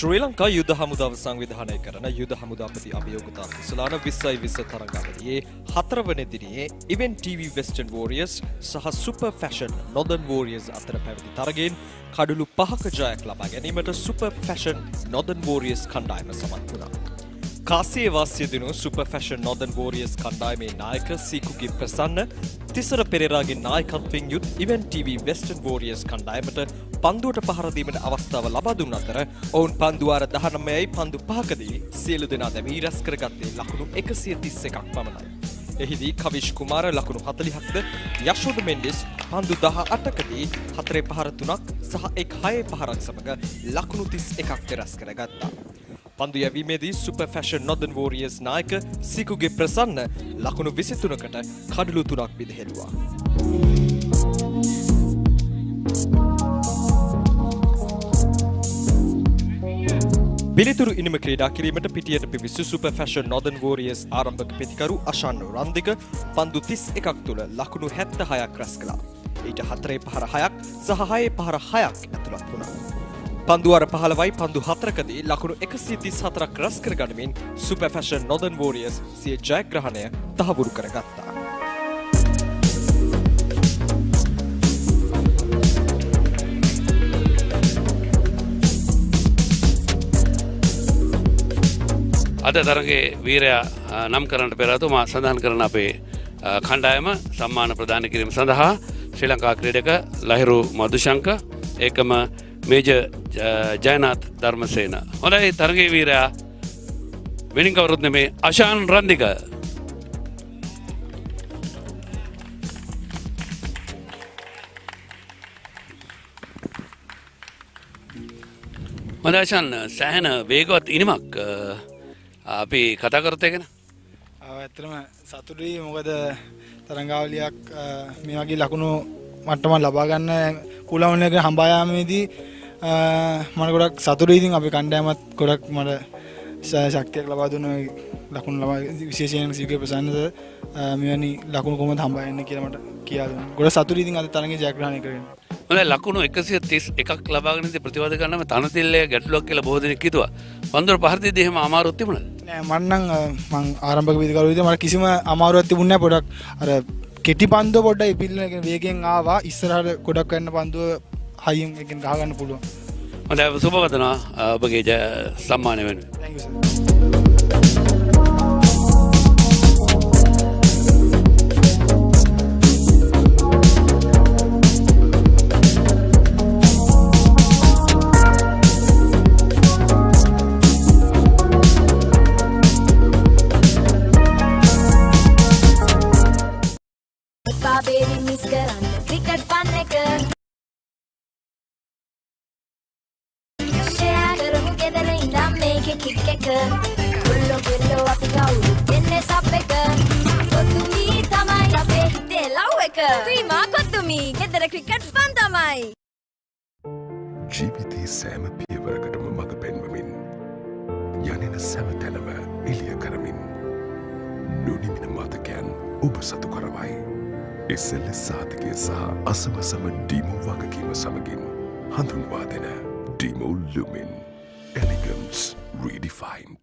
ශ්‍රී ලංකා යුද හමුදාව සංවිධානය කරන යුද හමුදාපති අභියෝගතා කුසලාන 2020 තරඟාවලියේ 4 වන දිනේ ඉවෙන්ට් ටීවී වෙස්ටර්න් වෝරියර්ස් සහ සුපර් ෆැෂන් නොදර්න් වෝරියර්ස් අතර පැවති තරගයෙන් කඩලු 5ක ජයක් ලබා ගැනීමට සුපර් ෆැෂන් නොදර්න් වෝරියර්ස් කණ්ඩායම සමත් වුණා. කාසියේ වාසිය දිනු සුපර් ෆැෂන් නොදර්න් වෝරියර්ස් කණ්ඩායමේ නායක සීකුගේ ප්‍රසන්න තිසර පෙරේරාගේ නායකත්වයෙන් යුත් ඉවෙන්ට් ටීවී වෙස්ටර්න් වෝරියර්ස් කණ්ඩායමට පන්දුවට පහර දීමට අවස්ථාව ලබා දුන් අතර ඔවුන් පන්දු වාර 19යි පන්දු 5කදී සියලු දෙනා දැමී රැස් කරගත්තේ ලකුණු 131ක් පමණයි. එහිදී කවිෂ් කුමාර ලකුණු 40ක්ද යශෝද මෙන්ඩිස් පන්දු 18කදී 4 පහර 3ක් සහ 6 පහරක් සමග ලකුණු 31ක් රැස් කරගත්තා. පන්දු යැවීමේදී සුපර් ෆැෂන් නොදර්න් වෝරියර්ස් නායක සිකුගේ ප්‍රසන්න ලකුණු 23කට කඩලු 3ක් විදහෙළුවා. පිළිතුරු ඉනිම ක්‍රීඩා කිරීමට පිටියට පිවිසු සුපර් ෆැෂන් නොදර්න් වෝරියර්ස් ආරම්භක පිතිකරු අෂාන් රන්දික පන්දු 31ක් තුළ ලකුණු 76ක් රැස් කළා. ඊට 4 පහර 6ක් සහ 6 පහර 6ක් ඇතුළත් වුණා. පන්දු වාර 15යි පන්දු 4කදී ලකුණු 134ක් රැස් කර ගනිමින් සුපර් ෆැෂන් නොදර්න් වෝරියර්ස් සිය ජයග්‍රහණය තහවුරු කරගත්තා. අද තරගේ වීරයා නම් කරන්නට පෙර ආතුමා සඳහන් කරන අපේ කණ්ඩායම සම්මාන ප්‍රදාන කිරීම සඳහා ශ්‍රී ලංකා ක්‍රීඩක ලහිරු මදුශංක ඒකම මේජර් ජයනාත් ධර්මසේන. හොඳයි තරගේ වීරයා වෙනින් කවුරුත් නෙමේ අෂාන් රන්දික. හොඳයි අෂාන් සෑහෙන වේගවත් ඉනිමක් අපි කතා කරත් ගැන ඇත්තටම සතුටුයි. මොකද තරඟාවලියක් මේ වගේ ලකුණු මට්ටමක් ලබා ගන්න කුලවුන් එක හඹා යාමේදී මම ගොඩක් සතුටුයි. ඉතින් අපි කණ්ඩායමත් ගොඩක් මට ශක්තියක් ලබා දුන්න ලකුණු ලබා විශේෂයෙන් සීගේ ප්‍රසන්නද මෙවැනි ලකුණු කොහොමද හඹා යන්නේ කියලා මට කියා දුන්නා. ගොඩක් සතුටුයි. ඉතින් අද තරඟේ ජයග්‍රහණය කරගෙන හොඳයි ලකුණු 131ක් ලබාගෙන ඉඳි ප්‍රතිවාද කරනම තනතිල්ලේ ගැටලුවක් කියලා බොහෝ දෙනෙක් හිතුවා. පන්දුර පහර දෙද්දී එහෙම අමාරුවක් තිබුණාද? නෑ මම ආරම්භක විදිකරු විදිහට මට කිසිම අමාරුවක් තිබුණේ නෑ. පොඩක් අර කෙටි පන්දුව පොඩ්ඩක් ඉපිල්ලන වේගෙන් ආවා. ඉස්සරහට ගොඩක් යන පන්දුව හයියෙන් එකෙන් ගහ ගන්න පුළුවන්. හොඳයි සුබ වදනා ඔබගේ සම්මානය වෙනුවෙන්. Thank you sir. Baby miss කරන්න cricket fun එක share කරමු ගෙදර ඉඳන් මේකේ kick එක කුල්ලෝ ගෙල්ලෝ අපි කවුරු දෙන්නේ සබ් එක කොතුමි තමයි අපේ හිතේ ලව් එක ක්‍රීමා කොතුමි ගෙදර cricket fun තමයි ජීවිතයේ සෑම පියවරකටම මඟ පෙන්වමින් යන්නේන සෑම තැනම එළිය කරමින් නොනිමින මතකයන් ඔබ සතු කරවයි. SLAOC සාධකය සහ අසමසම ඩීමෝ වගකීම සමගින් හඳුන්වා දෙන ඩීමෝ ලුමින් එලිගන්ස් රීඩිෆයින්ඩ්.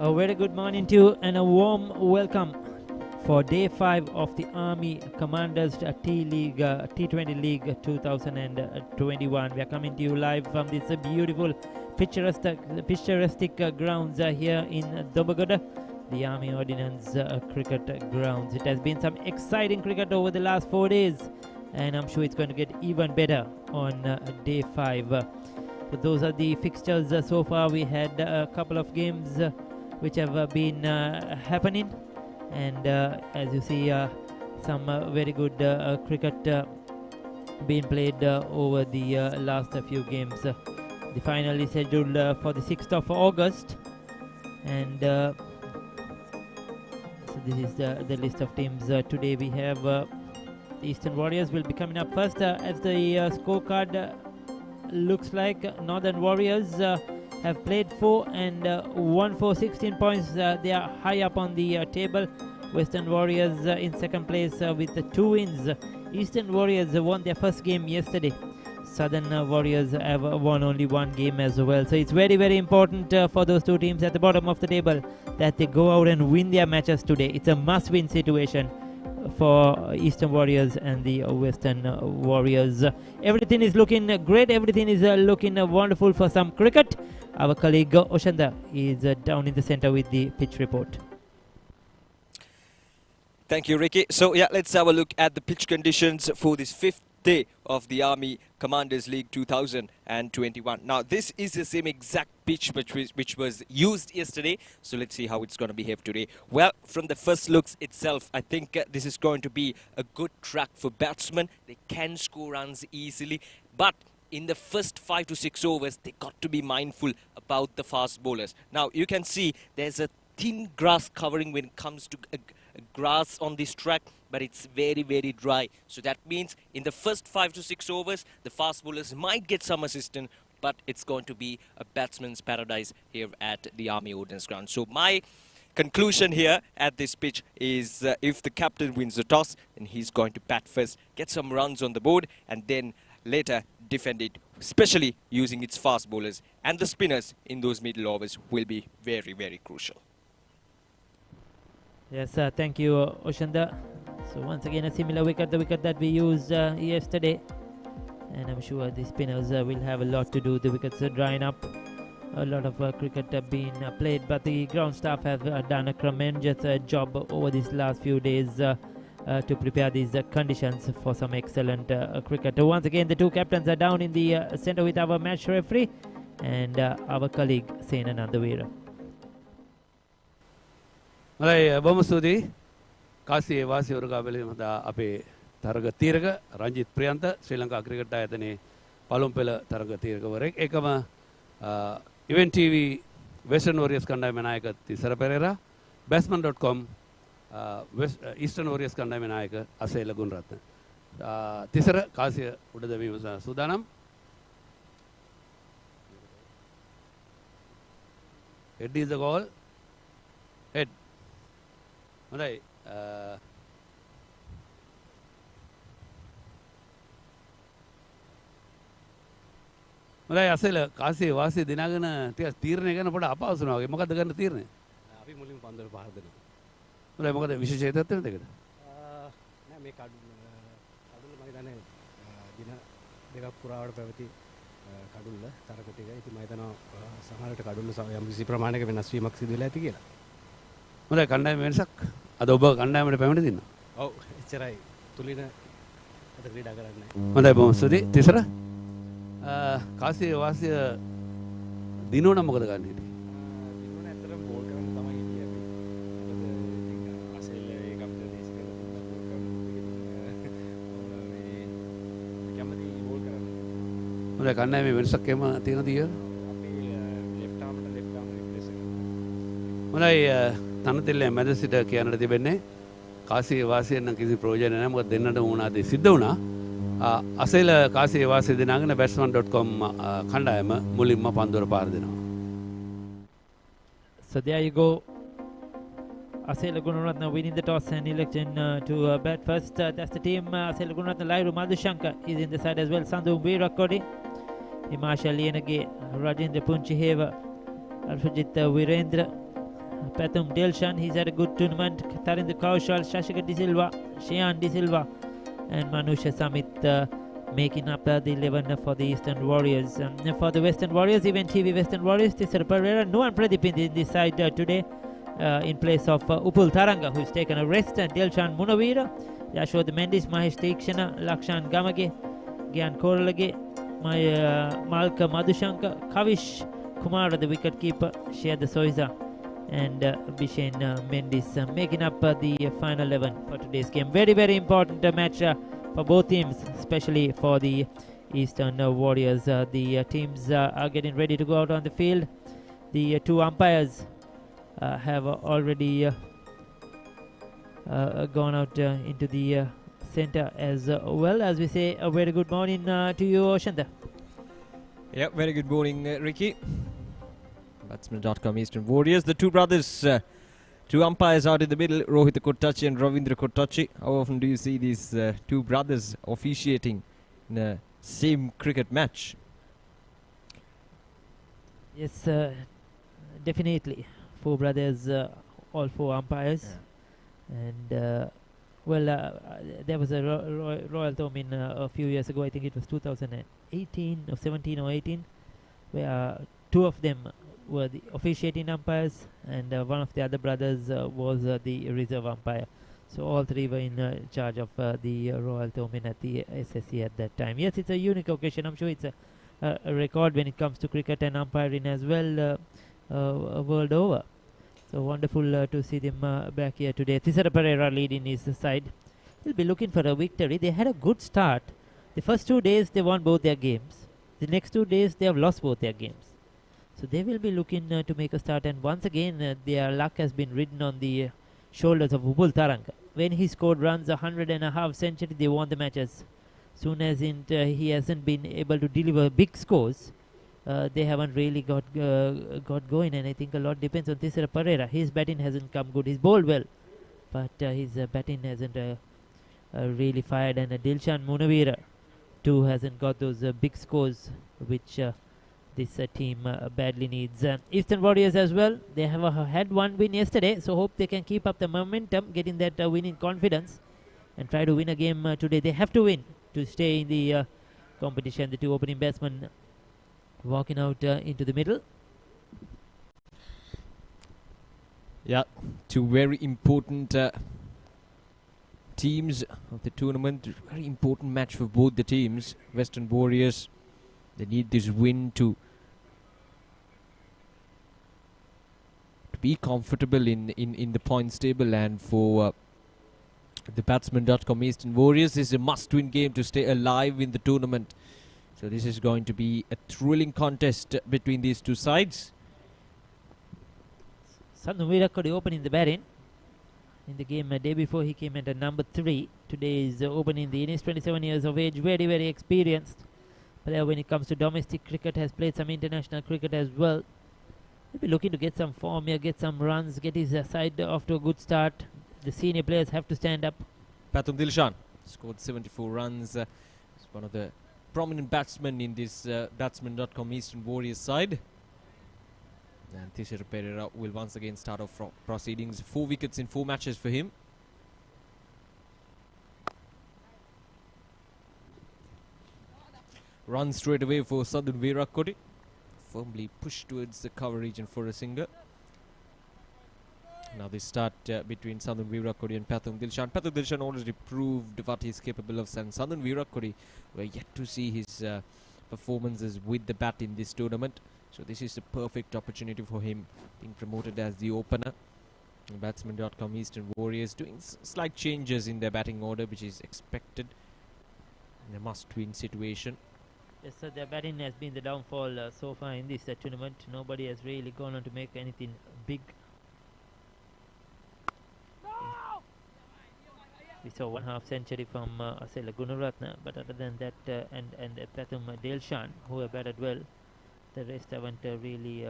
A very good morning to you and a warm welcome for day 5 of the Army Commanders T-League, T20 League 2021. We are coming to you live from this beautiful picturesque grounds here in Dombagoda, the Army Ordnance cricket grounds. It has been some exciting cricket over the last 4 days, and I'm sure it's going to get even better on day 5. So those are the fixtures so far. We had a couple of games which have been happening, and as you see, some very good cricket being played over the last few games. The final is scheduled for the 6th of August, and so this is the list of teams. Today we have the Eastern Warriors will be coming up first. As the scorecard looks like, Northern Warriors have played 4 and won for 16 points. They are high up on the table. Western Warriors in second place with 2 wins. Eastern Warriors won their first game yesterday. Southern Warriors have won only 1 game as well. So it's very, very important for those 2 teams at the bottom of the table that they go out and win their matches today. It's a must-win situation for Eastern Warriors and the Western Warriors. Everything is looking great. Everything is looking wonderful for some cricket. Our colleague Oshanda is down in the center with the pitch report. Thank you, Ricky. So yeah, let's have a look at the pitch conditions for this 5th day of the Army Commanders League 2021. Now, this is the same exact pitch which was used yesterday. So let's see how it's going to behave today. Well, from the first looks itself, I think this is going to be a good track for batsmen. They can score runs easily, but in the first 5 to 6 overs, they got to be mindful about the fast bowlers. Now, you can see there's a thin grass covering when it comes to grass on this track, but it's very, very dry. So that means in the first 5 to 6 overs, the fast bowlers might get some assistance, but it's going to be a batsman's paradise here at the Army Ordnance Ground. So my conclusion here at this pitch is if the captain wins the toss, then he's going to bat first, get some runs on the board, and then later defend it, especially using its fast bowlers. And the spinners in those middle overs will be very, very crucial. Yes, thank you, Oshanda. So once again, a similar wicket, the wicket that we used yesterday. And I'm sure the spinners will have a lot to do. The wickets are drying up. A lot of cricket being played, but the ground staff have done a tremendous job over these last few days to prepare these conditions for some excellent cricket. Once again, the 2 captains are down in the center with our match referee and our colleague Sena Nandavira. මලයි බොහොම ස්තුතියි කාසියේ වාසිවරු ගාබලේ මත අපේ තරග තීරක රංජිත් ප්‍රියන්ත ශ්‍රී Lanka cricket ආයතනයේ පළමු පෙළ තරග තීරකවරයෙක් ඒකම ඉවෙන්ට් ටීවී වෙස්ටර්න් වෝරියර්ස් කණ්ඩායමේ නායක තිසර පෙරේරා batsman.com ඊස්ටර්න් වෝරියර්ස් කණ්ඩායමේ නායක අසේල ගුණරත්න තිසර කාසිය උඩ දැමීම සූදානම් head is the goal head හොඳයි හොඳයි අසල කාසිය වාසිය දිනාගෙන ටිකක් තීරණය කරන පොඩ අපහසුනවා වගේ මොකද්ද ගන්න තීරණය අපි මුලින්ම පන්දුවට පහර දෙනවා හොඳයි මොකද විශේෂ හේතුවක් තියෙනවද නෑ මේ කඩුල මම හිතන්නේ දින දෙකක් පුරාවට පැවති කඩුල්ල තරක ටික ඉතින් මම හිතනවා සමහරවිට කඩුල්ල යම් කිසි ප්‍රමාණයක වෙනස් වීමක් සිදු වෙලා ඇති කියලා හොඳයි කණ්ඩායම වෙනසක් අද ඔබ කණ්ඩායමට පැමිණ දිනවා ඔව් එච්චරයි තුලින අද ක්‍රීඩා කරන්නේ හොඳයි බොහොම ස්තුතියි තිසර කාසිය වාසිය දිනෝන මොකද ගන්න හිටියේ දිනෝන ඇත්තටම බෝල් කරන්න තමයි හිටියේ අපි මොකද ඉතින් අසෙල් ඒක අපිට දේශ කරලා දුන්නා බෝල් කරන්න මේ කැමති බෝල් කරන්න හොඳයි කණ්ඩායමේ වෙනසක් එම තියෙනද ඊය අපි ලෙෆ්ට් ආර්ම්ට ලෙෆ්ට් ආර්ම් රිප්ලේස් කරනවා හොඳයි තනතෙල්ලේ මැද සිට කියන්නට තිබෙන්නේ කාසිය වාසියෙන් නම් කිසි ප්‍රයෝජනයක් නැහැ මොකද දෙන්නට වුණාදී සිද්ධ වුණා අසේල කාසිය වාසිය දිනාගෙන batsman.com කණ්ඩායම මුලින්ම පන්දුවර පාර දෙනවා So there you go. Asela Gunaratna winning the toss and election to bat first. That's the team. Asela Gunaratna Lairu Madhushanka is in the side as well. Sandhu Virakodi, Himasha Lienage, Rajendra Punchiheva, Alfajit Virendra, Pathum Delshan, he's had a good tournament. Tarinder Kaushal, Shashika De Silva, Shayan De Silva, and Manusha Samit making up the 11 for the Eastern Warriors. For the Western Warriors, Event TV Western Warriors, Tisara Pereira, Nuan Pradeep in this side today in place of Upul Taranga, who's taken a rest, and Delshan Munavira, Yashwad Mendis, Mahesh Tikshana, Lakshan Gamage, Gyan Korlage, Malka Madhushanka, Kavish Kumar, the wicket keeper, Shea the Soiza, and Bishen Mendis making up the final 11 for today's game. Very, very important match for both teams, especially for the Eastern Warriors. The teams are getting ready to go out on the field. The two umpires have already gone out into the center as well. As we say, a very good morning to you, Shanta. Yeah, very good morning, Ricky. Batsman.com Eastern Warriors. The two brothers, two umpires out in the middle, Rohit Kottachi and Ravindra Kottachi. How often do you see these two brothers officiating in a same cricket match? Yes, definitely. Four brothers, all four umpires. Yeah. And there was a Royal Tomin a few years ago, I think it was 2018 or 17 or 18, where two of them were the officiating umpires, and one of the other brothers was the reserve umpire. So all three were in charge of the Royal Tomin at the SSC at that time. Yes, it's a unique occasion. I'm sure it's a record when it comes to cricket and umpiring as well, world over. So wonderful to see them back here today. Tisara Pereira leading his side. He'll be looking for a victory. They had a good start. The first 2 days they won both their games. The next 2 days they have lost both their games. So they will be looking to make a start. And once again their luck has been ridden on the shoulders of Upul Taranga. When he scored runs, 100.5 century, they won the matches. Soon as he hasn't been able to deliver big scores, they haven't really got going, and I think a lot depends on Tisara Pereira. His batting hasn't come good. He's bowled well, but his batting hasn't really fired, and Dilshan Munavira too hasn't got those big scores which this team badly needs. Eastern Warriors as well, they have had one win yesterday, so hope they can keep up the momentum, getting that winning confidence, and try to win a game today. They have to win to stay in the competition. The two opening batsmen walking out into the middle. Yeah, two very important teams of the tournament. Very important match for both the teams. Western Warriors, they need this win to be comfortable in the points table, and for the Batsman.com Eastern Warriors, this is a must-win game to stay alive in the tournament. So this is going to be a thrilling contest between these two sides. Sandhu Virakodi opening the batting. In the game a day before, he came at number 3. Today is opening the innings, 27 years of age, very, very experienced player when it comes to domestic cricket, has played some international cricket as well. He'll be looking to get some form here, get some runs, get his side off to a good start. The senior players have to stand up. Pathum Dilshan scored 74 runs. He's one of the prominent batsmen in this Batsman.com Eastern Warriors side. And Tisara Pereira will once again start off proceedings. 4 wickets in 4 matches for him. Run straight away for Southern Virakodi. Firmly pushed towards the cover region for a singer. Now this start between Southern Virakodi and Pathum Dilshan. Pathum Dilshan already proved what he's capable of, and Southern Virakodi, we're yet to see his performances with the bat in this tournament. So this is a perfect opportunity for him, being promoted as the opener. Batsman.com Eastern Warriors doing slight changes in their batting order, which is expected in a must-win situation. Yes, sir, their batting has been the downfall so far in this tournament. Nobody has really gone on to make anything big. We saw 1/2 century from Asela Gunaratna, but other than that, and Pathum Delshan, who have batted well, the rest haven't really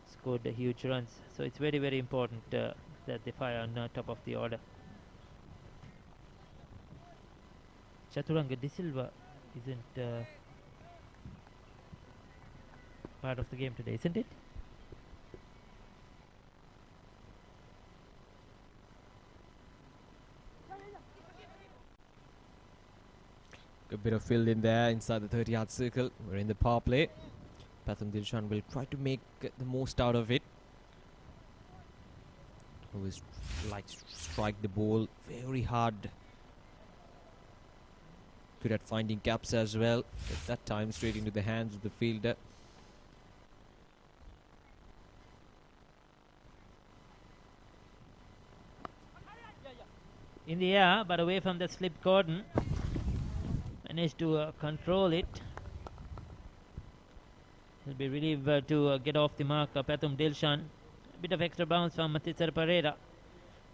scored huge runs. So it's very, very important that they fire on top of the order. Chaturanga De Silva isn't part of the game today, isn't it? A bit of field in there inside the 30-yard circle. We're in the power play. Batsman Dilshan will try to make the most out of it. Always like to strike the ball very hard. Good at finding gaps as well. At that time, straight into the hands of the fielder. In the air, but away from the slip cordon. Managed to control it. He'll be relieved to get off the mark. Pathum Dilshan. A bit of extra bounce from Matisar Pereira.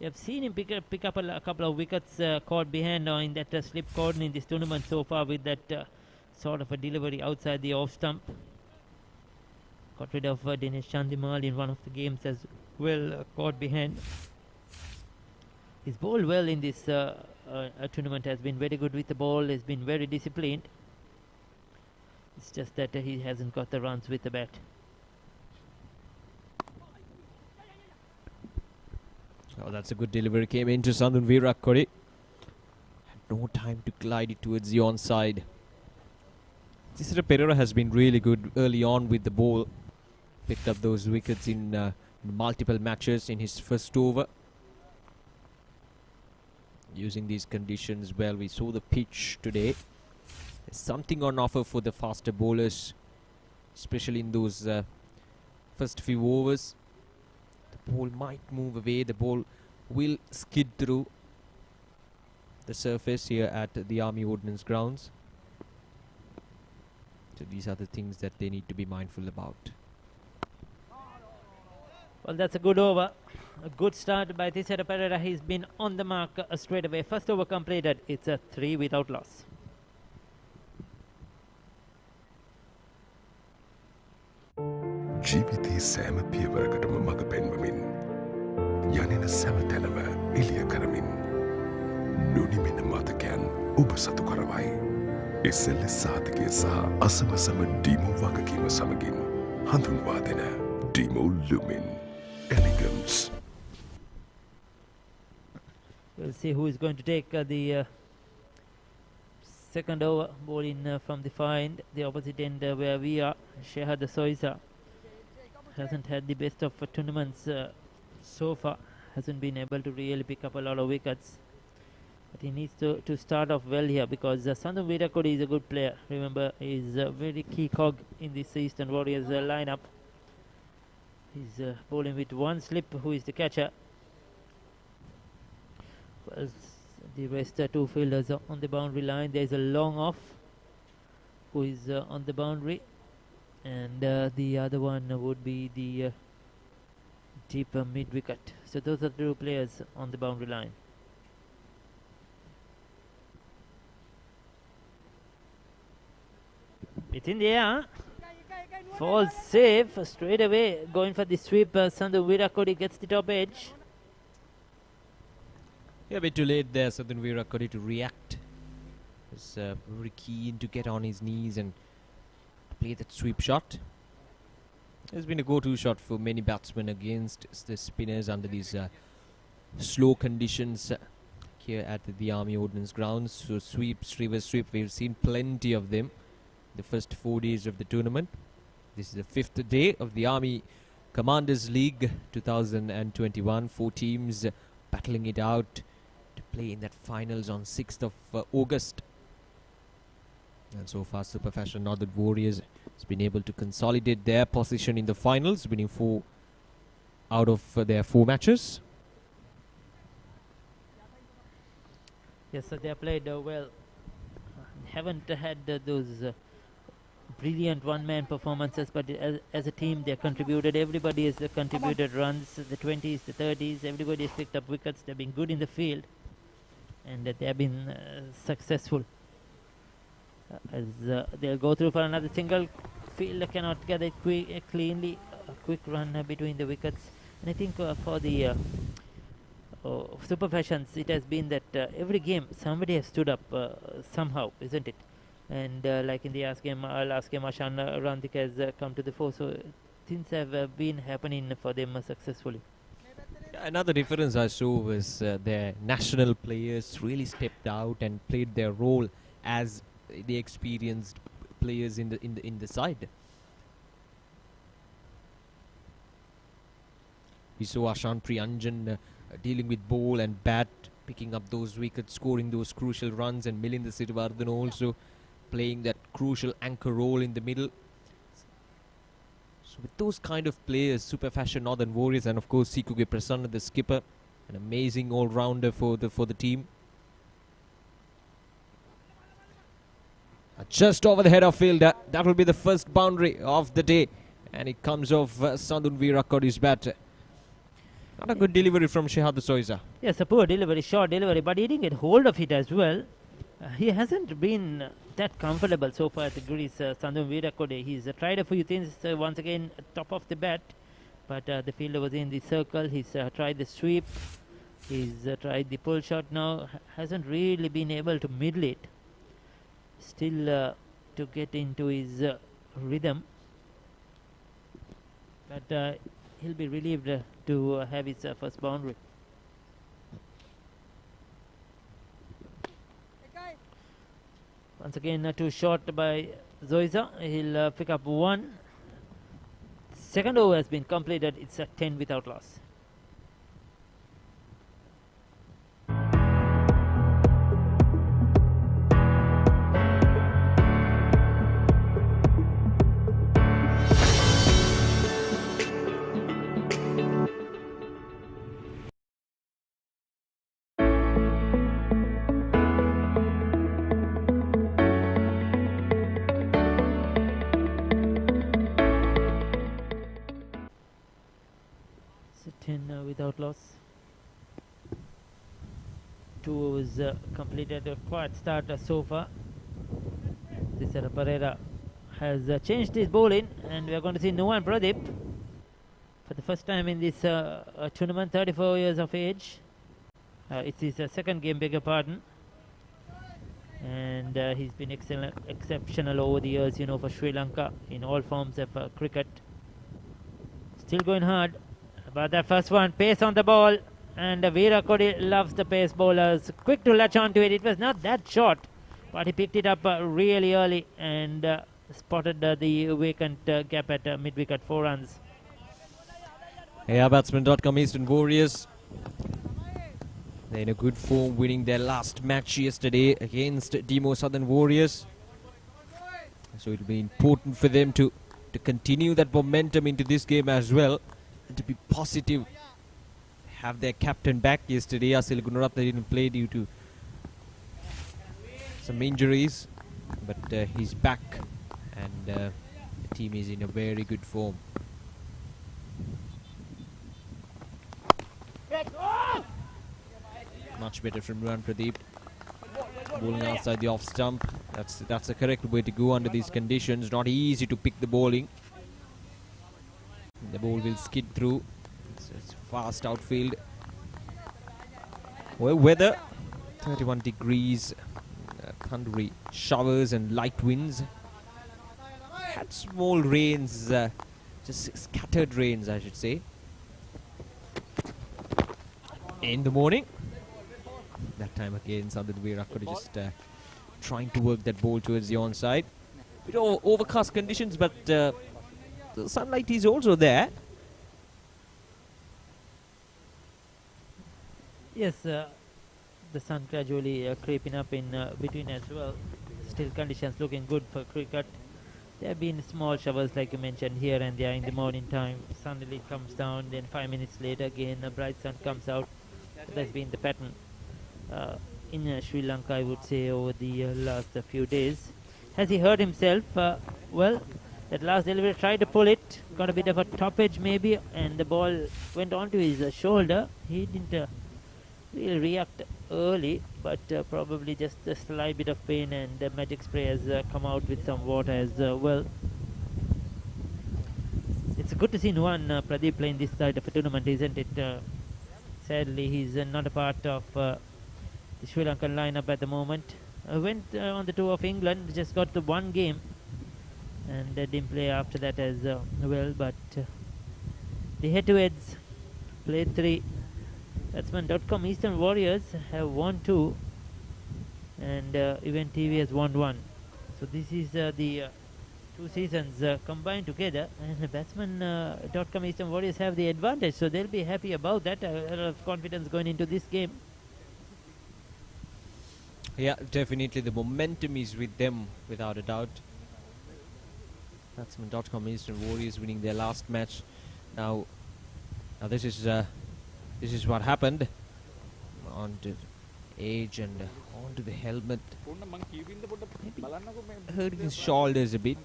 We have seen him pick up a couple of wickets caught behind in that slip cordon in this tournament so far with that sort of a delivery outside the off stump. Got rid of Dinesh Chandimal in one of the games as well, caught behind. He's bowled well in this tournament, has been very good with the ball, has been very disciplined. It's just that he hasn't got the runs with the bat. Oh, that's a good delivery. Came into Sandhu Virakode. Had no time to glide it towards the onside. Tisra Pereira has been really good early on with the ball. Picked up those wickets in multiple matches in his first over. Using these conditions well. We saw the pitch today. There's something on offer for the faster bowlers, especially in those first few overs. The ball might move away. The ball will skid through the surface here at the Army Ordnance Grounds. So these are the things that they need to be mindful about. Well, that's a good over. A good start by Tisera Pereira. He's been on the mark straight away. First over completed. It's a 3 without loss. ජීවිතයේ සෑම පියවරකටම මඟ පෙන්වමින් යනෙන සෑම තැනම එළිය කරමින් නොනිමෙන මතකයන් ඔබ සතු කරවයි. SLS සාධකය සහ අසමසම ඩීමෝ වගකීම සමගින් හඳුන්වා දෙන ඩීමෝ ලුමින් එලිගන්ස්. We'll see who is going to take the second over. Ball in from the far end, the opposite end where we are. Shehad Soisa hasn't had the best of tournaments so far. Hasn't been able to really pick up a lot of wickets. But he needs to start off well here because Sandhu Virakode is a good player. Remember, he's a very key cog in this Eastern Warriors lineup. He's bowling with one slip, who is the catcher. Well, the rest two fielders are on the boundary line. There is a long off, who is on the boundary. And the other one would be the deeper mid-wicket. So those are the two players on the boundary line. It's in the air. Falls safe straight away. Going for the sweep. Sandhu Virakode gets the top edge. Yeah, a bit too late there, Sandhu Virakode to react. He's very keen to get on his knees and play that sweep shot. It's been a go-to shot for many batsmen against the spinners under these slow conditions here at the Army Ordnance Grounds. So sweeps, reverse sweep, we've seen plenty of them the first 4 days of the tournament. This is the 5th day of the Army Commanders League 2021. 4 teams battling it out to play in that finals on 6th of August. And so far, Super Fashion Northern Warriors has been able to consolidate their position in the finals, winning 4 out of their 4 matches. Yes, so they have played well. Haven't had those brilliant one-man performances, but as a team they have contributed. Everybody has contributed runs, the 20s, the 30s. Everybody has picked up wickets. They've been good in the field, and they have been successful. As they'll go through for another single. Fielder cannot get it cleanly. A quick run between the wickets. And I think for the Super Fashions, it has been that every game somebody has stood up somehow, isn't it? And like in the last game, Ashan Randik has come to the fore. So things have been happening for them successfully. Another difference I saw was their national players really stepped out and played their role as the experienced players in the side. We saw Ashan Priyanjan dealing with ball and bat, picking up those wickets, scoring those crucial runs, and Milinda Sirivardhan also playing that crucial anchor role in the middle. So with those kind of players, Super Fashion Northern Warriors, and of course Sikuge Prasanna, the skipper, an amazing all-rounder for the team. Just over the head of field, that will be the first boundary of the day, and it comes off Sandun Virakodi's bat. Not a good delivery from Shehad Soiza. Yes, a poor delivery, short delivery, but he didn't get hold of it as well. He hasn't been that comfortable so far at the Greece, Sandun Virakode. He's tried a few things, once again, top of the bat, but the fielder was in the circle. He's tried the sweep, he's tried the pull shot now, hasn't really been able to middle it. Still to get into his rhythm, but he'll be relieved to have his first boundary. Once again, too short by Zoiza. He'll pick up one. Second over has been completed. It's a 10 without loss. Without loss. 2 overs completed. A quiet start so far. Tisara Pereira has changed his bowling, and we are going to see Nuwan Pradeep for the first time in this tournament, 34 years of age. It's his second game, beg your pardon. And he's been exceptional over the years, for Sri Lanka in all forms of cricket. Still going hard. But that first one, pace on the ball, and Virakode loves the pace bowlers. Quick to latch onto it. It was not that short, but he picked it up really early and spotted the vacant gap at mid-wicket, 4 runs. Yeah, Batsman.com Eastern Warriors. They're in a good form, winning their last match yesterday against Demo Southern Warriors. So it'll be important for them to continue that momentum into this game as well. And to be positive, have their captain back yesterday. Asil Gunaratne didn't play due to some injuries, but he's back, and the team is in a very good form. Much better from Nuwan Pradeep, bowling outside the off stump. That's the correct way to go under these conditions. Not easy to pick the bowling. The ball will skid through. It's fast outfield. Well, weather 31 degrees, thundery showers and light winds. Had small rains, just scattered rains, I should say, in the morning. That time again, Sandun Virakode just trying to work that ball towards the onside. Bit of overcast conditions, but the sunlight is also there. Yes, the sun gradually creeping up in between as well. Still conditions looking good for cricket. There have been small showers like you mentioned here and there in the morning time. Suddenly comes down, then 5 minutes later again a bright sun comes out. That's been the pattern in Sri Lanka, I would say, over the last few days. Has he hurt himself? Well, that last delivery tried to pull it, got a bit of a top edge maybe, and the ball went onto his shoulder. He didn't really react early, but probably just a slight bit of pain, and the magic spray has come out with some water as well. It's good to see Nuwan Pradeep playing this side of a tournament, isn't it? Sadly, he's not a part of the Sri Lankan lineup at the moment. Went on the tour of England, just got the one game, and didn't play after that as well. But the head-to-heads played 3. Batsman.com Eastern Warriors have won 2, and Event TV has won 1. So this is the two seasons combined together, and the Batsman.com Eastern Warriors have the advantage, so they'll be happy about that. A lot of confidence going into this game. Yeah, definitely the momentum is with them, without a doubt. Batsman.com Eastern Warriors winning their last match. Now this is what happened. Onto edge and onto the helmet. Maybe hurting his shoulders a bit.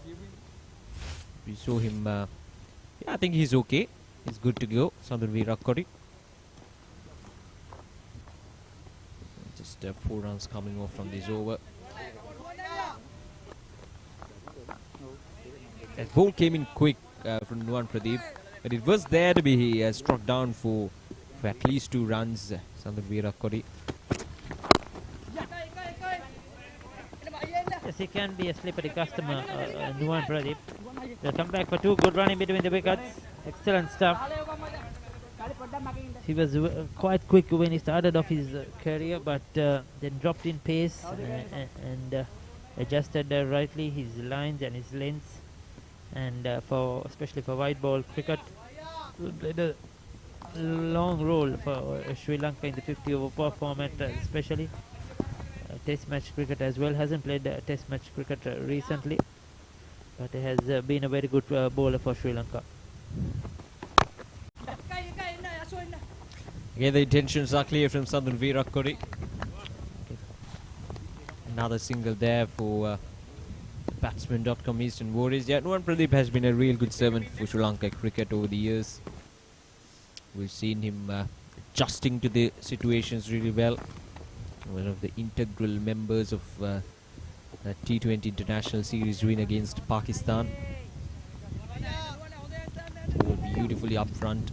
We saw him. Yeah, I think he's okay. He's good to go. Sandhu Virakori. Just 4 runs coming off from this over. That ball came in quick from Nuwan Pradeep, but it was there to be. He struck down for at least 2 runs. Sandhu Virakori. Yes, he can be a slippery customer, Nuwan Pradeep. They'll come back for 2. Good running between the wickets. Excellent stuff. He was quite quick when he started off his career, but then dropped in pace and adjusted rightly his lines and his lengths. And especially for white ball cricket, played a long role for Sri Lanka in the 50 over format, especially. Test match cricket as well. Hasn't played test match cricket recently, but he has been a very good bowler for Sri Lanka. Again, the intentions are clear from Sandhu Virakori. Another single there for Batsman.com Eastern Warriors. Yeah, Nuwan Pradeep has been a real good servant for Sri Lanka cricket over the years. We've seen him adjusting to the situations really well. One of the integral members of that T20 International Series win against Pakistan. Ball beautifully up front.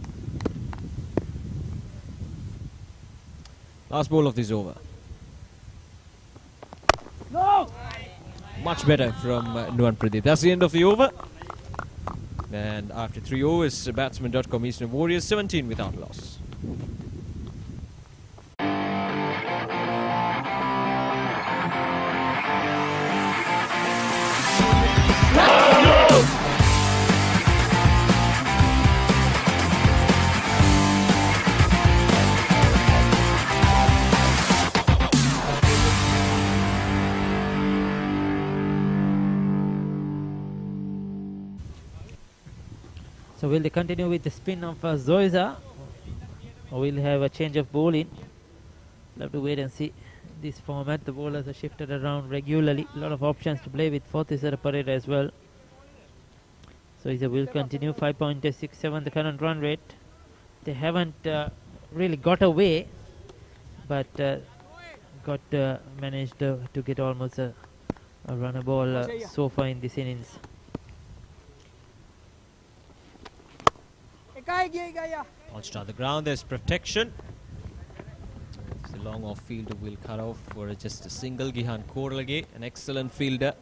Last ball of this over. No! Much better from Nuwan Pradeep. That's the end of the over. And after 3 overs, Batsman.com Eastern Warriors 17 without loss. So will they continue with the spin of Zoiza, or will have a change of bowling? We'll have to wait and see. This format, the bowlers are shifted around regularly. A lot of options to play with. Fourth is at Parade as well. So Zoiza will continue. 5.67 the current run rate. They haven't really got away, but managed to get almost a runner ball so far in this innings. Launched on the ground, there's protection. It's a long off fielder will cut off for just a single. Gihan Korlage, an excellent fielder.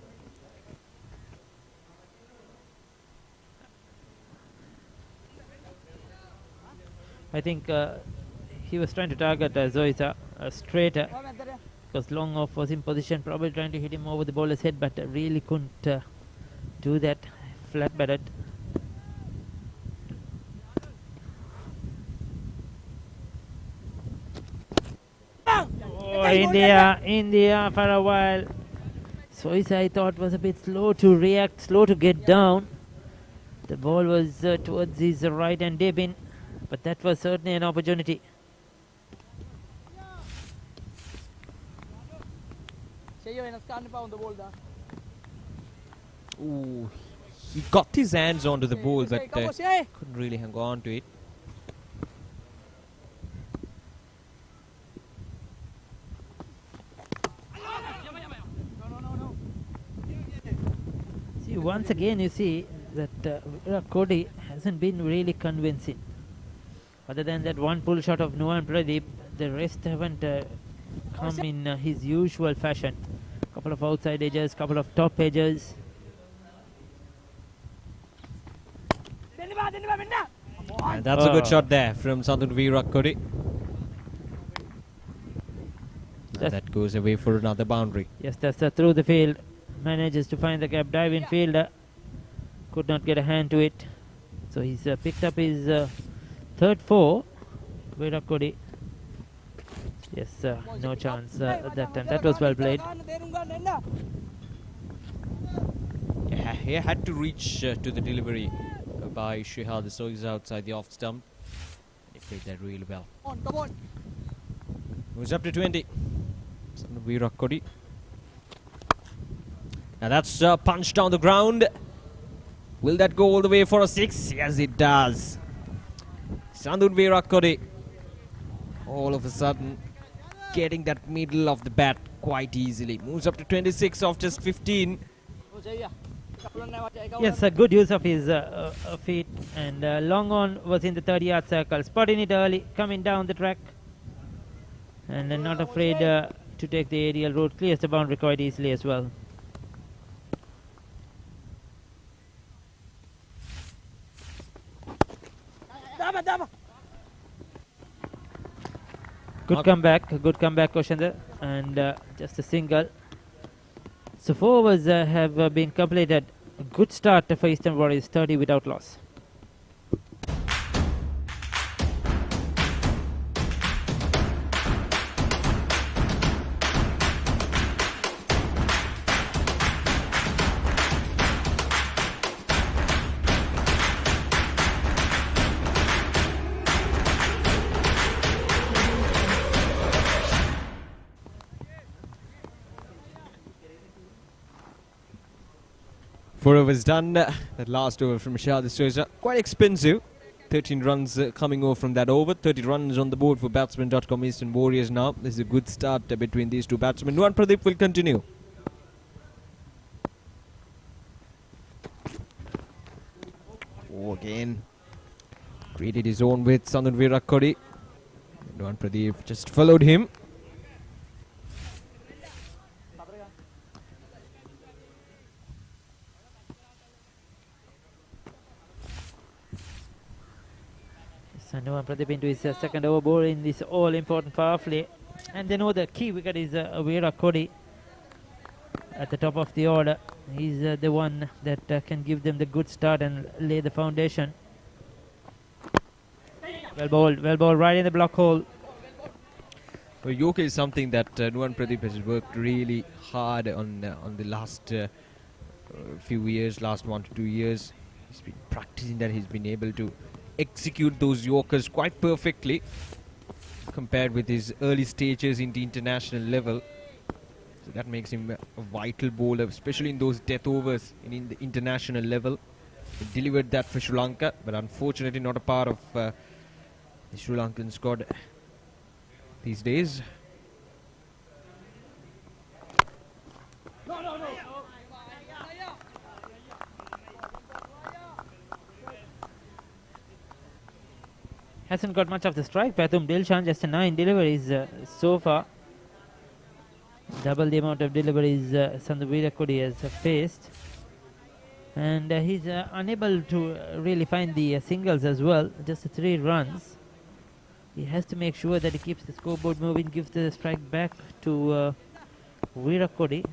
I think he was trying to target Zoiza straighter, because long off was in position, probably trying to hit him over the bowler's head, but really couldn't do that. Flat batted. Oh, India for a while. Zoiza, I thought, was a bit slow to react, slow to get down. The ball was towards his right and deep in, but that was certainly an opportunity. Ooh, he got his hands onto the ball, but couldn't really hang on to it. See, once again you see that Cody hasn't been really convincing. Other than that one pull shot of Nuwan Pradeep, the rest haven't come in his usual fashion. Couple of outside edges, couple of top edges. And that's a good shot there from Sandhu Virakori. That goes away for another boundary. Yes, that's through the field. manages to find the gap. Diving fielder could not get a hand to it. So he's picked up his third four. Virakodi. Yes, no chance that time. That was well played. Yeah, he had to reach to the delivery by Shihad, so he's outside the off stump. He played that really well. Moves up to 20. Virakodi. Now that's punched down the ground. Will that go all the way for a 6? Yes, it does. Sandun Virakodi. All of a sudden, getting that middle of the bat quite easily. Moves up to 26 off just 15. Yes, a good use of his feet. And long on was in the 30-yard circle. Spotting it early, coming down the track. And not afraid to take the aerial route. Clears the boundary quite easily as well. Good comeback, Koshander, and just a single. So 4 overs have been completed. A good start for Eastern Warriors, 30 without loss. Four overs done. That last over from Shah D'Souza, quite expensive. 13 runs coming over from that over. 30 runs on the board for Batsman.com Eastern Warriors now. This is a good start between these two batsmen. Nuwan Pradeep will continue. Oh, again. Created his own with Sandun Virakodi. Nuwan Pradeep just followed him. Nuwan Pradeep into his second over ball in this all-important power play. And they know the key wicket is Virakodi at the top of the order. He's the one that can give them the good start and lay the foundation. Well bowled right in the block hole. Well, Yoke is something that Nuwan Pradeep has worked really hard on the last few years, last 1 to 2 years. He's been practicing that. He's been able to execute those Yorkers quite perfectly compared with his early stages in the international level. So that makes him a vital bowler, especially in those death overs in the international level. He delivered that for Sri Lanka, but unfortunately not a part of the Sri Lankan squad these days. Hasn't got much of the strike. Pathum Dilshan just 9 deliveries so far. Double the amount of deliveries Sandhu Virakodi has faced. And he's unable to really find the singles as well. Just 3 runs. He has to make sure that he keeps the scoreboard moving, gives the strike back to Virakodi.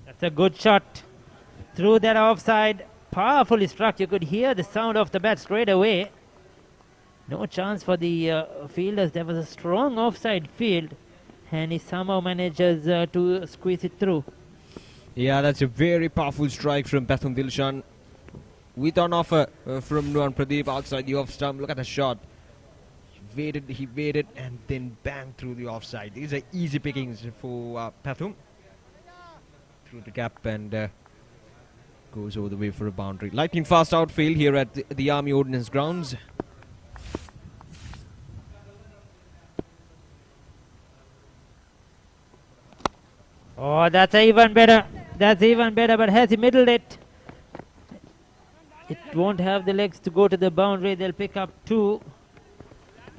That's a good shot. Through that offside. Powerfully struck. You could hear the sound of the bat straight away. No chance for the fielders. There was a strong offside field, and he somehow manages to squeeze it through. Yeah, that's a very powerful strike from Pathum Dilshan. With an offer from Nuwan Pradeep outside the off stump. Look at the shot. He waited, and then bang through the offside. These are easy pickings for Pathum. Through the gap and goes over the way for a boundary. Lightning fast outfield here at the Army Ordnance Grounds. Oh, that's even better. That's even better, but has he middled it? It won't have the legs to go to the boundary. They'll pick up 2.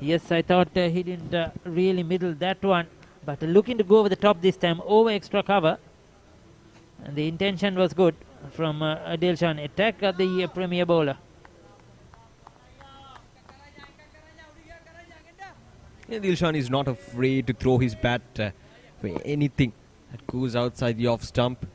Yes, I thought he didn't really middle that one. But looking to go over the top this time, over extra cover. And the intention was good from Dilshan. Attack at the premier bowler. Dilshan is not afraid to throw his bat for anything that goes outside the off stump.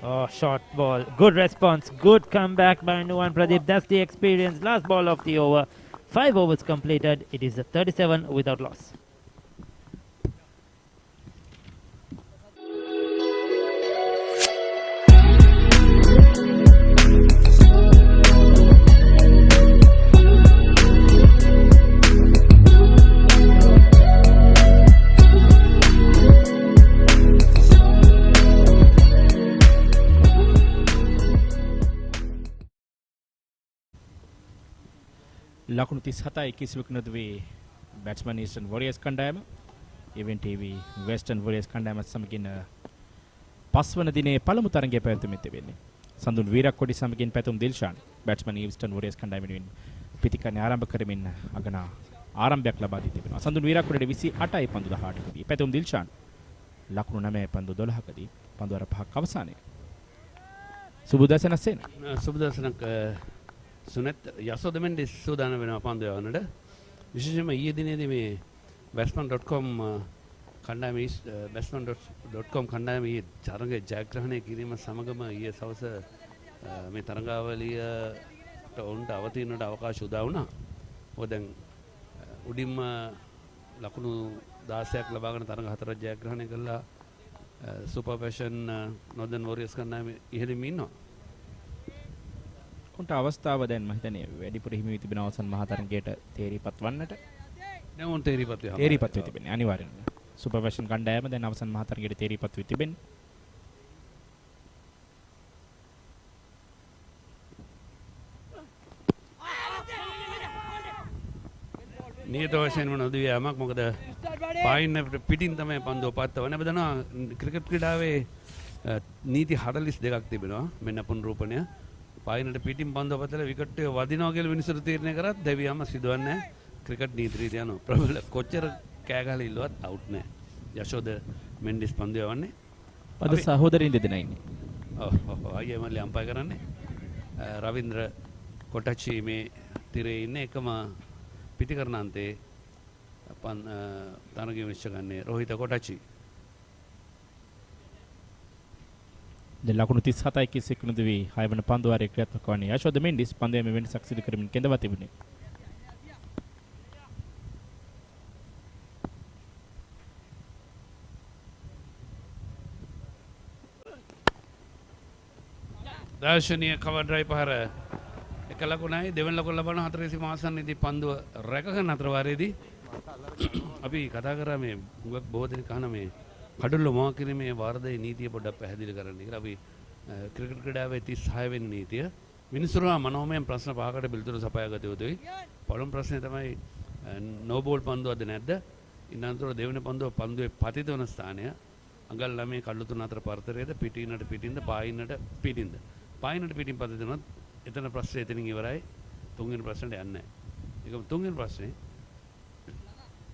Oh, short ball. Good response. Good comeback by Nuwan Pradeep. That's the experience. Last ball of the over. 5 overs completed. It is a 37 without loss. ලකුණු 37යි කිසිවෙක නොදුවේ batsman eastern වොරියර්ස් කණ්ඩායම event TV western වොරියර්ස් කණ්ඩායමත් සමගින් පස්වන දිනේ පළමු තරගය පැවැත්වෙමින් තිබෙන්නේ. සඳුන් වීරක්කොඩි සමගින් පැතුම් Dilshan batsman eastern වොරියර්ස් කණ්ඩායම වෙනුවෙන් පිටිකරණය ආරම්භ කරමින් අගනා ආරම්භයක් ලබා දී තිබෙනවා. සඳුන් වීරක්කොඩිට 28යි පන්දු 18කදී පැතුම් දිල්ෂාන් ලකුණු 9යි පන්දු 12කදී පන්දු අර 5ක් අවසානයේ. සුබදසන සේන සුබදසනක් සුනත් යසෝදමෙන්ඩි සූදානම් වෙනවා පන්දු යවන්නට. විශේෂයෙන්ම ඊයේ දිනේදී මේ batsman.com කණ්ඩායම batsman.com කණ්ඩායම ඊයේ තරග ජයග්‍රහණය කිරීම සමගම ඊයේ සවස මේ තරගාවලියට ඔවුන්ට අවතීනට අවකාශ උදා වුණා. මොකද දැන් උඩින්ම ලකුණු 16ක් ලබාගෙන තරග 4ක් ජයග්‍රහණය කළා. සුපර් පැෂන් නොර්දන් වොරියර්ස් කණ්ඩායම ඉහළින්ම ඉන්නවා. උන්ට අවස්ථාව දැන් මම හිතන්නේ වැඩිපුර හිමි වී තිබෙන අවසන් මහා තරගයට තේරීපත් වන්නට. දැන් උන් තේරීපත් වෙ තිබෙන්නේ අනිවාර්යෙන්ම. සුපර් පැෂන් කණ්ඩායම දැන් අවසන් මහා තරගයට තේරීපත් වී තිබෙන්නේ. නියත වශයෙන්ම නොදී යමක් මොකද පායින් පිටින් තමයි පන්දුව පත්තවන බදනවා. ක්‍රිකට් ක්‍රීඩාවේ නීති 42ක් තිබෙනවා. මෙන්න පුනරූපණය. පායිනට පිටින් පන්දුව පතලා විකට් එක වදිනවා කියලා මිනිස්සුන්ට තීරණය කරත් දෙවියන්ම සිදුවන්නේ ක්‍රිකට් නීති රීතිය අනුව. ප්‍රබල කොච්චර කෑ ගහලා ඉල්ලුවත් අවුට් නෑ. යශෝද මෙන්ඩිස් පන්දුව යවන්නේ. අද සහෝදරින් දෙදෙනා ඉන්නේ. ඔව් අයියා මල්ලි අම්පයර් කරන්නේ. රවින්ද්‍ර කොටචි මේ තිරේ ඉන්නේ එකම පිටිකරණාන්තේ තරගය විශ්ව ගන්නේ රෝහිත කොටචි. දැන් ලකුණු 37යි කිසිවෙක නොදුවේ 6 වන පන්දු වාරයේ ක්‍රියාත්මක වන්නේ යශෝද මෙන්ඩිස් පන්දුවේ මේ වෙනසක් සිදු කරමින් කෙඳවා තිබුණේ. දර්ශනීය කවර් ඩ්‍රයිව් පහර එක ලකුණයි දෙවන ලකුණ ලබන 4 සීමාසන්නේදී පන්දුව රැකගෙන අතර වාරයේදී අපි කතා කරා මේ බොහෝ දෙනෙක් අහන මේ කඩොල්ල මොවා කිරීමේ වාර්දයේ නීතිය පොඩ්ඩක් පැහැදිලි කරන්න කියලා. අපි ක්‍රිකට් ක්‍රීඩාවේ 36 වෙනි නීතිය මිනිස්සුන්ව මනෝමය ප්‍රශ්න පහකට පිළිතුරු සපයා ගත යුතුයි. පළමු ප්‍රශ්නේ තමයි නෝ බෝල් පන්දුවක්ද නැද්ද? ඉන්නතර දෙවෙනි පන්දුව පන්දුවේ පතිත වන ස්ථානය අඟල් 9 කඩළු 3 අතර පරතරයේද පිටිනට පිටින්ද පායින්නට පිටින්ද. පායින්නට පිටින් පතිත වුණොත් එතන ප්‍රශ්නේ එතනින් ඉවරයි. තුන්වෙනි ප්‍රශ්නට යන්නේ නැහැ. ඒකම තුන්වෙනි ප්‍රශ්නේ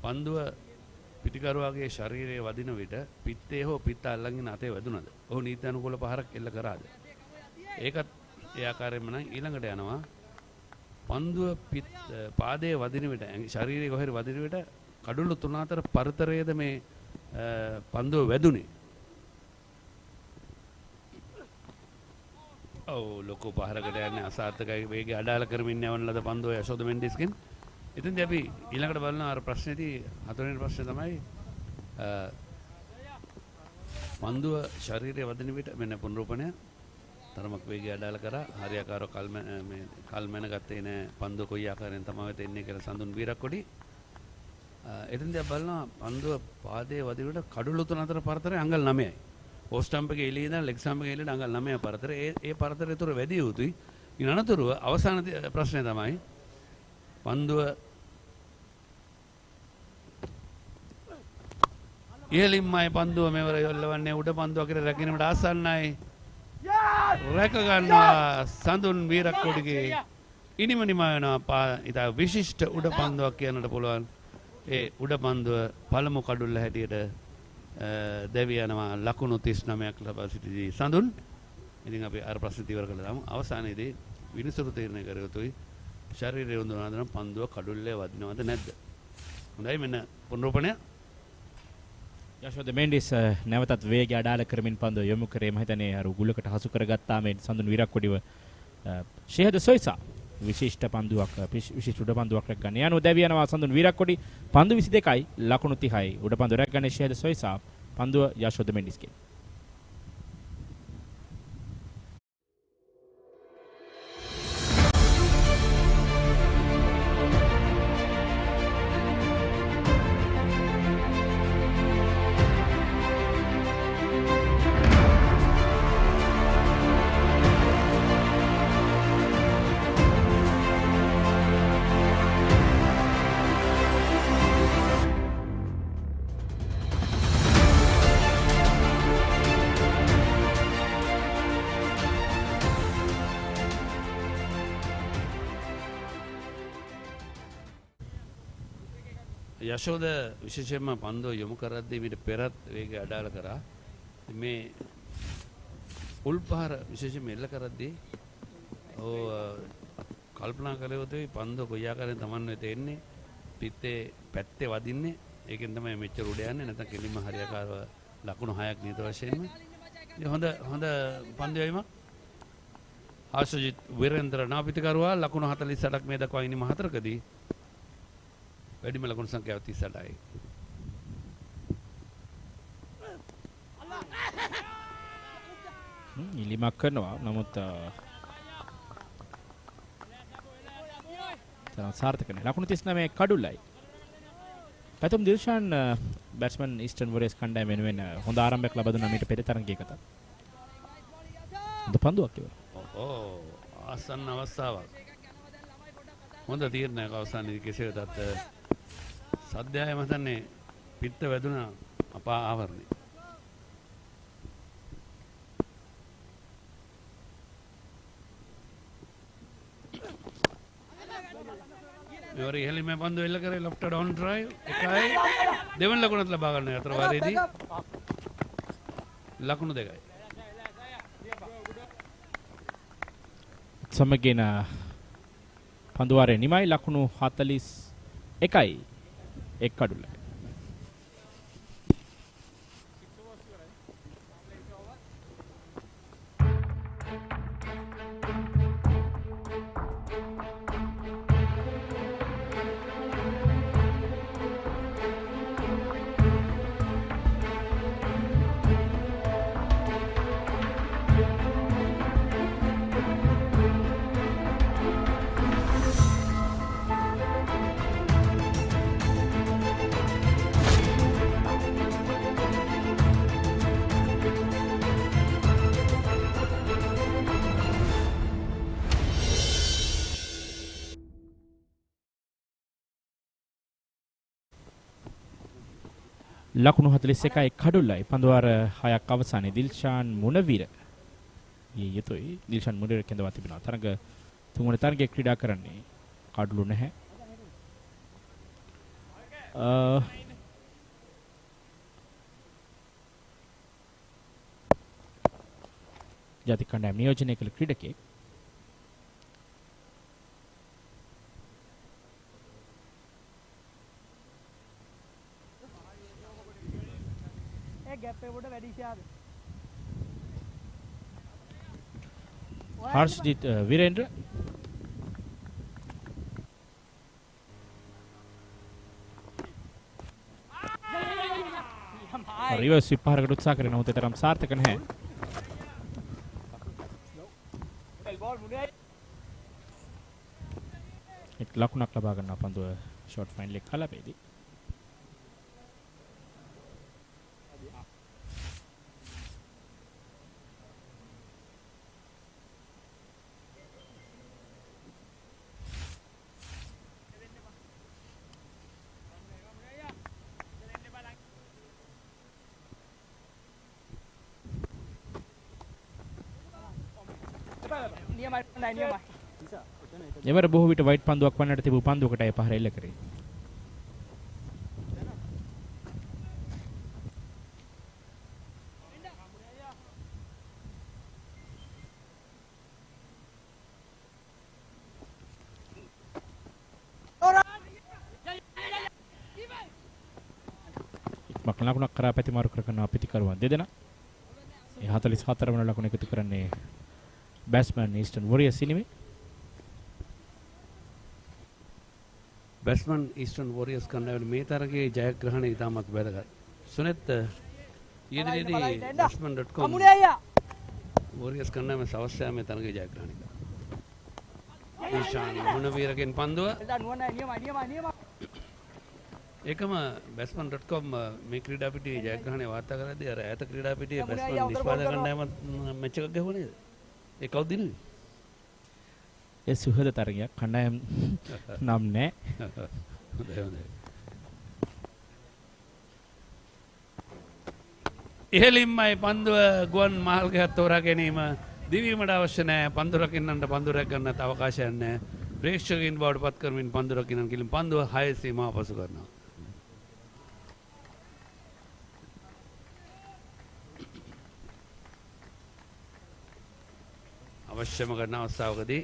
පන්දුව පිටිකරුවාගේ ශරීරයේ වදින විට පිත්තේ හෝ පිත්ත අල්ලගෙන අතේ වැදුනද? ඔහු නීත්‍යානුකූල පහරක් එල්ල කරාද? ඒකත් ඒ ආකාරයෙන්ම නම් ඊළඟට යනවා පන්දුව පාදයේ වදින විට ශරීරයේ කොහෙද වදින විට කඩුළු 3 අතර පරතරයේද මේ පන්දුව වැදුනේ? ඔව් ලොකු පහරකට යන්නේ අසාර්ථකයි වේගය අඩාල කරමින් යවන ලද පන්දුව යශෝද මෙන්ඩිස්ගෙන්. ඉතින්දී අපි ඊළඟට බලන අර ප්‍රශ්නේදී හතරවෙනි ප්‍රශ්නේ තමයි පන්දුව ශරීරයේ වදින විට මෙන්න පුනරූපණය තරමක් වේගය අඩාල කරා හරියාකාරව කල්මන ගත්තේ නෑ පන්දුව කොයි ආකාරයෙන් තමයි තෙන්නේ කියලා සඳුන් වීරක්කොඩි. එතෙන්දී අපි බලනවා පන්දුව පාදයේ වදින විට කඩුළු 3 අතර පරතරය අඟල් 9යි. පෝස්ට් ස්ටම්ප් එකේ එළියේ ඉඳන් ලෙග් ස්ටම්ප් එකේ එළියට අඟල් 9 පරතරය. ඒ පරතරය තුර වැඩි යුතුයි. ඊන අනතුරුව අවසාන ප්‍රශ්නේ තමයි පන්දුව ඉහළින්මයි පන්දුව මෙවර යොල්ලවන්නේ උඩ පන්දුව කියලා රැකිනීමට ආසන්නයි. රැක ගන්නවා සඳුන් වීරක්කොඩිගේ ඉනිමනිම වෙනවා. ඉතා විශිෂ්ට උඩ පන්දුවක් කියන්නට පුළුවන්. ඒ උඩ පන්දුව පළමු කඩුල්ල හැටියට දැවි යනවා ලකුණු 39ක් ලබා සිටිදී සඳුන්. ඉතින් අපි අර ප්‍රශ්න ඉවර කළා. අවසානයේදී විනිසුරු තීරණය කර යුතුයි. ශරීරය උඳුනන නම් පන්දුව කඩුල්ලේ වදිනවද නැද්ද? හොඳයි මෙන්න පුනරුපණය. යශෝද මෙන්ඩිස් නැවතත් වේගය අඩාල කරමින් පන්දුව යොමු කරේ. මම හිතන්නේ අර උගුලකට හසු කරගත්තා මේ සඳුන් විරක්කොඩිව ෂෙහද සොයිසා විශිෂ්ට පන්දුවක් විශිෂ්ට උඩ පන්දුවක් රැක ගන්න. යනු දැවි යනවා සඳුන් විරක්කොඩි පන්දු 22යි ලකුණු 30යි උඩ පන්දුව රැක ගන්නේ ෂෙහද සොයිසා පන්දුව යශෝද මෙන්ඩිස්ගේ. යශෝද විශේෂයෙන්ම පන්දුව යොමු කරද්දී මීට පෙරත් වේගය අඩාල කරා. මේ උල්පහර විශේෂයෙන්ම එල්ල කරද්දී කල්පනා කළ යුතුයි පන්දුව කොයි ආකාරයෙන් Taman වෙත එන්නේ පිටේ පැත්තේ වදින්නේ. ඒකෙන් තමයි මෙච්චර උඩ යන්නේ. නැත්නම් කෙලින්ම හරියාකාරව ලකුණු 6ක් නියත වශයෙන්ම. ඉතින් හොඳ පන්දු යීමක්. ආශජිත් විරේන්ද්‍ර නාපිතකරුවා ලකුණු 48ක් මේ දක්වා ඉනිම 4කදී වැඩිම ලකුණු සංඛ්‍යාව 38යි. ඉලිමක් කරනවා. නමුත් තරම් සාර්ථක නැහැ. ලකුණු 39 කඩුල්ලයි. පැතුම් දිල්ෂාන් බැට්ස්මන් ඊස්ටර්න් වොරියර්ස් කණ්ඩායම වෙනුවෙන් හොඳ ආරම්භයක් ලබා දුන්නා මීට පෙර තරගයකට. හොඳ පන්දුවක් ඒක. ආසන්න අවස්ථාවක්. හොඳ තීරණයක් අවසානයේදී කෙසේ වෙතත් සද්දයය මතන්නේ පිට වැදුනා අපා ආවරණේ. මෙවර ඉහළින්ම පන්දු එල්ල කරේ ලෙෆ්ට් ඩවුන් ඩ්‍රයිව් එකයි දෙවන ලකුණත් ලබා ගන්න අතර වාරයේදී ලකුණු දෙකයි. සමගින පන්දුවාරේ නිමයි ලකුණු 41යි එක් කඩුල්ලයි. ලකුණු 41යි කඩුල්ලයි පන්දුවාර 6ක් අවසානයේ දිල්ෂාන් මුණවිර ඊයතොයි දිල්ෂාන් මුණවිර කෙඳවා තිබෙනවා. තරග තුන්වන තරගයේ ක්‍රීඩා කරන්නේ කඩලු නැහැ. ජාතික කණ්ඩායම නියෝජනය කළ ක්‍රීඩකයෙක් हर्षजीत वीरेंद्र रिवर्स विपारකට උත්සාහ කරන උන්ට තරම් සාර්ථක නැහැ. එක් ලකුණක් ලබා ගන්න පන්දුව ෂොට් ෆයිනල් එක කලපේදී. එවර බොහෝ විට වයිට් පන්දුවක් වන්නට තිබූ පන්දුවකට අය පහර එල්ල කරේ. ක්‍රියාත්මක ලකුණක් කරා පැතිමාරු කරන අපිතිකරුවන් දෙදෙනා. ඒ 44 වන ලකුණ එකතු කරන්නේ බැට්ස්මන් ඊස්ටර්න් වොරියර්ස් ඉනිමේ. බැට්ස්මන් ඊස්ටර්න් වොරියර්ස් කණ්ඩායමේ මේ තරගයේ ජයග්‍රහණය ඉතාමත් වැදගත්. සුනෙත් ඊයේදී batsman.com වොරියර්ස් කණ්ඩායම සවස්යා මේ තරගයේ ජයග්‍රහණය කළා. ඊශාන් මුණවීරගෙන් පන්දුව ඒකම batsman.com මේ ක්‍රීඩා පිටියේ ජයග්‍රහණය වාර්තා කරද්දී අර ඈත ක්‍රීඩා පිටියේ batsman නිෂ්පාදක කණ්ඩායමත් මැච් එකක් ගහුවා නේද? ඒ කවුද දිනුවේ? ඒ සුහද තරගයක් කණ්ඩායම් නම් නෑ. හොඳයි. ඉහළින්මයි පන්දුව ගුවන් මහල්ගහත් තෝරා ගැනීම දිවීමට අවශ්‍ය නැහැ. පන්දු රකින්නන්ට පන්දු රැක ගන්නත් අවකාශයක් නැහැ. ප්‍රේක්ෂකයින් බවට පත් කරමින් පන්දු රකින්නන් කිලින් පන්දුව 6 සීමාව පසු කරනවා. අවශ්‍යම කරන අවස්ථාවකදී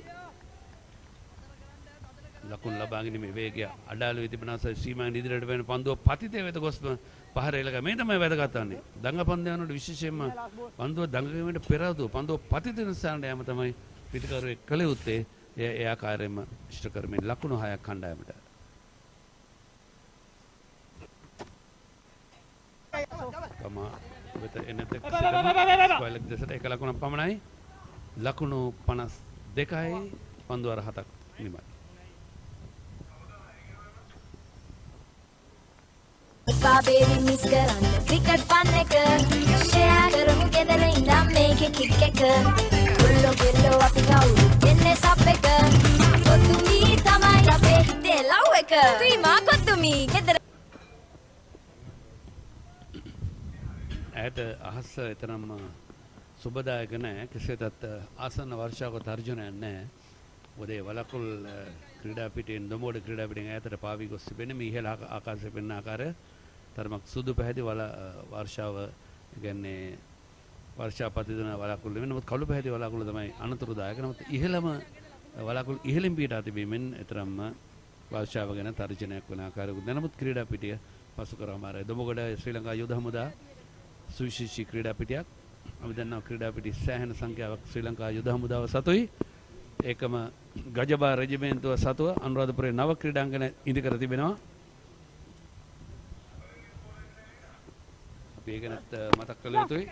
ලකුණු ලබා ගැනීමේ වේගය අඩාල වී තිබෙනවා. සීමාවෙන් ඉදිරියට වෙන පන්දුව පතිතේ වෙත ගොස්ම පහර එලක මේ තමයි වැදගත් වන්නේ. දඟ පන්දයන්වල විශේෂයෙන්ම පන්දුව දඟවීමට පෙර ආතුව පන්දුව පතිතේ ස්ථානට යෑම තමයි පිටිකරුවෙක් කළ යුත්තේ. ඒ ආකාරයෙන්ම ඉෂ්ට කරමින් ලකුණු 6ක් කණ්ඩායමට. කම වෙත එනතෙක් ස්කෝලක් දෙසට එක ලකුණක් පමණයි. ලකුණු 52යි පන්දු අර 7ක් නිමයි. බාබේවි මිස් කරන්න ක්‍රිකට් ෆන් එක ෂෙයා කරමු ගෙදර ඉඳන් මේකේ කික් එක කුල්ලෝ කෙල්ලෝ අපි කවුරු දෙන්නේ සප් එක කොතුමි තමයි අපේ හිතේ ලව් එක ක්‍රීමා කොතුමි ගෙදර ඇයට අහස එතරම්ම සුබදායක නැහැ. කෙසේතත් ආසන්න වර්ෂාවක තර්ජනයක් නැහැ. ඔදේ වලකුල් ක්‍රීඩා පිටින් දොඹෝඩ ක්‍රීඩා පිටින් ඈතට පාවී ගොස් තිබෙන්නේ. මේ ඉහළ ආකාශයේ පෙනෙන ආකාරය තරමක් සුදු පැහැති වර්ෂාව කියන්නේ වර්ෂා පතිතන වලකුල් නෙවෙයි. නමුත් කළු පැහැති වලකුල් තමයි අනතුරුදායක. නමුත් ඉහළම වලකුල් ඉහළින් පිටා තිබීමෙන් එතරම්ම වර්ෂාව ගැන තර්ජනයක් වන ආකාරයකුත් නැහැ. නමුත් ක්‍රීඩා පිටිය පසු කරාම ආරයි දොඹගොඩ ශ්‍රී ලංකා යුද හමුදා සුවිශේෂී ක්‍රීඩා පිටියක්. අපි දන්නවා ක්‍රීඩා පිටි සෑහෙන සංඛ්‍යාවක් ශ්‍රී ලංකා යුද හමුදාව සතුයි. ඒකම ගජබා රෙජිමේන්තුව සතුව අනුරාධපුරයේ නව ක්‍රීඩාංගන ඉදිකර තිබෙනවා. අපි ඒක නැත් මතක් කළ යුතුයි.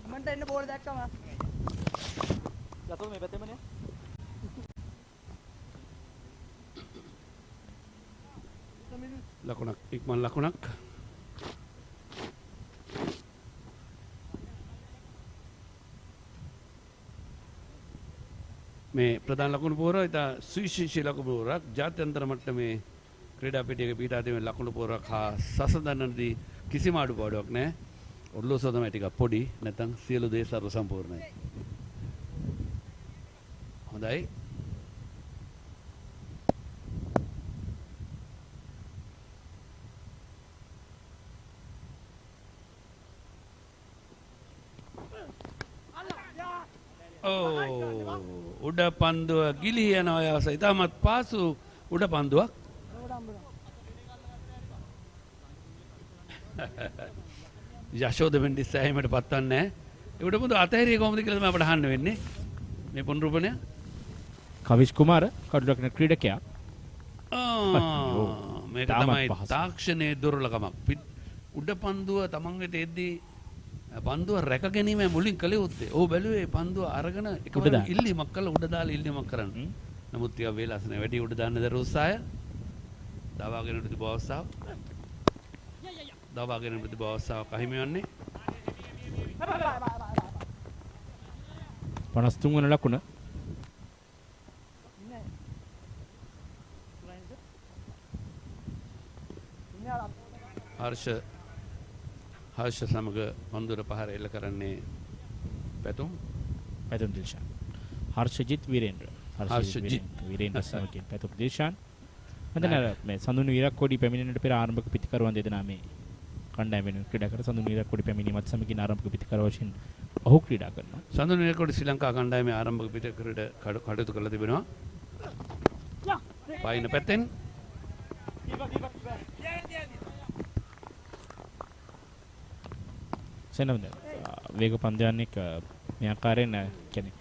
මන්ට එන්න බෝල් දැක්කම යතෝ මේ පැත්තේමනේ ලකුණක් ඉක්මන් ලකුණක්. මේ ප්‍රධාන ලකුණු පෝරා ඉතා සුවිශේෂී ලකුණු පෝරක් ජාත්‍යන්තර මට්ටමේ ක්‍රීඩා පිටියක පිටා තිබෙන ලකුණු පෝරක් හා සසඳන්නදී කිසිම අඩුපාඩුවක් නැහැ. ඔර්ලෝසුව තමයි ටිකක් පොඩි නැත්නම් සියලු දේ සර්ව සම්පූර්ණයි. හොඳයි. උඩ පන්දුව ගිලී යන අවස්ථ ඉතාමත් පාසු උඩ පන්දුවක්. යශෝද වෙන්ඩි සෑහීමට පත්වන්නේ උඩ පන්දුව අතහැරිය කොහොමද කියලා තමයි අපට අහන්න වෙන්නේ මේ පුනරුපණය. කවිෂ් කුමාර කඩුලක්න ක්‍රීඩකයා. මේක තමයි තාක්ෂණයේ දුර්ලභමක්. උඩ පන්දුව තමන් වෙත එද්දී පන්දුව රැක ගැනීම මුලින් කළ යුත්තේ. ඔහු බැලුවේ පන්දුව අරගෙන එකවර ඉල්ලීමක් කළා උඩ දාලා ඉල්ලීමක් කරන්න. නමුත් ටික වේලාස නැහැ. වැඩි උඩ දාන්න දර උත්සාහය. දවාගෙන තිබු අවස්ථාව. දවාගෙන තිබු අවස්ථාව කහිම යන්නේ. 53 වන ලකුණ. හර්ෂ සමග පන්දුර පහර එල්ල කරන්නේ පැතුම් දිල්ෂාන්. හර්ෂජිත් වීරේන්ද්‍ර. හර්ෂජිත් වීරේන්ද්‍ර සමගින් පැතුම් දිල්ෂාන්. මන්දන මේ සඳුන් විරක් කොඩි පැමිණෙන්නට පෙර ආරම්භක පිතිකරුවන් දෙදෙනා මේ කණ්ඩායම වෙනුවෙන් ක්‍රීඩා කර සඳුන් විරක් කොඩි පැමිණීමත් සමගින් ආරම්භක පිතිකරුව වශයෙන් ඔහු ක්‍රීඩා කරනවා. සඳුන් විරක් කොඩි ශ්‍රී ලංකා කණ්ඩායමේ ආරම්භක පිතිකරුවට කටයුතු කරලා තිබෙනවා. පයින් පැත්තෙන් සෙනවද වේග පන්දයන්ෙක් මේ ආකාරයෙන් කියන්නේ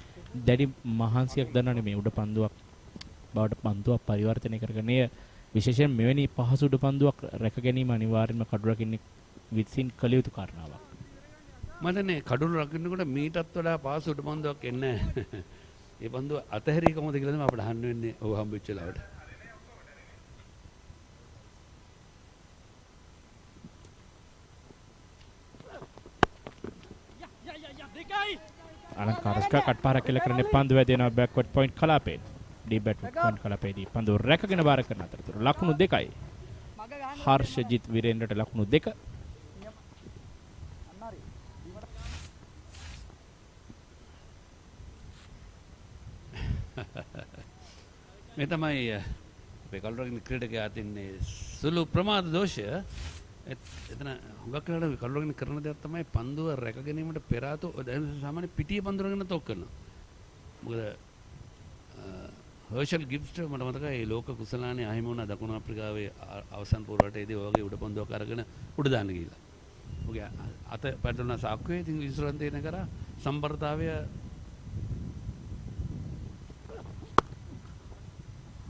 දැඩි මහන්සියක් දරනනේ මේ උඩ පන්දුවක් බවට පන්දුවක් පරිවර්තනය කරගන්නේ විශේෂයෙන් මෙවැනි පහසු උඩ පන්දුවක් රැක ගැනීම අනිවාර්යයෙන්ම කඩු රකින්නේ විසින් කළ යුතු කාරණාවක්. මටනේ කඩු රකින්නකොට මීටත් වඩා පහසු උඩ පන්දුවක් එන්නේ නැහැ. ඒ පන්දුව අතහැරී කොහොමද කියලා තමයි අපිට අහන්න වෙන්නේ ඔව් හම්බෙච්ච ලාවට. අලංකාරස්ක කට්පාරක් කියලා කරන්නේ පන්දු වැදෙනවා බෑක්වර්ඩ් පොයින්ට් කලාපේ. ඩීප් බෑක්වර්ඩ් පොයින්ට් කලාපේදී පන්දු රැකගෙන බාර කරන අතරතුර ලකුණු 2යි. හර්ෂජිත් විරේන්ද්‍රට ලකුණු 2. මේ තමයි අපේ කළුරගින්න ක්‍රීඩකයා අතින්නේ සුළු ප්‍රමාද දෝෂය. එතන හුඟක් වෙලාවට කළුරගින්න කරන දේක් තමයි පන්දුව රැක ගැනීමට පෙර ආතෝ සාමාන්‍ය පිටියේ පන්දු රැගෙන තොක් කරනවා. මොකද හර්ෂල් ගිබ්ස්ට මට මතකයි ලෝක කුසලානේ අහිමි වුණා දකුණු අප්‍රිකාවේ අවසන් පොරවටේදී ඔයගේ උඩ පන්දුවක් අරගෙන උඩ දාන්න ගිහිල්ලා. ඔගේ අත පැටලුණා සාක්කුවේ. ඉතින් විශ්‍රාන්තේන කරා සම්බරතාවය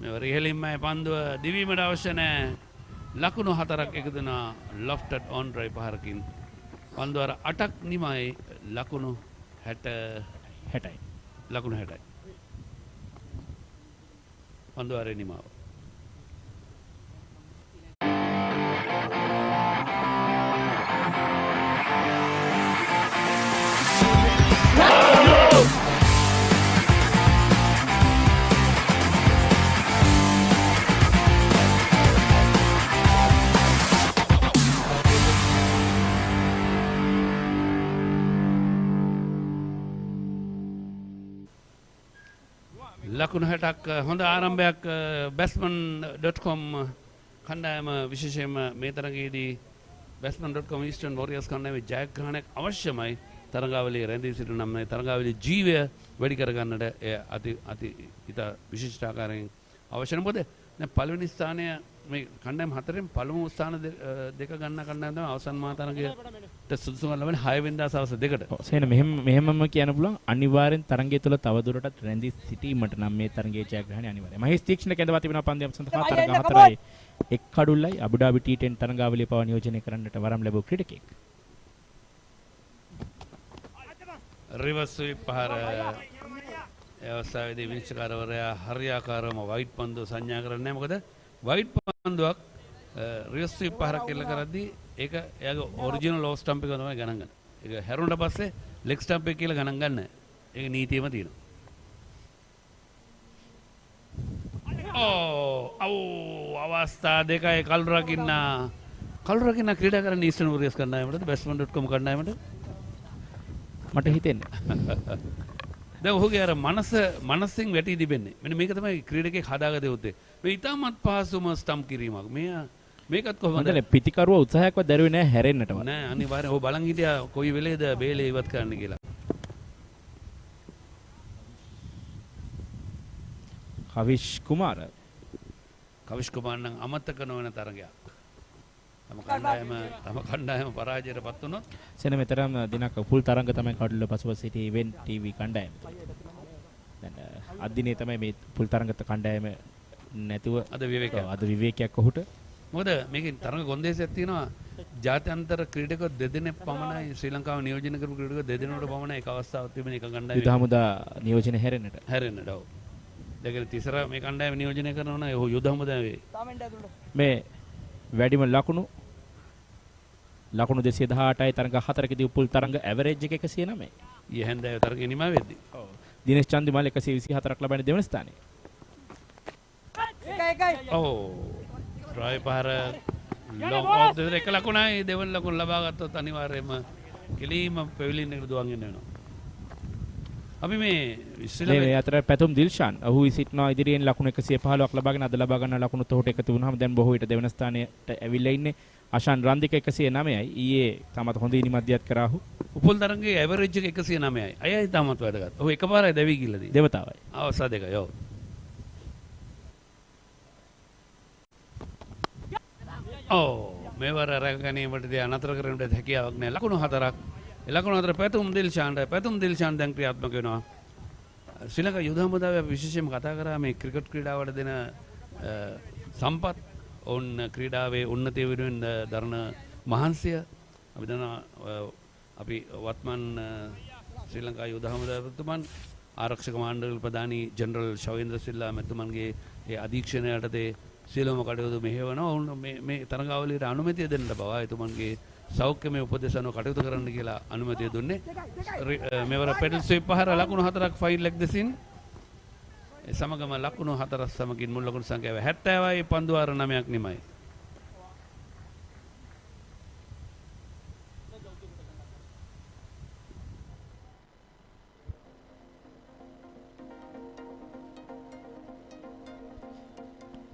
මෙවර ඉහළින්මයි පන්දුව දිවීමට අවශ්‍ය නැහැ. ලකුණු 4ක් එකතු වෙනවා ලොෆ්ටඩ් ඔන් ඩ්‍රයිව් පහරකින්. පන්දුව අර 8ක් නිමයි ලකුණු 60යි. ලකුණු 60යි. පන්දුව අරේ නිමාව. ලකුණු 60ක් හොඳ ආරම්භයක් batsman.com කණ්ඩායම විශේෂයෙන්ම මේ තරගයේදී batsman.com Eastern Warriors කණ්ඩායමේ ජයග්‍රහණයක් අවශ්‍යමයි. තරගාවලියේ රැඳී සිටින නම් මේ තරගාවලියේ ජීවය වැඩි කරගන්නට අති විශිෂ්ට ආකාරයෙන් අවශ්‍යයි. මොකද දැන් පළවෙනි ස්ථානය මේ කණ්ඩායම හතරෙන් පළමු ස්ථාන දෙක ගන්න කණ්ඩායම තමයි අවසන් මා තරගයට සුදුසුකම් ලැබෙන 6 වෙනිදා සවස් 2ට. සේන මෙහෙමම කියන්න පුළුවන් අනිවාර්යෙන් තරගය තුළ තව දුරටත් රැඳී සිටීමට නම් මේ තරගයේ ජයග්‍රහණය අනිවාර්යයි. මහේෂ් තීක්ෂණ කැඳවා තිබෙනවා පන්දියම් සඳහා තරග 4යි. එක් කඩුල්ලයි අබුඩාබි T10 තරගාවලිය පවා නියෝජනය කරන්නට වරම් ලැබූ ක්‍රීඩකෙක්. රිවර්ස් ස්වීප් පහර අවස්ථාවේදී විනිශ්චයකාරවරයා හරියාකාරවම වයිට් පන්දුව සංඥා කරන්නේ නැහැ. මොකද වයිට් පන්දුවක් රිවර්ස් ස්වීප් පහරක් කෙල්ල කරද්දී ඒක එයාගේ ඔරිජිනල් ඕෆ් ස්ටම්ප් එක තමයි ගණන් ගන්න. ඒක හැරුණට පස්සේ ලෙග් ස්ටම්ප් එක කියලා ගණන් ගන්න. ඒක නීතියම තියෙනවා. අවස්ථා දෙකයි කළුරකින්න ක්‍රීඩා කරන ඊස්ටර්න් වොරියර්ස් කණ්ඩායමට batsman.com කණ්ඩායමට මට හිතෙන්නේ. දැන් ඔහුගේ අර මනසින් වැටි තිබෙන්නේ. මෙන්න මේක තමයි ක්‍රීඩකෙක් හදාගත යුත්තේ. මේ ඉතාමත් පහසුම ස්ටම්ප් කිරීමක්. මේකත් කොහොමද? පිටිකරුවා උත්සාහයක්වත් දරුවේ නැහැ හැරෙන්නටම. නෑ අනිවාර්යෙන් ඔහු බලන් හිටියා කොයි වෙලේද බේලේ ඉවත් කරන්න කියලා. කවිෂ් කුමාර නම් අමතක නොවන තරගයක්. තම කණ්ඩායම පරාජයට පත් වුණොත් සෙන මෙතරම් දිනක් පුල් තරංග තමයි කඩුල්ල පසුව සිටි ඉවෙන්ට් ටීවී කණ්ඩායම. දැන් අද දිනේ තමයි මේ පුල් තරංගත කණ්ඩායම නැතුව අද විවේකයක් ඔහුට. මොකද මේකේ තරඟ කොන්දේසියක් තියෙනවා. ජාත්‍යන්තර ක්‍රීඩකයෝ දෙදෙනෙක් පමණයි ශ්‍රී ලංකාව නියෝජනය කරපු ක්‍රීඩකයෝ දෙදෙනෙකුට පමණයි එක අවස්ථාවක් තිබෙන එක කණ්ඩායම. යුද හමුදා නියෝජනය හැරෙන්නට. ඔව්. දෙකේ තිසර මේ කණ්ඩායම නියෝජනය කරනවා නම් ඔහු යුද හමුදාවේ. මේ වැඩිම ලකුණු 218යි තරඟ 4කදී උපුල් තරඟ ඇවරේජ් එක 109යි. ඊයේ හැන්දෑව තරඟේ නිමා වෙද්දී. ඔව්. දිනේෂ් චන්දිමාල් 124ක් ලබන දෙවන ස්ථානයේ. ඔව්. ඩ්‍රයිව් පහර ලොං ඔෆ් දෙක එක ලකුණයි දෙවන ලකුණ ලබා ගත්තොත් අනිවාර්යයෙන්ම කෙලීම පෙවිලින් එකට දුවන් යන්න වෙනවා. අපි මේ අතර පැතුම් දිල්ෂාන් ඔහු සිටිනවා ඉදිරියෙන් ලකුණු 115ක් ලබාගෙන අද ලබා ගන්න ලකුණු තොහට එකතු වුණාම දැන් බොහෝ විට දෙවන ස්ථානයට ඇවිල්ලා ඉන්නේ. අෂාන් රන්දික 109යි. ඊයේ තමත් හොඳ ඉනිමද්‍යත් කරා ඔහු. උපුල් තරංගයේ ඇවරේජ් එක 109යි. අයයි තමත් වැඩගත්. ඔහු එකපාරයි දැවි ගිල්ලද. දෙවතාවයි. අවස්ථා දෙකයි. ඔව්. ඔව් මේවර රැකගැනීමටදී අනතර කිරීමට හැකියාවක් නැහැ. ලකුණු 4ක්. ලකුණු 4 පැතුම් දිල්ෂාන් දැන් ක්‍රියාත්මක වෙනවා. ශ්‍රී ලංකා යුද හමුදාවේ අපි විශේෂයෙන්ම කතා කරා මේ ක්‍රිකට් ක්‍රීඩාවට දෙන සම්පත් ඔවුන් ක්‍රීඩාවේ උන්නතිය වෙනුවෙන් දරන මහන්සිය අපි දන්නවා. අපි වත්මන් ශ්‍රී ලංකා යුද හමුදාවතුමන් ආරක්ෂක මණ්ඩල ප්‍රධානී ජෙනරල් ශවේන්ද්‍ර සිල්ලා මැතිතුමන්ගේ ඒ අධීක්ෂණය යටතේ සියලුම කටයුතු මෙහෙවනවා. ඔවුන් මේ තරඟාවලියට අනුමැතිය දෙන්න බව එතුමන්ගේ සෞඛ්‍යමය උපදෙස් අනුව කටයුතු කරන්න කියලා අනුමැතිය දුන්නේ. මෙවර පෙඩල් ස්වීප් පහර ලකුණු 4ක් ෆයිල් ලෙග් දෙසින් සමගම ලකුණු 4ක් සමගින් මුල් ලකුණු සංඛ්‍යාව 70යි පන්දු වාර 9ක් නිමයි.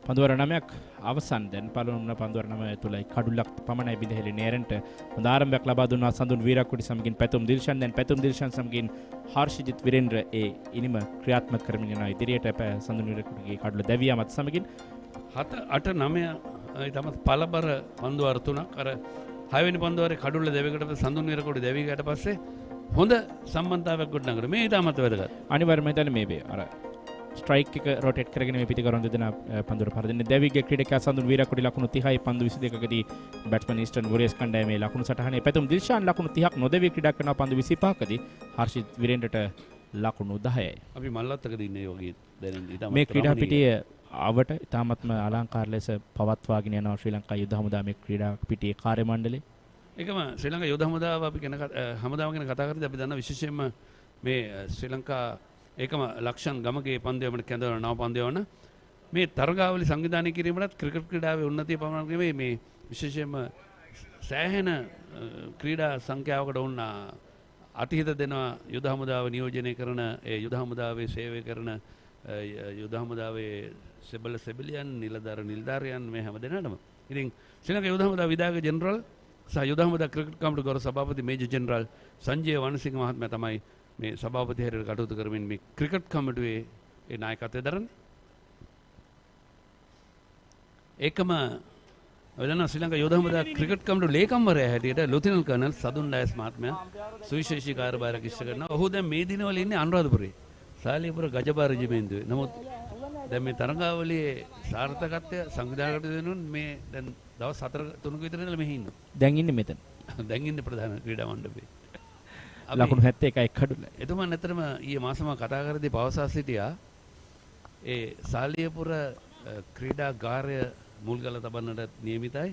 පන්දුවර 9ක් අවසන් දැන් පළමුවන පන්දුවර 9 තුලයි කඩුලක් පමණයි බිඳහෙලි නේරන්ට හොඳ ආරම්භයක් ලබා දුන්නා සඳුන් වීරක්කුඩි සමගින් පැතුම් දිල්ෂන් දැන් පැතුම් දිල්ෂන් සමගින් හර්ෂිජිත් විරේන්ද්‍ර ඒ ඉනිම ක්‍රියාත්මක කරමින් යනවා ඉදිරියට සඳුන් වීරක්කුඩිගේ කඩුල දැවියාමත් සමගින් 7 8 9 තමයි පළබර පන්දුවර තුනක් අර 6 වෙනි පන්දුවරේ කඩුල දැවියකට සඳුන් වීරක්කුඩි දැවියට පස්සේ හොඳ සම්බන්ධතාවයක් ගොඩනගන මේ ඉතාමත් වැදගත් අනිවාර්යයෙන්ම හිතන්නේ මේ අර ස්ට්‍රයික් එක රොටේට් කරගෙන මේ පිටිකරන දෙන පන්දුර පරදින දෙවිගේ ක්‍රීඩකයා සඳුන් වීරක්කුඩි ලකුණු 30යි පන්දු 22කදී බැට්ස්මන් ඊස්ටර්න් වොරියර්ස් කණ්ඩායමේ ලකුණු සටහනේ පැතුම් දිල්ෂාන් ලකුණු 30ක් නොදෙවි ක්‍රීඩා කරන පන්දු 25කදී හර්ෂිත් විරේන්ද්‍රට ලකුණු 10යි. අපි මල්ලත්තකදී ඉන්නේ යෝගී දැනෙන්නේ මේ ක්‍රීඩා පිටියේ ආවට ඉතාමත්ම අලංකාර ලෙස පවත්වාගෙන යනවා ශ්‍රී ලංකා යුද හමුදාවේ ක්‍රීඩා පිටියේ කාර්ය මණ්ඩලය. ඒකම ශ්‍රී ලංකා යුද හමුදාව අපි ගැන හමුදාව ගැන කතා කරද්දී අපි දන්නා විශේෂයෙන්ම මේ ශ්‍රී ලංකා ඒකම ලක්ෂන් ගමගේ පන්දුවමට කැඳවන නව පන්දුවන මේ තරගාවලි සංවිධානය කිරීමටත් ක්‍රිකට් ක්‍රීඩාවේ උන්නතිය පමණක් නෙමෙයි මේ විශේෂයෙන්ම සෑහෙන ක්‍රීඩා සංඛ්‍යාවකට වුණ අතිහිත දෙනවා යුද හමුදාව නියෝජනය කරන ඒ යුද හමුදාවේ සේවය කරන යුද හමුදාවේ සෙබලියන් නිලධාරියන් මේ හැම දෙනාටම. ඉතින් ශ්‍රී ලංකා යුද හමුදාව විධායක ජෙනරල් සහ යුද හමුදා ක්‍රිකට් කමිටු ගෞරව සභාපති මේජර් ජෙනරල් සංජය වනසිංහ මහත්මයා තමයි මේ සභාපති හැටියට කටයුතු කරමින් මේ ක්‍රිකට් කමිටුවේ ඒ නායකත්වය දරන්නේ. ඒකම වෙලන ශ්‍රී ලංකා යෝධ හමුදා ක්‍රිකට් කමිටු ලේකම්වරයා හැටියට ලොතිනල් කර්නල් සදුන් ඩයස් මහත්මයා සුවිශේෂී කාර්යභාරයක් ඉෂ්ට කරනවා. ඔහු දැන් මේ දිනවල ඉන්නේ අනුරාධපුරේ සාලියපුර ගජබා රෙජිමෙන්තුවේ. නමුත් දැන් මේ තරඟාවලියේ සාර්ථකත්වය සංවිධානය කරන දෙනුන් මේ දැන් දවස් 4-3ක විතර ඉඳලා මෙහි ඉන්නවා. දැන් ඉන්නේ මෙතන. දැන් ඉන්නේ ප්‍රධාන ක්‍රීඩා මණ්ඩපේ. ලකුණු 71යි කඩුල. එතුමන් ඇත්තටම ඊයේ මාසම කතා කරද්දී පවසා සිටියා ඒ සාලියපුර ක්‍රීඩාගාරය මුල්ගල තබන්නට නියමිතයි.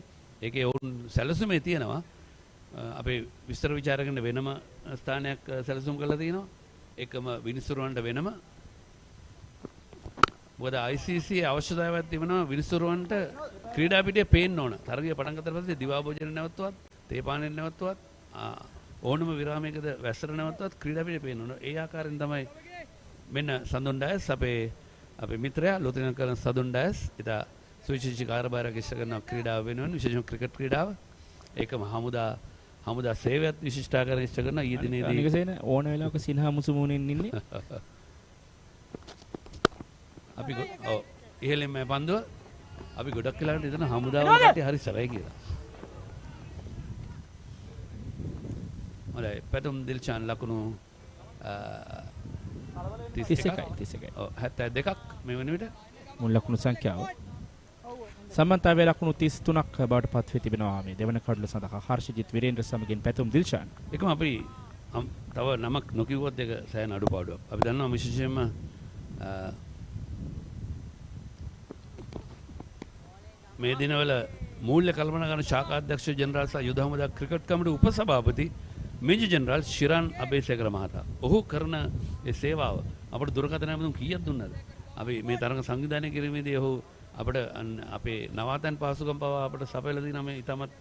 ඒකේ ඔවුන් සැලසුමේ තියෙනවා. අපේ විස්තර විචාරකයන්ට වෙනම ස්ථානයක් සැලසුම් කරලා තියෙනවා. ඒකම විනිසුරුවන්ට වෙනම. මොකද ICC අවශ්‍යතාවයක් තිබෙනවා විනිසුරුවන්ට ක්‍රීඩා පිටියේ පේන්න ඕන. තරගය පටන් ගත්තට පස්සේ දිවා භෝජන නැවතුවත්, තේ පානෙන් නැවතුවත් ඕනම විරාමයකද වැස්සට නැවතුවත් ක්‍රීඩා පිටියේ පේන්න ඕන. ඒ ආකාරයෙන් තමයි මෙන්න සඳුන් ඩයස් අපේ මිත්‍රයා ලොතිනල් කර්නල් සඳුන් ඩයස් ඉතා සුවිශේෂී කාර්යභාරයක් ඉෂ්ට කරන ක්‍රීඩාව වෙනුවෙන් විශේෂම ක්‍රිකට් ක්‍රීඩාව ඒකම හමුදා සේවයත් විශිෂ්ටාකරණ ඉෂ්ට කරන ඊයේ දිනේදී අනිකසේන ඕන වෙලාවක සිනහ මුසුමුණෙන් ඉන්නේ අපි ඔව් ඉහෙලින් මේ පන්දුව අපි ගොඩක් වෙලාවට හිතන හමුදාව කට්ටිය හරි සරයි කියලා. හොඳයි පැතුම් දිල්ෂාන් ලකුණු 31යි. ඔව් 72ක් මේ වන විට මුල් ලකුණු සංඛ්‍යාව සම්මන්තාවේ ලකුණු 33ක් බවට පත් වී තිබෙනවා මේ දෙවන කඩුල සඳහා හර්ෂජිත් විරේන්ද්‍ර සමගින් පැතුම් දිල්ෂාන්. ඒකම අපි තව නමක් නොකියුවොත් ඒක සෑහෙන අඩුපාඩුවක්. අපි දන්නවා විශේෂයෙන්ම මේ දිනවල මූල්‍ය කල්පනා කරන ශාඛා අධ්‍යක්ෂ ජෙනරාල් සහ යුද හමුදා cricket කමිටු උපසභාපති major general Shiran Abeysekara මහතා. ඔහු කරන ඒ සේවාව අපට දුරකථන ඇමතුම් කීයක් දුන්නද? අපි මේ තරඟ සංවිධානය කිරීමේදී ඔහු අපට අපේ නවාතැන් පාසුකම් පවා අපට සපයලා දෙනවා. මේ ඉතාමත්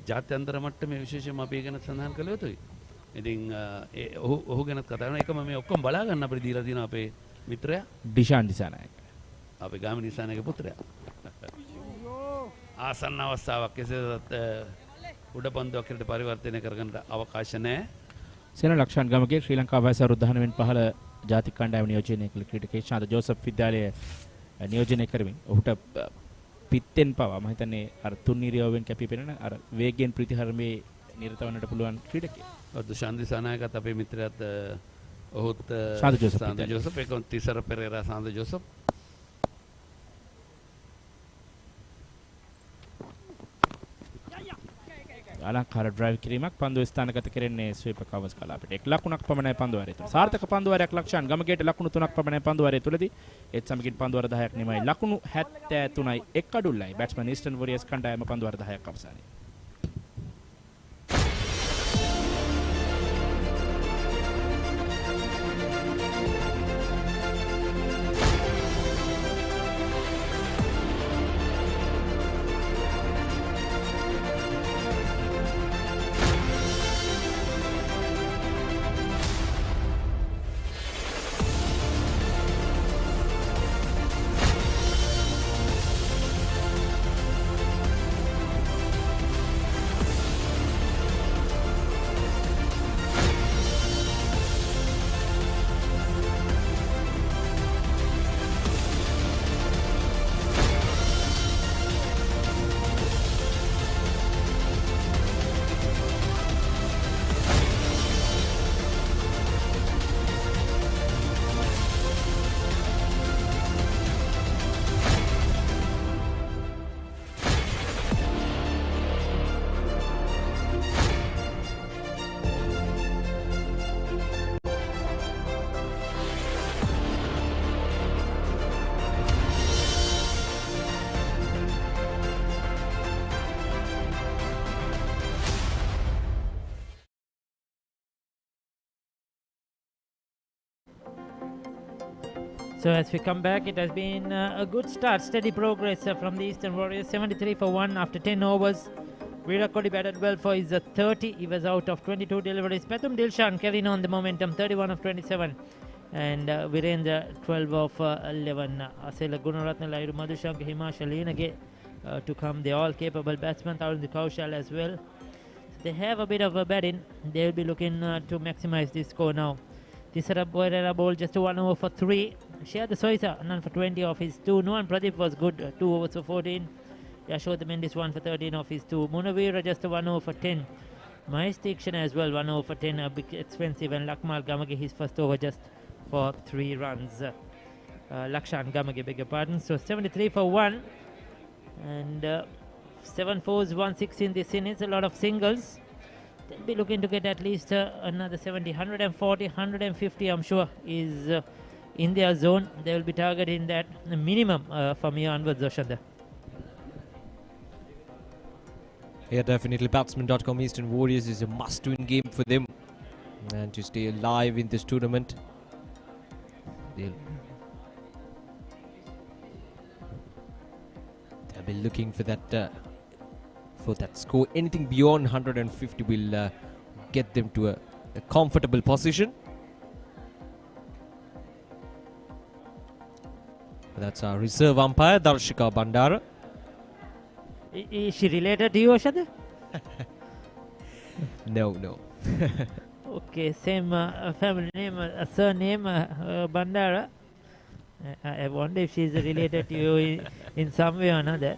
ජාත්‍යන්තර මට්ටමේ විශේෂයෙන්ම අපි ගැන සඳහන් කළ යුතුයි. ඉතින් ඔහු ගැනත් කතා කරනවා. ඒකම මේ ඔක්කොම බලා ගන්න අපිට දීලා තියෙනවා අපේ මිත්‍රයා ඩිෂාන් දිසානායක. අපේ ගාමිණී දිසානායක පුත්‍රයා. ආසන්න අවස්ථාවක් කෙසේවත් උඩ පන්දුවක් විතර පරිවර්තනය කරගන්න අවකාශ නැහැ. සේන ලක්ෂණ ගමගේ ශ්‍රී ලංකා වයස අවුරුදු 19 පහළ ජාතික කණ්ඩායම නියෝජනය කළ ක්‍රීඩකේ ශාන්ත ජෝසප් විද්‍යාලයේ නියෝජනය කරමින් ඔහුට පිත්තෙන් පවා මම හිතන්නේ අර තුන්නිරියවෙන් කැපී පෙනෙන අර වේගයෙන් ප්‍රතිහරමේ නිරත වන්නට පුළුවන් ක්‍රීඩකයෙක්. දුෂාන් දිසානායකත් අපේ මිත්‍රයාත් ඔහුත් සාන්දු ජෝසප් ඒකම තිසර පෙරේරා සාන්දු ජෝසප් අලංකාර ඩ්‍රයිව් කිරීමක් පන්දුව ස්ථානගත කරන්නේ ස්වීප කවර්ස් කලාපයට. 1 ලකුණක් පමණයි පන්දුවාරය තුල. සාර්ථක පන්දුවාරයක් ලක්ෂාන් ගමගේට ලකුණු 3ක් පමණයි පන්දුවාරය තුලදී. ඒත් සමගින් පන්දුවාර 10ක් නෙමයි ලකුණු 73යි එක් අඩුල්ලයි. බැට්ස්මන් ඊස්ටර්න් වොරියර්ස් කණ්ඩායම පන්දුවාර 10ක් අවසානයේ. So as we come back, it has been a good start, steady progress from the Eastern Warriors. 73 for 1 after 10 overs. Virat Kohli batted well for his 30. He was out of 22 deliveries. Pathum Dilshan carrying on the momentum, 31 of 27. And Virendra, 12 of 11. Asela Gunaratna, Lairu Madhushanka, Himanshu Leenage to come. They're all capable batsmen. Tarun Kaushal as well. So they have a bit of a batting. They'll be looking to maximize this score now. Tisara Boerera bowled just 1 over for 3. Share the Soisa, none for 20 of his 2. Nuan Pradeep was good, 2 overs for 14. Yashoda Mendis 1 for 13 of his 2. Munavira just 1 over for 10. Mahesh Tikshana as well, 1 over for 10, a bit expensive. And Lakmal Gamage, his first over just for 3 runs. Lakshan Gamage, beg your pardon. So 73 for 1. And 7 fours, 1 6 in this innings, a lot of singles. They'll be looking to get at least another 70, 140, 150, I'm sure, is in their zone. They will be targeting that minimum from here onwards, Zoshanda. Yeah, definitely. Batsman.com Eastern Warriors is a must-win game for them. And to stay alive in this tournament, they'll be looking for that score. Anything beyond 150 will get them to a comfortable position. That's our reserve umpire, Darshika Bandara. Is she related to you, Ashada? No. Okay, same family name, surname, Bandara. I wonder if she's related to you in some way or another.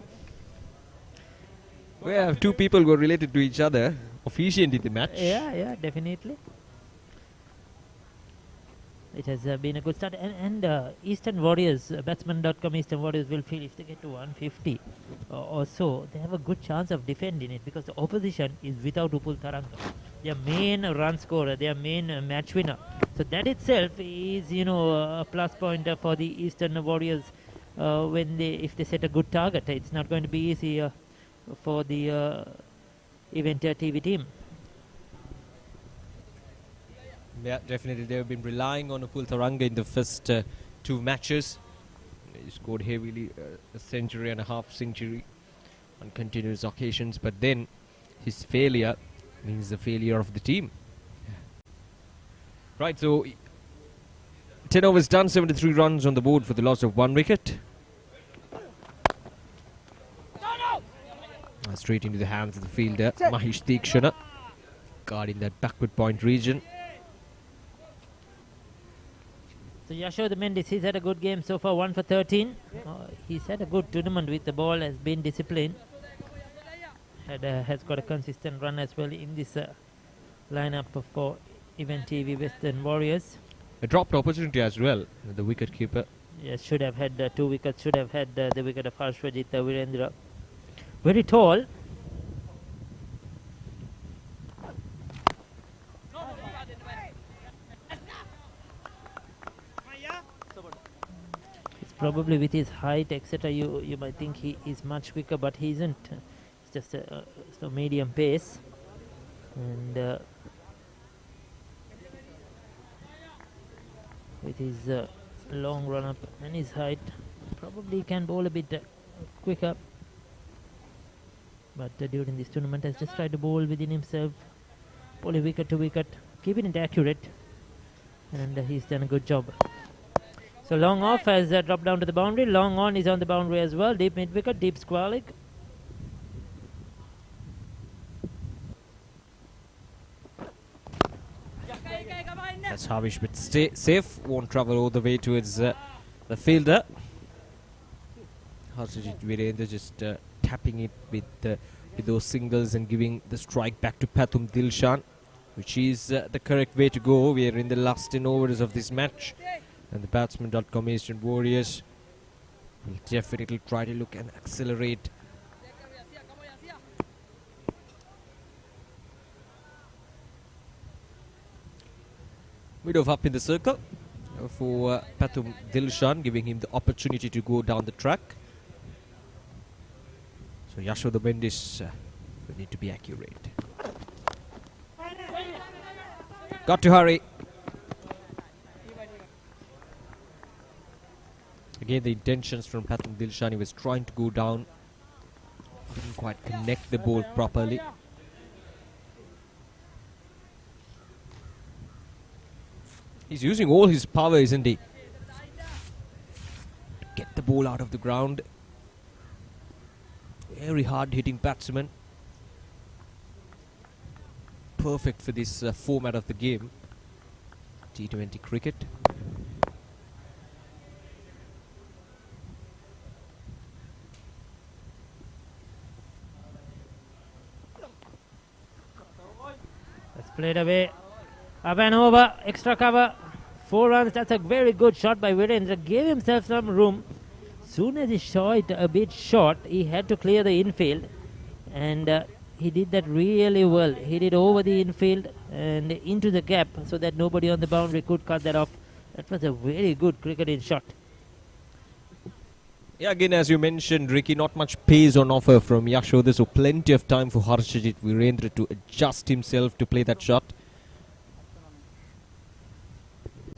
We have 2 people who are related to each other, officiating the match. Yeah, definitely. It has been a good start. And Eastern Warriors, Batsman.com Eastern Warriors will feel if they get to 150 or so, they have a good chance of defending it because the opposition is without Upul Tharanga. Their main run scorer, their main match winner. So that itself is, a plus point for the Eastern Warriors if they set a good target. It's not going to be easy for the event TV team. Yeah, definitely. They have been relying on Upul Tharanga in the first 2 matches. He scored heavily, a century and a half century on continuous occasions. But then his failure means the failure of the team. Right, so 10 overs done, 73 runs on the board for the loss of 1 wicket. Straight into the hands of the fielder, Mahesh Tikshana, guarding that backward point region. So Yashoda Mendis, he's had a good game so far, 1 for 13. He's had a good tournament with the ball, has been disciplined. Has got a consistent run as well in this lineup for Event TV Western Warriors. A dropped opportunity as well, the wicket keeper. Yes, should have had 2 wickets, should have had the wicket of Harshwajit Virendra. Very tall. It's probably with his height, etc. You might think he is much quicker, but he isn't. It's just a medium pace. And with his long run up and his height, probably can bowl a bit quicker. But during this tournament has just tried to bowl within himself, bowl a wicket to wicket, keeping it accurate, and he's done a good job. So long off has dropped down to the boundary, long on is on the boundary as well, deep mid wicket, deep square leg. That's Havish, but stay safe, won't travel all the way towards the fielder. Harshajit Virendra just tapping it with those singles and giving the strike back to Pathum Dilshan, which is the correct way to go. We are in the last 10 overs of this match, and the Batsman.com Eastern Warriors will definitely try to look and accelerate. Mid off up in the circle for Pathum Dilshan, giving him the opportunity to go down the track. So Yashoda Mendis will need to be accurate. Got to hurry. Again, the intentions from Pathum Dilshan, he was trying to go down, couldn't quite connect the ball properly. He's using all his power, isn't he? To get the ball out of the ground. Very hard hitting batsman. Perfect for this format of the game. T20 cricket. That's played away. Up and over, extra cover, 4 runs. That's a very good shot by Virendra. Gave himself some room. Soon as he shot it a bit short, he had to clear the infield, and he did that really well. He did over the infield and into the gap so that nobody on the boundary could cut that off. That was a very good cricketing shot. Yeah, again, as you mentioned, Ricky, not much pace on offer from Yashoda, so plenty of time for Harshajit Virendra to adjust himself to play that shot.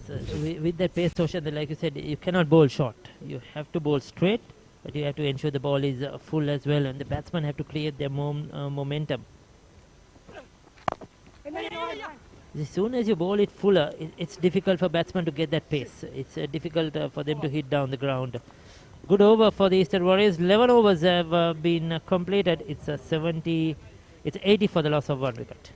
So with that pace, Toshan, like you said, you cannot bowl short. You have to bowl straight, but you have to ensure the ball is full as well, and the batsmen have to create their momentum. As soon as you bowl it fuller, it's difficult for batsmen to get that pace. It's difficult for them to hit down the ground. Good over for the Eastern Warriors. 11 overs have been completed. It's 80 for the loss of 1 wicket.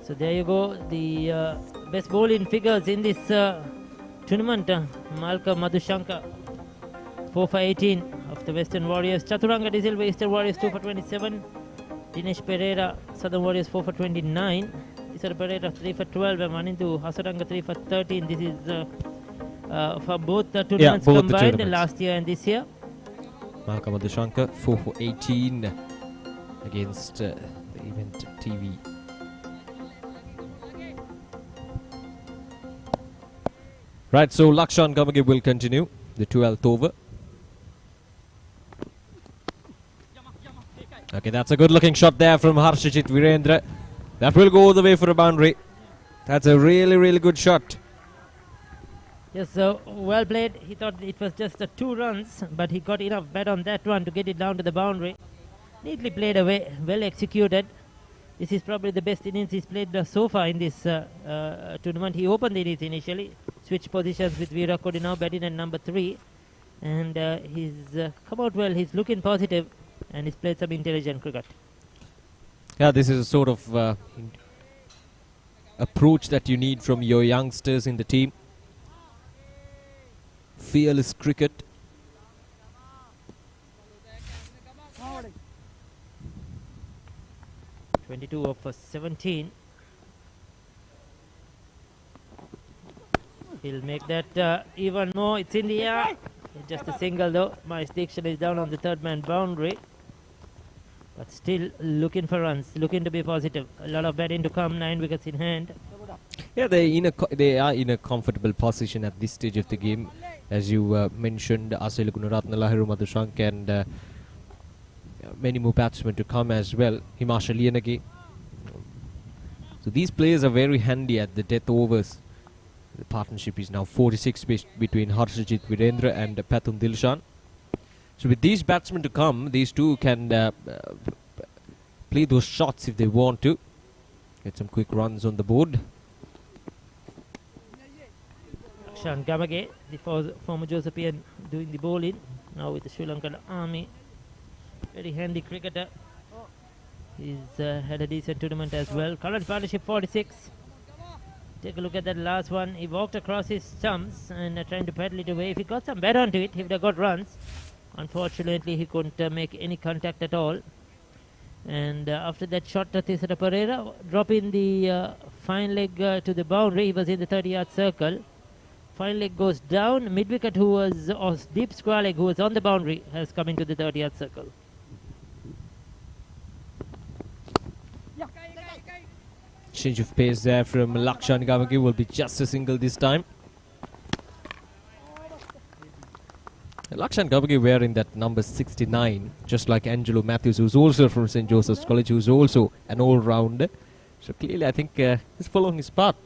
So there you go, the best bowling figures in this tournament. Malcolm Madhushanka, 4 for 18 of the Western Warriors. Chaturanga De Silva, Eastern Warriors, 2 for 27. Dinesh Pereira, Southern Warriors, 4 for 29. Isar Pereira, 3 for 12. And Manindu Hasaranga, 3 for 13. This is for both the tournaments combined, last year and this year. Malcolm Madhushanka, 4 for 18 against the Event TV. Right, so Lakshan Gamage will continue the 12th over. Okay, that's a good looking shot there from Harshajit Virendra. That will go all the way for a boundary. That's a really, really good shot. Yes, so well played. He thought it was just 2 runs, but he got enough bat on that one to get it down to the boundary. Neatly played away, well executed. This is probably the best innings he's played so far in this tournament. He opened the innings initially, switched positions with Virat Kohli, now batting at number 3. And he's come out well. He's looking positive. and he's played some intelligent cricket. Yeah, this is a sort of approach that you need from your youngsters in the team. Fearless cricket. මාවඩ 22 of 17. He'll make that even more. It's in the air. It's just a single though. My Diction is down on the third man boundary. But still looking for runs, looking to be positive. A lot of batting to come, 9 wickets in hand. Yeah, they are in a comfortable position at this stage of the game. As you mentioned, Asel Gunaratna, Lahiru Madhushank and many more batsmen to come as well. Himanshu Liyanagi. So these players are very handy at the death overs. The partnership is now 46 between Harshajit Virendra and Pathum Dilshan. So with these batsmen to come, these two can play those shots if they want to. Get some quick runs on the board. Shan Gamage, the former Josephian, doing the bowling. Now with the Sri Lankan Army. Very handy cricketer. He's had a decent tournament as well. Current partnership 46. Take a look at that last one. He walked across his stumps and trying to paddle it away. If he got some bat onto it, he would have got runs. Unfortunately, he couldn't make any contact at all. And after that shot, Tisara Pereira dropping the fine leg to the boundary. He was in the 30-yard circle. Fine leg goes down. Mid-wicket, who was, or deep square leg, who was on the boundary, has come into the 30-yard circle. Change of pace there from Lakshan Gamage will be just a single this time. Lakshan Gamage wearing that number 69, just like Angelo Matthews, who's also from St. Joseph's College, who's also an all-rounder. So clearly, I think he's following his path.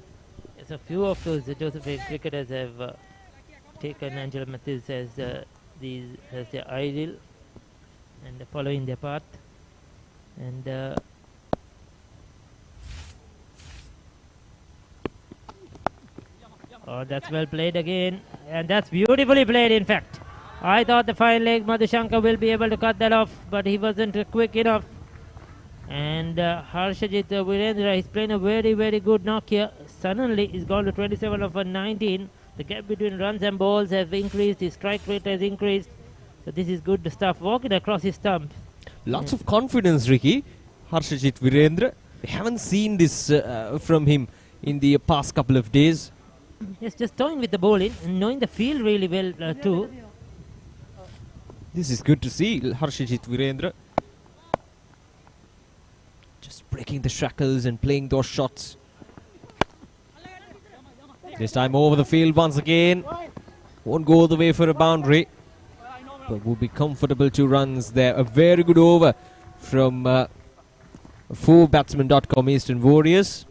Yes, a few of those Josephian cricketers have taken Angelo Matthews as their idol and following their path. And oh, that's well played again, and that's beautifully played. In fact, I thought the fine leg Madhushanka will be able to cut that off, but he wasn't quick enough. And Harshajit Virendra is playing a very, very good knock here. Suddenly, he's gone to 27 of 19. The gap between runs and balls has increased. His strike rate has increased. So this is good stuff. Walking across his stump. Lots of confidence, Ricky. Harshajit Virendra. We haven't seen this from him in the past couple of days. Yes, just toying with the bowling and knowing the field really well too. This is good to see, Harshajit Virendra. Just breaking the shackles and playing those shots. This time over the field once again. Won't go all the way for a boundary, but will be comfortable 2 runs there. A very good over from 4batsman.com Eastern Warriors.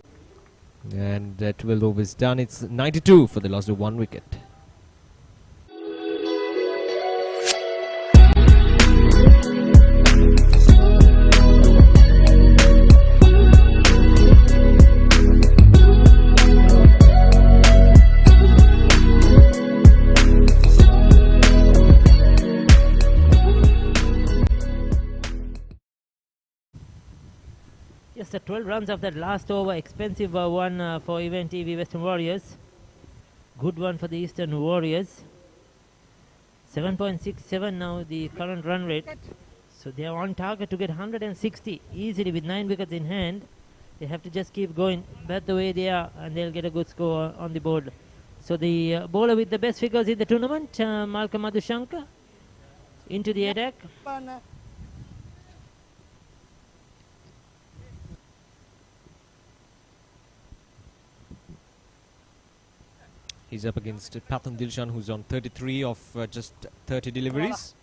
And 12 overs done. It's 92 for the loss of 1 wicket. Yes, the 12 runs of that last over, expensive one for Event TV Western Warriors. Good one for the Eastern Warriors. 7.67 now the current run rate. So they are on target to get 160 easily with 9 wickets in hand. They have to just keep going, bat the way they are, and they'll get a good score on the board. So the bowler with the best figures in the tournament, Malcolm Madhushanka, into the attack. He's up against Pathum Dilshan, who's on 33 of just 30 deliveries.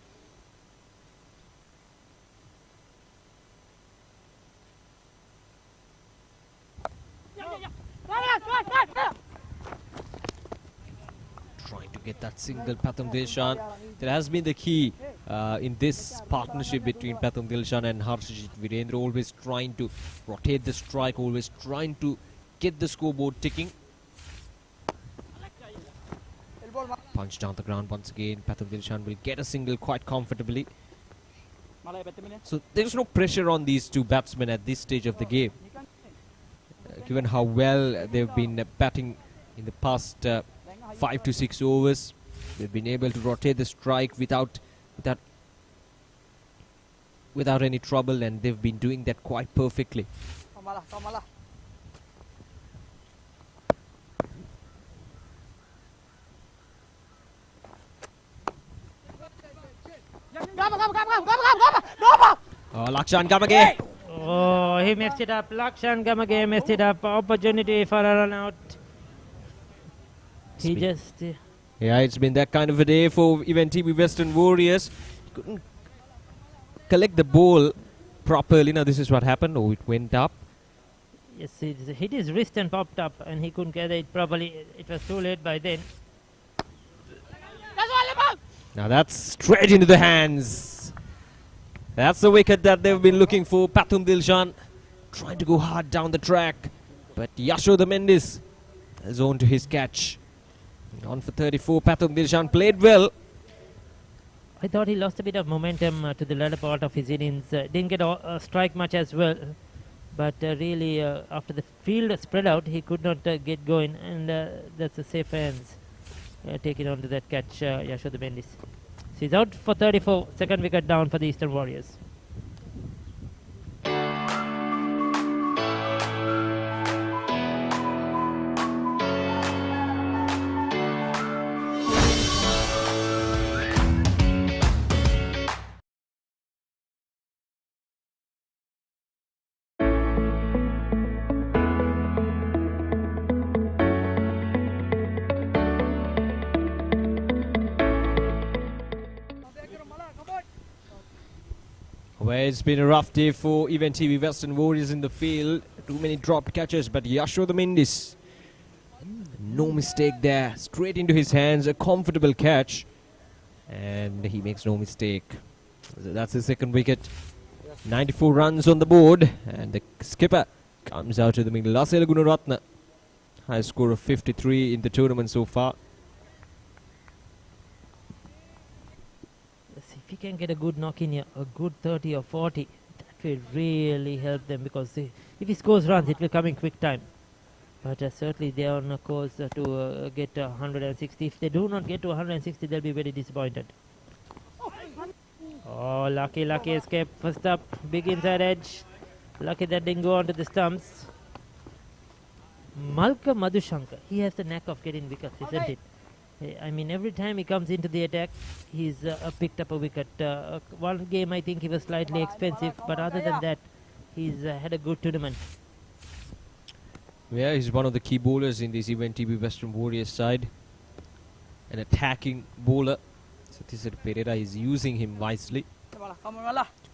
Trying to get that single, Pathum Dilshan. That has been the key in this partnership between Pathum Dilshan and Harshajit Virendra. Always trying to rotate the strike, always trying to get the scoreboard ticking. Punch down the ground once again. Pathum Dilshan will get a single quite comfortably. So there's no pressure on these two batsmen at this stage of the game. Given how well they've been batting in the past 5 to 6 overs, they've been able to rotate the strike without any trouble, and they've been doing that quite perfectly. Oh, Lakshan Gamage! Oh, he messed it up. Lakshan Gamage messed it up. Opportunity for a run out. He just... Yeah, it's been that kind of a day for Event TV Western Warriors. Couldn't collect the ball properly. Now this is what happened. Oh, it went up. Yes, it hit his wrist and popped up, and he couldn't gather it properly. It was too late by then. Now that's straight into the hands. That's the wicket that they've been looking for. Pathum Dilshan trying to go hard down the track, but Yashoda Mendis has on to his catch. On for 34, Pathum Dilshan played well. I thought he lost a bit of momentum to the latter part of his innings. Didn't get a strike much as well, but really after the field spread out, he could not get going, and that's a safe hands. Taking on to that catch, Yashoda Mendis. So he's out for 34, second wicket down for the Eastern Warriors. Well, it's been a rough day for Event TV Western Warriors in the field. Too many dropped catches, but Yashoda Mendis, no mistake there. Straight into his hands, a comfortable catch. And he makes no mistake. So that's his second wicket. 94 runs on the board. And the skipper comes out to the middle. Lasela Gunaratne, highest score of 53 in the tournament so far. If he can get a good knock in here, a good 30 or 40, that will really help them, because if he scores runs, it will come in quick time. But certainly they are on a course to get 160. If they do not get to 160, they'll be very disappointed. Oh, lucky escape. First up, big inside edge. Lucky that didn't go onto the stumps. Malka Madhushankar, he has the knack of getting wickets, isn't it? I mean, every time he comes into the attack, he's picked up a wicket. One game I think he was slightly expensive, but other than that, he's had a good tournament. Yeah, he's one of the key bowlers in this Event TV Western Warriors side. An attacking bowler. Satisar Pereira is using him wisely to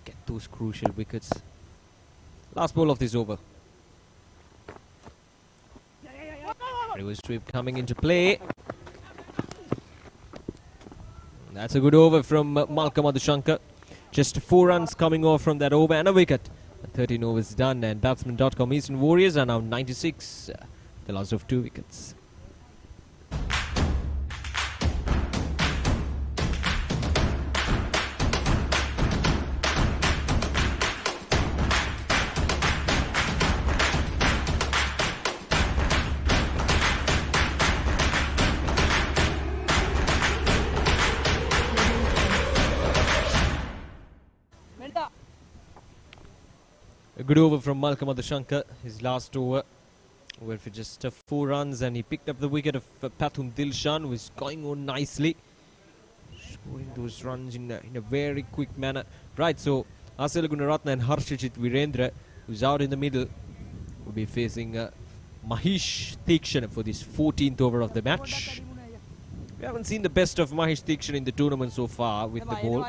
get those crucial wickets. Last ball of this over. Reverse sweep coming into play. That's a good over from Malka Madhushankar. Just 4 runs coming off from that over and a wicket. 13 overs done, and Batsman.com Eastern Warriors are now 96. The loss of 2 wickets. A good over from Malka Madhushankar, his last over, where for just 4 runs, and he picked up the wicket of Pathum Dilshan, who is going on nicely, scoring those runs in a very quick manner. Right, so Asela Gunaratne and Harshijit Virendra, who's out in the middle, will be facing Mahesh Theekshana for this 14th over of the match. We haven't seen the best of Mahesh Theekshana in the tournament so far with the ball.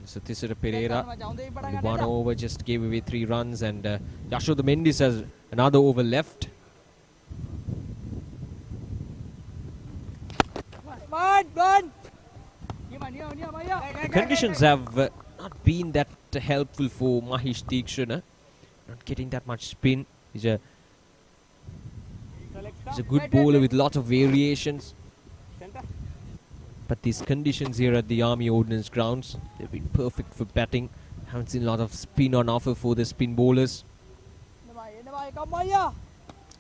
Satisar Pereira, only 1 over, just gave away 3 runs, and Yashoda Mendis has another over left. The conditions have not been that helpful for Mahesh Theekshana, not getting that much spin. He's a good bowler with lot of variations. But these conditions here at the Army Ordnance Grounds, they've been perfect for batting. Haven't seen a lot of spin on offer for the spin bowlers.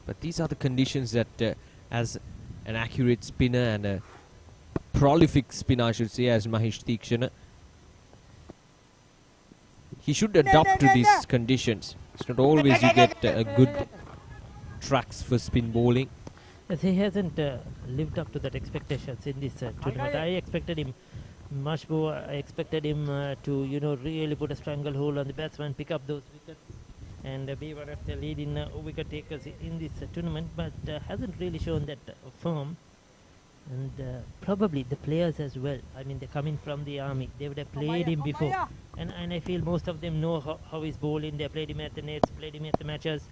But these are the conditions that as an accurate spinner and a prolific spinner, I should say, as Mahesh Tikshana, he should adapt to these conditions. It's not always you get good tracks for spin bowling. Yes, he hasn't lived up to that expectations in this tournament. I expected him much more. I expected him to, really put a stranglehold on the batsman, pick up those wickets, and be one of the leading wicket takers in this tournament. But hasn't really shown that form. And probably the players as well. I mean, they're coming from the Army. They would have played him before. And I feel most of them know how he's bowling. They played him at the nets, played him at the matches.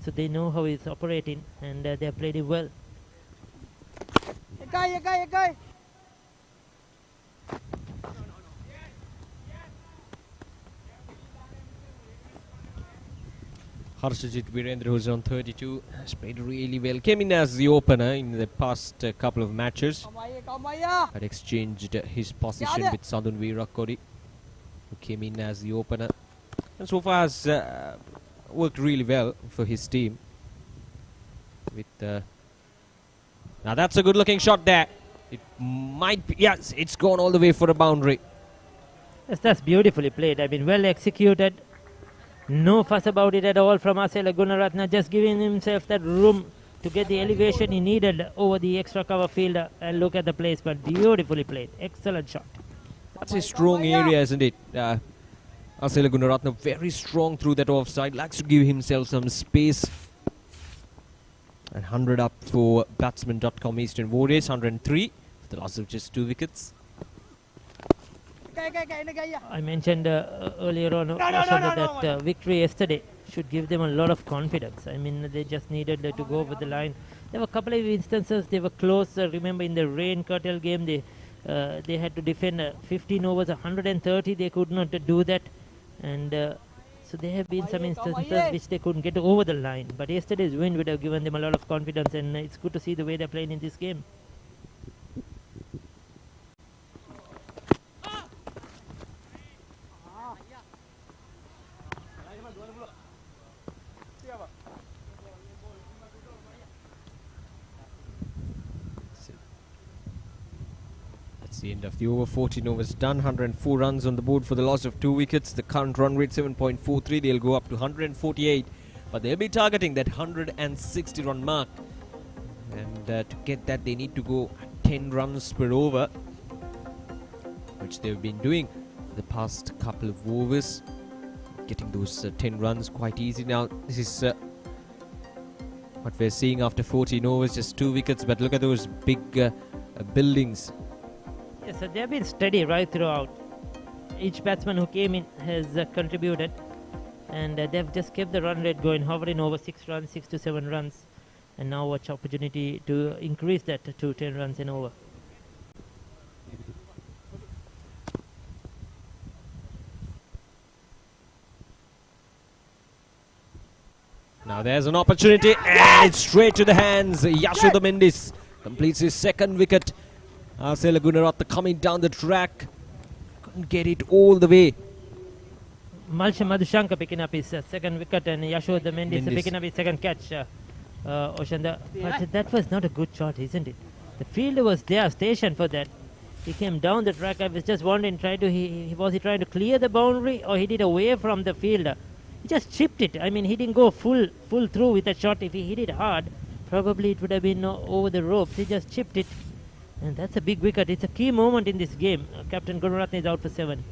So they know how he's operating, and they have played him well. Harshajit Virendra, who's on 32, has played really well. Came in as the opener in the past couple of matches. Had exchanged his position with Sadun Virakodi, who came in as the opener. And so far has worked really well for his team. With now that's a good looking shot there. It might be, yes, it's gone all the way for a boundary. Yes, that's beautifully played. I mean, well executed. No fuss about it at all from Asela Gunaratne, just giving himself that room to get the elevation he needed over the extra cover field and look at the placement. Beautifully played. Excellent shot. That's a strong area, isn't it? Asela Gunaratne very strong through that offside. Likes to give himself some space. And 100 up for Batsman.com Eastern Warriors. 103 for the loss of just 2 wickets. I mentioned earlier on that victory yesterday should give them a lot of confidence. I mean, they just needed to go over the line. There were a couple of instances they were close. Remember in the rain curtail game, they had to defend 15 overs, 130. They could not do that. And so there have been some instances which they couldn't get over the line. But yesterday's win would have given them a lot of confidence. And it's good to see the way they're playing in this game. The end of the over. 14 overs done. 104 runs on the board for the loss of 2 wickets. The current run rate 7.43. They'll go up to 148, but they'll be targeting that 160 run mark, and to get that they need to go 10 runs per over, which they've been doing the past couple of overs, getting those 10 runs quite easy. Now this is what we're seeing after 14 overs, just 2 wickets, but look at those big buildings. Yes, so they've been steady right throughout. Each batsman who came in has contributed, and they've just kept the run rate going, hovering over 6 runs, 6 to 7 runs, and now watch opportunity to increase that to 10 runs and over. Now there's an opportunity, and it's straight to the hands. Yashoda Mendis completes his 2nd wicket. Asela Gunaratne coming down the track, couldn't get it all the way. Malsha Madhushanka picking up his 2nd wicket, and Yashoda Mendis picking up his 2nd catch. Oshanda, but that was not a good shot, isn't it? The fielder was there, stationed for that. He came down the track. I was just wondering, was he trying to clear the boundary, or he did away from the fielder? He just chipped it. I mean, he didn't go full through with that shot. If he hit it hard, probably it would have been over the ropes. He just chipped it. And that's a big wicket. It's a key moment in this game. Captain Gunaratne is out for 7.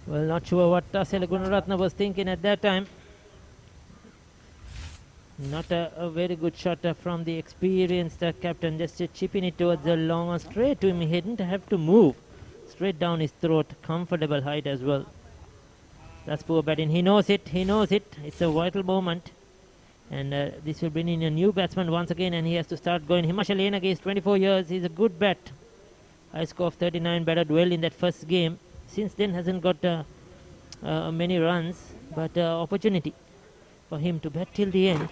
Well, not sure what Asela Gunaratne was thinking at that time. Not a very good shot from the experienced captain, just chipping it towards the long and straight to him. He didn't have to move. straight down his throat, comfortable height as well. That's poor batting. He knows it. It's a vital moment. And this will bring in a new batsman once again, and he has to start going. Himachal Yenage is 24 years. He's a good bat. High score of 39, batted well in that first game. Since then hasn't got many runs, but opportunity for him to bat till the end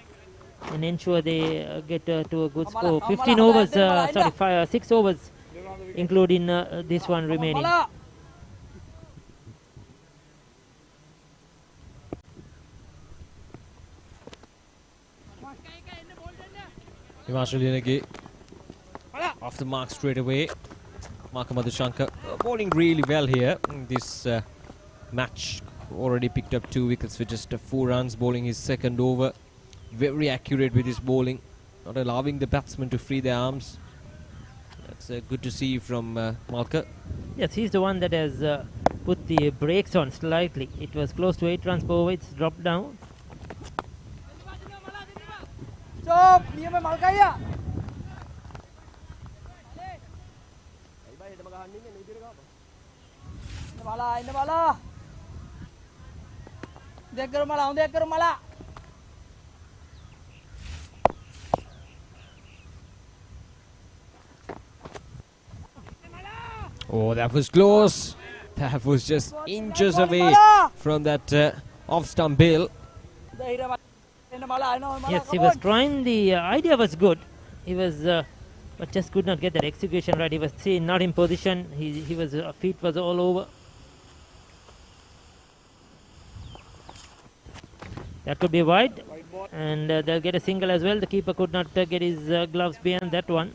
and ensure they get to a good score. 15 overs, 6 overs, including this one remaining. Himachal Yenage off the mark straight away. Malcolm Madhushanka bowling really well here. This match already picked up 2 wickets with just 4 runs, bowling his second over. Very accurate with his bowling, not allowing the batsmen to free their arms. That's good to see from Malka. Yes, he's the one that has put the brakes on slightly. It was close to 8 runs per over. It's dropped down. Stop! Niam hai Malka ya. Ini bala. Dek karo mala. Oh, that was close. That was just inches away from that off-stump bill. Yes, he was trying. The idea was good. He was, but just could not get that execution right. He was not in position. He was feet was all over. That could be wide, and they'll get a single as well. The keeper could not get his gloves behind that one.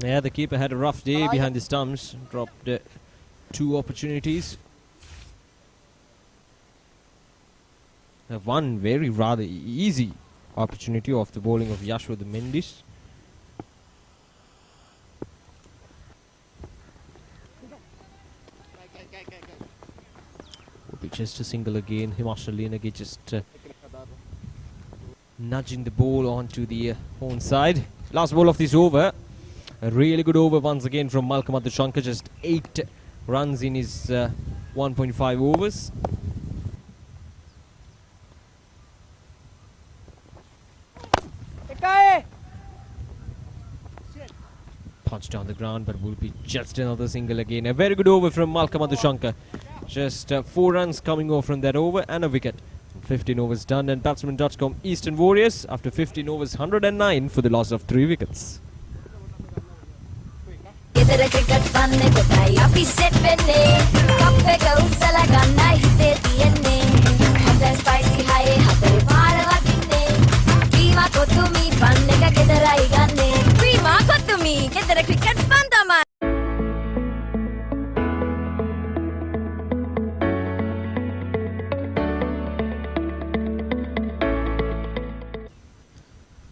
Yeah, the keeper had a rough day behind the stumps. Dropped 2 opportunities. One very rather easy opportunity of the bowling of Yashwad Mendis. Will be just a single again. Himachal Yenage just nudging the ball onto the own side. Last ball of this over. A really good over once again from Malcolm Madhushanka. Just 8 runs in his 1.5 overs. Punch down the ground, but will be just another single again. A very good over from Malcolm Madhushanka. Just 4 runs coming over from that over and a wicket. 15 overs done, and Batsman.com Eastern Warriors after 15 overs 109 for the loss of 3 wickets. ගෙදර cricket fun එකටයි අපි set වෙන්නේ කප් එක උස්සලා ගන්නයි හිතේ තියෙන්නේ හොඳ spicy හයි හතරේ පාර වදින්නේ වීමා කොතුමි ෆන් එක ගෙදරයි ගන්නේ වීමා කොතුමි ගෙදර ක්‍රිකට් ෆන් තමයි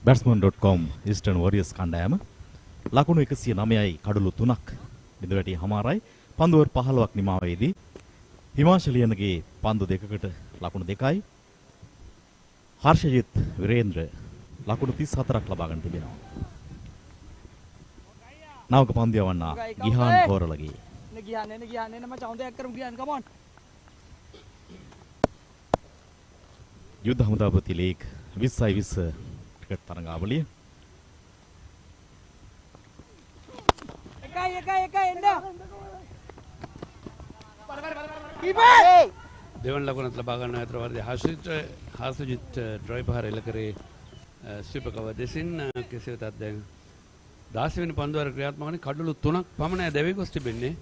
Batsman.com Eastern Warriors කණ්ඩායම ලකුණු 109යි කඩලු 3ක් බිඳවැටි හමාරයි පන්දුවර 15ක් නිමාවේදී හිමාචල යනගේ පන්දු දෙකකට ලකුණු 2යි හර්ෂජිත් විරේන්ද්‍ර ලකුණු 34ක් ලබා ගන්න තිබෙනවා නවක පන්දු යවන්නා ගිහාන් කෝරලගේ එන මචං හොඳ එකක් කරමු ගිහාන් come on යුද්ධ හමුදාපති ලීග් 2020 ක්‍රිකට් තරඟාවලිය එකයි එන්න දෙවන ලකුණත් ලබා ගන්න අතර වර්ධය හර්ෂජිත් ඩ්‍රයිව් පහර එල්ල කරේ ස්වීපර් කවර් දෙසින් කෙසේ වෙතත් දැන් 16 වෙනි පන්දුවර ක්‍රියාත්මක වන්නේ කඩලු 3ක් පමණ දැවි ගොස් තිබෙන්නේ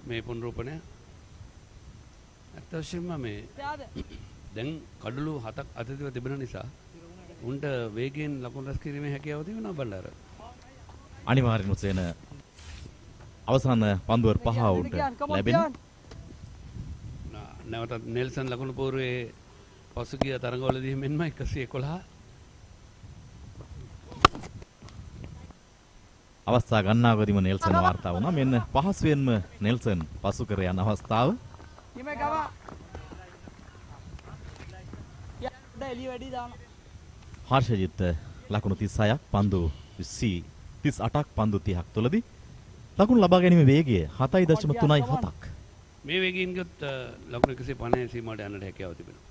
මේ පුනරූපණය අත්‍යවශ්‍යම මේ දැන් කඩලු 7ක් අතීතව තිබෙන නිසා උන්ට වේගයෙන් ලකුණු රැස් කිරීමේ හැකියාව තිබෙනවා බණ්ඩාර අනිවාර්යෙන්ම සේන අවසාන පන්දුවර 5 උන්ට ලැබෙන නැවතත් නෙල්සන් ලකුණු පෝරුවේ පසුගිය තරඟවලදී මෙන්ම 111 අවස්ථා ගන්නාකදීම නෙල්සන් වාර්තා වුණා මෙන්න පහසුවෙන්ම නෙල්සන් පසු කර යන අවස්ථාව කිමේ ගම යා එළිය වැඩි දාන හර්ෂජිත් ලකුණු 36ක් පන්දු 38ක් පන්දු 30ක් තුලදී ලකුණු ලබා ගැනීමේ වේගය 7.37ක්. මේ වේගයෙන් ගියොත් ලකුණු 150 සීමාවට යන්නට හැකියාව තිබෙනවා.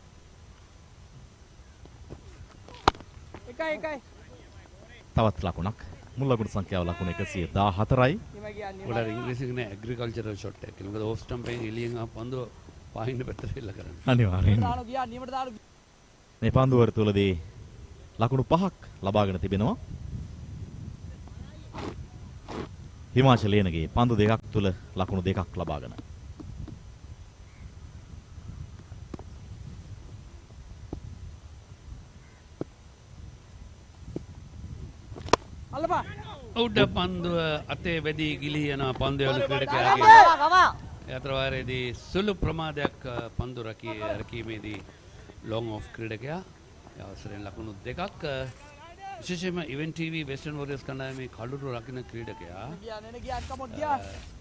එකයි තවත් ලකුණක්. මුල් ලකුණු සංඛ්‍යාව ලකුණු 114යි. ගොඩක් ඉංග්‍රීසි කියන ඇග්‍රිකල්චරල් ෂොට් එක. මොකද ඕෆ් ස්ටම්ප් එකෙන් එළියෙන් ආ පන්දුව පාහින්න පැත්තට එල්ල කරන්නේ. අනිවාර්යෙන්ම. දානවා ගියා නියමට දානවා. මේ පන්දුවර තුලදී ලකුණු 5ක් ලබාගෙන තිබෙනවා. හිමාචලයනගේ පන්දු දෙකක් තුල ලකුණු දෙකක් ලබාගෙන. අල්ලපා. උඩ පන්දුව අතේ වැදී ගිලී යන පන්දුවල ක්‍රීඩකයාගේ යතර වාරයේදී සුළු ප්‍රමාදයක් පන්දු රැකීමේදී ලොං ඔෆ් ක්‍රීඩකයා අවසරයෙන් ලකුණු දෙකක් විශේෂයෙන්ම ඉවෙන්ට් ටීවී වෙස්ටර්න් වෝරියර්ස් කණ්ඩායමේ කඩුරු රකින්න ක්‍රීඩකයා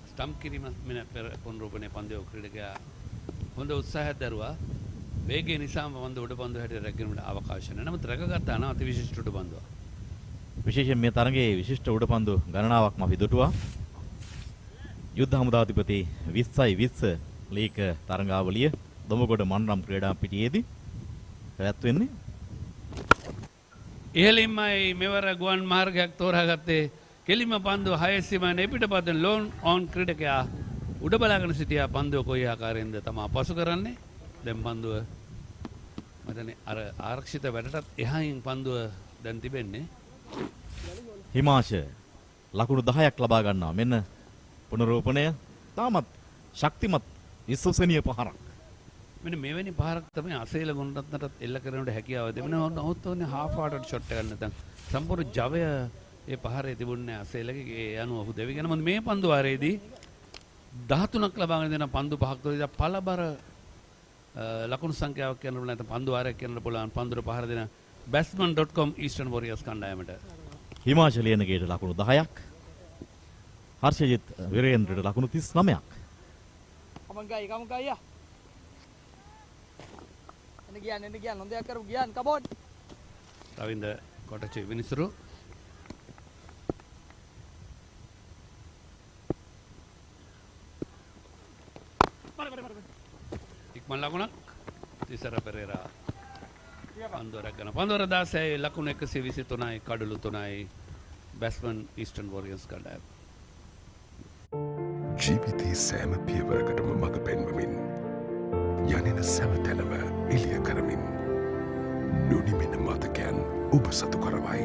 ස්ටම්ප් කිරීම මෙන පෙර පුනරුපණය පන්දුව ක්‍රීඩකයා හොඳ උත්සාහයක් දරුවා. වේගය නිසාම පන්දුව උඩ පන්දුව හැටියට රැකීමට අවකාශ නැහැ. නමුත් රැකගත්තා නම් අති විශිෂ්ට උඩ පන්දුවක්. විශේෂයෙන් මේ තරගයේ විශිෂ්ට උඩපන්දු ගණනාවක්ම අපි දුටුවා. යුද්ධ හමුදාධිපති 2020 ලීග තරඟාවලිය දොඹගොඩ මන්රම් ක්‍රීඩා පිටියේදී පැවැත්වෙන්නේ. ඉහළින්මයි මෙවර ගුවන් මාර්ගයක් තෝරාගත්තේ. කෙලිම පන්දුව 6 සීමාවෙන් එපිටපත් ලෝන් ඔන් ක්‍රීඩකයා උඩ බලාගෙන සිටියා පන්දුව කොයි ආකාරයෙන්ද තමා පසු කරන්නේ. දැන් පන්දුව මතනේ අර ආරක්ෂිත වැඩටත් එහායින් පන්දුව දැන් තිබෙන්නේ. හිමාශ ලකුණු 10ක් ලබා ගන්නවා. මෙන්න පුනරෝපණය තාමත් ශක්තිමත් විශ්වසනීය පහරක්. මෙන්න මෙවැනි පහරක් තමයි අසේල ගොන්නටත් එල්ල කරනට හැකියාව තිබෙනවා. නමුත් ඕනේ හාෆ් ආඩර් ෂොට් එකක් නැත්නම් සම්පූර්ණ ජවය ඒ පහරේ තිබුණේ අසේලගේ ඒ අනුව ඔහු දෙවිගෙන මොකද මේ පන්දු වාරයේදී 13ක් ලබාගෙන දෙන පන්දු පහක් තුළ පළබර ලකුණු සංඛ්‍යාවක් කියන්න පුළුවන් නැත්නම් පන්දු වාරයක් කියන්න පුළුවන් පන්දුර පහර දෙන batsman.com Eastern Warriors කණ්ඩායමට හිමාචලයනගේට ලකුණු 10ක්. හර්ෂජිත් විරේන්ද්‍රට ලකුණු 39ක්. කමන් ගයියා. එන්න ගියන් හොඳ දෙයක් කරමු ගියන් කමෝන්. රවින්ද කොටචේ විනිසුරු ඉක්මන් ලකුණක් තිසර පෙරේරා පන්දුව රැගෙන පන්දුව 16යි ලකුණු 123යි කඩලු 3යි බැට්ස්මන් ඊස්ටර්න් වෝරියර්ස් කණ්ඩායම. ජීවිතයේ සෑම පියවරකටම මඟ පෙන්වමින් යනින සෑම තැනම එළිය කරමින් නොනිමෙන මතකයන් ඔබ සතු කරවයි.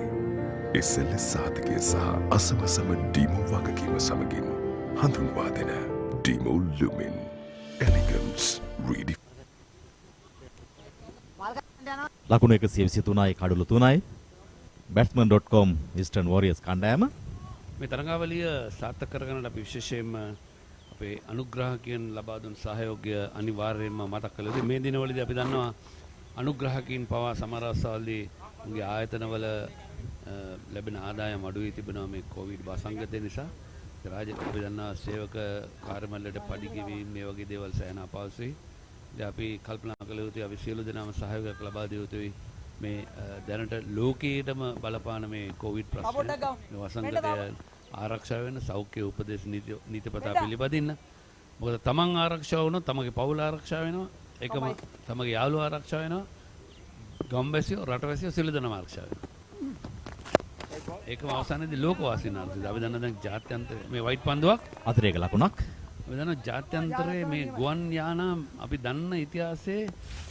SLS සාධකය සහ අසවසම ඩීමෝ වගකීම සමගින් හඳුන්වා දෙන ඩීමෝ ලුමින් එලිගන්ස් රීඩි ලකුණු 123යි කඩලු 3යි batsman.com Eastern Warriors කණ්ඩායම. මේ තරඟාවලිය සාර්ථක කරගන්නට අපි විශේෂයෙන්ම අපේ අනුග්‍රාහකයන් ලබා දුන් සහයෝගය අනිවාර්යයෙන්ම මතක් කළ යුතුයි. මේ දිනවලදී අපි දන්නවා අනුග්‍රාහකයන් පවා සමහර අවස්ථාවලදී උන්ගේ ආයතනවල ලැබෙන ආදායම් අඩු වී තිබෙනවා මේ කොවිඩ් වසංගතය නිසා. අපි දන්නවා සේවක කාර්යමණ්ඩලයට පඩි ගෙවීම මේ වගේ දේවල් සෑහෙන අපහසුයි. ඉතින් අපි කල්පනා කළ යුතුයි අපි සියලු දෙනාම සහයෝගයක් ලබා දිය යුතුයි. මේ දැනට ලෝකයේටම බලපාන මේ කොවිඩ් ප්‍රශ්නය වසංගතය ආරක්ෂා වෙන්න සෞඛ්‍ය උපදේශ නීතිපතා පිළිපදින්න. මොකද තමන් ආරක්ෂා වුණොත් තමගේ පවුල ආරක්ෂා වෙනවා. ඒකම තමගේ යාළුවා ආරක්ෂා වෙනවා. ගම්වැසියෝ රටවැසියෝ සියලු දෙනාම ආරක්ෂා වෙනවා. ඒකම අවසානයේදී ලෝකවාසීන් ආරක්ෂා. අපි දන්න දැන් ජාත්‍යන්තර මේ වයිට් පන්දුවක් අතිරේක ලකුණක්. අපි දන්න ජාත්‍යන්තරයේ මේ ගුවන් යානා අපි දන්න ඉතිහාසයේ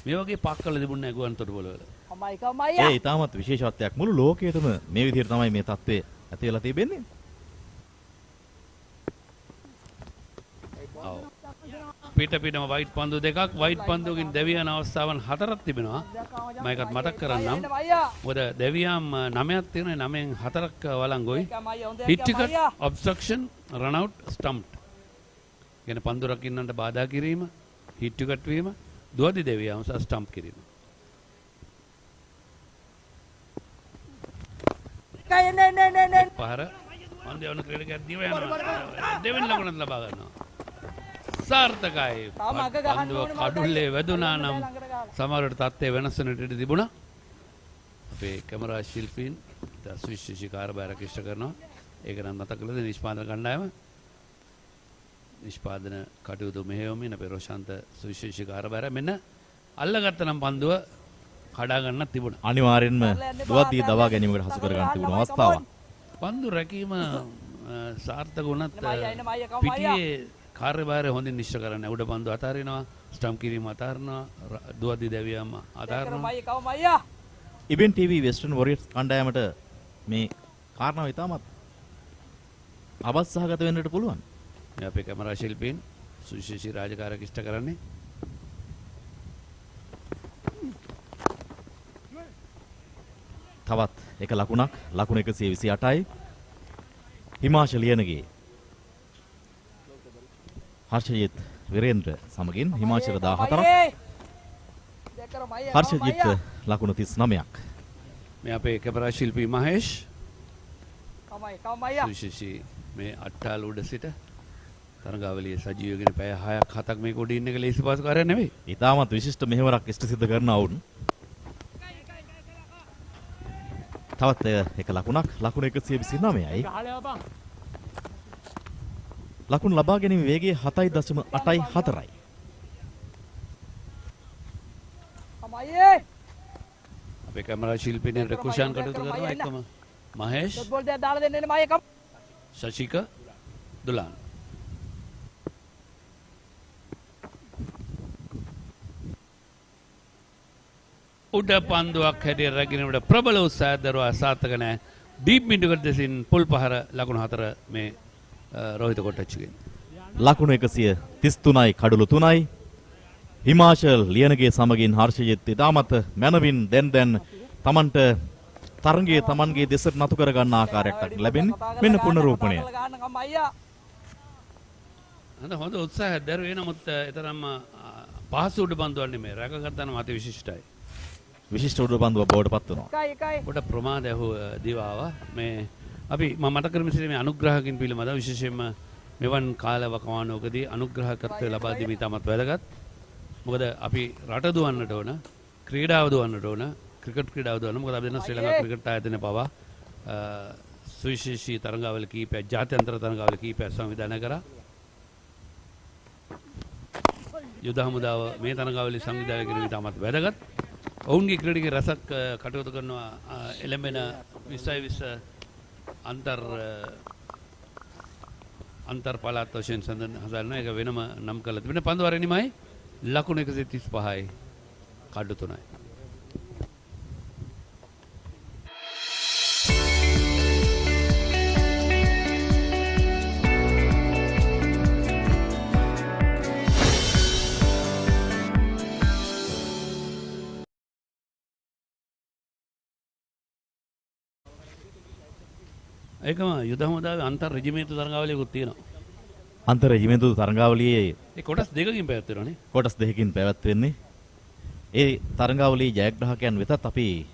මේ වගේ පක් කළ තිබුණේ නැහැ ගුවන් තොටුපළවල. ඒ ඉතාමත් විශේෂත්වයක් මුළු ලෝකයේම මේ විදිහට තමයි මේ තත්ත්වය ඇති වෙලා තිබෙන්නේ. පිට පිටම වයිට් පන්දු දෙකක් වයිට් පන්දුවකින් දෙවියන් අවස්ථාවන් 4ක් තිබෙනවා. මම ඒකත් මතක් කරන්නම්. මොකද දෙවියන් 9ක් තියෙනවා. 9න් 4ක් වළංගුයි. හිට් ටිකට් ඔබ්ස්ට්‍රක්ෂන් රන් අවුට් ස්ටම්ප්. කියන පන්දු රකින්නන්ට බාධා කිරීම, හිට් ටිකට් වීම, දුවදි දෙවියන් සහ ස්ටම්ප් කිරීම. පහර පන්දු යන ක්‍රීඩකයා දිව යනවා. දෙවෙනි ලකුණත් ලබා ගන්නවා. සාර්ථකයි. පන්දුව කඩුල්ලේ වැදුනා නම් සමහරවිට තත්ත්වය වෙනස් වෙන්නට ඉඩ තිබුණා. අපේ කැමරා ශිල්පීන් සුවිශේෂී කාර්යභාරයක් ඉෂ්ට කරනවා. ඒක නම් මතක කළද නිෂ්පාදන කණ්ඩායම. නිෂ්පාදන කටයුතු මෙහෙයවමින් අපේ රොෂාන්ත සුවිශේෂී කාර්යභාරය මෙන්න අල්ලගත්ත නම් පන්දුව කඩා ගන්නත් තිබුණා. අනිවාර්යෙන්ම දුවද්දී දවා ගැනීමකට හසු කර ගන්න තිබුණ අවස්ථාවක්. පන්දු රැකීම සාර්ථක වුණත් පිටියේ කාර්යභාරය හොඳින් නිශ්චය කරන්න. උඩ පන්දු අතාරිනවා, ස්ටම්ප් කිරීම අතාරිනවා, දුවද්දී දැවියම අතාරිනවා. ඉවෙන්ට් ටීවී වෙස්ටර්න් වොරියර්ස් කණ්ඩායමට මේ කාරණාව ඉතාමත් අවශ්‍යහගත වෙන්නට පුළුවන්. මේ අපේ කැමරා ශිල්පීන් සුවිශේෂී රාජකාරියක් ඉෂ්ට කරන්නේ. තවත් එක ලකුණක් ලකුණ 128යි. හිමාචලියනගේ හර්ෂජිත් විරේන්ද්‍ර සමගින් හිමාචල 14ක්. හර්ෂජිත් ලකුණු 39ක්. මේ අපේ කැමරා ශිල්පී මහේෂ් කමයි සුවිශේෂී මේ අට්ටාල උඩ සිට තරගාවලියේ සජීවගෙන පැය 6ක් 7ක් මේක උඩ ඉන්න එක ලේසි පාසු කාර්යයක් නෙවෙයි. ඊටමත් විශිෂ්ට මෙහෙවරක් ඉෂ්ට සිද්ධ කරන වුන්. තවත් එක ලකුණක් ලකුණ 129යි. ලකුණු ලබා ගැනීම වේගය 7.84යි. අපේ කැමරා ශිල්පීන් රකුෂාන් කටයුතු කරනවා එකම මහේෂ් බෝල් දෙයක් දාලා දෙන්න මම එකම ශශික දුලාන් උඩ පන්දුවක් හැටියට රැගෙනට ප්‍රබල උත්සාහයක් දරුවා සාර්ථක නැහැ. ඩීප් මිඩ්කට දෙසින් පුල් පහර ලකුණු 4 මේ රෝහිත කොටච්චිගෙන්. ලකුණු 133යි කඩලු 3යි. හිමාචල් ලියනගේ සමගින් හර්ෂජිත් ඉතාමත් මැනවින් දැන් තමන්ට තරංගයේ තමන්ගේ දෙසට නතු කර ගන්න ආකාරයක් ලැබෙන්නේ. මෙන්න පුනරූපණය. හොඳ උත්සාහයක් දරුවේ නමුත් තරම්ම පහසු උඩ පන්දුවක් නෙමෙයි. රැකගත්තා නම් අති විශිෂ්ටයි. විශිෂ්ට උඩ පන්දුවක් බවට පත් වෙනවා. කොට ප්‍රමාද ඇහුව දිවාව මේ අපි මම මතක කරමු මේ අනුග්‍රහකින් පිළිබඳව විශේෂයෙන්ම මෙවන් කාලවකවානුවකදී අනුග්‍රහකත්වය ලබා දීම ඉතාමත් වැදගත්. මොකද අපි රට දුවන්නට ඕන, ක්‍රීඩාව දුවන්නට ඕන, ක්‍රිකට් ක්‍රීඩාව දුවන්න. මොකද අපි දන්න ශ්‍රී ලංකා ක්‍රිකට් ආයතනය පවා සුවිශේෂී තරඟාවල කීපයක්, ජාත්‍යන්තර තරඟාවල කීපයක් සංවිධානය කරා. යුද හමුදාව මේ තරඟාවල සංවිධානය කිරීම ඉතාමත් වැදගත්. ඔවුන්ගේ ක්‍රීඩක රසක් කටයුතු කරනවා එළඹෙන 2020 අන්තර් පළාත් වශයෙන් හදන්න එක වෙනම නම් කළා තිබෙන පන්දුවරෙනිමයි ලකුණු 135යි කඩු 3යි. ඒකම යුද හමුදාවේ අන්තර් රෙජිමේන්තු තරඟාවලියකුත් තියෙනවා. අන්තර් රෙජිමේන්තු තරඟාවලියේ ඒ කොටස් දෙකකින් පැවැත්වෙනවානේ. කොටස් දෙකකින් පැවැත්වෙන්නේ. ඒ තරඟාවලියේ ජයග්‍රාහකයන් වෙතත් අපි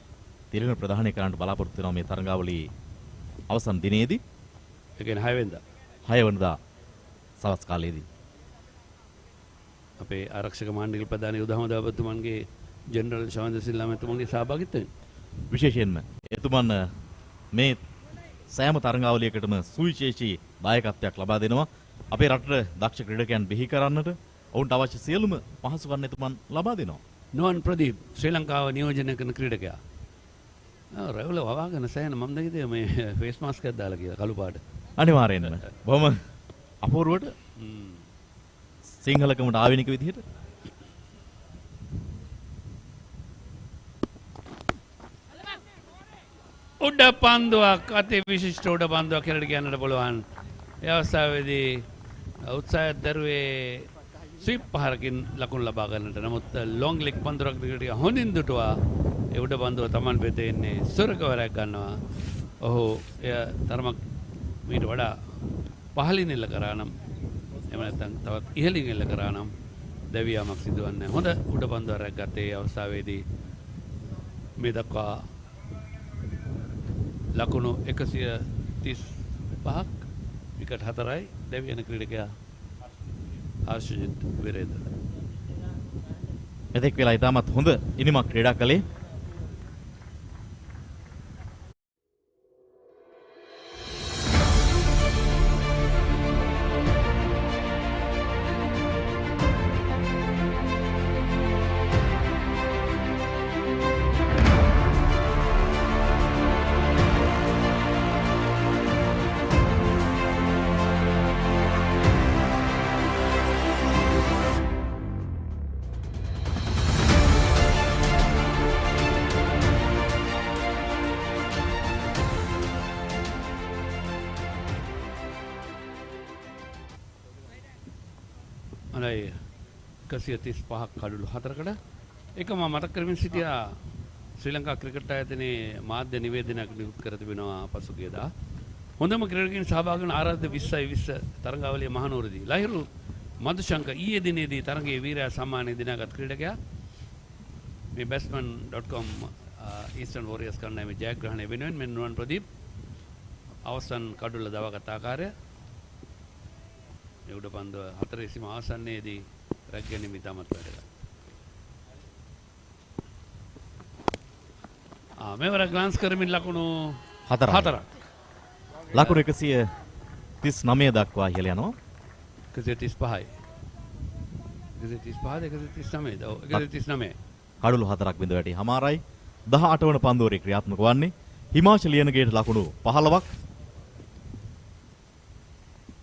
තිරණ ප්‍රදානය කරන්නට බලාපොරොත්තු වෙනවා මේ තරඟාවලියේ අවසන් දිනේදී. ඒ කියන්නේ 6 වෙනිදා. 6 වෙනිදා සවස් කාලයේදී. අපේ ආරක්ෂක මණ්ඩල ප්‍රධාන යුද හමුදාපතිතුමන්ගේ ජෙනරල් ශවන්ද සිල්ලා මහත්මයාගේ සහභාගීත්වයෙන් විශේෂයෙන්ම එතුමන් මේ සෑම තරඟාවලියකටම සුවිශේෂී දායකත්වයක් ලබා දෙනවා. අපේ රටට දක්ෂ ක්‍රීඩකයන් බිහි කරන්නට ඔවුන්ට අවශ්‍ය සියලුම පහසුකම් එතුමන් ලබා දෙනවා. නුවන් ප්‍රදීප් ශ්‍රී ලංකාව නියෝජනය කරන ක්‍රීඩකයා. රැවුල වවාගෙන සෑහෙන මම දැකිතේ මේ ෆේස් මාස්ක් එකක් දාලා කියලා කළු පාට. අනිවාර්යෙන්ම. බොහොම අපූර්වට සිංහලකමට ආවෙනික විදිහට උඩ පන්දුවක් අති විශිෂ්ට උඩ පන්දුවක් කියලා කියන්නට පුළුවන්. ඒ අවස්ථාවේදී උත්සාහය දරුවේ ස්විප් පහරකින් ලකුණු ලබා ගන්නට. නමුත් ලොංග් ලෙග් පන්දුරක් දිගට හොඳින් දුටුවා. ඒ උඩ පන්දුව Taman වෙතේ ඉන්නේ සුරකවරයක් ගන්නවා. ඔහු එය තරමක් මීට වඩා පහළින් එල්ල කරා නම් එහෙම නැත්නම් තවත් ඉහළින් එල්ල කරා නම් දැවියාමක් සිදුවන්නේ. හොඳ උඩ පන්දුවක් රැග්ගත්තේ ඒ අවස්ථාවේදී මේ දක්වා ලකුණු 135ක් විකට් 4යි දෙවියන ක්‍රීඩකයා හර්ෂජිත් විරේන්ද්‍ර. මෙතෙක් වෙලා ඉතාමත් හොඳ ඉනිමක් ක්‍රීඩා කළේ. හොඳයි 135ක් කඩළු 4කට ඒක මම මතක් කරමින් සිටියා ශ්‍රී ලංකා ක්‍රිකට් ආයතනයේ මාධ්‍ය නිවේදනයක් නිකුත් කර තිබෙනවා පසුගියදා හොඳම ක්‍රීඩකයන් සහභාගී වන ආරාධ්‍ය 2020 තරඟාවලියේ මහනුවරදී ලහිරු මදුශංක ඊයේ දිනේදී තරඟයේ වීරයා සම්මානය දිනාගත් ක්‍රීඩකයා මේ batsman.com Eastern Warriors කණ්ඩායමේ ජයග්‍රහණය වෙනුවෙන් මෙන් නුවන් ප්‍රදීප් අවසන් කඩුල්ල දවාගත් ආකාරය මේ උඩ පන්දුව 4 සීම ආසන්නයේදී රැකගැනීම ඉතාමත් වැදගත්. මේවර ග්ලාන්ස් කරමින් ලකුණු 4ක්. ලකුණු 139 දක්වා ඉහළ යනවා. 135යි. 135ද 139ද? ඔව් 139. කඩළු 4ක් බිඳ වැටි හමාරයි 18 වන පන්දුවරේ ක්‍රියාත්මක වන්නේ හිමාචලියනගේට ලකුණු 15ක්.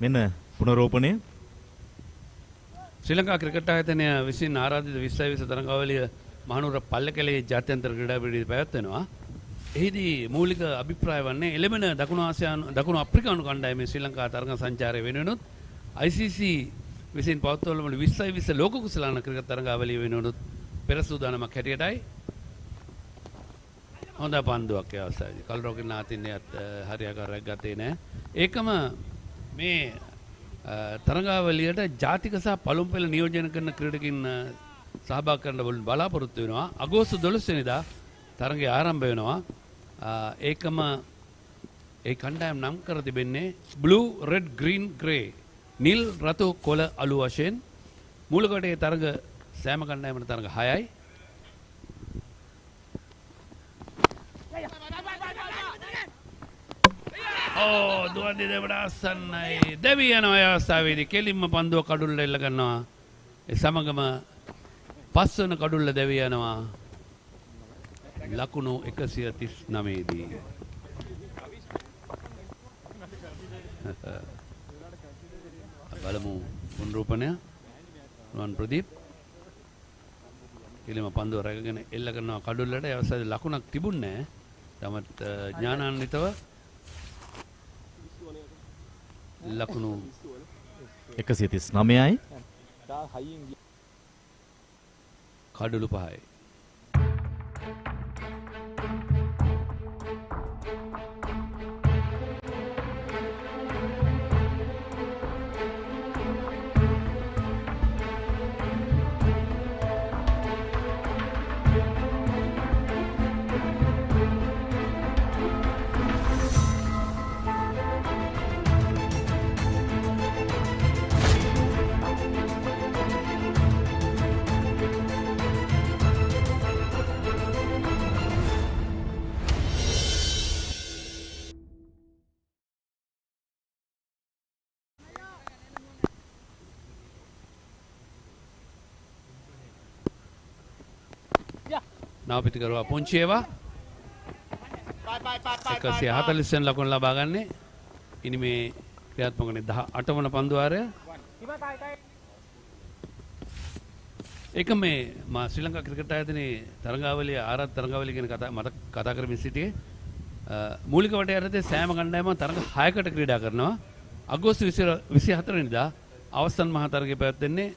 මෙන්න පුනරෝපණය ශ්‍රී ලංකා ක්‍රිකට් ආයතනය විසින් ආරාධිත 2020 තරඟාවලිය මහනුවර පල්ලකැලේ ජාත්‍යන්තර ක්‍රීඩා පීඨයේ පැවැත්වෙනවා. එහිදී මූලික අභිප්‍රාය වන්නේ එළඹෙන දකුණු අප්‍රිකානු කණ්ඩායමේ ශ්‍රී ලංකා තරඟ සංචාරය වෙනුවෙනුත් ICC විසින් පවත්වන 2020 ලෝක කුසලාන ක්‍රිකට් තරඟාවලිය වෙනුවෙනුත් පෙර සූදානමක් හැටියටයි. හොඳ පන්දුවක් ඒ අවස්ථාවේදී. කල්රෝගින් නාතින්නේත් හරියාකාරයක් ගත්තේ නැහැ. ඒකම මේ තරඟාවලියට ජාතික සහ පළමු පෙළ නියෝජනය කරන ක්‍රීඩකින් සහභාගී කරන්න බලාපොරොත්තු වෙනවා. අගෝස්තු 12 වෙනිදා තරඟය ආරම්භ වෙනවා. ඒකම ඒ කණ්ඩායම් නම් කර තිබෙන්නේ blue red green grey නිල් රතු කොළ අලු වශයෙන් මූල කොටේ තරඟ සෑම කණ්ඩායමකට තරඟ 6යි. දුවන් දෙදෙවට අසන්නයි දෙවි යනවා ඒ අවස්ථාවේදී කෙලින්ම පන්දුව කඩුල්ල එල්ල ගන්නවා. ඒ සමගම පස්වන කඩුල්ල දෙවි යනවා ලකුණු 139 දී. බලමු පුනරූපණය නුවන් ප්‍රදීප් කෙලින්ම පන්දුව රැකගෙන එල්ල කරනවා කඩුල්ලට. ඒ අවස්ථාවේ ලකුණක් තිබුණේ නැහැ. තමත් ඥානාන්විතව ලකුණු 139යි කඩුළු 5යි. නාපිතිකරුවා පුංචියවා 140 වෙනි ලකුණ ලබා ගන්නේ. ඉනි මේ ක්‍රියාත්මක වන 18 වන පන්දුවාරය. ඒක මේ මා ශ්‍රී ලංකා ක්‍රිකට් ආයතනයේ තරඟාවලිය ආරාධ තරඟාවලිය ගැන කතා කරමින් සිටියේ. මූලික වටේ යටතේ සෑම කණ්ඩායමක් තරඟ 6කට ක්‍රීඩා කරනවා. අගෝස්තු 24 වෙනිදා අවසන් මහා තරගය පැවැත්වෙන්නේ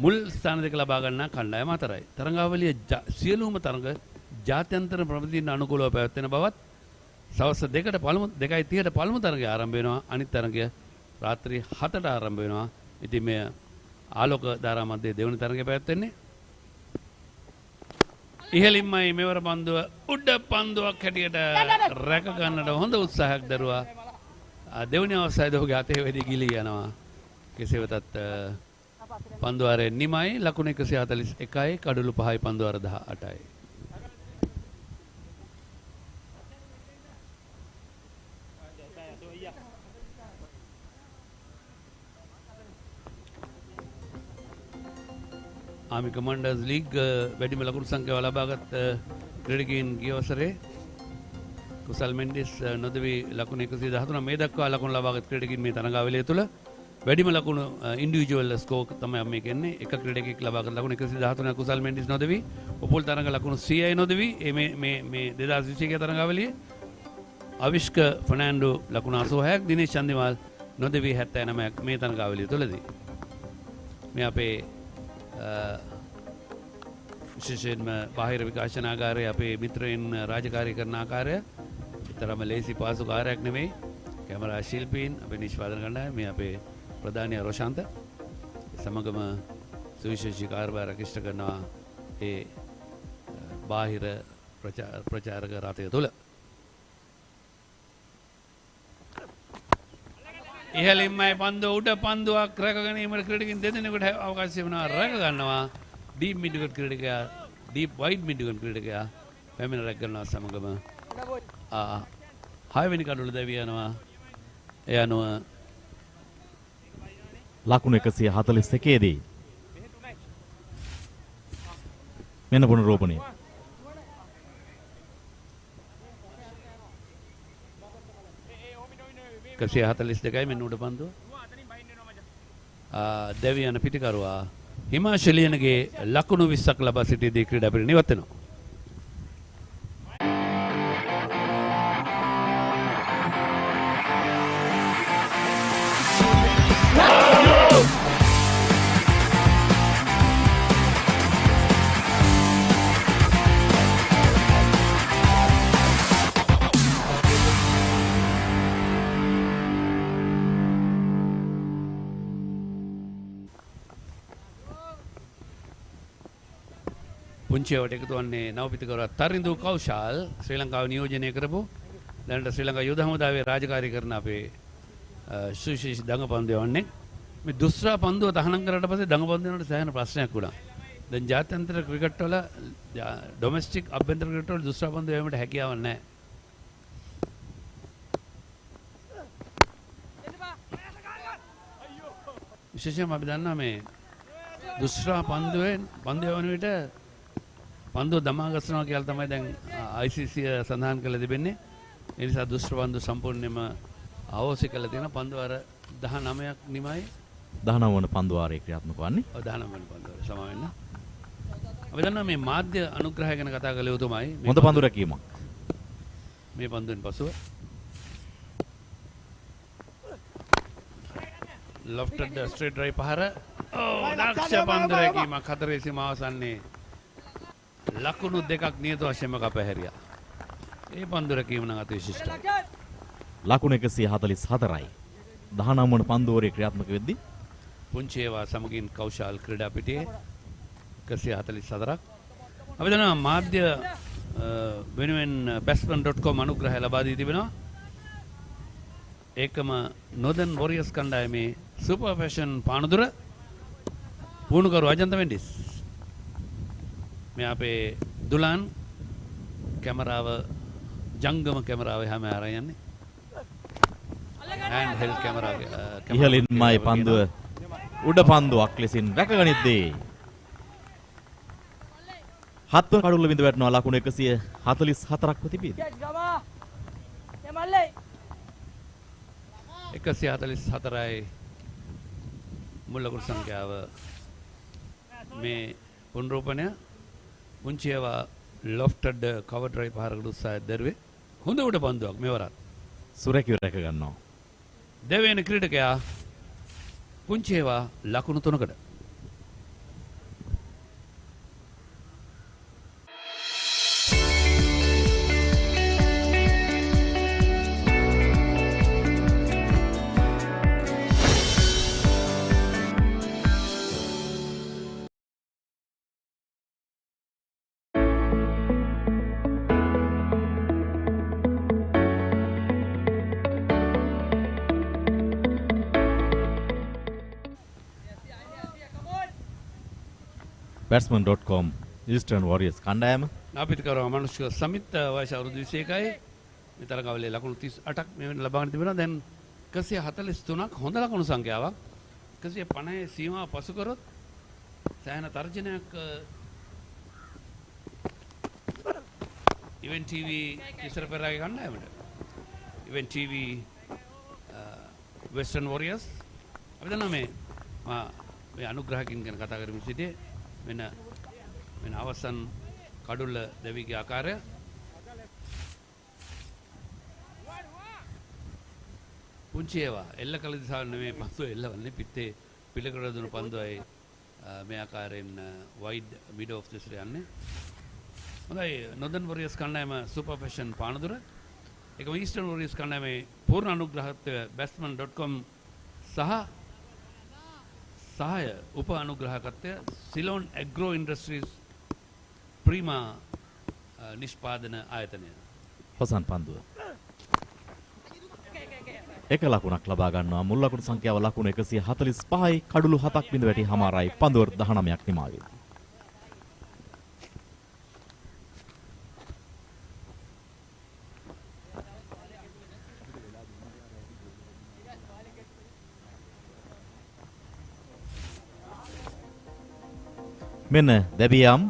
මුල් ස්ථාන දෙක ලබා ගන්නා කණ්ඩායම අතරයි. තරඟාවලිය සියලුම තරඟ ජාත්‍යන්තර ප්‍රමිතින් අනුකූලව පැවැත්වෙන බවත් සවස් 2:30ට පළමු තරගය ආරම්භ වෙනවා. අනිත් තරගය රාත්‍රී 7ට ආරම්භ වෙනවා. ඉතින් මේ ආලෝක ධාරා මැදේ දෙවන තරගය පැවැත්වෙන්නේ. ඉහළින්මයි මෙවර පන්දුව උඩ පන්දුවක් හැටියට රැක ගන්නට හොඳ උත්සාහයක් දරුවා. දෙවනි අවස්ථාවේදී ඔහුගේ අතේ වෙදී ගිලී යනවා. කෙසේ වෙතත් පන්දුවාරේ නිමයි ලකුණු 141යි කඩළු 5යි පන්දුවාර 18යි. ආමි කමාන්ඩර්ස් ලීග් වැඩිම ලකුණු සංඛ්‍යාව ලබාගත් ක්‍රීඩකයන් ගිය වසරේ කුසල් මෙන්ඩිස් නොදවි ලකුණු 113 මේ දක්වා ලකුණු ලබාගත් ක්‍රීඩකයන් මේ තරඟාවලිය තුළ වැඩිම ලකුණු ඉන්ඩිවිජුවල් ස්කෝර් තමයි අපි කියන්නේ. එක ක්‍රීඩකයෙක් ලබාගත් ලකුණු 113 කුසල් මෙන්ඩිස් නොදවි ඔපොල් තරඟ ලකුණු 100යි නොදවි මේ 2021 තරඟාවලියේ අවිෂ්ක ෆර්නෑන්ඩෝ ලකුණු 86ක් දිනේෂ් චන්දිමාල් නොදවි 79ක් මේ තරඟාවලිය තුළදී. මේ අපේ විශේෂයෙන්ම බාහිර විකාශනාගාරයේ අපේ මිත්‍රයින් රාජකාරී කරන ආකාරය තරම ලේසි පාසු කාර්යයක් නෙමෙයි. කැමරා ශිල්පීන් අපේ නිෂ්පාදන කණ්ඩායම මේ අපේ ප්‍රධානී රොෂාන්ත සමගම සුවිශේෂී කාර්යභාරයක් ඉෂ්ට කරනවා ඒ බාහිර ප්‍රචාරක රථය තුළ. ඉහළින්මයි පන්දුව උඩ පන්දුවක් රැක ගැනීමට ක්‍රීඩකින් දෙදෙනෙකුට අවකාශය වෙනවා රැක ගන්නවා. Deep midwicket ක්‍රීඩකයා deep wide midwicket ක්‍රීඩකයා පැමිණ රැක ගන්නවා සමගම 6 වෙනි කඩුල දැවී යනවා. ඒ අනුව ලකුණු 141 දී මෙන්න පුනරෝපණය. කසිය 42යි මෙන්න උඩ පන්දුව. දැවී යන පිටිකරුවා හිමාශලියනගේ ලකුණු 20ක් ලබා සිටියදී ක්‍රීඩා පිරින ඉවත් වෙනවා. පුංචිවට එකතු වන්නේ නවපිතිකරුවා තරිඳු කෞශල් ශ්‍රී ලංකාව නියෝජනය කරපු දැනට ශ්‍රී ලංකා යුද හමුදාවේ රාජකාරී කරන අපේ සුවිශේෂී දඟපන්දු යවන්නේ. මේ දුස්රා පන්දුව තහනම් කරලා පස්සේ දඟපන්දු වලට සෑහෙන ප්‍රශ්නයක් වුණා. දැන් ජාත්‍යන්තර ක්‍රිකට් වල ඩොමෙස්ටික් අභ්‍යන්තර ක්‍රිකට් වල දුස්රා පන්දු යවීමට හැකියාවක් නැහැ. විශේෂයෙන්ම අපි දන්නවා මේ දුස්රා පන්දුවෙන් පන්දු යවන විට පන්දුව දමා ගස්සනවා කියලා තමයි දැන් ICC සඳහන් කරලා තිබෙන්නේ. ඒ නිසා දුෂ්‍ර පන්දු සම්පූර්ණයෙන්ම අවශ්‍ය කරලා තියෙන පන්දු අර 19ක් නිමයි 19 වන පන්දු වාරයේ ක්‍රියාත්මක වන්නේ. ඔව් 19 වන පන්දු වාරය සමා වෙන්න. අපි දන්නවා මේ මාධ්‍ය අනුග්‍රහය ගැන කතා කළ යුතුමයි. හොඳ පන්දු රැකීමක්. මේ පන්දුවෙන් පසුව ලොෆ්ටඩ් ස්ට්‍රේට් ඩ්‍රයිව් පහර දක්ෂ පන්දු රැකීමක් හතරේ සීමාව අවසන්නේ ලකුණු දෙකක් නියත වශයෙන්ම කපහැරියා. ඒ පන්දු රැකීම නම් අති විශිෂ්ටයි. ලකුණු 144යි. 19 වන පන්දු වාරයේ ක්‍රියාත්මක වෙද්දී පුංචි ඒවා සමගින් කෞශල් ක්‍රීඩා පිටියේ 144ක්. අපි දන්නවා මාධ්‍ය වෙනුවෙන් batsman.com අනුග්‍රහය ලබා දී තිබෙනවා. ඒකම Northern Warriors කණ්ඩායමේ සුපර් ෆැෂන් පානදුර පුහුණුකරු අජන්ත මෙන්ඩිස්. මේ අපේ දුලාන් කැමරාව ජංගම කැමරාව හැම ආරයන් යන්නේ. හෑන්ඩ් හෙල්ඩ් කැමරාව ඉහළින්මයි පන්දුව උඩ පන්දුවක් ලෙසින් රැකගනිද්දී 7 වන කඩුල්ල බිඳ වැටෙනවා. ලකුණු 144ක් තිබීදී 144යි මුල් ලකුණු සංඛ්‍යාව. මේ පුනරූපණය පුංචි ඒවා ලොෆ්ටඩ් කවර් ඩ්‍රයිව් පහරකට උත්සාහය දරුවේ. හොඳ උඩ පන්දුවක් මෙවරත් සුරැකිව රැක ගන්නවා. දෙවෙනි ක්‍රීඩකයා පුංචි ඒවා ලකුණු 3කට. batsman.com Eastern Warriors කණ්ඩායම නාපිතිකරුවා මනුෂ්‍ය සමිත් වයස අවුරුදු 21යි. මේ තරගාවලියේ ලකුණු 38ක් මේ වෙන ලබාගෙන තිබෙනවා. දැන් 143ක් හොඳ ලකුණු සංඛ්‍යාවක්. 150 සීමාව පසු කරොත් සෑහෙන තර්ජනයක් ඉවෙන්ට් TV ඉස්සර පෙරාගේ කණ්ඩායමට. ඉවෙන්ට් TV Western Warriors අපි දන්නවා මේ අනුග්‍රහකින් ගැන කතා කරමු සිටියේ වෙන අවසන් කඩුල්ල දෙවිගේ ආකාරය. පුංචි ඒවා එල්ල කළ දිසාව නෙමෙයි පන්දුව එල්ලවන්නේ පිටේ පිළිකර දුන පන්දුවයි මේ ආකාරයෙන් වයිඩ් මිඩ් ඔෆ් දිස්ට යන්නේ. හොඳයි නොදන් වොරියර්ස් කණ්ඩායම සුපර් ෆැෂන් පානදුර. ඒකම ඊස්ටර්න් වොරියර්ස් කණ්ඩායමේ පූර්ණ අනුග්‍රහකත්වය batsman.com සහාය උප අනුග්‍රහකත්වය සිලෝන් ඇග්‍රෝ ඉන්ඩස්ට්‍රීස් ප්‍රීමා නිෂ්පාදන ආයතනය. හොසන් පන්දුව. එක ලකුණක් ලබා ගන්නවා. මුල් ලකුණු සංඛ්‍යාව ලකුණු 145යි. කඩුළු 7ක් බිඳ වැටි හමාරයි. පන්දු වර 19ක් නිමාවේ. මෙන්න දැබියම්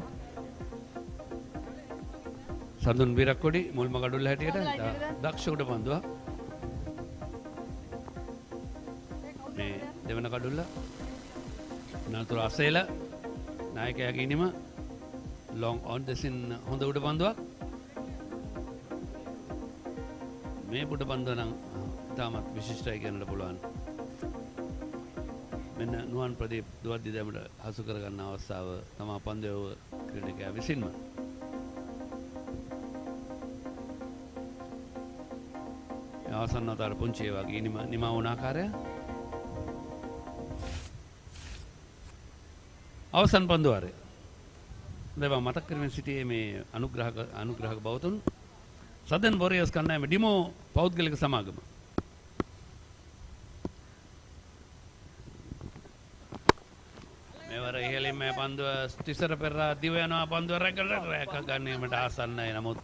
සඳුන් විරක්කොඩි මුල්ම කඩුල්ල හැටියට දක්ෂ උඩ පන්දුවක්. මේ දෙවන කඩුල්ල නතුර අසේල නායකයා ගිනිම ලොං ඔන් දෙසින් හොඳ උඩ පන්දුවක්. මේ පුඩ පන්දුව නම් ඉතාමත් විශිෂ්ටයි කියන්නට පුළුවන්. මෙන්න නුවන් ප්‍රදීප් දුවද්දි දැමට හසු කරගන්න අවස්ථාව තමා පන්දුව ක්‍රීඩකයා විසින්ම. අවසන් අවතාර පුංචි ඒ වගේ නිමා වුණ ආකාරය. අවසන් පන්දුවාරය. දැන් මම මතක් කරමින් සිටියේ මේ අනුග්‍රහක බවතුන් සදන් වොරියර්ස් කණ්ඩායම ඩිමෝ පෞද්ගලික සමාගම. මෙවර ඉහළින් මේ පන්දුව තිසර පෙරා දිව යනවා. පන්දුව රැක ගන්නීමට ආසන්නයි. නමුත්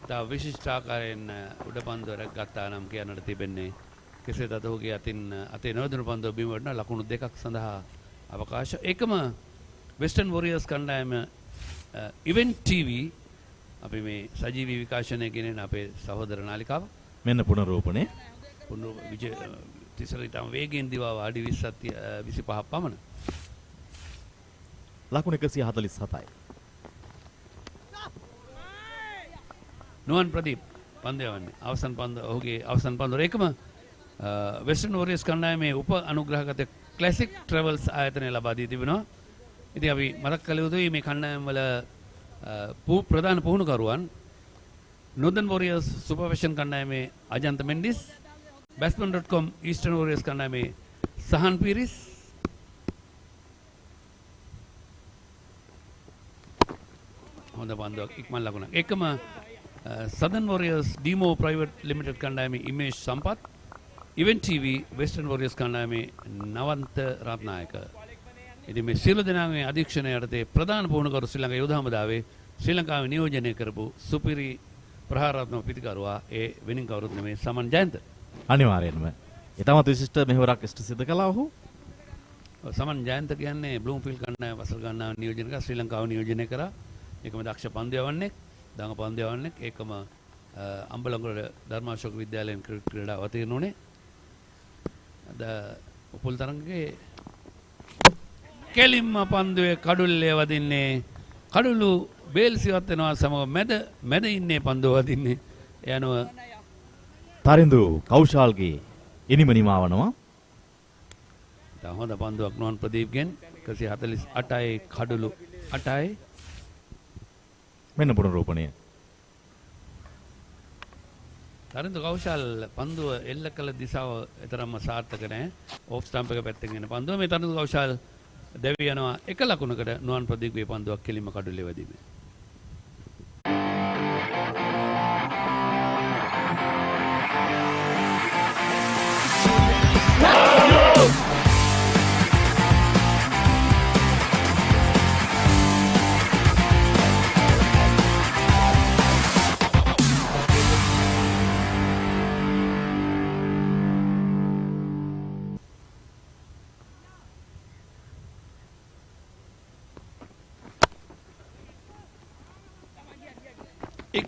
තව විශිෂ්ට ආකාරයෙන් උඩ පන්දුව රැක ගත්තා නම් කියන්නට තිබෙන්නේ කෙසේද ඔහුගේ අතේ නොදෙනු පන්දුව බිම වටන ලකුණු 2ක් සඳහා අවකාශ. ඒකම වෙස්ටර්න් වොරියර්ස් කණ්ඩායම ඉවෙන්ට් ටීවී අපි මේ සජීවී විකාශනය ගෙනෙන අපේ සහෝදර නාලිකාව. මෙන්න පුනරූපණය. විජය තිසර ඉතාම වේගයෙන් දිවාව අඩි 25ක් පමණ. ලකුණු 147යි. නුවන් ප්‍රදීප් පන්දු යවන්නේ. අවසන් පන්දු ඔහුගේ අවසන් පන්දුව. ඒකම වෙස්ටර්න් වොරියර්ස් කණ්ඩායමේ උප අනුග්‍රහකත ක්ලාසික් ට්‍රැවල්ස් ආයතනය ලබා දී තිබෙනවා. ඉතින් අපි මතක් කළ යුතුයි මේ කණ්ඩායම් වල ප්‍රධාන පුහුණුකරුවන් නොදන් වොරියර්ස් සුපර් ෆැෂන් කණ්ඩායමේ අජන්ත මෙන්ඩිස්, batsman.com ඊස්ටර්න් වොරියර්ස් කණ්ඩායමේ සහන් පීරිස්, හොඳ පන්දුවක් ඉක්මන් ලකුණක්. එකම සදන් වොරියර්ස් ඩීමෝ ප්‍රයිවට් ලිමිටඩ් කණ්ඩායමේ ඉමේෂ් සම්පත්, ඉවෙන්ට් ටීවී වෙස්ටර්න් වොරියර්ස් කණ්ඩායමේ නවන්ත රත්නායක. ඉතින් මේ සියලු දෙනාගේ අධීක්ෂණය යටතේ ප්‍රධාන පුහුණුකරු ශ්‍රී ලංකා යුද හමුදාවේ ශ්‍රී ලංකාවේ නියෝජනය කරපු සුපිරි ප්‍රහාරාත්මක පිටිකරුවා ඒ වෙනින් කවුරුත් නෙමේ සමන් ජයන්ත. අනිවාර්යයෙන්ම ඊටමත් විශිෂ්ට මෙහෙවරක් ඉෂ්ට සිද්ධ කළා ඔහු. සමන් ජයන්ත කියන්නේ බ්ලූම්ෆීල්ඩ් කණ්ඩායම වසර ගණනාව නියෝජනය කර ශ්‍රී ලංකාව නියෝජනය කරා. ඒකම දක්ෂ පන්දු යවන්නෙක්, දඟ පන්දු යවන්නෙක්. ඒකම අම්බලන්ගොඩ ධර්මාශෝක විද්‍යාලයෙන් ක්‍රීඩාව අවතීර්ණ වුණේ. අද උපුල් තරංගයේ කෙලින්ම පන්දුවේ කඩුල්ලේ වදින්නේ. කඩුළු බේල්සිවත් වෙනවා සමග මැද ඉන්නේ පන්දුව වදින්නේ. යනුව තරිඳු කෞශාල්ගේ ඉනිම නිමාවනවා. හොඳ පන්දුවක් නුවන් ප්‍රදීප්ගෙන් 148යි කඩුළු 8යි. මෙන්න පුනරූපණය. තරිඳු කෞශල් පන්දුව එල්ල කළ දිශාව එතරම්ම සාර්ථක නැහැ. ඕෆ් ස්ටම්ප් එක පැත්තෙන් එන පන්දුව. මේ තරිඳු කෞශල් දැවි යනවා එක ලකුණකට නුවන් ප්‍රදීප්ගේ පන්දුවක් කෙලින්ම කඩුල්ලේ වැදීමේ.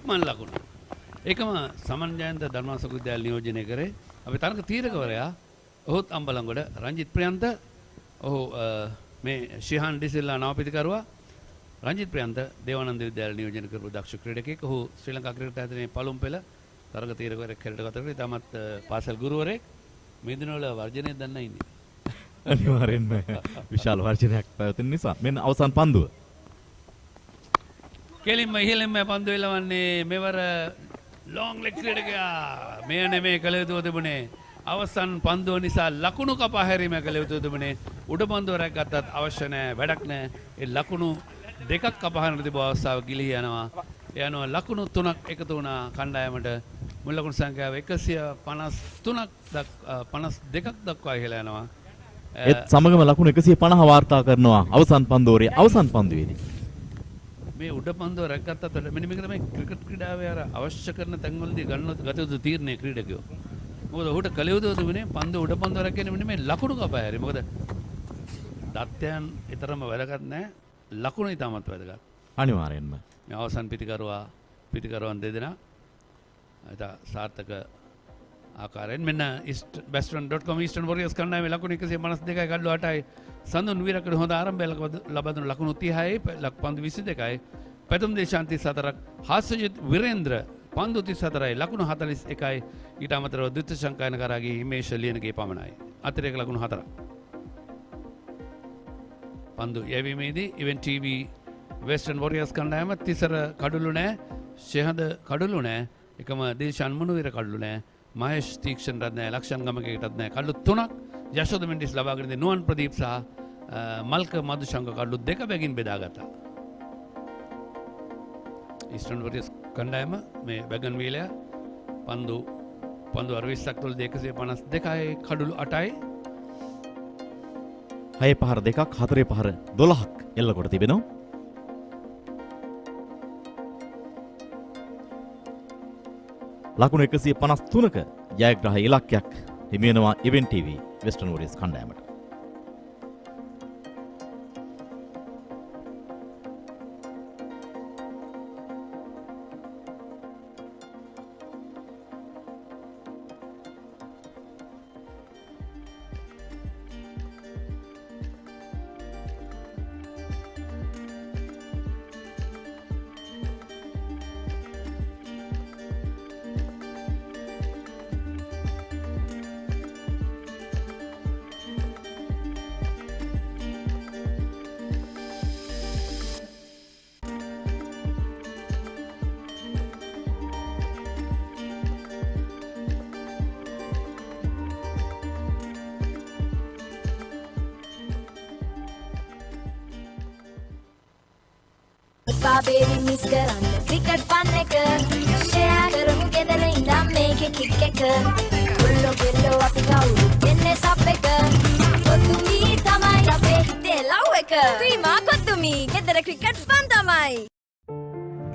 ඉක්මන් ලකුණ. ඒකම සමන් ජයන්ත ධර්මාශෝක විද්‍යාලය නියෝජනය කරේ. අපි තරග තීරකවරයා ඔහුත් අම්බලන්ගොඩ රංජිත් ප්‍රියන්ත. ඔහු මේ ශිහාන් ඩිසිල්ලා නවපිතිකරුවා. රංජිත් ප්‍රියන්ත දේවානන්ද විද්‍යාලය නියෝජනය කරපු දක්ෂ ක්‍රීඩකයෙක්. ඔහු ශ්‍රී ලංකා ක්‍රිකට් ආයතනයේ පළමු පෙළ තරග තීරකවරයෙක් හැටියට ගත කරේ. තමත් පාසල් ගුරුවරයෙක්. මේ දිනවල වර්ජනය දන්න ඉන්නේ. අනිවාර්යෙන්ම විශාල වර්ජනයක් පැවතෙන නිසා මෙන්න අවසන් පන්දුව. කෙලින්ම ඉහළින්ම පන්දු එලවන්නේ මෙවර ලොං ලෙග් ක්‍රීඩකයා. මෙය නෙමේ කළ යුතු තිබුණේ. අවසන් පන්දුව නිසා ලකුණු කපා හැරීම කළ යුතු තිබුණේ. උඩ පන්දුව රැග්ගත්තත් අවශ්‍ය නැහැ. වැඩක් නැහැ. ඒ ලකුණු දෙකක් කපා හැරෙන තිබු අවස්ථාව ගිලිහි යනවා. ඒ අනුව ලකුණු 3ක් එකතු වුණා කණ්ඩායමට. මුල් ලකුණු සංඛ්‍යාව 152ක් දක්වා ඉහළ යනවා. ඒත් සමගම ලකුණු 150 වාර්තා කරනවා අවසන් පන්දුවේ අවසන් පන්දුවේදී. මේ උඩ පන්දුව රැග්ගත්තත් මෙන්න මේක තමයි ක්‍රිකට් ක්‍රීඩාවේ අර අවශ්‍ය කරන තැන්වලදී ගත යුතු තීරණය ක්‍රීඩකයෝ. මොකද ඔහුට කළ යුතු තිබුණේ පන්දුව උඩ පන්දුව රැගෙන මෙන්න මේ ලකුණු කපා හැරි. මොකද දත්තයන් ඊතරම වැදගත් නැහැ. ලකුණු ඉතාමත් වැදගත්. අනිවාර්යෙන්ම. මේ අවසන් පිටිකරුවන් දෙදෙනා අද සාර්ථක ආකාරයෙන් මෙන්න batsman.com Eastern Warriors කණ්ඩායමේ ලකුණු 152යි ගල්ලු 8යි සඳුන් වීරකඩ හොඳ ආරම්භයක් ලබා දුන්න ලකුණු 30යි පන්දු 22යි පැතුම් දේශාන්ති 4ක් හාස්‍යජිත් විරේන්ද්‍ර පන්දු 34යි ලකුණු 41යි ඊට අමතරව ද්විත සංකයන කරාගේ හිමේෂ ලියනගේ පමණයි අතිරේක ලකුණු 4ක් පන්දු යැවීමේදී ඉවෙන්ට් TV Western Warriors කණ්ඩායම තිසර කඩුළු නැහැ ෂෙහඳ කඩුළු නැහැ එකම දිල්ෂාන් මුණුවීර කඩුළු නැහැ මහේෂ් තීක්ෂණ රත් නැහැ ලක්ෂණ ගමකේටත් නැහැ කඩුළු 3ක් යශෝද මෙන්ඩිස් ලබාගෙන ඉන්නේ නුවන් ප්‍රදීප් සහ මල්ක මදුශංක කඩුළු දෙක බැගින් බෙදාගත්තා. Eastern Warriors කණ්ඩායම මේ බැගන් වීලය පන්දු 20ක් තුලදී 152යි කඩුළු 8යි 6 පහර 2ක් 4 පහර 12ක් එල්ල කොට තිබෙනවා. ලකුණු 153ක ජයග්‍රහී ඉලක්කයක් හිමි වෙනවා ඉවෙන්ට් TV Western Warriors කණ්ඩායමට. Baby miss කරන්න ක්‍රිකට් ෆන් එක ෂෙයා කරමු ගෙදර ඉඳන් මේකේ කික් එක කුල්ලෝ ගෙල්ලෝ අපි කවුරු දෙන්නේ සබ් එක කොතුමි තමයි අපේ හිතේ ලව් එක ක්‍රීමා කොතුමි ගෙදර ක්‍රිකට් ෆන් තමයි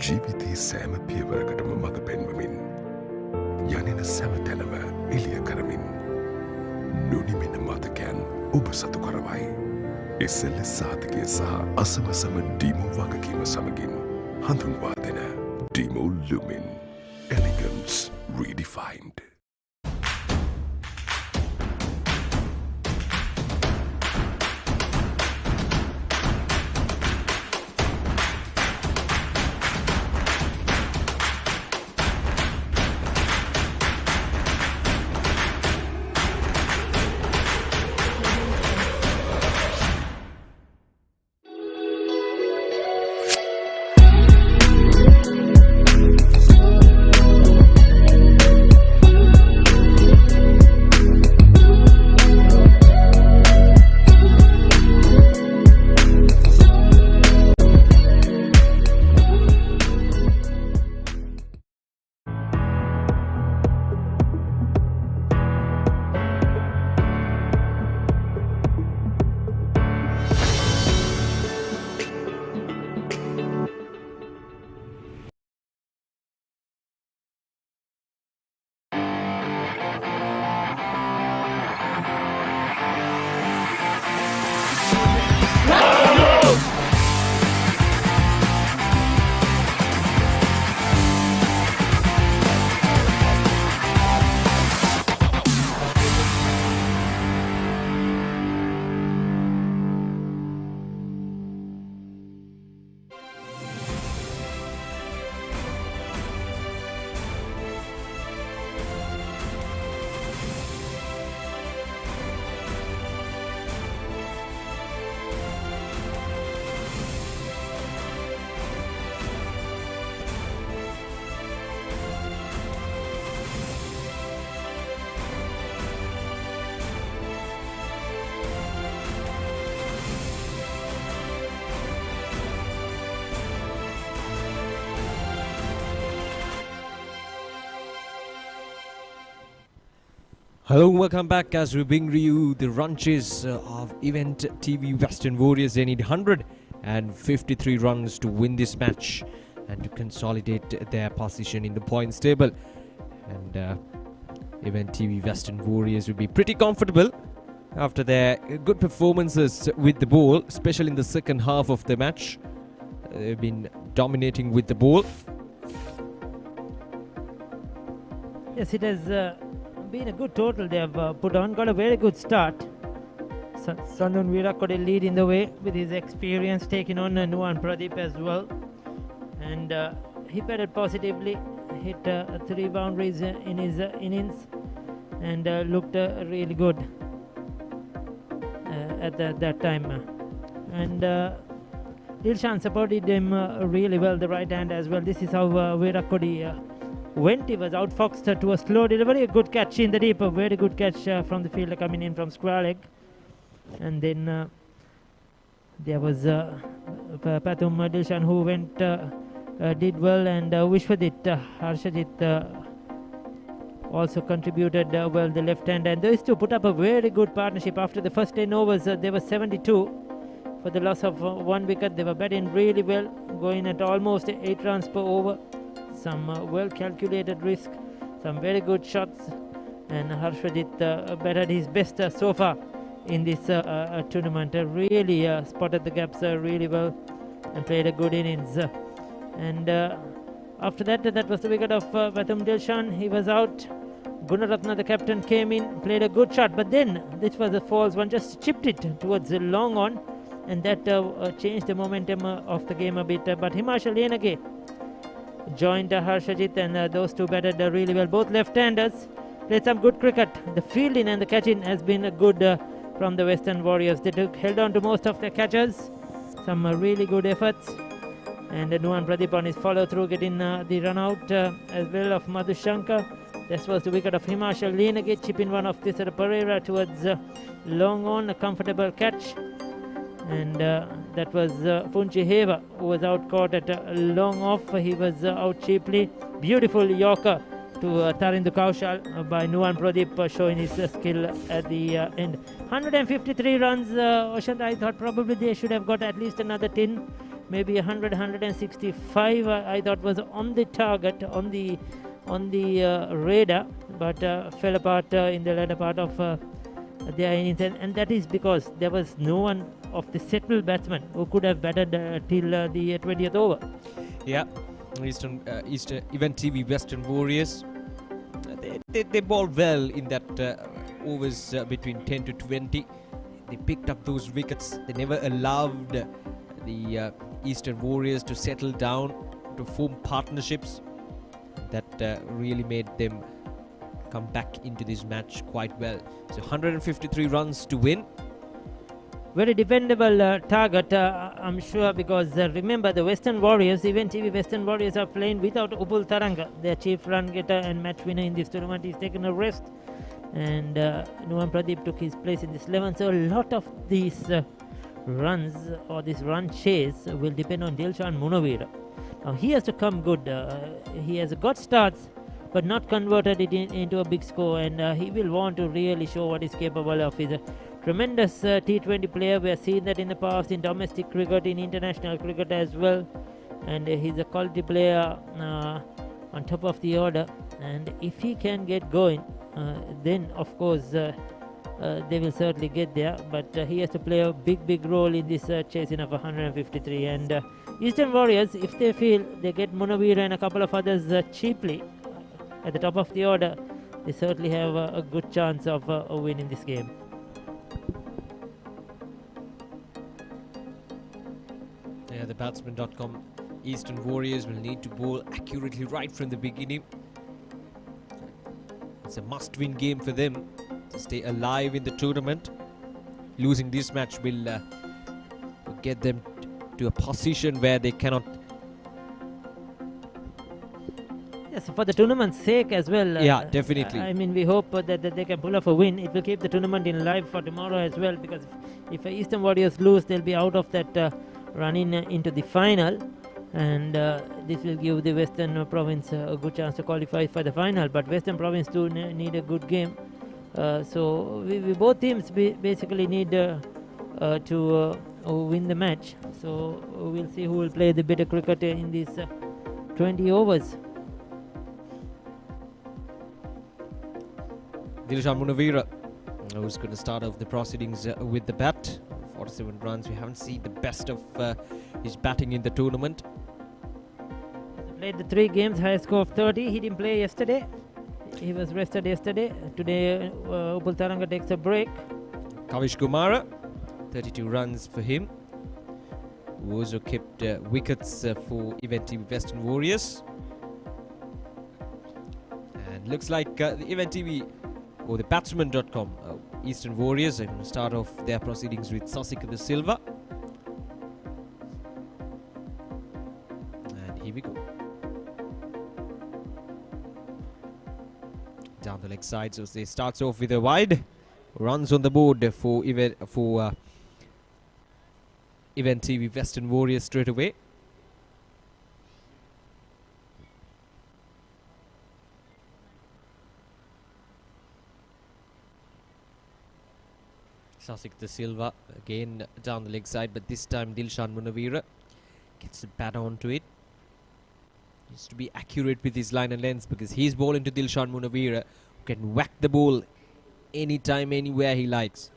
ජීවිතයේ සෑම පියවරකටම මඟ පෙන්වමින් යනින සෑම තැනම එළිය කරමින් නොනිමෙන මතකයන් ඔබ සතු කරවයි. SLAOC සාධකය සහ අසමසම ඩීමෝ වගකීම සමගින් හඳුන්වා දෙන ඩීමෝ ලුමින් එලිගන්ස් රීඩිෆයින්ඩ්. Hello, welcome back as we bring you the ranches of Event TV Western Warriors. They need 153 runs to win this match and to consolidate their position in the points table. And Event TV Western Warriors will be pretty comfortable after their good performances with the ball, especially in the second half of the match. They've been dominating with the ball. Yes, it has been a good total they have put on. Got a very good start. Sandun Virakode lead in the way with his experience, taking on Nuwan Pradeep as well. And he batted positively, hit 3 boundaries in his innings, and looked really good at that time. And Dilshan supported him really well, the right hand as well. This is how Virakode went. He was outfoxed to a slow delivery, a good catch in the deep, a very good catch from the fielder coming in from square leg. And then there was Pathum Dilshan who went did well, and Vishwadit Harshadit also contributed well, the left hand, and those two put up a very good partnership. After the first 10 overs they were 72 for the loss of 1 wicket. They were batting really well, going at almost 8 runs per over. Some well calculated risk, some very good shots, and Harshadit batted his best so far in this tournament. Really spotted the gaps really well and played a good innings. And after that was the wicket of Pathum Dilshan. He was out. Gunaratna, the captain, came in, played a good shot, but then this was a false one, just chipped it towards the long on, and that changed the momentum of the game a bit. But Himachal Yenage joined Harshajit, and those two batted really well. Both left-handers played some good cricket. The fielding and the catching has been good from the Western Warriors. They held on to most of their catches. Some really good efforts. And Nuwan Pradeep on his follow-through, getting the run-out as well of Madhushankar. This was the wicket of Himachal Lenage, chipping one of this Pereira towards long on, a comfortable catch. And that was Punchi Heva, who was out caught at long off. He was out cheaply. Beautiful Yorker to Tarindu Kaushal by Nuwan Pradeep, showing his skill at the end. 153 runs, Oshant. I thought probably they should have got at least another 10, maybe 100, 165. I thought was on the target, on the radar, but fell apart in the latter part of their innings, and that is because there was no one of the settled batsmen who could have batted till the 20th over. Yeah, Eastern Event TV Western Warriors, they bowled well in that overs between 10 to 20. They picked up those wickets. They never allowed the Eastern Warriors to settle down, to form partnerships. That really made them come back into this match quite well. So 153 runs to win. Very defendable target, I'm sure, because remember the Western Warriors, Event TV Western Warriors, are playing without Upul Taranga, their chief run getter and match winner in this tournament. He's taken a rest, and Nuwan Pradeep took his place in this 11. So a lot of these runs or this run chase will depend on Dilshan Munawira. Now he has to come good. He has got starts, but not converted it into a big score, and he will want to really show what he's capable of. He's a tremendous T20 player. We have seen that in the past in domestic cricket, in international cricket as well, and he's a quality player on top of the order. And if he can get going, then of course they will certainly get there, but he has to play a big role in this chasing of 153. And Eastern Warriors, if they feel they get Munawira and a couple of others cheaply at the top of the order, they certainly have a good chance of winning this game. Yeah, the batsman.com Eastern Warriors will need to bowl accurately right from the beginning. It's a must-win game for them to stay alive in the tournament. Losing this match will get them to a position where they cannot. Yes, for the tournament's sake as well. Yeah, definitely. I mean, we hope that they can pull off a win. It will keep the tournament in live for tomorrow as well, because if Eastern Warriors lose, they'll be out of that run into the final, and this will give the Western Province a good chance to qualify for the final. But Western Province do need a good game So both teams basically need to win the match. So we'll see who will play the better cricket in these 20 overs. Dilshan Munawira, who's going to start off the proceedings with the bat. 47 runs. We haven't seen the best of his batting in the tournament. Played the 3 games, high score of 30. He didn't play yesterday. He was rested yesterday. Today, Upul Taranga takes a break. Kavish Kumara, 32 runs for him. Who also kept wickets for Event TV Western Warriors. And looks like the Event TV or the Batsman.com Eastern Warriors are going to start off their proceedings with Sasika De Silva. And here we go. Down the leg side, so they starts off with a wide. Runs on the board for Event TV Western Warriors straight away. Sasik De Silva again down the leg side, but this time Dilshan Munawira gets the bat onto it. Needs to be accurate with his line and length because he's bowling to Dilshan Munawira, who can whack the ball anytime, anywhere he likes.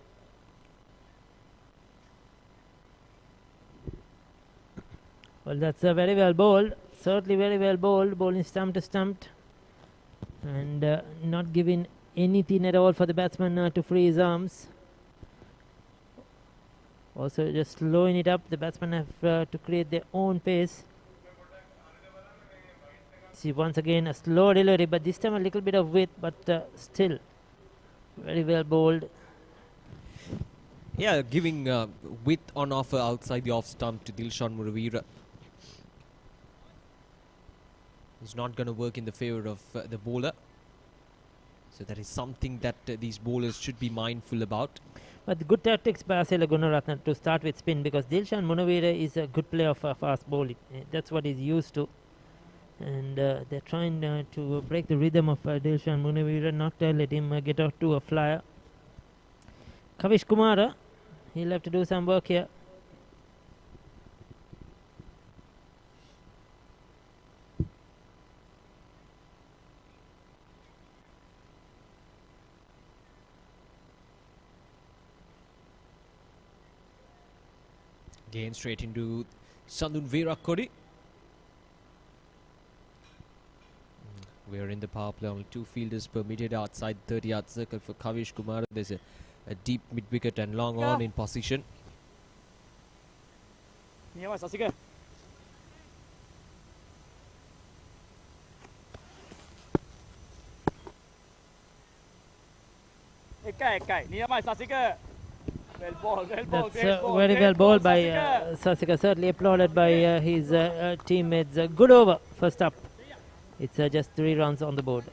Well, that's very well bowled. Certainly very well bowled. Bowling stump to stump. And not giving anything at all for the batsman to free his arms. Also just slowing it up. The batsmen have to create their own pace. See, once again a slow delivery, but this time a little bit of width, but still very well bowled. Yeah, giving width on offer outside the off stump to Dilshan Munawira. It's not going to work in the favour of the bowler. So that is something that these bowlers should be mindful about. But good tactics by Asela Gunaratna to start with spin, because Dilshan Munawira is a good player of fast bowling. That's what he's used to. And they're trying to break the rhythm of Dilshan Munawira, not let him get out to a flyer. Kavish Kumara, he'll have to do some work here. Again straight into Sandun Virakodi. We're in the power play, only 2 fielders permitted outside 30-yard circle for Kavish Kumar. There's a deep mid-wicket and long on in position. Sasika. Sasika. That's very well bowled by Sasika, certainly applauded by his teammates. Good over, first up. It's just 3 runs on the board.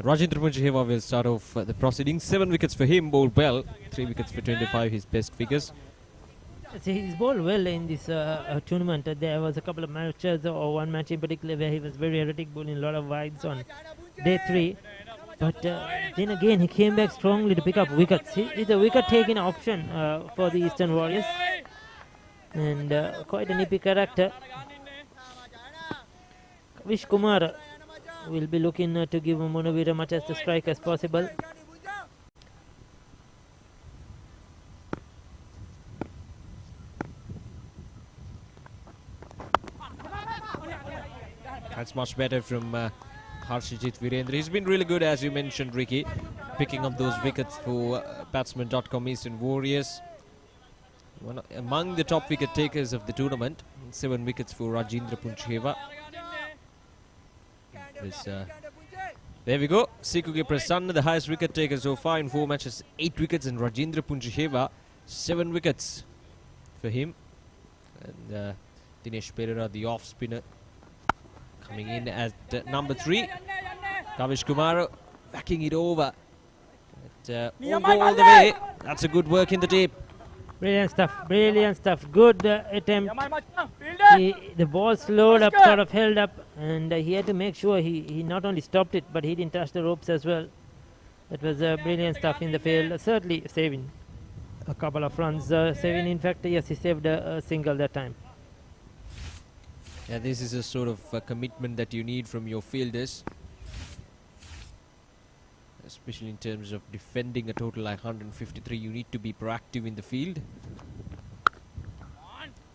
Rajendra Munjiheva will start off the proceedings. 7 wickets for him, bowled well. 3 wickets for 25, his best figures. See, he's bowled well in this tournament. There was a couple of matches, or one match in particular, where he was very erratic, bowling a lot of wides on day 3. But then again, he came back strongly to pick up wickets. He's a wicket-taking option for the Eastern Warriors. And quite a nippy character. Kavish Kumar will be looking to give Munawira much as the strike as possible. That's much better from Harshijit Virendra. He's been really good, as you mentioned, Ricky, picking up those wickets for Batsman.com Eastern Warriors. among the top wicket takers of the tournament. 7 wickets for Rajendra Puncheva. There we go. Sikuge Prasanna, the highest wicket taker so far in 4 matches, 8 wickets, and Rajendra Puncheva, 7 wickets for him. And Dinesh Perera, the off spinner, coming in at number 3. Kavish Kumar whacking it over. But, won't go all the way. That's a good work in the deep. Brilliant stuff, brilliant stuff. Good attempt. The ball slowed up, sort of held up, and he had to make sure he not only stopped it, but he didn't touch the ropes as well. That was brilliant stuff in the field. Certainly saving a couple of runs. Saving, in fact, yes, he saved a single that time. Yeah, this is a sort of commitment that you need from your fielders, especially in terms of defending a total like 153. You need to be proactive in the field.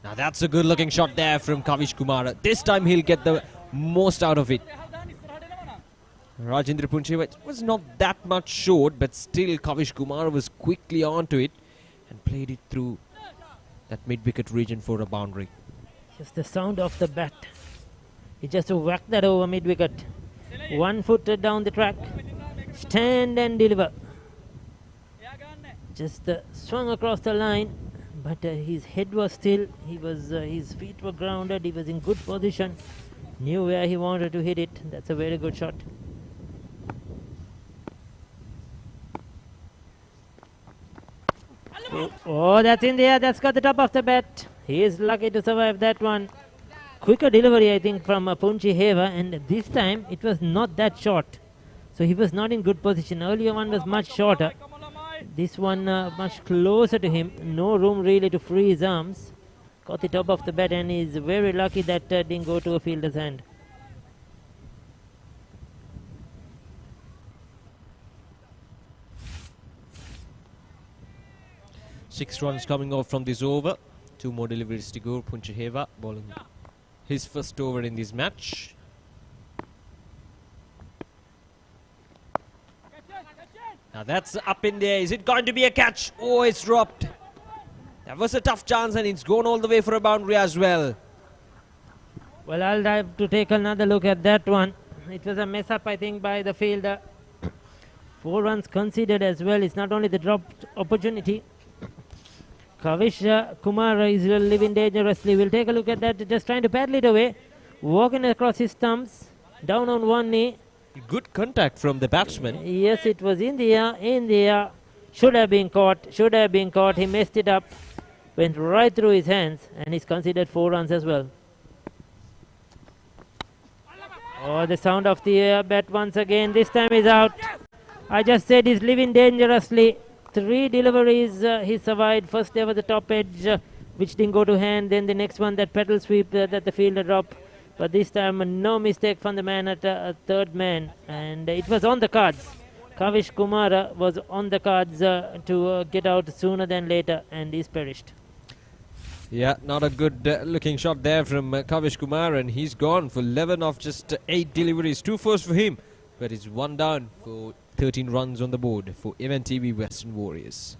Now that's a good looking shot there from Kavish Kumar. This time he'll get the most out of it. Rajendra Puncheva was not that much short, but still Kavish Kumar was quickly onto it and played it through that mid-wicket region for a boundary. Just the sound of the bat. He just whacked that over mid-wicket. 1 foot down the track. Stand and deliver. Just swung across the line, but his head was still. His feet were grounded. He was in good position. Knew where he wanted to hit it. That's a very good shot. Oh, that's in the air. That's got the top of the bat. He is lucky to survive that one. Quicker delivery, I think, from Puncheva, and this time it was not that short. So he was not in good position. Earlier one was much shorter. This one much closer to him. No room really to free his arms. Got the top of the bat, and he's very lucky that didn't go to a fielder's hand. Six runs coming off from this over. 2 more deliveries to go. Puncheva bowling his first over in this match. Now that's up in there. Is it going to be a catch? Oh, it's dropped. That was a tough chance, and it's gone all the way for a boundary as well. Well, I'll have to take another look at that one. It was a mess up, I think, by the fielder. 4 runs conceded as well. It's not only the dropped opportunity. Kavish Kumar is living dangerously. We'll take a look at that. Just trying to paddle it away. Walking across his stumps. Down on one knee. Good contact from the batsman. Yes, it was in the air. Should have been caught. He messed it up. Went right through his hands, and he's conceded 4 runs as well. Oh, the sound of the bat once again. This time is out. I just said he's living dangerously. 3 deliveries he survived. First there was the top edge which didn't go to hand. Then the next one, that pedal sweep that the fielder dropped. But this time no mistake from the man at third man. And it was on the cards. Kavish Kumar was on the cards to get out sooner than later, and he's perished. Yeah, not a good looking shot there from Kavish Kumar, and he's gone for 11 of just 8 deliveries. 2 first for him, but it's 1 down for 13 runs on the board for MNTV Western Warriors.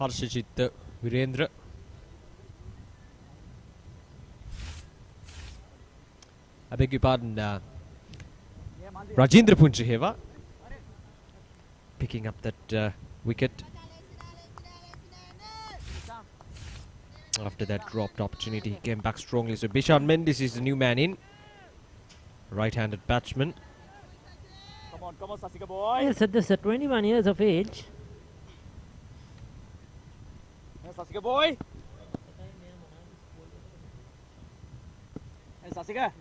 Harshajit Virendra. I beg your pardon, Rajendra Puncheva picking up that wicket after that dropped opportunity. He came back strongly. So Bishan Mendes is the new man in, right-handed batsman. Come on, Sasika boy. Yes, at this 21 years of age. Sasika boy. Hey, Sasika.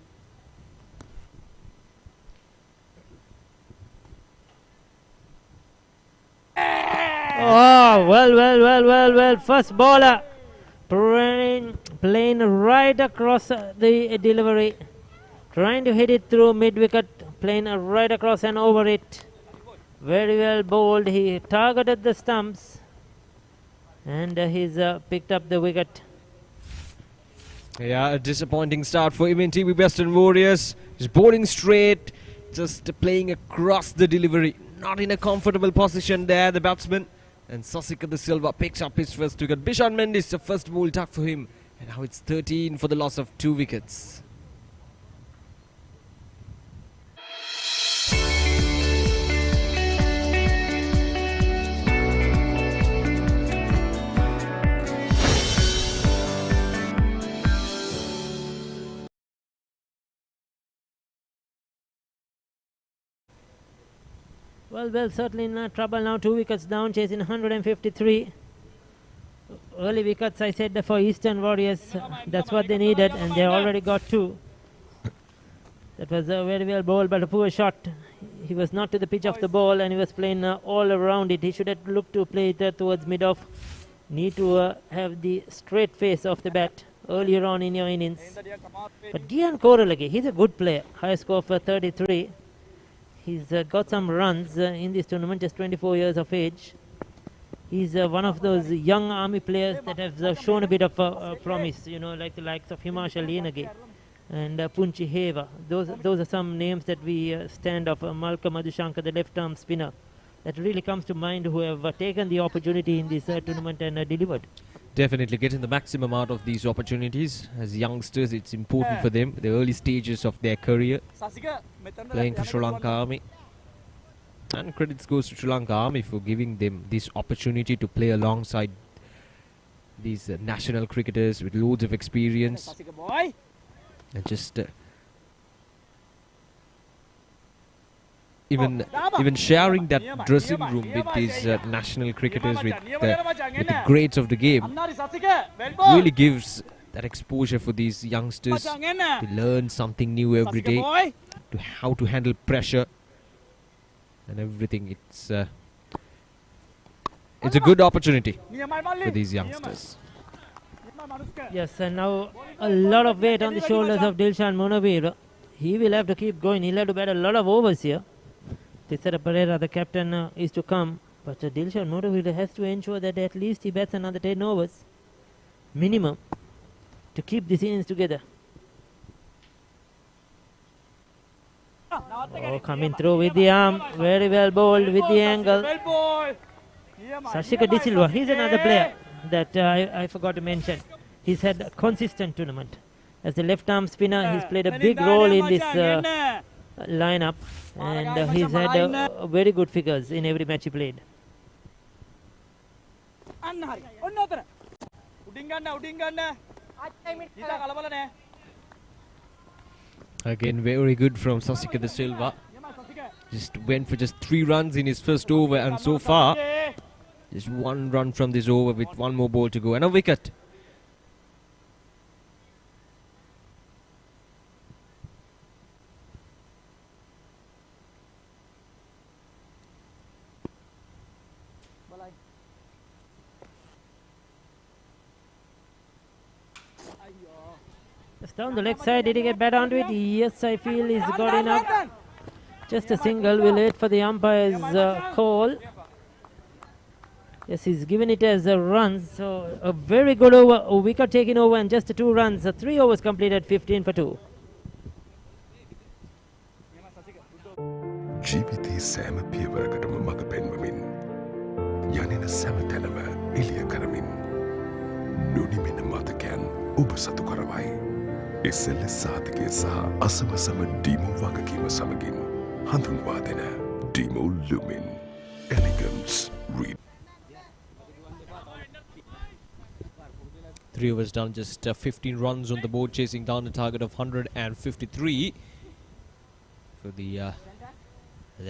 Oh, well. First bowler playing right across the delivery, trying to hit it through mid-wicket, playing right across and over it. Very well bowled. He targeted the stumps, and he's picked up the wicket. Yeah, a disappointing start for even TV Western Warriors. Just bowling straight, just playing across the delivery. Not in a comfortable position there, the batsman. And Sasika De Silva picks up his first wicket. Bishan Mendes, the first ball tough for him. And now it's 13 for the loss of 2 wickets. Well, certainly in trouble now. 2 wickets down, chasing 153. Early wickets, I said, for Eastern Warriors. That's what they needed, and they already got 2. That was a very well bowled, but a poor shot. He was not to the pitch of the ball, and he was playing all around it. He should have looked to play it towards mid-off. Need to have the straight face of the bat earlier on in your innings. But Gian Koralage, he's a good player. High score for 33. He's got some runs in this tournament, just 24 years of age. He's one of those young army players that have shown a bit of promise, you know, like the likes of Himashal Yenage and Punchi Heva. Those are some names that we stand of. Malcolm Madhushankar, the left-arm spinner, that really comes to mind, who have taken the opportunity in this tournament and delivered. Definitely getting the maximum out of these opportunities. As youngsters, it's important for them, the early stages of their career, playing for Sri Lanka Army. And credits goes to Sri Lanka Army for giving them this opportunity to play alongside these national cricketers with loads of experience. And just even sharing that dressing room with these national cricketers, with the greats of the game, really gives that exposure for these youngsters to learn something new every day, to how to handle pressure and everything. It's a good opportunity for these youngsters. Yes, and now a lot of weight on the shoulders of Dilshan Munavir. He will have to keep going. He'll have to bat a lot of overs here. Tisara Pereira, the captain, is to come. But Dilshan Munavir has to ensure that at least he bats another 10 overs minimum to keep this innings together. Oh, coming through with the arm. Very well bowled with the angle. Sashika De Silva, he's another player that I forgot to mention. He's had a consistent tournament. As the left-arm spinner, he's played a big role in this lineup. And he's had very good figures in every match he played. Again, very good from Sasika De Silva. Just went for just 3 runs in his first over, and so far, just 1 run from this over with 1 more ball to go, and a wicket. Just down the leg side, did he get bat onto it? Yes, I feel he's got enough. Just a single. We'll wait for the umpire's call. Yes, he's given it as a run. So a very good over. A wicket taken over and just 2 runs. 3 overs completed, 15 for 2. ජීවිතයේ සෑම පියවරකටම මඟ පෙන්වමින් යනෙන සෑම තැනම එළිය කරමින් නොනිමෙන මතකයන් ඔබ සතු කරවයි. SLS සාධකය සහ අසමසම ඩීමෝ වගකීම සමගින් හඳුන්වා දෙන ඩීමෝ ලුමින් එලිගන්ස් read. 3 overs done, just 15 runs on the board, chasing down a target of 153 for the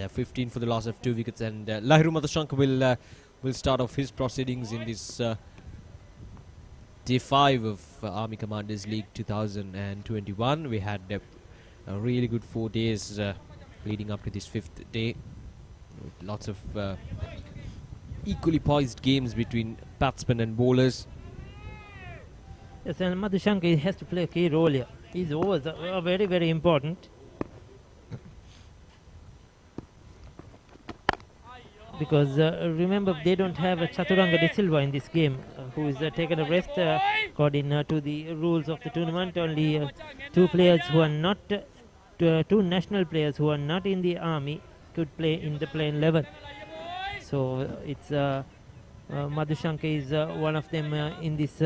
15 for the loss of 2 wickets. And Lahiru Madhushankar will start off his proceedings in this day 5 of Army Commanders League 2021. We had a really good 4 days leading up to this 5th day, with lots of equally poised games between batsmen and bowlers. Yes, and Madhushanka has to play a key role here. His overs are very, very important. Because remember, they don't have a Chaturanga De Silva in this game, who is taken a rest according to the rules of the tournament. Only two players who are not, two national players who are not in the army could play in the playing 11. So it's Madhushanka is one of them in this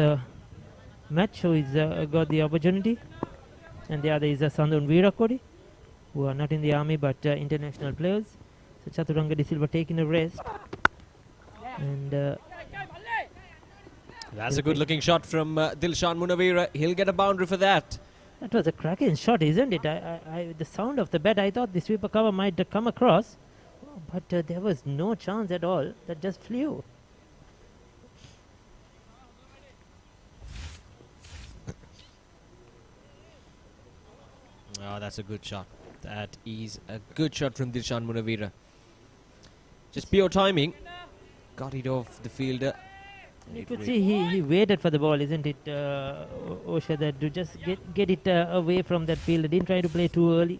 match who is got the opportunity, and the other is Sandun Virakodi, who are not in the army but international players. So Chaturanga De Silva taking a rest, and that's a good looking shot from Dilshan Munawira. He'll get a boundary for that. That was a cracking shot, isn't it? The sound of the bat, I thought the sweeper cover might come across, but there was no chance at all. That just flew. Oh, that's a good shot. That is a good shot from Dilshan Munawira. Just pure timing. Got it off the fielder. You could see he waited for the ball, isn't it, Osha, that to just get it away from that fielder. Didn't try to play too early.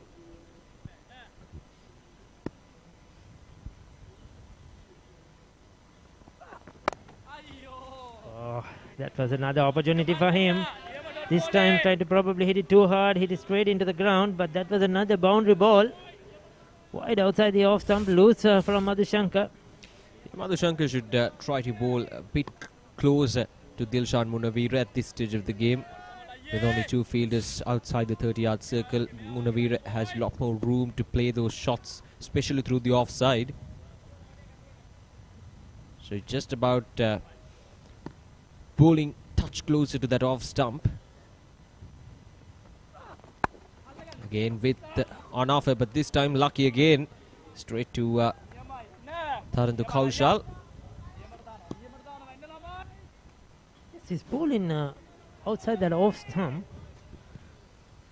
Oh, that was another opportunity for him. This time tried to probably hit it too hard, hit it straight into the ground, but that was another boundary ball. Wide outside the off stump, loose from Madhushanka. Madhushanka should try to bowl a bit closer to Dilshan Munawira at this stage of the game. With only two fielders outside the 30-yard circle, Munawira has a lot more room to play those shots, especially through the offside. So just about bowling touch closer to that off stump. Again with on offer, but this time lucky again. Straight to Tharandu Kaushal. He's bowling outside that off stump.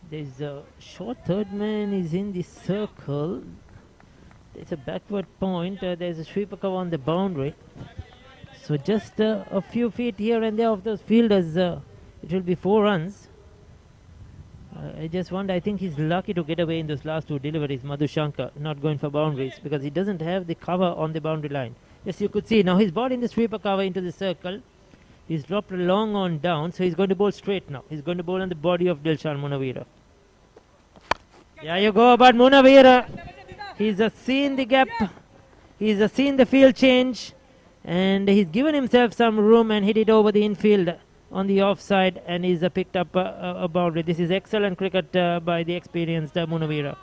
There's a short third man is in the circle. There's a backward point. There's a sweeper cover on the boundary. So just a few feet here and there of those fielders, it will be 4 runs. I just wonder, I think he's lucky to get away in those last two deliveries, Madhushanka, not going for boundaries, because he doesn't have the cover on the boundary line. Yes, you could see, now he's brought in the sweeper cover into the circle. He's dropped a long on down, so he's going to bowl straight now. He's going to bowl on the body of Dilshan Munawira. There you go, but Munawira, he's seen the gap, he's seen the field change, and he's given himself some room and hit it over the infield on the offside, and he's picked up a boundary. This is excellent cricket by the experienced Munawira.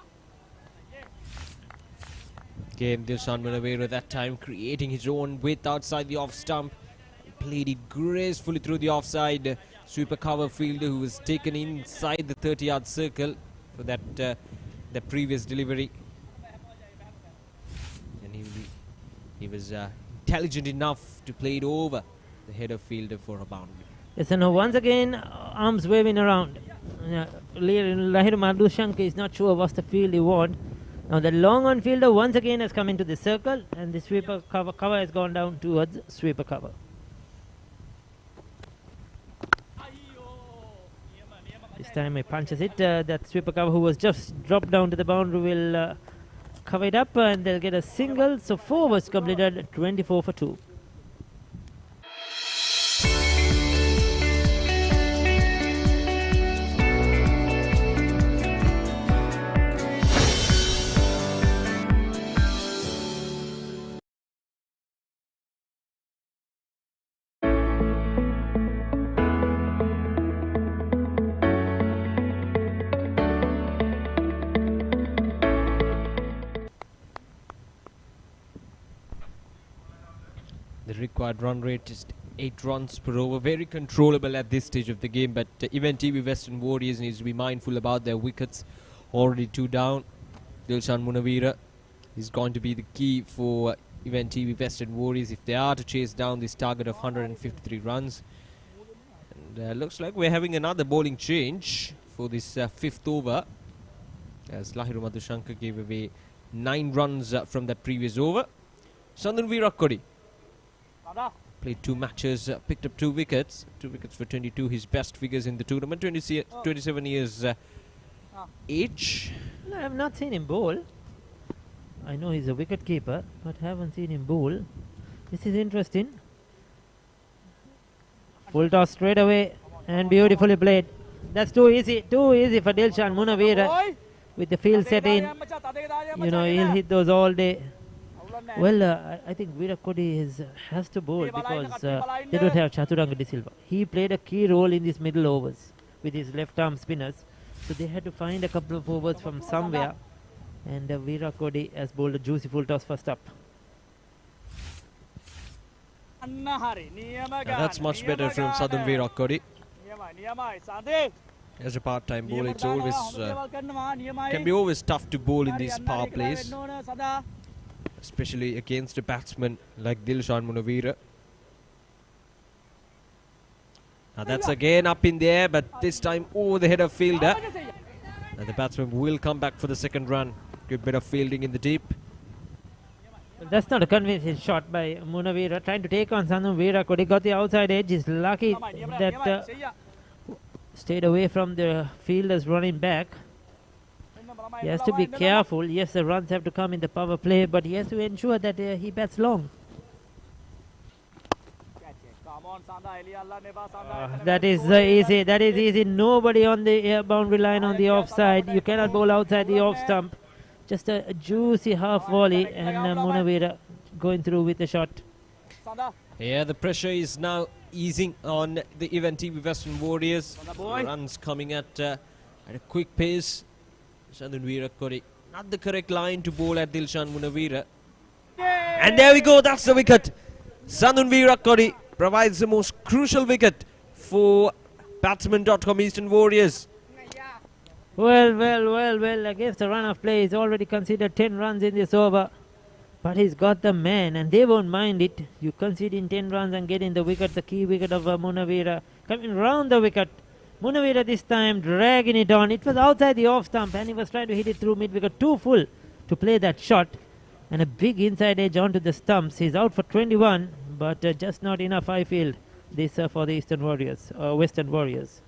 Again, Dilshan Munawira that time creating his own width outside the off stump. Played it gracefully through the offside. Sweeper cover fielder who was taken inside the 30-yard circle for that the previous delivery. And he was intelligent enough to play it over the header fielder for a boundary. Yes, and now once again, arms waving around. Lahir Madhushanka is not sure what's the field he wants. Now the long on fielder once again has come into the circle, and the sweeper cover has gone down towards sweeper cover. This time he punches it. That sweeper cover who was just dropped down to the boundary will cover it up, and they'll get a single. So 4 was completed, 24 for 2. The required run rate is 8 runs per over. Very controllable at this stage of the game, but Event TV Western Warriors needs to be mindful about their wickets. Already 2 down. Dilshan Munawira is going to be the key for Event TV Western Warriors if they are to chase down this target of 153 runs. And looks like we're having another bowling change for this 5th over, as Lahiru Madhushanka gave away 9 runs from that previous over. Sandun Virakodi Played 2 matches, picked up 2 wickets. 2 wickets for 22, his best figures in the tournament. 27 years age. No, I have not seen him bowl. I know he's a wicket keeper, but haven't seen him bowl. This is interesting. Full toss straight away and beautifully played. That's too easy for Dilshan Munawira with the field set in. You know, he'll hit those all day. Well, I think Virat Kohli has to bowl because they don't have Chaturanga De Silva. He played a key role in these middle overs with his left arm spinners. So they had to find a couple of overs from somewhere. And Virat Kohli has bowled a juicy full toss first up. That's much better from Southern Virat Kohli. As a part-time bowler, it's always can be always tough to bowl in these power plays, especially against a batsman like Dilshan Munawira. Now that's again up in the air, but this time over the head of fielder. And the batsman will come back for the second run. Good bit of fielding in the deep. Well, that's not a convincing shot by Munawira, trying to take on Southern Virat Kohli. Got the outside edge. He's lucky that stayed away from the fielders running back. He has to be careful. Yes, the runs have to come in the power play, but he has to ensure that he bats long. That is easy. That is easy. Nobody on the boundary line on the offside. You cannot bowl outside the off stump. Just a juicy half volley, and Munawira going through with the shot. Yeah, the pressure is now easing on the Event TV Western Warriors. Runs coming at a quick pace. Southern Virat Kohli, not the correct line to bowl at Dilshan Munawira. And there we go, that's the wicket. Southern Virat Kohli provides the most crucial wicket for Batsman.com Eastern Warriors. Well, against the run of play, he's already considered 10 runs in this over. But he's got the man, and they won't mind it. You conceding 10 runs and getting the wicket, the key wicket of Munawira. Coming round the wicket. Munawira this time dragging it on. It was outside the off stump, and he was trying to hit it through mid-wicket. Too full to play that shot. And a big inside edge onto the stumps. He's out for 21, but just not enough, I feel, this for the Eastern Warriors, Western Warriors.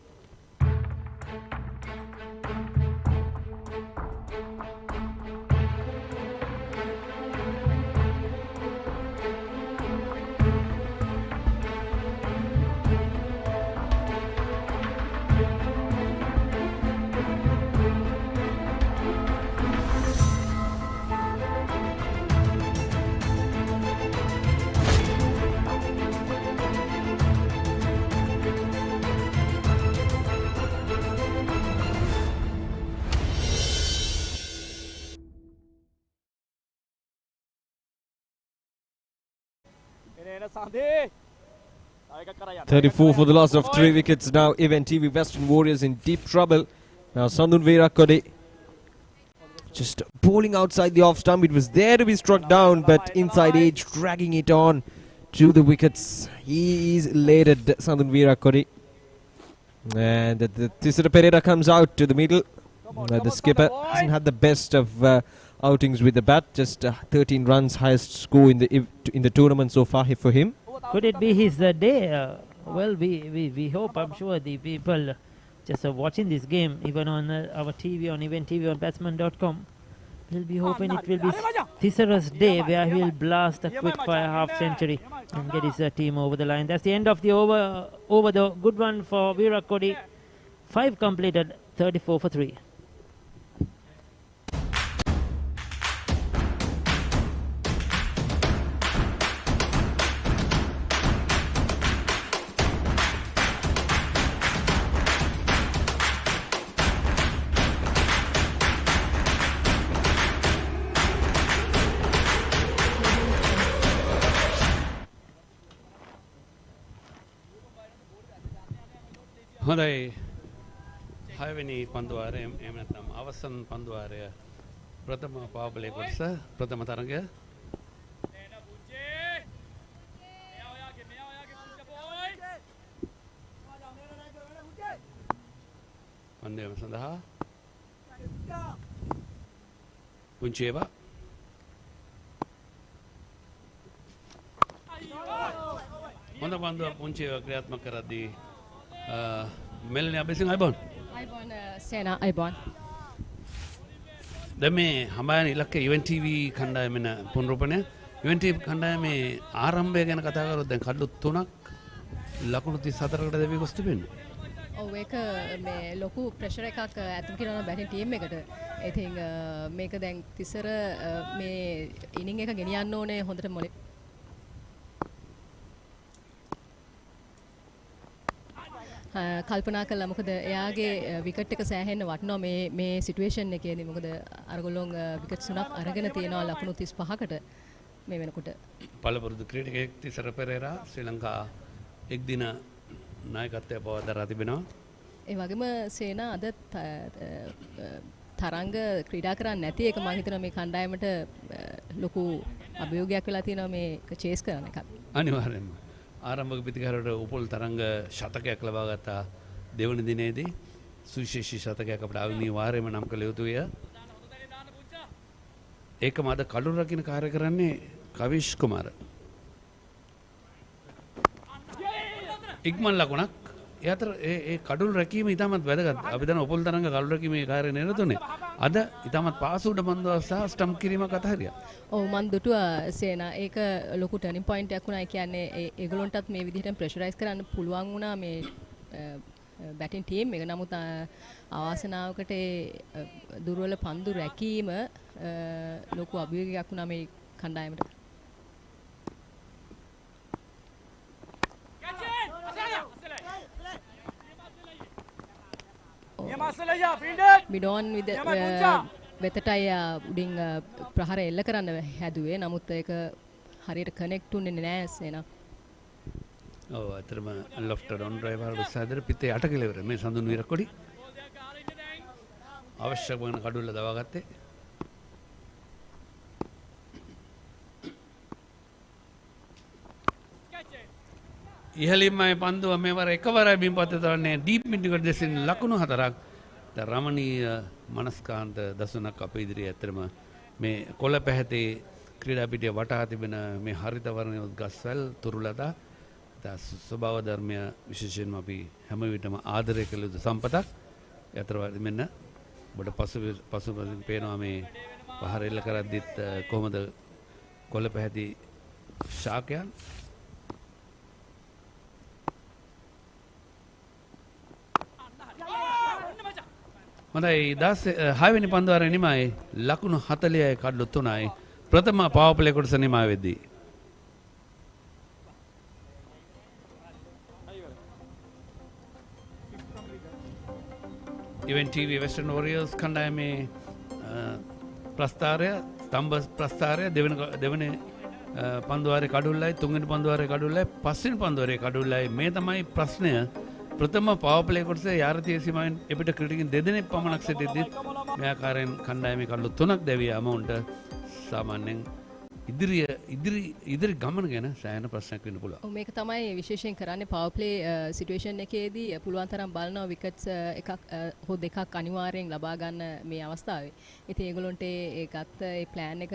Sandhi. 34 for the loss of 3 wickets. Now Event TV Western Warriors in deep trouble. Now Southern Virat Kohli just bowling outside the off stump. It was there to be struck down, but inside edge dragging it on to the wickets. He is elated, Southern Virat Kohli. And the Tisara Pereira comes out to the middle. The skipper hasn't had the best of outings with the bat. Just 13 runs, highest score in the tournament so far for him. Could it be his day? Well, we hope. I'm sure the people just watching this game, even on our TV, on Event TV, on Batsman.com, will be hoping it will be Tisara's day, where he will blast a quick fire half century and get his team over the line. That's the end of the over. The good one for Virat Kohli. 5 completed, 34 for 3. හොඳයි 6 වෙනි පන්දුවාරය එහෙම නැත්නම් අවසන් පන්දුවාරය ප්‍රථම පාවබලේ කොටස ප්‍රථම තරඟය පන්දුවම සඳහා පුංචේවා හොඳ පන්දුවක් පුංචි ක්‍රියාත්මක කරද්දී මෙල්නි අබේසිංහ අයිබෝන් සේනා අයිබෝන් දැන් මේ හඹායන ඉලක්ක ඉවෙන්ට් ටීවී කණ්ඩායමෙන පුනරුපණය ඉවෙන්ට් ටීවී කණ්ඩායමේ ආරම්භය ගැන කතා කරොත් දැන් කඩලු 3ක් ලකුණු 34කට දැවී ගොස් තිබෙන්නේ. ඔව් ඒක මේ ලොකු ප්‍රෙෂර් එකක් ඇතුල් කරන බැටින් ටීම් එකට. ඉතින් මේක දැන් තිසර මේ ඉනිං එක ගෙනියන්න ඕනේ හොඳට මොලේ කල්පනා කළා මොකද එයාගේ විකට් එක සෑහෙන්න වටනවා මේ සිටුේෂන් එකේදී මොකද අරගොල්ලෝ විකට් 3ක් අරගෙන තියෙනවා ලකුණු 35කට මේ වෙනකොට පළපුරුදු ක්‍රීඩකයෙක් තිසර පෙරේරා ශ්‍රී ලංකා එක්දින නායකත්වය පවත්වා තිබෙනවා. ඒ වගේම සේනා අද තරංග ක්‍රීඩා කරන්නේ නැති එක මම හිතනවා මේ කණ්ඩායමට ලොකු අභියෝගයක් වෙලා තියෙනවා මේක චේස් කරන එක. අනිවාර්යයෙන්ම ආරම්භක පිටිකරට උපුල් තරංග ශතකයක් ලබා ගත්තා දෙවන දිනේදී සුවිශේෂී ශතකයක් අපිට අනිවාර්යයෙන්ම නම් කළ යුතුය. ඒකම අද කඩුල් රකින්න කාර්ය කරන්නේ කවිෂ් කුමාර. ඉක්මන් ලකුණක්. ඒ අතර ඒ කඩුල් රැකීම ඉතාමත් වැදගත්. අපි දන්න උපුල් තරංග කඩුල් රැකීමේ කාර්යය නිරතුනේ. අද ඉතාමත් පාසුඩ බන්දුවක් සහ ස්ටම්ප් කිරීමක් අතහැරියා. ඔව් මන් දුටුවා සේනා ඒක ලොකු ටර්නින් පොයින්ට් එකක් වුණා. ඒ කියන්නේ ඒගොල්ලන්ටත් මේ විදිහට ප්‍රෙෂරයිස් කරන්න පුළුවන් වුණා මේ බැටින් ටීම් එක. නමුත් අවාසනාවකට ඒ දුර්වල පන්දු රැකීම ලොකු අභියෝගයක් වුණා මේ කණ්ඩායමට. මිඩෝන් වෙතටයි උඩින් ප්‍රහාර එල්ල කරන්න හැදුවේ. නමුත් ඒක හරියට කනෙක්ට් උන්නේ නැහැ සේනා. ඔව් අතරම ලොෆ්ට් ඩොන් ඩ්‍රයිවර් උස්සාදර පිටේ 8 කිලවර මේ සඳුන් විරකොඩි අවශ්‍ය වන කඩුල්ල දවා ගත්තේ. ඉහළින්ම මේ පන්දුව මේවර එකවරයි බිම් පතේ තරන්නේ ඩීප් මිඩ්කට දෙසින් ලකුණු 4ක්. ද රමණීය මනස්කාන්ත දසුනක් අපේ ඉදිරියේ ඇත්තටම මේ කොළ පැහැතේ ක්‍රීඩා පිටිය වටහා තිබෙන මේ හරිත වර්ණයේ ගස්වැල් තුරුලතා ස්වභාව ධර්මය විශේෂයෙන්ම අපි හැම විටම ආදරය කළ යුතු සම්පතක්. යතර මෙන්න ඔබට පසුපසින් පේනවා මේ පහර එල්ල කරද්දිත් කොහොමද කොළ පැහැති ශාකයන් හොඳයි 6 වෙනි පන්දුවාරේ නිමයි ලකුණු 40යි කඩලු 3යි ප්‍රථම පවර් ප්ලේ කොටස නිමා වෙද්දී ඉවෙන්ට් ටීවී වෙස්ටර්න් වොරියර්ස් කණ්ඩායමේ ප්‍රස්ථාරය ස්තම්භ ප්‍රස්ථාරය දෙවෙනි පන්දුවාරේ කඩුල්ලයි තුන්වෙනි පන්දුවාරේ කඩුල්ලයි පස්වෙනි පන්දුවාරේ කඩුල්ලයි මේ තමයි ප්‍රශ්නය. ප්‍රථම පවර් ප්ලේ කොටසේ යාරතීය සීමාවෙන් එපිට ක්‍රීඩකින් දෙදෙනෙක් පමණක් සිටිද්දී මේ ආකාරයෙන් කණ්ඩායමේ කඩලු 3ක් දැවිය අමවුන්ට සාමාන්‍යයෙන් ඉදිරි ගමන ගැන සෑහෙන ප්‍රශ්නයක් වෙන්න පුළුවන්. මේක තමයි විශේෂයෙන් කරන්නේ පවර් ප්ලේ සිටුේෂන් එකේදී පුළුවන් තරම් බලනවා විකට්ස් එකක් හෝ දෙකක් අනිවාර්යෙන් ලබා ගන්න මේ අවස්ථාවේ. ඉතින් ඒගොල්ලන්ට ඒ ගත්ත ඒ ප්ලෑන් එක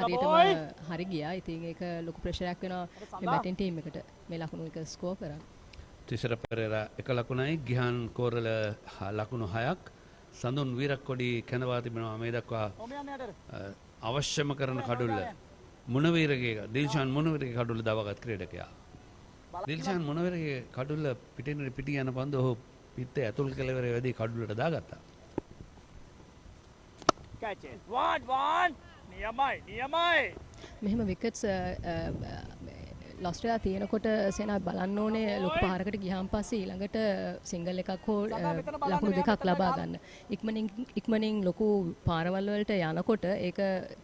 හරියටම හරි ගියා. ඉතින් ඒක ලොකු ප්‍රෙෂරයක් වෙනවා මේ බැටින් ටීම් එකට මේ ලකුණු එක ස්කෝර් කරන්න. තිසර පෙරේරා 1 ලකුණයි ගිහාන් කෝරල ලකුණු 6ක් සඳුන් වීරක්කොඩි කැඳවා තිබෙනවා මේ දක්වා අවශ්‍යම කරන කඩුල්ල මුණවීරගේ දිල්ෂාන් මුණවීරගේ කඩුල්ල දවාගත් ක්‍රීඩකයා. දිල්ෂාන් මුණවීරගේ කඩුල්ල පිටින් පිටි යන පන්දු ඔහු පිටේ ඇතුල් කෙළවරේ වැඩි කඩුල්ලට දාගත්තා. catch it one නියමයි මෙහෙම විකට්ස් ලොස්ට් වෙලා තියෙනකොට සේනා බලන්න ඕනේ ලොකු පාරකට ගියාන් පස්සේ ඊළඟට සිංගල් එකක් හෝ ලකුණු දෙකක් ලබා ගන්න. ඉක්මනින් ලොකු පාරවල් වලට යනකොට ඒක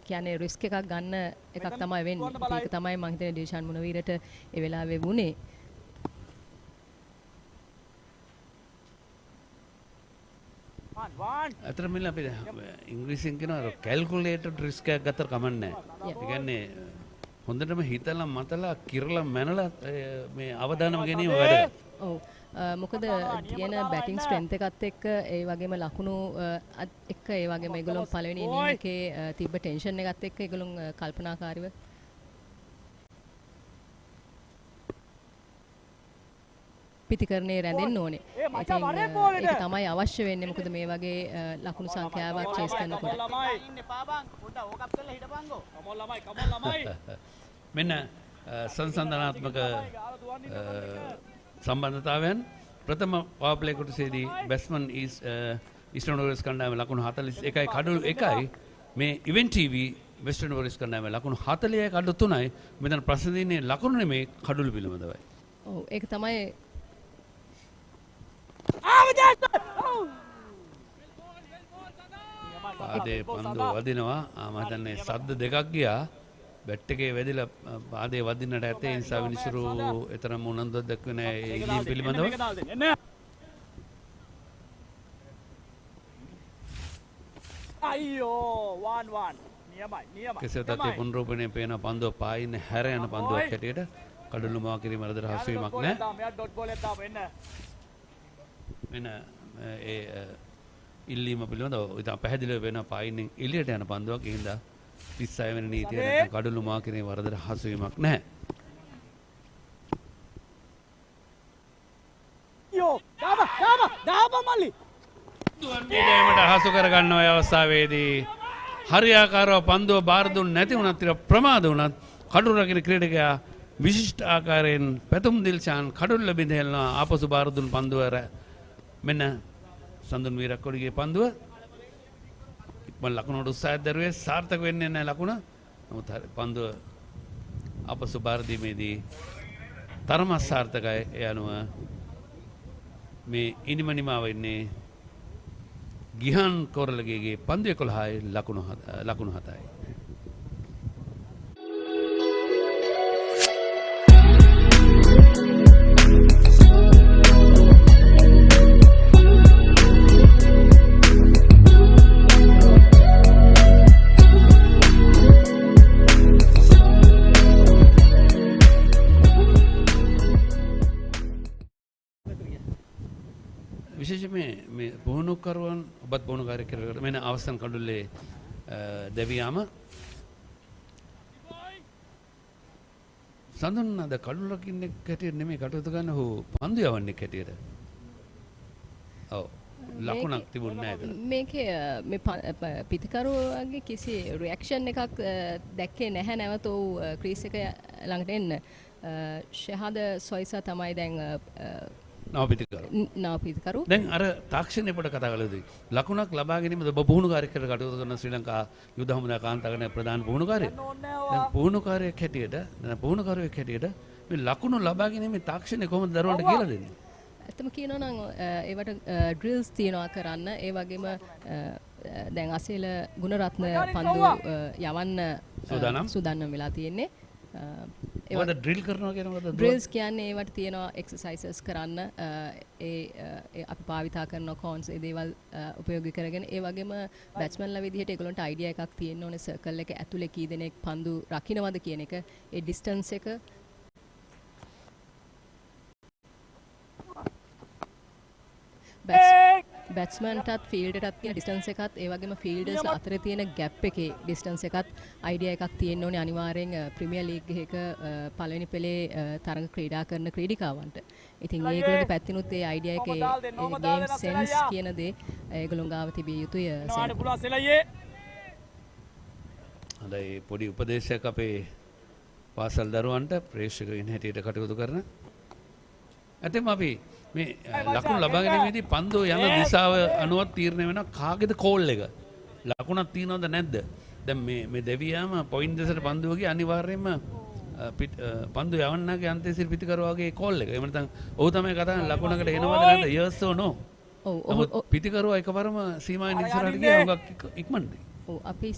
කියන්නේ රිස්ක් එකක් ගන්න එකක් තමයි වෙන්නේ. ඒක තමයි මම හිතන්නේ ඩිල්ෂාන් මුණවීරට ඒ වෙලාවේ වුණේ. අතර මෙන්න අපි ඉංග්‍රීසියෙන් කියනවා කැල්කියුලේටඩ් රිස්ක් එකක් ගත්තට කමන්නේ නැහැ. ඒ කියන්නේ හොඳටම හිතලා මතලා කිරලා මැනලා මේ අවදානම ගැනීම වැඩක්. ඔව්. මොකද තියෙන බැටිං ස්ට්‍රෙන්ත් එකත් එක්ක ඒ වගේම ලකුණු එක්ක ඒ වගේම ඒගොල්ලෝ පළවෙනි ඉනිං එකේ තිබ්බ ටෙන්ෂන් එකත් එක්ක ඒගොල්ලෝ කල්පනාකාරීව පිතිකරණේ රැඳෙන්න ඕනේ. ඉතින් ඒක තමයි අවශ්‍ය වෙන්නේ. මොකද මේ වගේ ලකුණු සංඛ්‍යාවක් චේස් කරනකොට. මෙන්න සංසන්දනාත්මක සම්බන්ධතාවයන් ප්‍රථම පවර් ප්ලේ කොටසේදී බැට්ස්මන් ඊස්ටර්න් වෝරියර්ස් කණ්ඩායම ලකුණු 41යි කඩලු 1යි මේ ඉවෙන්ට් ටීවී වෙස්ටර්න් වෝරියර්ස් කණ්ඩායම ලකුණු 40යි කඩලු 3යි මෙතන ප්‍රශ්න දෙන්නේ ලකුණු නෙමේ කඩලු පිළිබඳවයි. ඔව් ඒක තමයි පාදේ පන්දු වදිනවා. මම හිතන්නේ සද්ද දෙකක් ගියා. බැට් එකේ වැදිලා පාදේ වදින්නට ඇත්තේ. ඒ නිසා විනිසුරු එතරම් උනන්දුවක් දක්වන්නේ නැහැ ඒ ඉල්ලීම් පිළිබඳව. අයියෝ 1-1 නියමයි. කෙසේ වෙතත් ඒ පුනරූපණයේ පේන පන්දුව පායින් හැර යන පන්දුවක් හැටියට කඩළු මවා කිරීම වලද රහස් වීමක් නැහැ. මෙයා ඩොට් බෝල් එකක් දාපු එන්න. මෙන්න ඒ ඉල්ලීම පිළිබඳව ඉතින් පැහැදිලිව වෙන පායින් එළියට යන පන්දුවක්. ඒ හින්දා 36 වෙනි නීතිය නැත්නම් කඩළු මවා කිරීම වලද රහස් වීමක් නැහැ. යෝ දාප මල්ලි. දුවන්දීමට හසු කරගන්න ඔය අවස්ථාවේදී හරියාකාරව පන්දුව බාර දුන්නේ නැති වුණත් ප්‍රමාද වුණත් කඩුල රකින ක්‍රීඩකයා විශිෂ්ට ආකාරයෙන් පැතුම් දිල්ෂාන් කඩුල්ල බිඳෙල්ලා ආපසු බාර දුන් පන්දුව මෙන්න සඳුන් වීරක්කොඩිගේ පන්දුව ඉක්මන් ලකුණට උත්සාහයක් දරුවේ සාර්ථක වෙන්නේ නැහැ ලකුණ. නමුත් පන්දුව ආපසු බාර දීමේදී තරම සාර්ථකයි. ඒ අනුව මේ ඉනිමනිමාව ඉන්නේ ගිහන් කොරලගේගේ පන්දු 11යි ලකුණු 7යි. විශේෂ මේ පුහුණුකරුවන් ඔබත් පුහුණුකාරයෙක් කියලා මෙන්න අවසන් කඩුල්ලේ දෙවියාම සඳුන් අද කඩුල්ල රකින්නෙක් හැටියට නෙමෙයි කටයුතු කරන්න හෝ පන්දු යවන්නෙක් හැටියට. ඔව් ලකුණක් තිබුණේ නැහැ. මේකේ මේ පිතිකරුවගේ කිසි රියැක්ෂන් එකක් දැක්කේ නැහැ. නැවත ඔව් ක්‍රීස් එක ළඟට එන්න ෂහාද සොයිසා තමයි දැන් නවපිතිකරු දැන් අර තාක්ෂණය පොඩ කතා කළා දුයි ලකුණක් ලබා ගැනීමද ඔබ පුහුණුකාරයෙක් හැටියට කටයුතු කරන ශ්‍රී ලංකා යුද හමුදා කාන්තාවකනේ ප්‍රධාන පුහුණුකාරයෙක්. දැන් පුහුණුකාරයෙක් හැටියට පුහුණුකරුවෙක් හැටියට මේ ලකුණු ලබා ගැනීමේ තාක්ෂණය කොහොමද දරුවන්ට කියලා දෙන්නේ? ඇත්තම කියනවා නම් ඒවට ඩ්‍රිල්ස් තියනවා කරන්න. ඒ වගේම දැන් අසේල ගුණරත්න පන්දු යවන්න සූදානම් වෙලා තියෙන්නේ. ඒවට ඩ්‍රිල් කරනවා කියන මොකද? ඩ්‍රිල්ස් කියන්නේ ඒවට තියෙනවා එක්සර්සයිසස් කරන්න. ඒ අපි භාවිතා කරන කෝන්ස් ඒ දේවල් උපයෝගී කරගෙන ඒ වගේම බැට්ස්මන්ලා විදිහට ඒගොල්ලන්ට අයිඩියා එකක් තියෙන්න ඕනේ සර්කල් එක ඇතුලේ කී දෙනෙක් පන්දු රකින්නවද කියන එක. ඒ ඩිස්ටන්ස් එක බැට්ස්මන්ටත් ෆීල්ඩටත් තියෙන ඩිස්ටන්ස් එකත් ඒ වගේම ෆීල්ඩර්ස් අතර තියෙන ගැප් එකේ ඩිස්ටන්ස් එකත් අයිඩියා එකක් තියෙන්න ඕනේ අනිවාර්යෙන් ප්‍රීමියර් ලීග් එකක පළවෙනි පෙළේ තරඟ ක්‍රීඩා කරන ක්‍රීඩිකාවන්ට. ඉතින් ඒගොල්ලෝගේ පැත්තෙනුත් ඒ අයිඩියා එකේ ගේම් සෙන්ස් කියන දේ ඒගොල්ලෝ ගාව තිබිය යුතුය. හොඳයි පොඩි උපදේශයක් අපේ පාසල් දරුවන්ට ප්‍රේක්ෂකයින් හැටියට කටයුතු කරන. ඇතෙම අපි මේ ලකුණු ලබා ගැනීමේදී පන්දුව යන දිශාව අනුව තීරණය වෙන කාගේද කෝල් එක. ලකුණක් තියනවද නැද්ද? දැන් මේ දෙවියාම පොයින්ට් දෙසට පන්දුව ගිය අනිවාර්යයෙන්ම පන්දු යවන්නගේ අන්තයේ සිට පිටිකරුවාගේ කෝල් එක. එහෙම නැත්නම් ඔහු තමයි කතා කරන්නේ ලකුණකට එනවද නැද්ද? yes or no. ඔව් පිටිකරුවා එකවරම සීමාවෙන් ඉස්සරහට ගියා උගක් ඉක්මනට. ඔව් අපි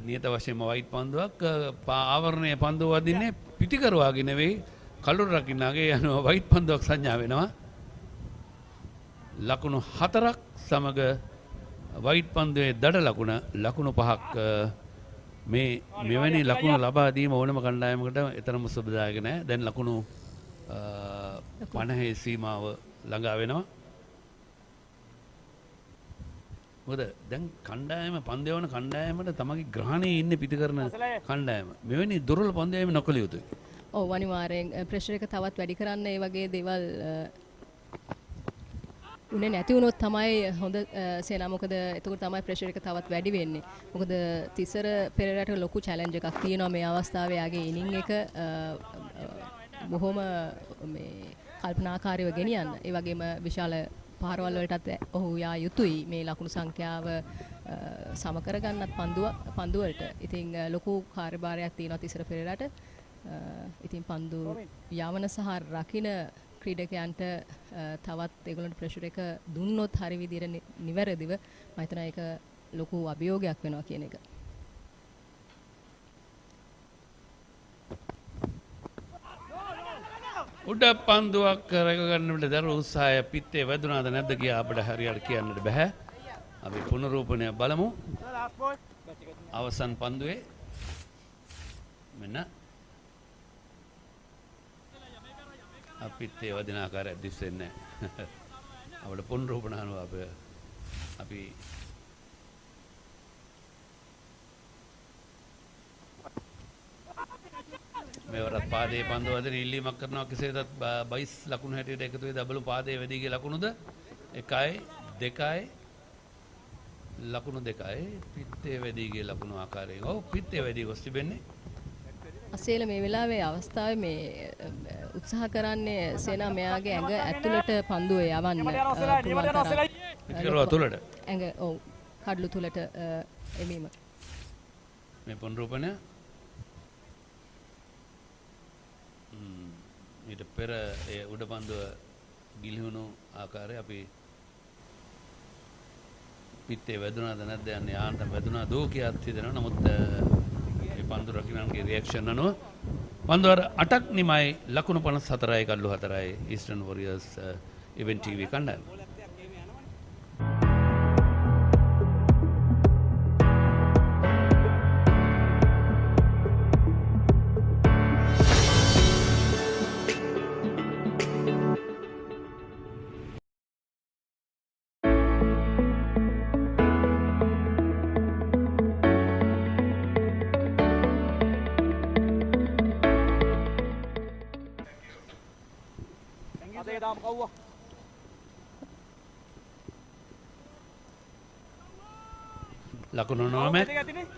නියත වශයෙන්ම වයිට් පන්දුවක් ආවරණය පන්දුව වදින්නේ පිටිකරුවාගේ නෙවෙයි කළුරු රකින්නාගේ යනවා වයිට් පන්දුවක් සංඥා වෙනවා. ලකුණු 4ක් සමග වයිට් පන්දුවේ දඩ ලකුණු 5ක් මේ මෙවැනි ලකුණු ලබා දීම ඕනම කණ්ඩායමකට එතරම් සුබදායක නැහැ. දැන් ලකුණු 50 සීමාව ළඟා වෙනවා. මොකද දැන් කණ්ඩායම පන්දයවන කණ්ඩායමට තමගේ ග්‍රහණයේ ඉන්නේ පිටිකරන කණ්ඩායම මෙවැනි දුර්වල පන්දයම නොකළ යුතුයි. ඔව් අනිවාර්යෙන් ප්‍රෙෂර් එක තවත් වැඩි කරන්න ඒ වගේ දේවල් උනේ නැති වුණොත් තමයි හොඳ සේනා මොකද එතකොට තමයි ප්‍රෙෂර් එක තවත් වැඩි වෙන්නේ. මොකද තිසර පෙරේරාට ලොකු චැලෙන්ජ් එකක් තියෙනවා මේ අවස්ථාවේ යාගේ ඉනිං එක බොහොම මේ කල්පනාකාරීව ගෙනියන්න. ඒ වගේම විශාල පාරවල් වලටත් ඔහු යා යුතුයි මේ ලකුණු සංඛ්‍යාව සම කරගන්නත් පන්දු වලට. ඉතින් ලොකු කාර්යභාරයක් තියෙනවා තිසර පෙරේරාට. ඉතින් පන්දු යවන සහ රකින්න ක්‍රීඩකයන්ට තවත් ඒගොල්ලන්ට ප්‍රෙෂර් එක දුන්නොත් හරි විදිහට නිවැරදිව මම හිතනවා ඒක ලොකු අභියෝගයක් වෙනවා කියන එක. උඩ පන්දුවක් රැක ගන්නට දරු උත්සාහය පිත්තේ වැදුනාද නැද්ද කියලා අපිට හරියට කියන්නට බෑ. අපි පුනරූපණය බලමු. අවසන් පන්දුවේ මෙන්න අපිත් ඒ වදින ආකාරයක් දිස්සෙන්නේ නැහැ. අපිට පුනරූපණ අනුව අපි මේවරත් පාදයේ පන්දු වදින ඉල්ලීමක් කරනවා කෙසේදත් 22 ලකුණු හැටියට එකතු වෙයි දබළු පාදයේ වැඩි ගිය ලකුණුද 1යි 2යි ලකුණු 2යි පිත්තේ වැඩි ගිය ලකුණු ආකාරයෙන්. ඔව් පිත්තේ වැඩි ගොස් තිබෙන්නේ. අසේල මේ වෙලාවේ අවස්ථාවේ මේ උත්සාහ කරන්නේ සේනා මෙයාගේ ඇඟ ඇතුළට පන්දුව යවන්න තුලට ඇඟ ඔව් කඩළු තුලට එමීම මේ පුනරූපණය ඊට පෙර ඒ උඩ පන්දුව ගිලිහුණු ආකාරය අපි පිත්තේ වැදුනාද නැද්ද යන්නේ යාන්ට වැදුනා දෝ කියත් හිතෙනවා. නමුත් පන්දු රකින්නන්ගේ රියැක්ෂන් අනුව පන්දුවර 8ක් නිමයි ලකුණු 54යි කඩළු 4යි ඊස්ටර්න් වොරියර්ස් ඉවෙන්ට් ටීවී කණ්ඩායම. ලකුණු 9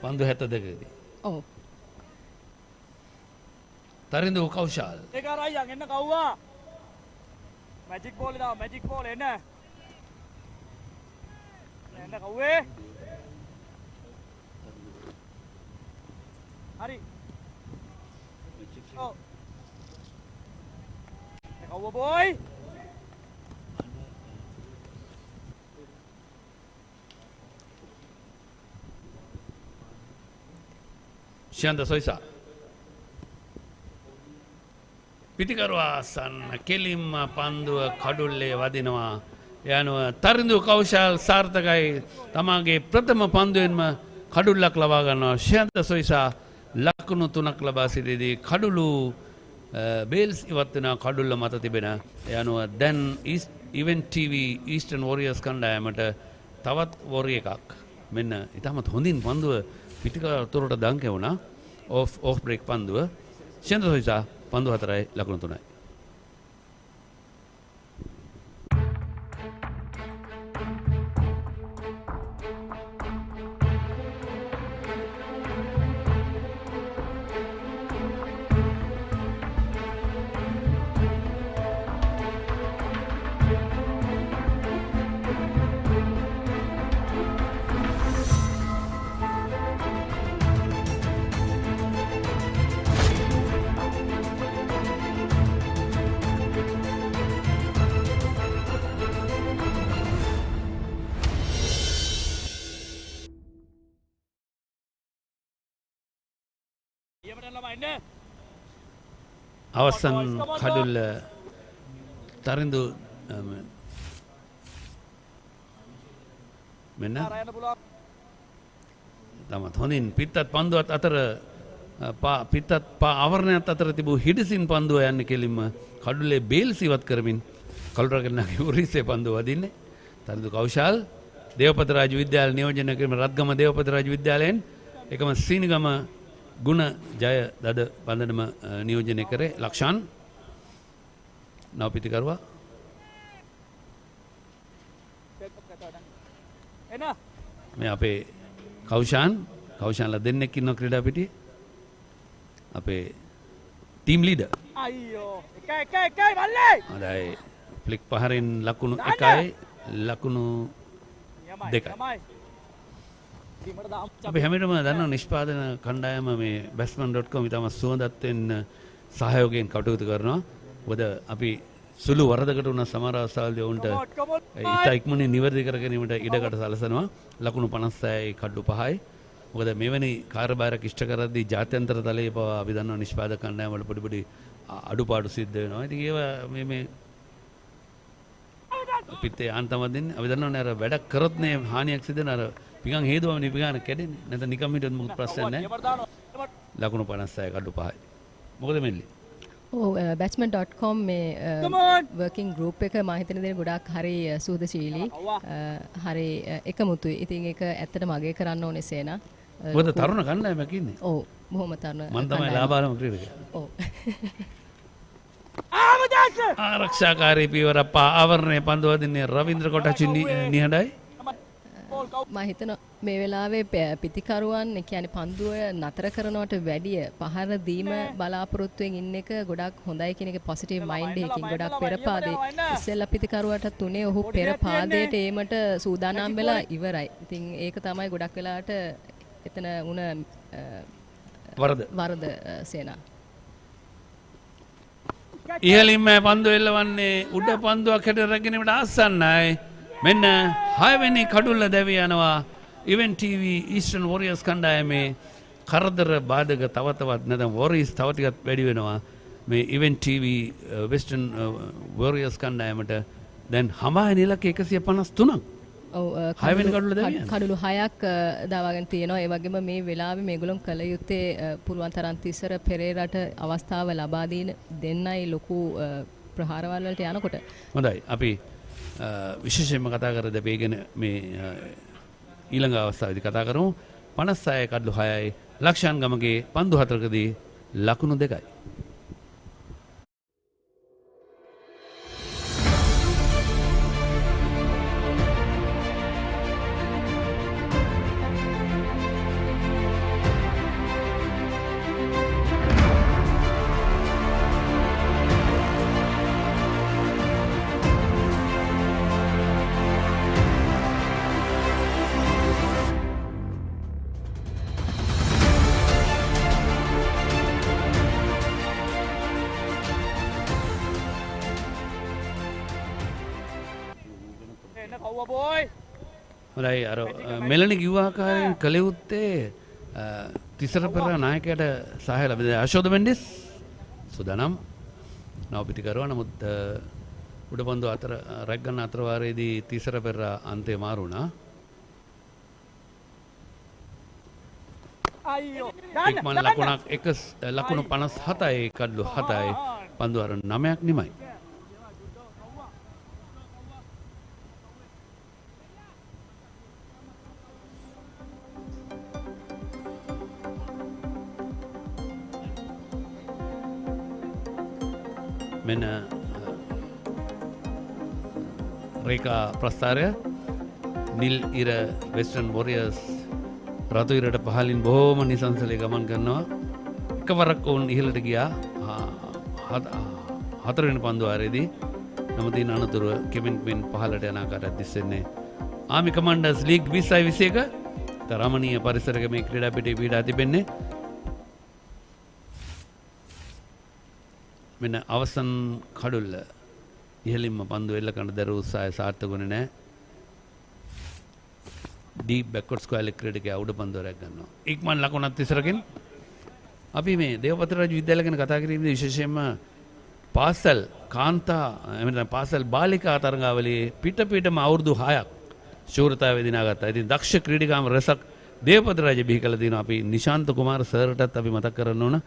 පන්දු 72දී. ඔව්. තරිඳු කෞශල්. ඒක අරයන් එන්න කව්වා. මැජික් බෝලේ දාව මැජික් බෝලේ එන්න. එන්න කව්වේ. හරි. ඔව්. කව්වා බෝයි. ශාන්ත සොයිසා පිටිකරවාසන් කෙලින්ම පන්දුව කඩුල්ලේ වදිනවා. යනුව තරිඳු කෞශල් සාර්ථකයි තමාගේ ප්‍රථම පන්දුවෙන්ම කඩුල්ලක් ලබා ගන්නවා. ශාන්ත සොයිසා ලකුණු 3ක් ලබා සිටියේදී කඩුළු බේල්ස් ඉවත් වෙන කඩුල්ල මත තිබෙන යනුව දැන් ඉවෙන්ට් ටීවී ඊස්ටර්න් වොරියර්ස් කණ්ඩායමට තවත් වොරි එකක් මෙන්න ඉතාමත් හොඳින් පන්දුව පිටිකර තුරට දංකේ වුණා. ඔෆ් බ්‍රේක් පන්දුව ශාන්ත සොයිසා පන්දු 4යි ලකුණු 3යි. අවසන් කඩුල්ල තරිඳු මෙන්න තමත් හොඳින් පිත්තත් පන්දුවත් අතර පිත්තත් ආවරණයත් අතර තිබූ හිඩසින් පන්දුව යන්නේ කෙලින්ම කඩුල්ලේ බේල්ස් ඉවත් කරමින් කළුරගෙනගේ උරිසේ පන්දුව වදින්නේ. තරිඳු කෞශල් දේවපත රාජ විද්‍යාල නියෝජනය කිරීම රත්ගම දේවපත රාජ විද්‍යාලයෙන් එකම සීනිගම ගුණ ජය දද බඳනම නියෝජනය කරේ ලක්ෂාන් නවපිතිකරුවා මේ අපේ කෞෂාන්ලා දෙන්නෙක් ඉන්නවා ක්‍රීඩා පිටියේ අපේ ටීම් ලීඩර් අයියෝ එකයි බල්ලේ හොඳයි ෆ්ලික් පහරින් ලකුණු 1යි ලකුණු 2යි අපි හැමෝටම දන්නවා නිෂ්පාදන කණ්ඩායම මේ batsman.com ඉතාම සුවඳත් වෙන්න සහයෝගයෙන් කටයුතු කරනවා. මොකද අපි සුළු වරදකට උන සමහර අවස්ථාවලදී උන්ට ඉතා ඉක්මනින් නිවැරදි කර ගැනීමට ඉඩකට සලසනවා. ලකුණු 56යි කඩු 5යි. මොකද මෙවැනි කාර්යභාරයක් ඉෂ්ට කරද්දී ජාත්‍යන්තර තලයේ පවා අපි දන්නවා නිෂ්පාදක කණ්ඩායම වල පොඩි පොඩි අඩුපාඩු සිද්ධ වෙනවා. ඉතින් ඒවා මේ අපිත් ආන්තම දෙන්නේ අපි දන්නවනේ අර වැඩක් කරොත් නේ හානියක් සිදෙන අර පිගන් හේතුවම පිගාන කැඩෙන්නේ. නැත්නම් නිකම් හිටියොත් මොකද ප්‍රශ්නයක් නැහැ. ලකුණු 56 කඩු 5යි. මොකද මෙල්ලි? ඔව් batsman.com මේ working group එක මම හිතන දේ ගොඩාක් හරි සුහදශීලී හරි එකමුතුයි. ඉතින් ඒක ඇත්තටම අගය කරන්න ඕනේ සේනා. මොකද තරුණ කණ්ඩායමක් ඉන්නේ. ඔව් බොහොම තරුණ. මම තමයි ලාභාලම ක්‍රීඩකයා. ඔව්. ආරක්ෂාකාරී පියවර ආවරණය පන්දු වදින්නේ රවීන්ද්‍ර කොටචි නිහඬයි. මම හිතන මේ වෙලාවේ පිතිකරුවන් කියන්නේ පන්දුව නතර කරනවට වැඩිය පහර දීම බලාපොරොත්තුෙන් ඉන්න එක ගොඩක් හොඳයි කියන එක පොසිටිව් මයින්ඩ් එකකින් ගොඩක් පෙරපාදේ ඉස්සෙල්ලා පිතිකරුවට තුනේ ඔහු පෙරපාදයට ඒමට සූදානම් වෙලා ඉවරයි. ඉතින් ඒක තමයි ගොඩක් වෙලාවට එතන උන වරද සේනා. ඉහළින්ම පන්දු එල්ලවන්නේ උඩ පන්දුවක් හැට රැගෙනීමට ආසන්නයි. මෙන්න 6 වෙනි කඩුල්ල දැවී යනවා ඉවෙන්ට් ටීවී ඊස්ටර්න් වොරියර්ස් කණ්ඩායමේ කරදර බාධක තව තවත් නැත්නම් වොරියර්ස් තව ටිකක් වැඩි වෙනවා මේ ඉවෙන්ට් ටීවී වෙස්ටර්න් වොරියර්ස් කණ්ඩායමට දැන් හමායන ඉලක්ක 153ක්. ඔව් කඩුළු 6ක් දාවාගෙන තියෙනවා. ඒ වගේම මේ වෙලාවේ මේගොල්ලෝ කල යුත්තේ පුරුවන් තරම් තිස්සර පෙරේරාට අවස්ථාව ලබා දෙන්නයි ලොකු ප්‍රහාරවල් වලට යනකොට. හොඳයි අපි විශේෂයෙන්ම කතා කරද වේගෙන මේ ඊළඟ අවස්ථාවේදී කතා කරමු 56 කඩලු 6යි ලක්ෂාන් ගමගේ පන්දු 4කදී ලකුණු 2යි. හොඳයි අර මෙලනි කිව්ව ආකාරයෙන් කළ යුත්තේ තිසර පෙරේරා නායකයාට සහාය ලැබෙන අශෝද මෙන්ඩිස් සුදානම් නවපිතිකරුවා. නමුත් උඩ පන්දු අතර රැග් ගන්න අතර වාරයේදී තිසර පෙරේරා අන්තය මාරු වුණා. ඉක්මන් ලකුණක් ලකුණු 57යි කඩලු 7යි පන්දු අර 9ක් නිමයි. මෙන්න රේඛා ප්‍රස්ථාරය නිල් ඉර වෙස්ටර්න් වොරියර්ස් රතු ඉරට පහලින් බොහෝම නිසංසලේ ගමන් කරනවා. එකවරක් වුන් ඉහළට ගියා 4 වෙනි පන්දු වාරයේදී. නමුත් ඉන් අනතුරුව කෙවින් පින් පහළට යන ආකාරයක් දිස්සෙන්නේ ආමි කමාන්ඩර්ස් ලීග් 2021 තරමණීය පරිසරයක මේ ක්‍රීඩා පිටේ පීඩා තිබෙන්නේ. මෙන්න අවසන් කඩුල්ල ඉහළින්ම පන්දු එල්ල කරන දරු උත්සාහය සාර්ථකුනේ නැහැ. ඩීප් බෑක්වර්ඩ් ස්ක්වයර් ක්‍රීඩකයා උඩ පන්දුව රැග් ගන්නවා. ඉක්මන් ලකුණක් තිසරකින් අපි මේ දේවපත රාජ විද්‍යාලය ගැන කතා කිරීමේදී විශේෂයෙන්ම පාසල් කාන්තා එමෙන්න පාසල් බාලිකා තරඟාවලියේ පිටම අවුරුදු 6ක් ශූරතාවය දිනාගත්තා. ඉතින් දක්ෂ ක්‍රීඩිකාම රසක් දේවපත රාජ බිහි කළ දිනවා. අපි නිශාන්ත කුමාර සර්ටත් අපි මතක් කරන්න ඕන.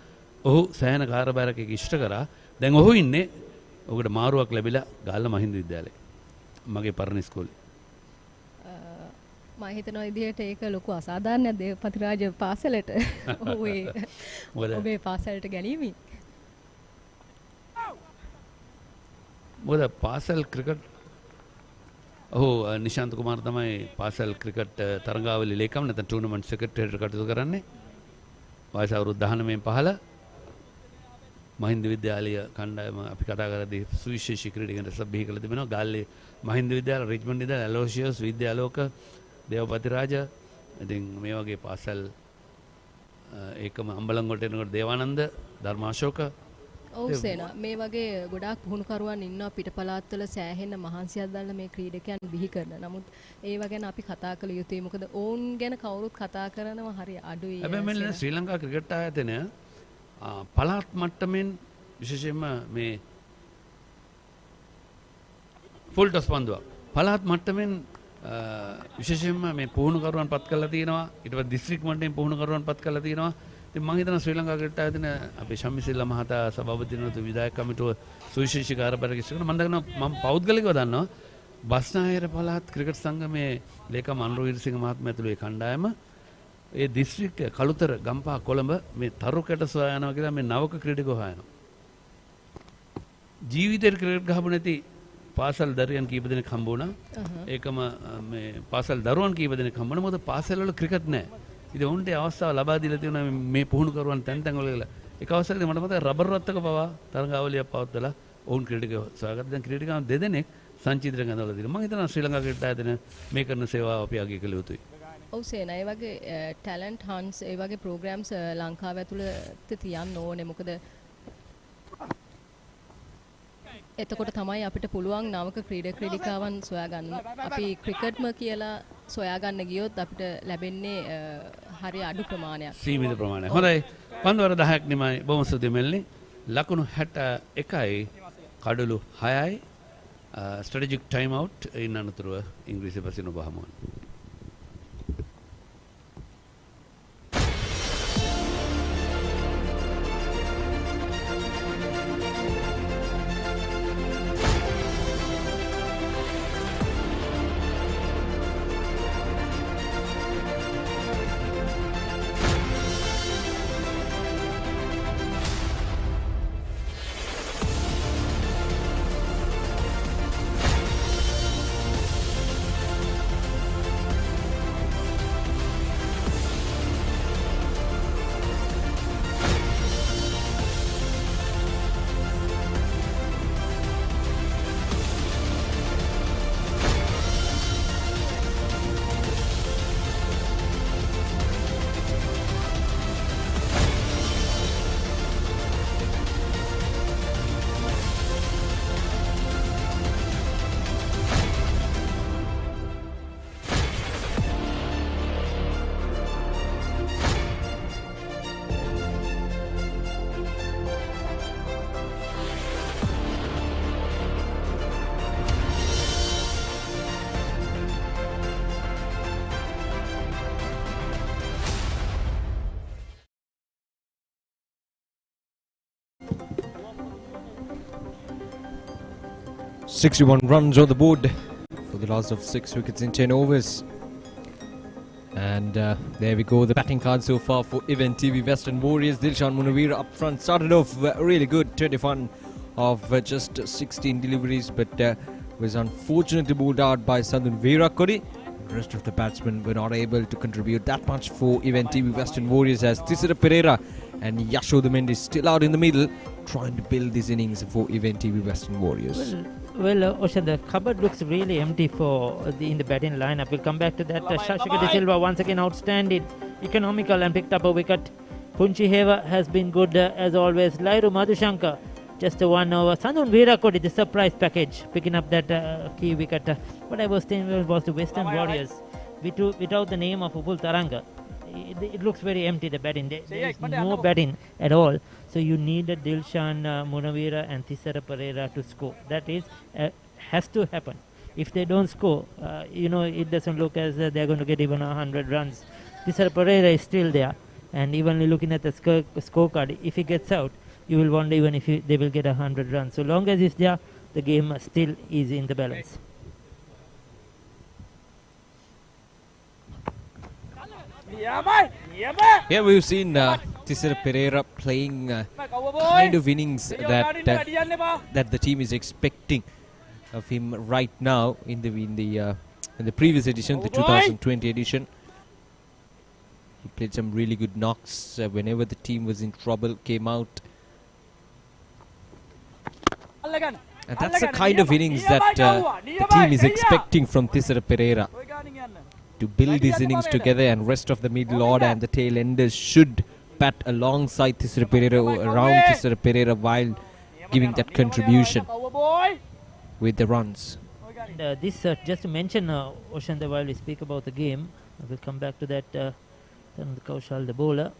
ඔහු සෑහෙන කාර්යභාරයක් ඉෂ්ට කරා. දැන් ඔහු ඉන්නේ ඔකට මාරුවක් ලැබිලා ගාල්ල මහින්ද විද්‍යාලයේ. මගේ පරණ ඉස්කෝලේ. මම හිතනවා විදිහට ඒක ලොකු අසාධාරණයක් දේවපතිරාජ පාසලට ඔබේ පාසලට ගැනීම. මොකද පාසල් ක්‍රිකට් ඔහු නිශාන්ත කුමාර තමයි පාසල් ක්‍රිකට් තරඟාවලි ලේකම් නැත්නම් ටූර්නමන්ට් සෙක්‍රටරියට කටයුතු කරන්නේ. වයස අවුරුදු 19 15 මහින්ද විද්‍යාලය කණ්ඩායම අපි කතා කරද්දී සුවිශේෂී ක්‍රීඩකයන්ට සබ්බිහි කළ තිබෙනවා. ගාල්ලේ මහින්ද විද්‍යාල, රිච්මන්ඩ් විද්‍යාල, ඇලෝසියස් විද්‍යාලෝක, දේවපතිරාජ. ඉතින් මේ වගේ පාසල් ඒකම අම්බලන්ගොඩට එනකොට දේවානන්ද, ධර්මාශෝක. ඔව් සේනා මේ වගේ ගොඩාක් පුහුණුකරුවන් ඉන්නවා පිටපළාත්වල සෑහෙන මහන්සියක් දාලා මේ ක්‍රීඩකයන් බිහි කරන. නමුත් ඒව ගැන අපි කතා කළ යුතුයි. මොකද ඔවුන් ගැන කවුරුත් කතා කරනවා හරි අඩුයි. හැබැයි මෙන්න ශ්‍රී ලංකා ක්‍රිකට් ආයතනය පළාත් මට්ටමින් විශේෂයෙන්ම මේ ෆුල් ටොස් පන්දුවක් පළාත් මට්ටමින් විශේෂයෙන්ම මේ පුහුණුකරුවන් පත් කරලා තියෙනවා. ඊට පස්සේ දිස්ත්‍රික් මට්ටමින් පුහුණුකරුවන් පත් කරලා තියෙනවා. ඉතින් මම හිතනවා ශ්‍රී ලංකා ක්‍රිකට් ආයතන අපේ ශම්මිසිල්ලා මහතා සභාපතිතුමා විධායක කමිටුව සුවිශේෂී කාර්යභාරයක් ඉස්සරගෙන මම දන්නවා මම පෞද්ගලිකව දන්නවා බස්නාහිර පළාත් ක්‍රිකට් සංගමේ ලේකම් අනුර වීරසිංහ මහත්මයා ඇතුළු ඒ කණ්ඩායම ඒ දිස්ත්‍රික්ක කළුතර ගම්පහ කොළඹ මේ තරුකැට සොයා යනවා කියලා මේ නවක ක්‍රීඩකයෝ හොයනවා. ජීවිතේ ක්‍රිකට් ගහපු නැති පාසල් දරුවන් කීප දෙනෙක් හම්බ වුණා. ඒකම මේ පාසල් දරුවන් කීප දෙනෙක් හම්බ වුණා. මොකද පාසල් වල ක්‍රිකට් නැහැ. ඉතින් උන්ට අවස්ථාව ලබා දීලා තියෙනවා මේ පුහුණුකරුවන් තැන් තැන් වල කියලා. ඒක අවස්ථාවේදී මට මතකයි රබර් රත්තක පවා තරඟාවලියක් පවත්වලා ඔවුන් ක්‍රීඩකයෝ සොයාගත්තා. දැන් ක්‍රීඩකයන් දෙදෙනෙක් සංචිත්‍රයෙන් ඇඳවලා තියෙනවා. මම හිතනවා ශ්‍රී ලංකා ක්‍රිකට් ආයතන මේ කරන සේවාව අපි අගය කළ යුතුයි. ඔව් සේනා ඒ වගේ ටැලන්ට් හන්ට්ස් ඒ වගේ ප්‍රෝග්‍රෑම්ස් ලංකාව ඇතුළත තියන්න ඕනේ. මොකද එතකොට තමයි අපිට පුළුවන් නවක ක්‍රීඩිකාවන් සොයාගන්න. අපි ක්‍රිකට්ම කියලා සොයාගන්න ගියොත් අපිට ලැබෙන්නේ හරි අඩු ප්‍රමාණයක්. සීමිත ප්‍රමාණයක්. හොඳයි. පන්දුවර 10ක් නිමයි බොහොම ස්තුතියි මෙල්ලි. ලකුණු 61යි කඩලු 6යි ස්ට්‍රැටජික් ටයිම් අවුට් ඉන්න අනතුරුව ඉංග්‍රීසි පසින බහමුවන්. .61 runs on the board for the loss of 6 wickets in 10 overs. And there we go, the batting card so far for Event TV Western Warriors. Dilshan Munawir up front started off really good, 21 of just 16 deliveries, but was unfortunately bowled out by Southern Virakodi. The rest of the batsmen were not able to contribute that much for Event TV Western Warriors, as Tisara Pereira and Yashoda Mendes still out in the middle trying to build these innings for Event TV Western Warriors. Well, Osha, the cupboard looks really empty in the batting lineup. We'll come back to that. Shashika De Silva once again outstanding, economical, and picked up a wicket. Punchi Heva has been good as always. Lairu Madhushankar, just a 1 over. Sandun Virakodi, the surprise package, picking up that key wicket. What I was saying was the Western Warriors, without the name of Upul Taranga. It looks very empty, the batting. There is no batting at all. So you need a Dilshan Munawira and Tisara Pereira to score. That is has to happen. If they don't score, it doesn't look as they're going to get even 100 runs. Tisara Pereira is still there. And even looking at the scorecard, if he gets out, you will wonder even if they will get 100 runs. So long as he's there, the game still is in the balance. Yeah, we've seen Tisera Pereira playing kind of innings that the team is expecting of him right now in the previous edition, the 2020 edition. He played some really good knocks whenever the team was in trouble, came out. And that's the kind of innings that the team is expecting from Tisera Pereira. To build these innings together, and rest of the middle order and the tail enders should bat alongside Tisera Pereira, around Tisera Pereira, while giving that contribution with the runs. And, this just to mention, Oshanda, while we speak about the game, I will come back to that. Kaushal, the bowler.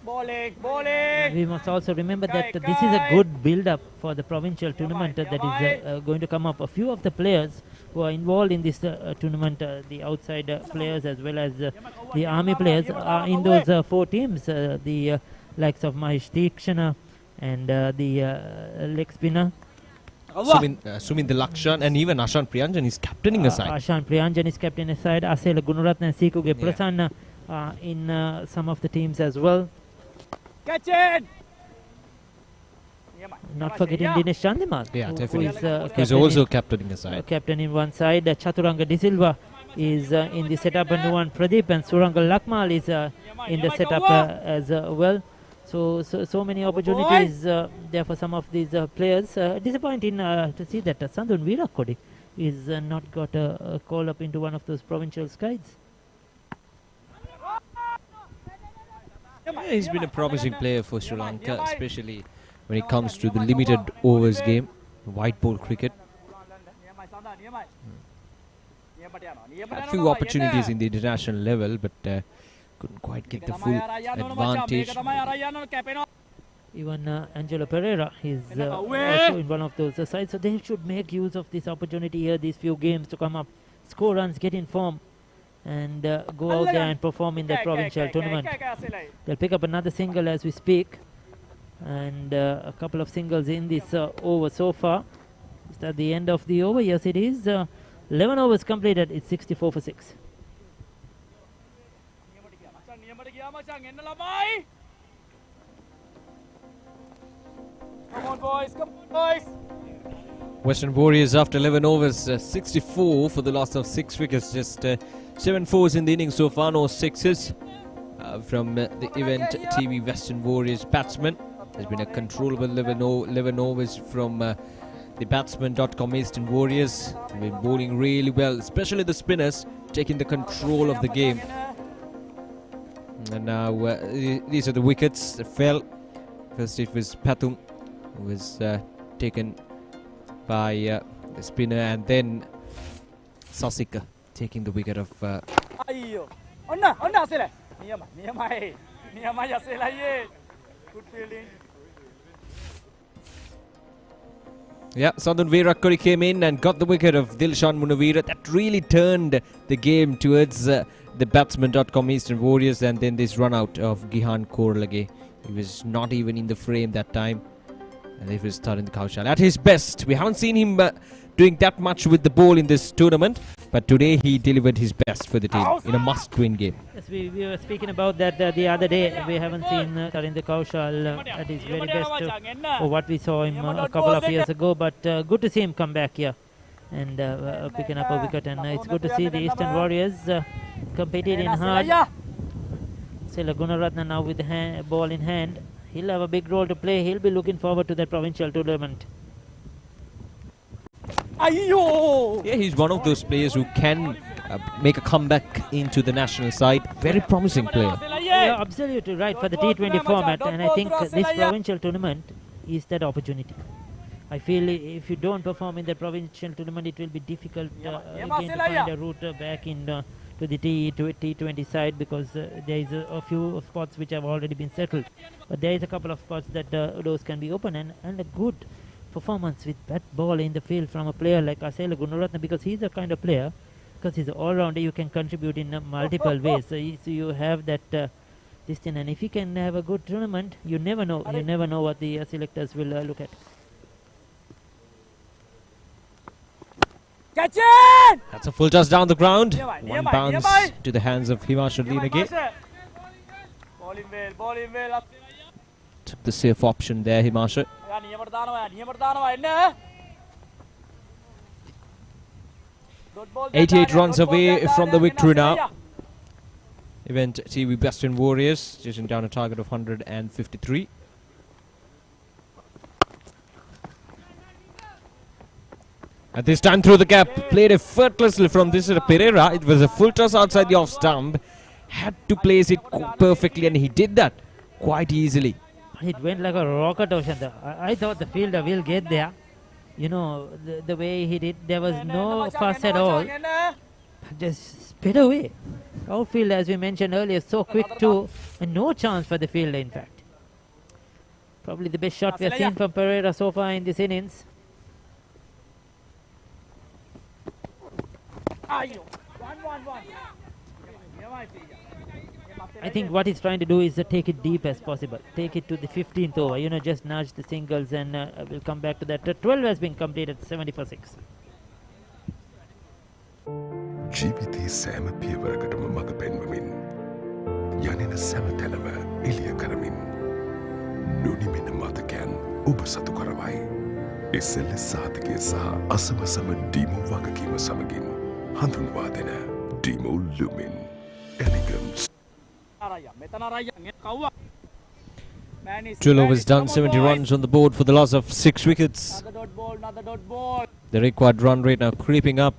We must also remember that this is a good build-up for the provincial tournament that is going to come up. A few of the players who are involved in this tournament, the outside players as well as the army players, are in those 4 teams. The likes of Mahesh Tikshana and the leg spinner. Suminder Lakshan and even Ashan Priyanjan is captaining a side. Ashan Priyanjan is captaining a side. Asela Gunaratna and Sikuge Prasanna in some of the teams as well. Catch it! Not forgetting Dinesh Chandimal. Yeah, definitely. He's also captaining a side. Captain in one side. Chaturanga De Silva is in the setup, and Nuwan Pradeep and Suranga Lakmal is in the setup as well. So many opportunities there for some of these players. Disappointing to see that Sandun Virakodi is not got a call up into one of those provincial sides. Yeah, he's been a promising player for Sri Lanka, especially when it comes to the limited overs game, white ball cricket. A few opportunities in the international level, but couldn't quite get the full advantage. Even Angelo Pereira is also in one of those sides, so they should make use of this opportunity here, these few games to come up, score runs, get in form, and go out there and perform in the provincial tournament. They'll pick up another single as we speak, and a couple of singles in this over so far. Is that the end of the over? Yes, it is. 11 overs completed. It's 64 for 6. Come on, boys. Come on, boys. Western Warriors after 11 overs, 64 for the loss of 6 wickets. Just 7 fours in the innings so far, no sixes from the event TV Western Warriors batsman. There's been a controllable 11 overs from the Batsman.com Eastern Warriors. They've been bowling really well, especially the spinners, taking the control of the game. And now these are the wickets that fell. First it was Pathum, who was taken by the spinner, and then Sasika taking the wicket of Good fielding. Yeah, Sandun Virakodi came in and got the wicket of Dilshan Munavira. That really turned the game towards the Batsman.com Eastern Warriors, and then this run out of Gihan Korlage. He was not even in the frame that time. And it was Tarun Kaushal at his best. We haven't seen him doing that much with the ball in this tournament, but today he delivered his best for the team in a must-win game. Yes, we were speaking about that the other day. We haven't seen Tarun Kaushal at his very best for what we saw him a couple of years ago, but good to see him come back here and picking up a wicket, and it's good to see the Eastern Warriors competing in hard. Sela Gunaratna now with the ball in hand. He'll have a big role to play. He'll be looking forward to that provincial tournament. Yeah, he's one of those players who can make a comeback into the national side. Very promising player. You're absolutely right for the T20 format, and I think this provincial tournament is that opportunity. I feel if you don't perform in the provincial tournament, it will be difficult again to find a route back in to the T20 side, because there is a few spots which have already been settled. But there is a couple of spots that those can be open, and a good performance with that ball in the field from a player like Asela Gunaratna, because he's a kind of player, because he's an all-rounder, you can contribute in multiple ways. So you have that this thing, and if you can have a good tournament, you never know. You never know what the selectors will look at. Catch it! That's a full toss down the ground. One bounce to the hands of Himanshu Linage. Took the safe option there, Himanshu. 88 runs away from the victory now. Event TV Batsman Warriors chasing down a target of 153. At this time through the gap, played effortlessly from this Pereira. It was a full toss outside the off stump. Had to place it perfectly, and he did that quite easily. It went like a rocket, Ocean. I thought the fielder will get there. You know, the way he did, there was no fuss at all. Just sped away. Outfield, as we mentioned earlier, so quick too, and no chance for the fielder, in fact. Probably the best shot we have seen from Pereira so far in this innings. I think what he's trying to do is to take it deep as possible. Take it to the 15th over. You know, just nudge the singles, and we'll come back to that. 12 has been completed, 70 for 6. ජීවිතයේ සෑම පියවරකටම මඟ පෙන්වමින් යනෙන සෑම තැනම එළිය කරමින් නොනිමෙන මතකයන් ඔබ සතු කරවයි. SLS සහතිකය සහ අසමසම ඩීමෝ වගකීම සමගින් හඳුන්වා දෙන ඩීමෝ ලුමින් එලිගන්ස්. 12 overs done, 70 runs on the board for the loss of 6 wickets. The required run rate now creeping up.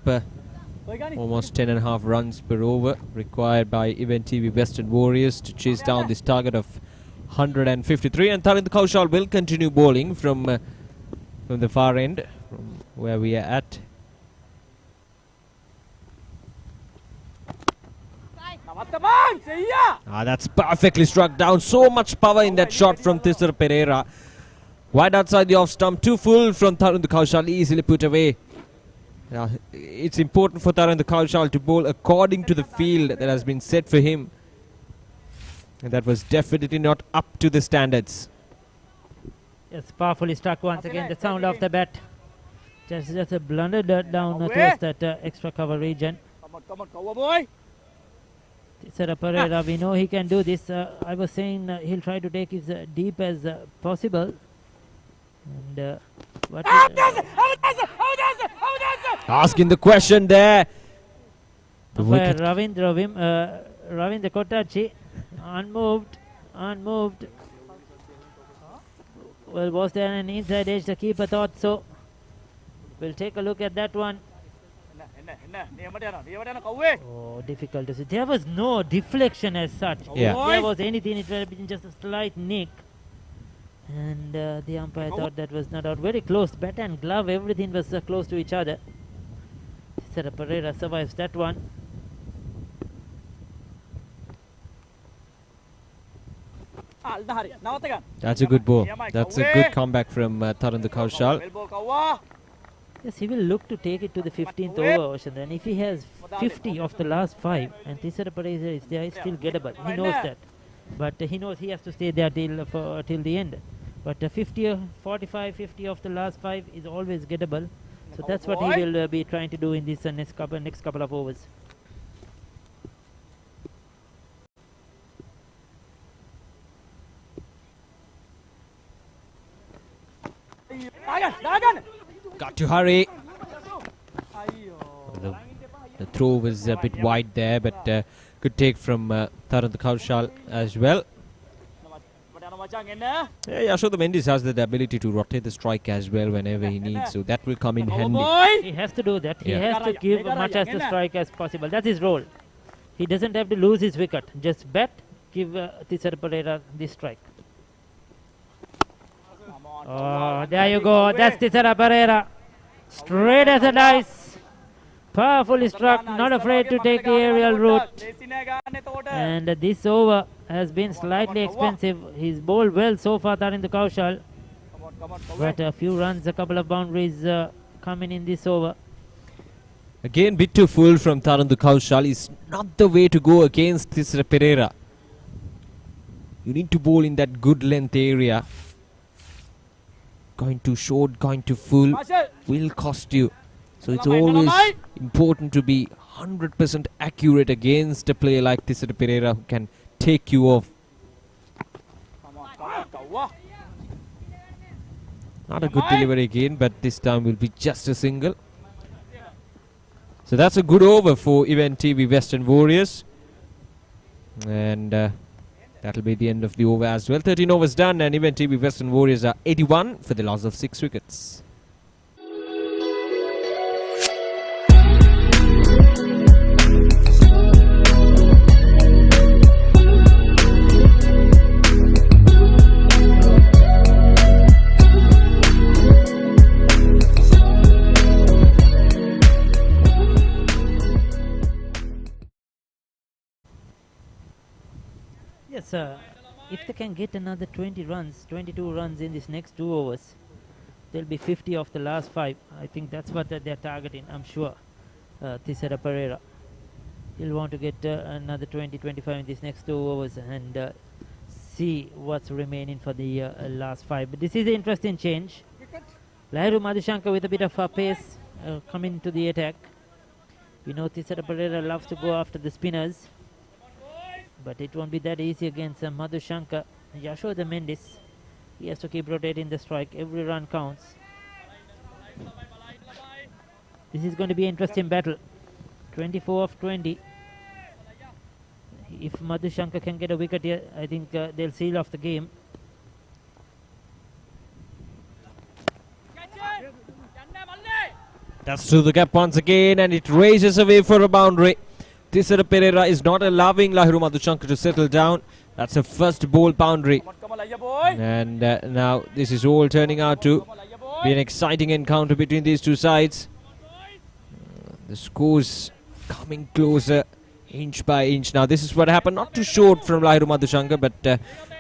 Almost 10.5 runs per over required by Event TV Western Warriors to chase down this target of 153. And Tarind Kaushal will continue bowling from the far end, from where we are at. That's perfectly struck down. So much power in that shot from Thisar Pereira. Wide outside the off stump, too full from Tarind Kaushal, easily put away. Now, it's important for Tarind Kaushal to bowl according to the field that has been set for him. And that was definitely not up to the standards. Yes, powerfully struck once again. The sound of the bat. Just a blunder down towards that extra cover region. Come on, boy. Thisara Pereira, we know he can do this. I was saying he'll try to take it as deep as possible. And what asking the question there. Ravindra Kottachi, unmoved. Well, was there an inside edge? The keeper thought so. We'll take a look at that one. Oh, difficult to see. There was no deflection as such. Yeah. If there was anything, it would have been just a slight nick. And the umpire thought that was not out. Very close. Bat and glove, everything was close to each other. Thisara Pereira survives that one. That's a good ball. That's a good comeback from Tarind Kaushal. Yes, he will look to take it to the 15th over, Ocean. And if he has 50 of the last 5, and Thisara Pereira is there, it's still gettable. He knows that. But he knows he has to stay there till the end. But 45, 50 of the last 5 is always gettable. So that's what he will be trying to do in this next couple of overs. Got to hurry. The throw was a bit wide there, but good take from Tarind Kaushal as well. Yashoda Mendis has the ability to rotate the strike as well whenever he needs, so that will come in handy. He has to do that. He has to give much as the strike as possible. That's his role. He doesn't have to lose his wicket. Just bat, give Thisara Pereira the strike. Oh, there you go. That's Thisara Pereira. Straight as a dice. Powerfully struck. Not afraid to take the aerial route. And this over has been slightly expensive. He's bowled well so far, Tarind Kaushal. But a few runs, a couple of boundaries coming in this over. Again, bit too full from Tarind Kaushal. Is not the way to go against Thisara Pereira. You need to bowl in that good length area. Going too short, going too full will cost you. So it's always important to be 100% accurate against a player like Tisara Pereira who can take you off. Not a good delivery again, but this time will be just a single. So that's a good over for Event TV Western Warriors. And that'll be the end of the over as well. 13 overs done, and Event TV Western Warriors are 81 for the loss of 6 wickets. Yes, if they can get another 20 runs, 22 runs in this next 2 overs, they'll be 50 of the last 5. I think that's what they're targeting, I'm sure. Tisara Pereira. He'll want to get another 20-25 in these next 2 overs and see what's remaining for the last 5. But this is an interesting change. Lahiru Madhushanka with a bit of pace coming to the attack. We know Tisara Pereira loves to go after the spinners, but it won't be that easy against Madhushanka. Yashoda Mendis, he has to keep rotating the strike. Every run counts. This is going to be an interesting battle. 24 of 20. If Madhushanka can get a wicket here, I think they'll seal off the game. That's through the gap once again, and it races away for a boundary. Tisara Pereira is not allowing Lahiru Madhushanka to settle down. That's a first ball boundary. And now this is all turning out to be an exciting encounter between these two sides. The score's coming closer inch by inch. Now this is what happened. Not too short from Lahiru Madhushanka, but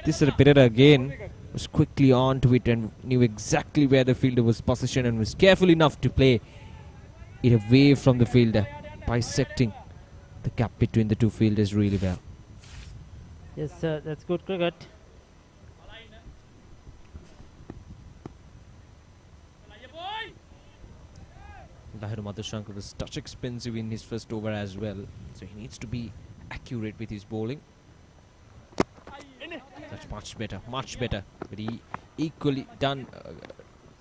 Tisara Pereira again was quickly on to it and knew exactly where the fielder was positioned and was careful enough to play it away from the fielder, bisecting the gap between the two fielders really well. Yes, that's good cricket. Lahiru Madhushanka was touch expensive in his first over as well, so he needs to be accurate with his bowling. That's much better, but he equally done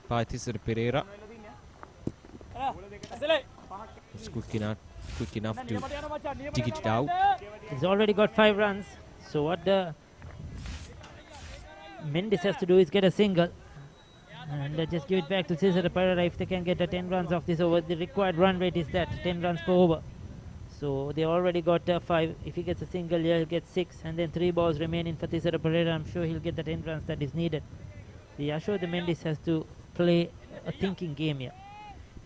by Tisara Pereira. It's quick enough to dig it out. He's already got 5 runs, so what the Mendis has to do is get a single and just give it back to Tisara Pereira. If they can get 10 runs off this over, the required run rate is that 10 runs per over. So they already got 5. If he gets a single here, he'll get 6, and then 3 balls remaining for Tisara Pereira. I'm sure he'll get the 10 runs that is needed. The Mendis has to play a thinking game here.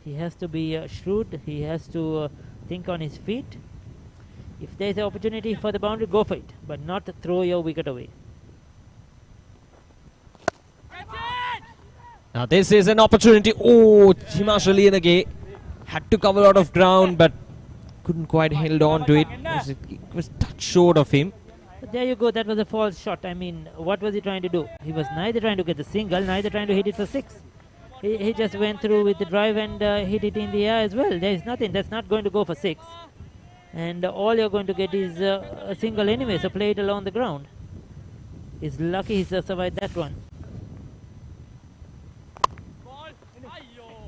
He has to be shrewd. He has to think on his feet. If there's an opportunity for the boundary, go for it, but not throw your wicket away. Now this is an opportunity. Oh, Himanshu Liyanage had to cover a lot of ground, but couldn't quite hold on to it. It was touch short of him. But there you go. That was a false shot. I mean, what was he trying to do? He was neither trying to get the single, neither trying to hit it for 6. He just went through with the drive and hit it in the air as well. There is nothing. That's not going to go for 6. And all you're going to get is a single anyway, so play it along the ground. He's lucky he's survived that one.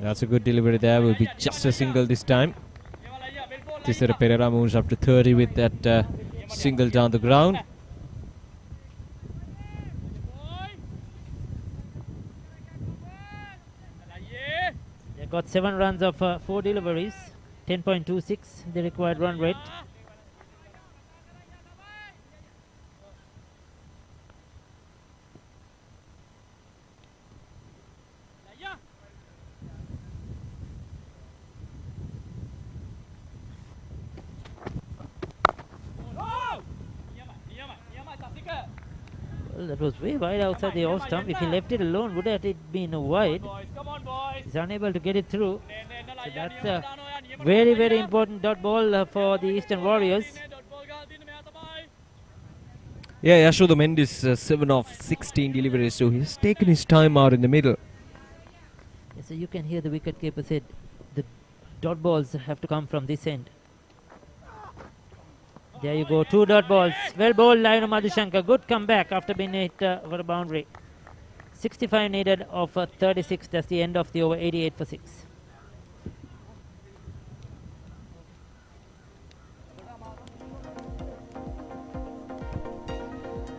That's a good delivery there. Will be just a single this time. Tisara Pereira moves up to 30 with that single down the ground. They got 7 runs of 4 deliveries, 10.26 the required run rate. Well, that was way wide outside the off stump. If he left it alone, would have it been wide? He's unable to get it through. So that's a very, very important dot ball for the Eastern Warriors. Yeah, Yashoda Mendis 7 of 16 deliveries, so he's taken his time out in the middle. Yeah, so you can hear the wicketkeeper said the dot balls have to come from this end. There you go, 2 dot balls. Well bowled, Lahiro Madhushankar. Good comeback after being hit for a boundary. 65 needed of 36. That's the end of the over. 88 for 6.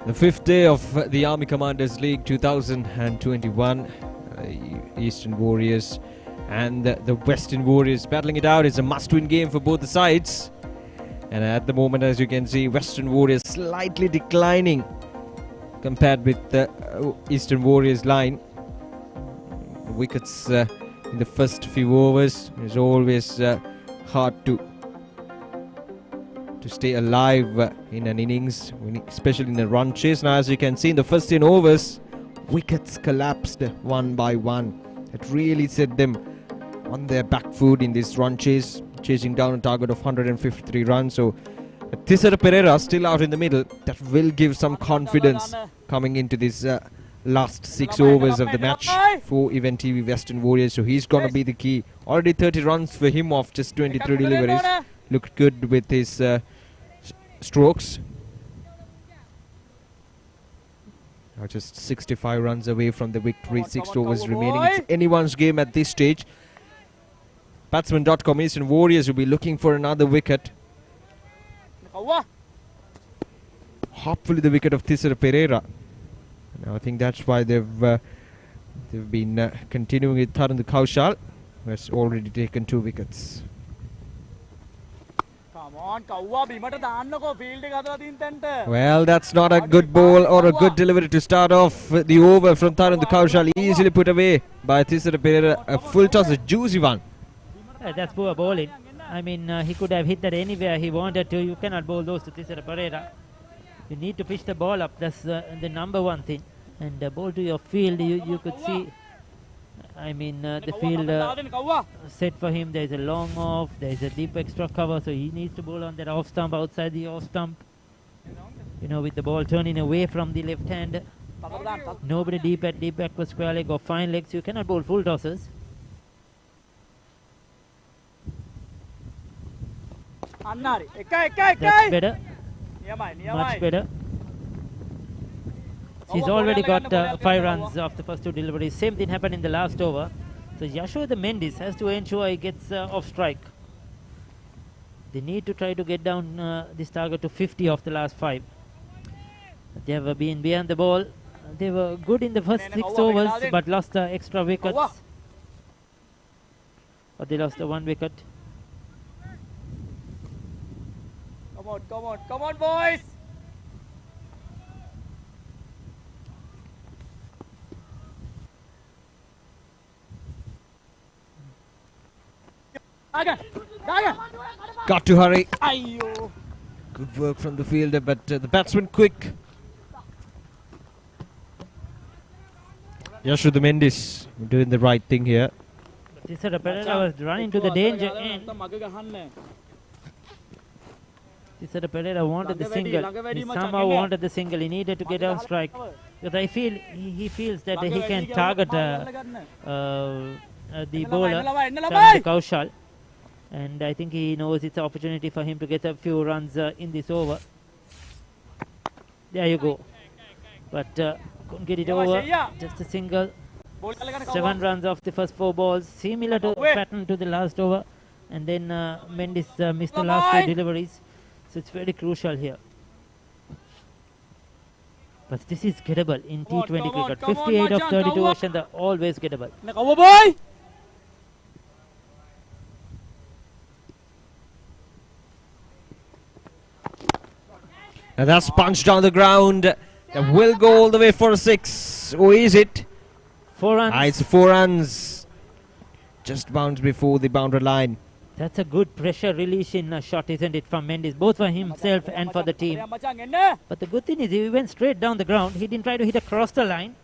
The 5th day of the Army Commanders League 2021. Eastern Warriors and the Western Warriors battling it out. It's a must-win game for both the sides. And at the moment, as you can see, Western Warriors slightly declining compared with the Eastern Warriors line. Wickets in the first few overs is always hard to stay alive in an innings, especially in a run chase. Now, as you can see, in the first 10 overs, wickets collapsed one by one. It really set them on their back foot in this run chase, chasing down a target of 153 runs. So Thisara Pereira still out in the middle. That will give some confidence coming into this last 6 overs of the match for Event TV Western Warriors. So he's going to be the key. Already 30 runs for him off just 23 deliveries. Looked good with his strokes. Now just 65 runs away from the victory. 6 overs remaining. It's anyone's game at this stage. Batsman.com Eastern Warriors will be looking for another wicket. Hopefully the wicket of Thisara Pereira. Now I think that's why they've been continuing with Tarun Kaushal, who has already taken 2 wickets. Well, that's not a good ball or a good delivery to start off the over from Tarun Kaushal. Easily put away by Thisara Pereira. A full toss, a juicy one. That's poor bowling. I mean, he could have hit that anywhere he wanted to. You cannot bowl those to Thisara Pereira. You need to pitch the ball up. That's the number one thing. And bowl to your field. You could see, I mean, the field set for him. There's a long off. There's a deep extra cover. So he needs to bowl on that off stump, outside the off stump. You know, with the ball turning away from the left hand. Nobody deep at deep back for square leg or fine legs. You cannot bowl full tosses. That's better. Much better. He's already got 5 runs off the first 2 deliveries. Same thing happened in the last over. So Yashoda Mendes has to ensure he gets off strike. They need to try to get down this target to 50 off the last 5. They have been behind the ball. They were good in the first 6 overs, but lost extra wickets. Or they lost 1 wicket. Come on, boys! Got to hurry. Good work from the fielder, but the batsman quick. Yashoda Mendes doing the right thing here. Thisara Pereira was running to the danger end. Thisara Pereira wanted the single. He somehow wanted the single. He needed to get on strike. Because I feel he feels that he can target the bowler, Kaushal. And I think he knows it's an opportunity for him to get a few runs in this over. There you go. But couldn't get it over. Just a single. 7 runs off the first 4 balls. Similar to pattern to the last over. And then Mendes missed the last 2 deliveries. So it's very crucial here. But this is gettable in T20 cricket. 58 of 32 versions are always gettable. And that's punched down the ground. That will go all the way for a 6. Or is it? 4 runs. It's 4 runs. Just bounced before the boundary line. That's a good pressure release in a shot, isn't it, from Mendes, both for himself and for the team. But the good thing is he went straight down the ground. He didn't try to hit across the line.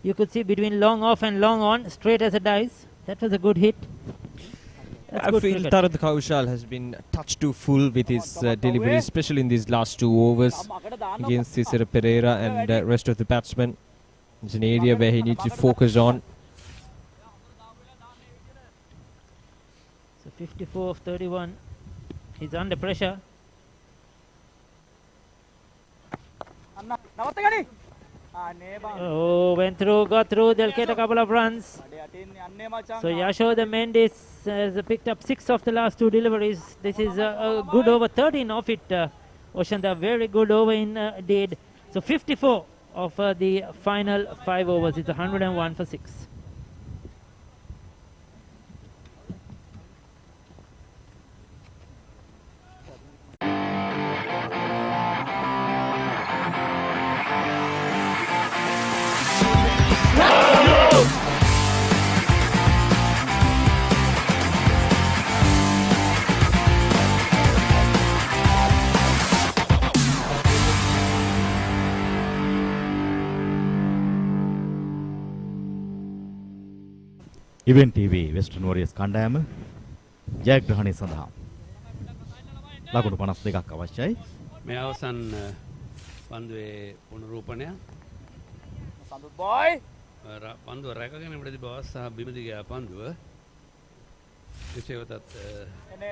You could see between long off and long on, straight as a dice. That was a good hit. I feel Tarun Kaushal has been touched too full with his delivery, especially in these last 2 overs against Thisara Pereira and rest of the batsmen. It's an area where he needs to focus on. So 54-31. He's under pressure. Oh, went through, got through. They'll get a couple of runs. So Yashoda Mendes has picked up 6 of the last 2 deliveries. This is a good over, 13 of it. Oshanda, very good over indeed. So 54 of the final 5 overs. It's 101 for 6. Event TV Western Warriors කණ්ඩායම ජයග්‍රහණය සඳහා ලකුණු 52ක් අවශ්‍යයි. මේ අවසන් පන්දුවේ පුනරූපණය. සඳුත් බොයි. පන්දුව රැකගෙන ඉඳි බව සහ බිම දිගේ පන්දුව. කෙසේවතත්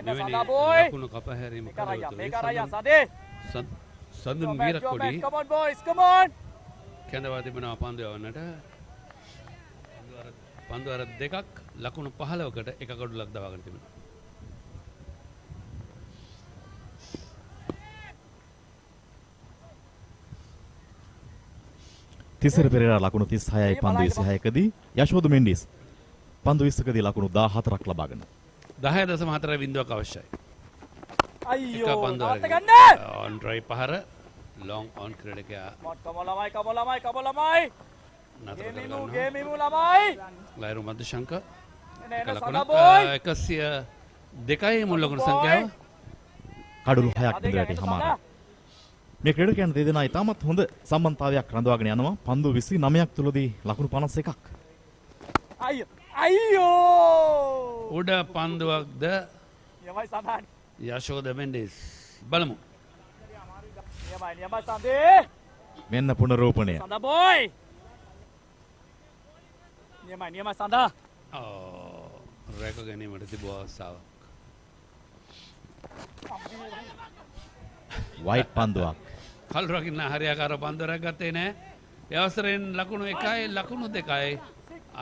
මෙවැනි ලකුණු කපහැරීම කරොත් සඳුන් වීරකොඩි. Come on boys, come on. කැඳවා තිබෙනවා පන්දුව යවන්නට. පන්දු අර දෙකක් ලකුණු 15කට එක ගොඩලක් දවාගෙන තිබෙනවා. තිසර පෙරේරා ලකුණු 36යි පන්දු 26කදී යශෝද මෙන්ඩිස් පන්දු 20කදී ලකුණු 14ක් ලබාගෙන 10.4 බිඳුවක් අවශ්‍යයි. අයියෝ නාත ගන්න. ඔන් ඩ්‍රයිව් පහර ලොං ඔන් ක්‍රීඩකයා. කමලමයි. ගේමිමු ළමයි. ලයිරු මදුශංක. සඳබෝයි. 102යි මුල් ලකුණු සංඛ්‍යාව. කඩුළු 6ක් ඉදිරියට හමාරා. මේ ක්‍රීඩකයන් දෙදෙනා ඉතාමත් හොඳ සම්බන්ධතාවයක් රඳවාගෙන යනවා. පන්දු 29ක් තුලදී ලකුණු 51ක්. අයියෝ. උඩ පන්දුවක්ද යමයි සඳහන්. යශෝද මෙන්ඩිස් බලමු. යමයි සඳේ. මෙන්න පුනරූපණය. සඳබෝයි. නියමයි සඳහා. රැක ගැනීමට තිබූ අවස්ථාවක්. වයිට් පන්දුවක්. කල් රකින්න හරියාකාර පන්දු රැකගත්තේ නැහැ. ඒ අවසරයෙන් ලකුණු 1යි ලකුණු 2යි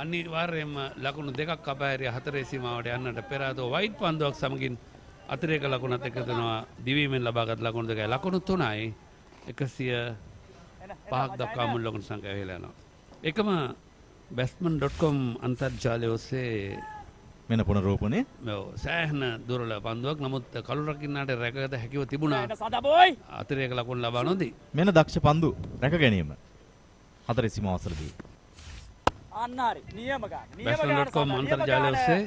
අනිවාර්යයෙන්ම ලකුණු 2ක් කපහැරිය 4 සීමාවට යන්නට පෙර ආතෝ වයිට් පන්දුවක් සමගින් අතිරේක ලකුණත් එකතු වෙනවා. දිවීමෙන් ලබාගත් ලකුණු 2යි ලකුණු 3යි 105ක් දක්වා මුල් ලකුණු සංඛ්‍යාව ඉහළ යනවා. එකම batsman.com අන්තර්ජාලය ඔස්සේ මෙන්න පුනරූපණය. සෑහෙන දුරල පන්දුවක්. නමුත් කළු රකින්නට රැකගත හැකිව තිබුණා. අතිරේක ලකුණු ලබා නොදී. මෙන්න දක්ෂ පන්දු රැක ගැනීම. 4 සීමාව අසලදී. අන්නාරි නියම ගන්න. batsman.com අන්තර්ජාලය ඔස්සේ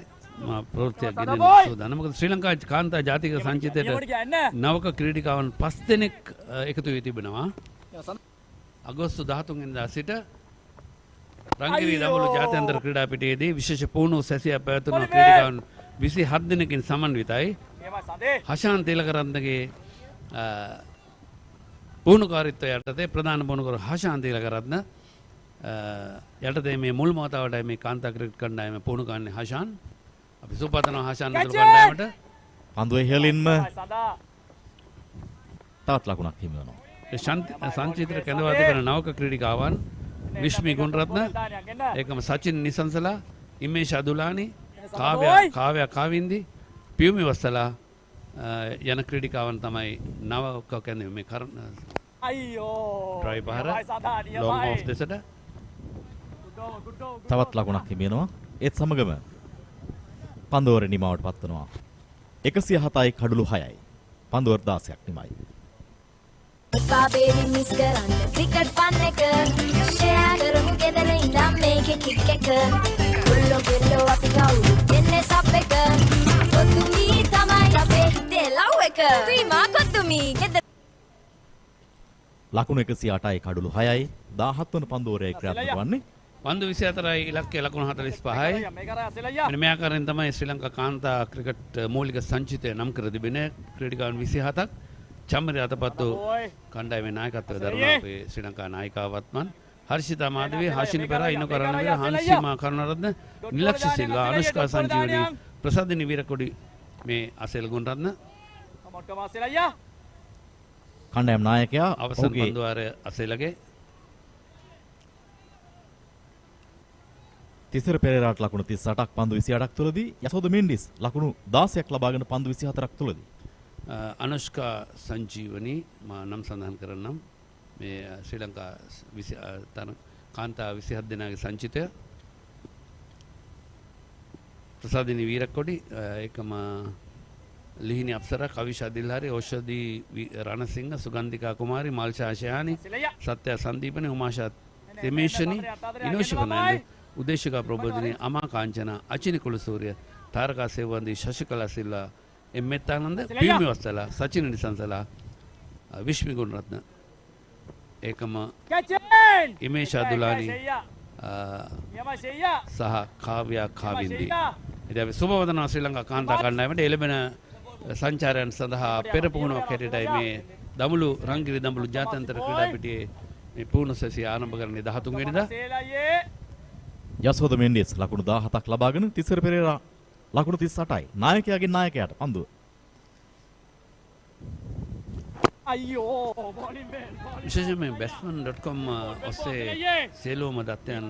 ප්‍රවෘත්තියක් ගෙනෙන සූදානම්. මොකද ශ්‍රී ලංකා කාන්තා ජාතික සංචිතයට නවක ක්‍රීඩිකාවන් 5 දෙනෙක් එකතු වී තිබෙනවා. අගෝස්තු 13 වෙනිදා සිට රංගිරි දඹුල්ල ජාත්‍යන්තර ක්‍රීඩා පිටියේදී විශේෂ පුහුණු සැසියා පැවැත්වුණු ක්‍රීඩිකාවන් 27 දෙනෙකින් සමන්විතයි. හෂාන් තීලකරත්නගේ පුහුණුකාරීත්වය යටතේ ප්‍රධාන පුහුණුකරු හෂාන් තීලකරත්න යටතේ මේ මුල් මොහොතවටයි මේ කාන්තා ක්‍රිකට් කණ්ඩායම පුහුණු කරන්නේ හෂාන්. අපි සුපතනවා හෂාන් නතුරු කණ්ඩායමට. පන්දුවේ ඉහළින්ම තවත් ලකුණක් හිමි වෙනවා. ඒ සංචිත්‍ර කැඳවා තිබෙන නවක ක්‍රීඩිකාවන් විශ්මි ගුණරත්න ඒකම සචින් නිසංසලා ඉමේෂ් අදුලානි කාව්‍ය කාවින්දි පියුමි වස්සලා යන ක්‍රීඩිකාවන් තමයි නවක කැඳවීම මේ කරන අයියෝ ඩ්‍රයිව් පහර ලොං ඔෆ් දෙසට තවත් ලකුණක් හිමි වෙනවා. ඒත් සමගම පන්දුවර නිමාවට පත්වනවා. 107යි කඩුළු 6යි. පන්දුවර 16ක් නිමයි. පාබේලි මිස් කරන්න ක්‍රිකට් ෆන් එක ෂෙයා කරමු ගෙදර ඉඳන් මේකේ කික් එක කුල්ලෝ ගෙල්ලෝ අපි කවුරු දෙන්නේ සබ් එක කොතුමි තමයි අපේ හිතේ ලව් එක ක්‍රීමා කොතුමි ගෙදර ලකුණු 108යි කඩුළු 6යි 17 වන පන්දුවරේ ක්‍රියාත්මක වන්නේ. පන්දු 24යි ඉලක්කය ලකුණු 45යි. මෙන්න මේ ආකාරයෙන් තමයි ශ්‍රී ලංකා කාන්තා ක්‍රිකට් මූලික සංචිතය නම් කර තිබෙන ක්‍රීඩිකාවන් 27ක් චම්මරි අතපත්තු කණ්ඩායමේ නායකත්වය දරන අපේ ශ්‍රී ලංකා නායිකාව වත්මන් හර්ෂිතා මාධවී හාෂිනි පෙරා ඉනු කරණවීර හාන්සිමා කරුණාරත්න නිලක්ෂ සිල්වා අනුෂ්කා සංජීවනී ප්‍රසාදිනී වීරකොඩි මේ අසෙල් ගුණරත්න මොට්ටම අසෙල් අයියා කණ්ඩායම් නායකයා අවසන් පන්දු වාරය අසෙලගේ තිසර පෙරේරාට ලකුණු 38ක් පන්දු 28ක් තුලදී යසෝද මෙන්ඩිස් ලකුණු 16ක් ලබාගෙන පන්දු 24ක් තුලදී අනුෂ්කා සංජීවනී මා නම් සඳහන් කරන්නම් මේ ශ්‍රී ලංකා කාන්තා 27 දෙනාගේ සංචිතය ප්‍රසාදිනී වීරකොඩි ඒකම ලිහිණි අප්සරා කවිෂා දිල්හාරි ඕෂධි රණසිංහ සුගන්ධිකා කුමාරි මල්ෂා ශයානි සත්‍ය සංදීපනි උමාෂා තෙමේෂනි ඉනෝෂි ෆර්නෑන්ඩේ උදේශිකා ප්‍රබෝධිනී අමා කාංචන අචිනි කුලසූරිය තාරකා සේවන්දී ශශිකලා සිල්ලා එම්මෙත්තානන්ද පියුමි වස්සලා සචින නිසංසලා විශ්මි ගුණරත්න ඒකම ඉමේෂා දුලානි සහ කාව්‍යා කාවින්දී ඉතින් අපි සුබවදනා ශ්‍රී ලංකා කාන්තා කණ්ඩායමට එළඹෙන සංචාරයන් සඳහා පෙර පුහුණුවක් හැටියටයි මේ දඹුලු රංගිරි දඹුලු ජාත්‍යන්තර ක්‍රීඩා පිටියේ මේ පුහුණු සැසිය ආරම්භ කරන්නේ 13 වෙනිදා යසෝද මෙන්ඩිස් ලකුණු 17ක් ලබාගෙන තිසර පෙරේරා ලකුණු 38යි නායකයාගේ නායකයාට පන්දුව අයියෝ බෝලින් විශේෂයෙන්ම batsman.com ඔස්සේ සේලෝම දත්තයන්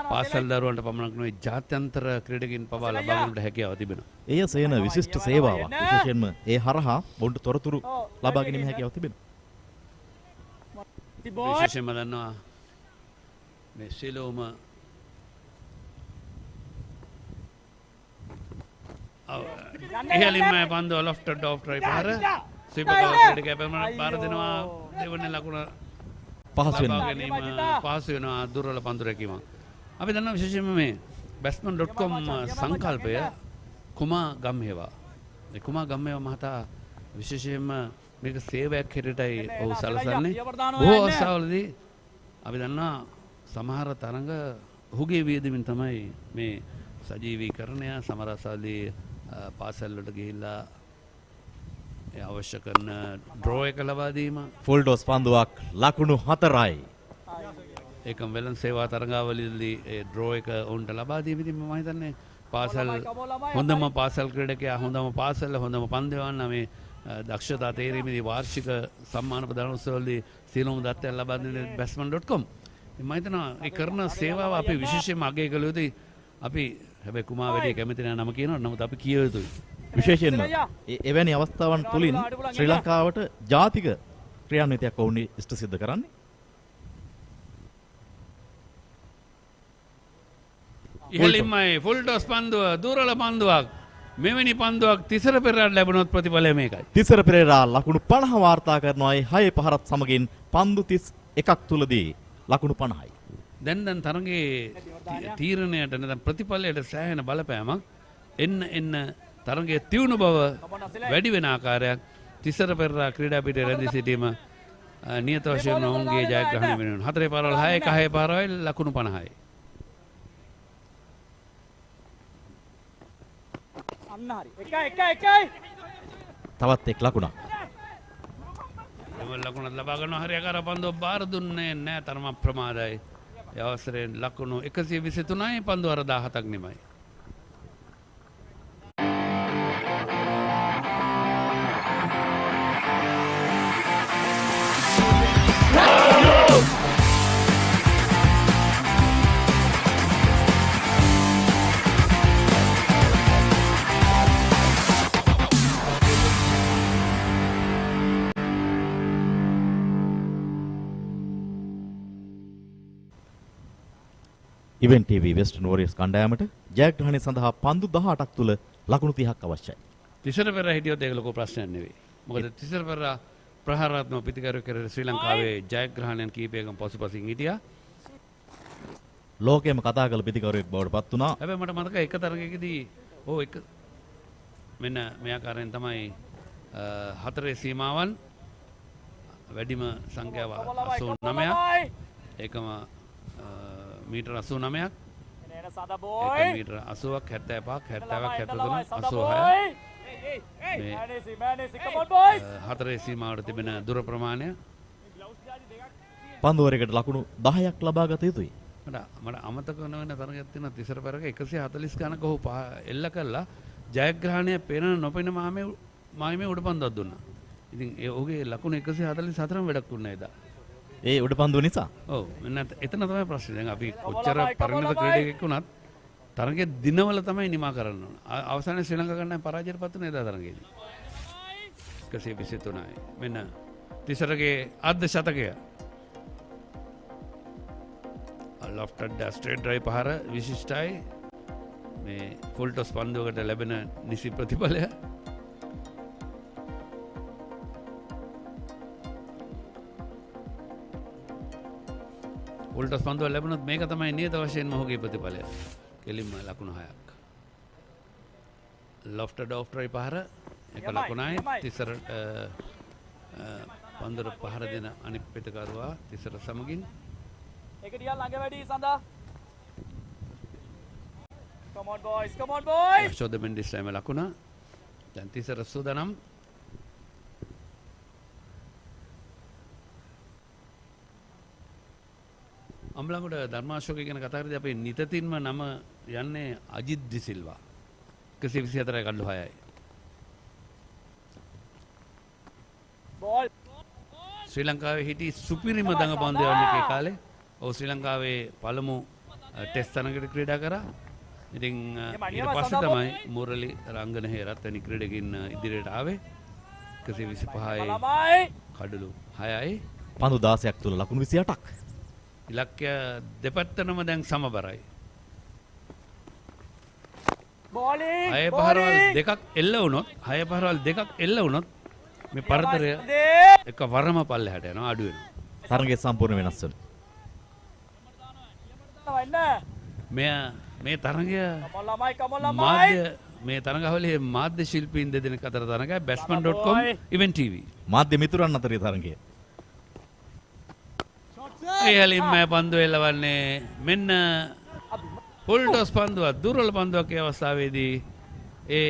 පාසල් දරුවන්ට පමණක් නොවේ ජාත්‍යන්තර ක්‍රීඩකින් පවා ලබා ගැනීමට හැකියාව තිබෙනවා. එය සේන විශිෂ්ට සේවාවක්. විශේෂයෙන්ම ඒ හරහා බොන්ඩ තොරතුරු ලබා ගැනීම හැකියාව තිබෙනවා. විශේෂයෙන්ම දන්නවා මේ සේලෝම ඉහළින්ම පන්දුව ලොෆ්ටඩ් ඔෆ් ට්‍රයි පාර සීපකවලට කැපෙන පාර දෙනවා දෙවන්නේ ලකුණ පහසු වෙනවා දුර්වල පන්දු රැකීම. අපි දන්නවා විශේෂයෙන්ම මේ batsman.com සංකල්පය කුමා ගම්හේවා. ඒ කුමා ගම්හේවා මහතා විශේෂයෙන්ම මේක සේවයක් හැටියටයි ඔහු සලසන්නේ. බොහෝ අවස්ථාවලදී අපි දන්නවා සමහර තරඟ ඔහුගේ වියදමින් තමයි මේ සජීවීකරණය සමහර අවස්ථාවලදී පාසල් වලට ගිහිල්ලා අවශ්‍ය කරන ඩ්‍රෝ එක ලබා දීම ෆුල් ඩොස් පන්දුවක් ලකුණු 4යි ඒකම වෙලන් සේවා තරඟාවලියේදී ඒ ඩ්‍රෝ එක උන්ට ලබා දීම ඉතින් මම හිතන්නේ පාසල් හොඳම පාසල් ක්‍රීඩකයා හොඳම පාසල හොඳම පන්දුවන්න මේ දක්ෂතා තේරීමේදී වාර්ෂික සම්මාන ප්‍රදාන උත්සවවලදී සියලුම දත්තයන් ලබා දෙන්නේ batsman.com මම හිතනවා ඒ කරන සේවාව අපි විශේෂයෙන්ම අගය කළ යුතුයි අපි හැබැයි කුමා වැඩි කැමති නැහැ නම කියනවා නමුත් අපි කිය යුතුයි විශේෂයෙන්ම එවැනි අවස්ථාවන් තුලින් ශ්‍රී ලංකාවට ජාතික ක්‍රියාන්විතයක් වුණ ඉෂ්ට සිද්ධ කරන්නේ ඉහළින්මයි ෆුල් ඩොස් පන්දුව දුර්වල පන්දුවක් මෙවැනි පන්දුවක් තිසර පෙරේරාට ලැබුණොත් ප්‍රතිඵලය මේකයි තිසර පෙරේරා ලකුණු 50 වාර්තා කරනවායි 6 පහරත් සමගින් පන්දු 31ක් තුලදී ලකුණු 50යි දැන් තරඟේ තීරණයට නැත්නම් ප්‍රතිඵලයට සෑහෙන බලපෑමක් එන්න තරඟයේ තියුණු බව වැඩි වෙන ආකාරයක් තිසර පෙරේරා ක්‍රීඩා පිටියේ රැඳී සිටීම නියත වශයෙන්ම ඔවුන්ගේ ජයග්‍රහණය වෙනවා 4 පාරවල් 6 පාරවල් ලකුණු 50යි අන්න හරි එකයි තවත් එක් ලකුණක් එම ලකුණක් ලබා ගන්න හරියකාර පන්දුව බාර දුන්නේ නැහැ තරම ප්‍රමාදයි ඒ අවසරයෙන් ලකුණු 123යි පන්දුව අර 17ක් නෙමෙයි ඉවෙන්ට් TV වෙස්ටර්න් වෝරියර්ස් කණ්ඩායමට ජයග්‍රහණය සඳහා පන්දු 18ක් තුල ලකුණු 30ක් අවශ්‍යයි. තිසර පෙරේරා හිටියොත් ඒක ලොකු ප්‍රශ්නයක් නෙවෙයි. මොකද තිසර පෙරේරා ප්‍රහාරාත්මක පිටිකරුවෙක් කරේ ශ්‍රී ලංකාවේ ජයග්‍රහණයන් කීපයකින් පසුපසින් හිටියා. ලෝකයේම කතා කළ පිටිකරුවෙක් බවට පත් වුණා. හැබැයි මට මතකයි එක තරගයකදී මෙන්න මේ ආකාරයෙන් තමයි හතරේ සීමාවන් වැඩිම සංඛ්‍යාව 89ක් ඒකම මීටර 89ක් ඒක මීටර 80ක් 75ක් 70ක් 76ක් හතරේ සීමාවට තිබෙන දුර ප්‍රමාණය පන්දුවරයකට ලකුණු 10ක් ලබා ගත යුතුයි. මට අමතක වෙන තරගයක් තියෙනවා තිසර පෙරක 140 ගණක ඔහු එල්ල කළා ජයග්‍රහණය පේන නොපෙන මායමේ උඩ පන්දුවක් දුන්නා. ඉතින් ඒ ඔහුගේ ලකුණු 144ම වැඩක් වුණා එදා. ඒ උඩ පන්දුව නිසා. ඔව් එතන තමයි ප්‍රශ්නේ. දැන් අපි කොච්චර පරිණත ක්‍රීඩකයෙක් වුණත් තරගයේ දිනවල තමයි නිමා කරන්න ඕන. අවසානයේ ශ්‍රී ලංකා ගණන් පරාජයට පත් වුණා එදා තරගයේදී. 123යි. මෙන්න තිසරගේ අර්ධ ශතකය. ලොෆ්ටඩ් ස්ට්‍රේට් ඩ්‍රයිව් පහර විශිෂ්ටයි. මේ ෆුල් ටොස් පන්දුවකට ලැබෙන නිසි ප්‍රතිඵලය. ෆුල් ටොස් පන්දුව ලැබුණොත් මේක තමයි නියත වශයෙන්ම ඔහුගේ ප්‍රතිඵලය. කෙලින්ම ලකුණු 6ක්. ලොෆ්ටඩ් ඔෆ් ඩ්‍රයිව් පහර එක ලකුණයි. තිසර පන්දුර පහර දෙන අනිත් පිටකරුවා තිසර සමගින් ඒක ටිකක් ළඟ වැඩි සඳා. Come on boys, come on boys. ශෝද Mendis ලැබෙන ලකුණ. දැන් තිසර සූදානම්. අම්ලඟුඩ ධර්මාශෝක ගැන කතා කරද්දී අපේ නිතින්ම නම යන්නේ අජිත් දිසිල්වා. 124යි කඩලු 6යි. බෝල්. ශ්‍රී ලංකාවේ හිටි සුපිරිම දඟපන්දු යවන්නේ ඒ කාලේ. ඔව් ශ්‍රී ලංකාවේ පළමු ටෙස්ට් තරගයකට ක්‍රීඩා කරා. ඉතින් ඊට පස්සේ තමයි මුරලි රංගන හේරත් වැනි ක්‍රීඩකින් ඉදිරියට ආවේ. 125යි කඩලු 6යි. පන්දු 16ක් තුල ලකුණු 28ක්. ඉලක්කය දෙපැත්තටම දැන් සමබරයි. බෝලින්. 6 පහරවල් දෙකක් එල්ල වුණොත් 6 පහරවල් දෙකක් එල්ල වුණොත් මේ පරතරය එක වරම පල්ලෙහාට යනවා අඩු වෙනවා. තරගය සම්පූර්ණ වෙනස් වෙනවා. මේ තරගය ළමයි මේ තරගාවලියේ මාධ්‍ය ශිල්පීන් දෙදෙනෙක් අතර තරගය batsman.com event TV. මාධ්‍ය මිතුරන් අතරේ තරගය. එහලින්ම පන්දු එල්ලවන්නේ මෙන්න ෆුල් ටොස් පන්දුවක් දුර්වල පන්දුවක් ඒ අවස්ථාවේදී ඒ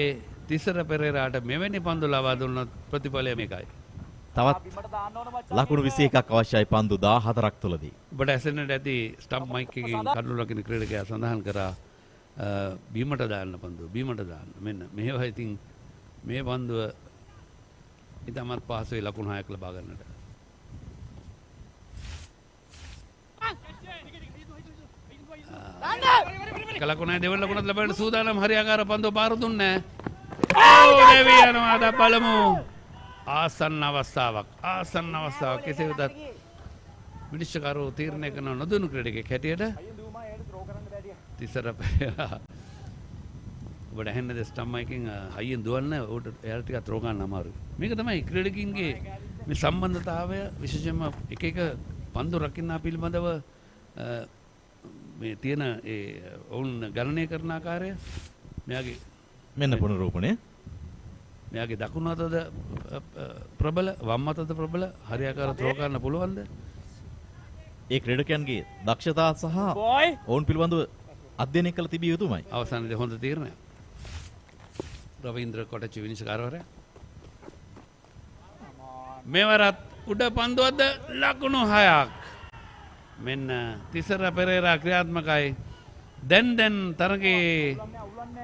තිසර පෙරේරාට මෙවැනි පන්දු ලබා දුන්නොත් ප්‍රතිඵලය මේකයි. තවත් ලකුණු 21ක් අවශ්‍යයි පන්දු 14ක් තුලදී. ඔබට ඇසෙන්නට ඇති ස්ටම්ප් මයික් එකකින් කඩලු ලකින ක්‍රීඩකයා සඳහන් කරා බීමට දාන්න පන්දුව බීමට දාන්න. මෙන්න මේවා ඉතින් මේ පන්දුව ඉතාමත් පහසුයි ලකුණු 6ක් ලබා ගන්නට. කලකුණයි දෙවන ලකුණත් ලබන්න සූදානම් හරියාකාර පන්දුව පාර දුන්නේ නැහැ. දෙවි යනවා අද බලමු. ආසන්න අවස්ථාවක් කෙසේ වෙතත් විනිශ්චයකාරෝ තීරණය කරන නොදුණු ක්‍රීඩකයෙක් හැටියට තිසර ඔබට ඇහෙන්නද ස්ටම්ප් එකකින් හයියෙන් දුවන්න උඩ එයාට ටිකක් ත්‍රෝ ගන්න අමාරුයි. මේක තමයි ක්‍රීඩකින්ගේ මේ සම්බන්ධතාවය විශේෂයෙන්ම එක එක පන්දු රකින්නා පිළිබඳව මේ තියෙන ඒ ඔවුන් ගණනය කරන ආකාරය මෙයාගේ මෙන්න පුනරූපණය. මෙයාගේ දකුණු අතද ප්‍රබල වම් අතද ප්‍රබල හරියාකාර ත්‍රෝ කරන්න පුළුවන්ද? ඒ ක්‍රීඩකයන්ගේ දක්ෂතා සහ ඔවුන් පිළිබඳව අධ්‍යයනය කළ තිබිය යුතුමයි. අවසානයේදී හොඳ තීරණයක්. රවීන්ද්‍ර කොටචි විනිශ්චයකාරවරයා. මෙවරත් උඩ පන්දුවද ලකුණු 6ක්. මෙන්න තිසර පෙරේරා ක්‍රියාත්මකයි. දැන් තරගයේ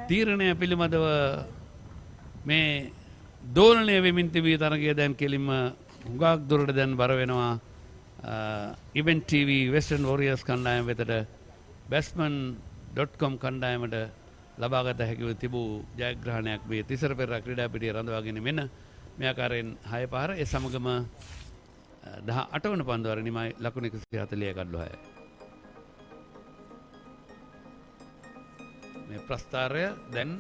තීරණය පිළිබඳව මේ දෝලනය වෙමින් තිබී තරගය දැන් කෙලින්ම හුඟක් දුරට දැන් බර වෙනවා event TV Western Warriors කණ්ඩායම වෙතට batsman.com කණ්ඩායමට ලබාගත හැකිව තිබූ ජයග්‍රහණයක් මේ තිසර පෙරේරා ක්‍රීඩා පිටිය රඳවාගෙන මෙන්න මේ ආකාරයෙන් 6 පාර ඒ සමගම 18 වන පන්දුවර නිමයි ලකුණු 140 කඩලු 6. මේ ප්‍රස්ථාරය දැන්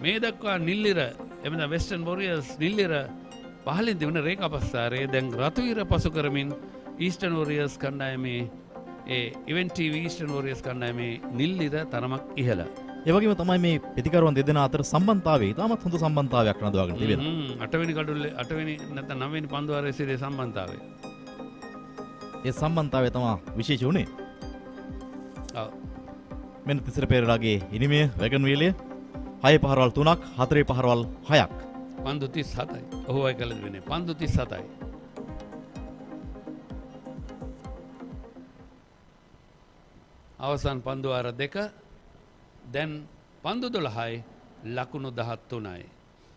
මේ දක්වා නිල්ලිර එමෙන්න වෙස්ටර්න් වොරියර්ස් නිල්ලිර පහළින් දෙවන රේඛා ප්‍රස්ථාරයේ දැන් රතුයිර පසු කරමින් ඊස්ටර්න් වොරියර්ස් කණ්ඩායමේ ඒ ඉවෙන්ට් ටීවී ඊස්ටර්න් වොරියර්ස් කණ්ඩායමේ නිල්ලිර තරමක් ඉහළ. ඒ වගේම තමයි මේ ප්‍රතිකරුවන් දෙදෙනා අතර සම්බන්ධතාවය ඉතාමත් හොඳ සම්බන්ධතාවයක් රඳවාගෙන තිබෙනවා. 8 වෙනි කඩුල්ලේ 8 වෙනි නැත්නම් 9 වෙනි පන්දුවාරයේ සිටේ සම්බන්ධතාවය. ඒ සම්බන්ධතාවය තමයි විශේෂ උනේ. ඔව්. මෙන්න තිසර පෙරේරාගේ ඉනිමය වැගන් වීලය 6 පහරවල් 3ක් 4 පහරවල් 6ක්. පන්දු 37යි. ඔහුවයි කළ දෙන්නේ. පන්දු 37යි. අවසන් පන්දුවාර 2 දැන් පන්දු 12යි ලකුණු 13යි.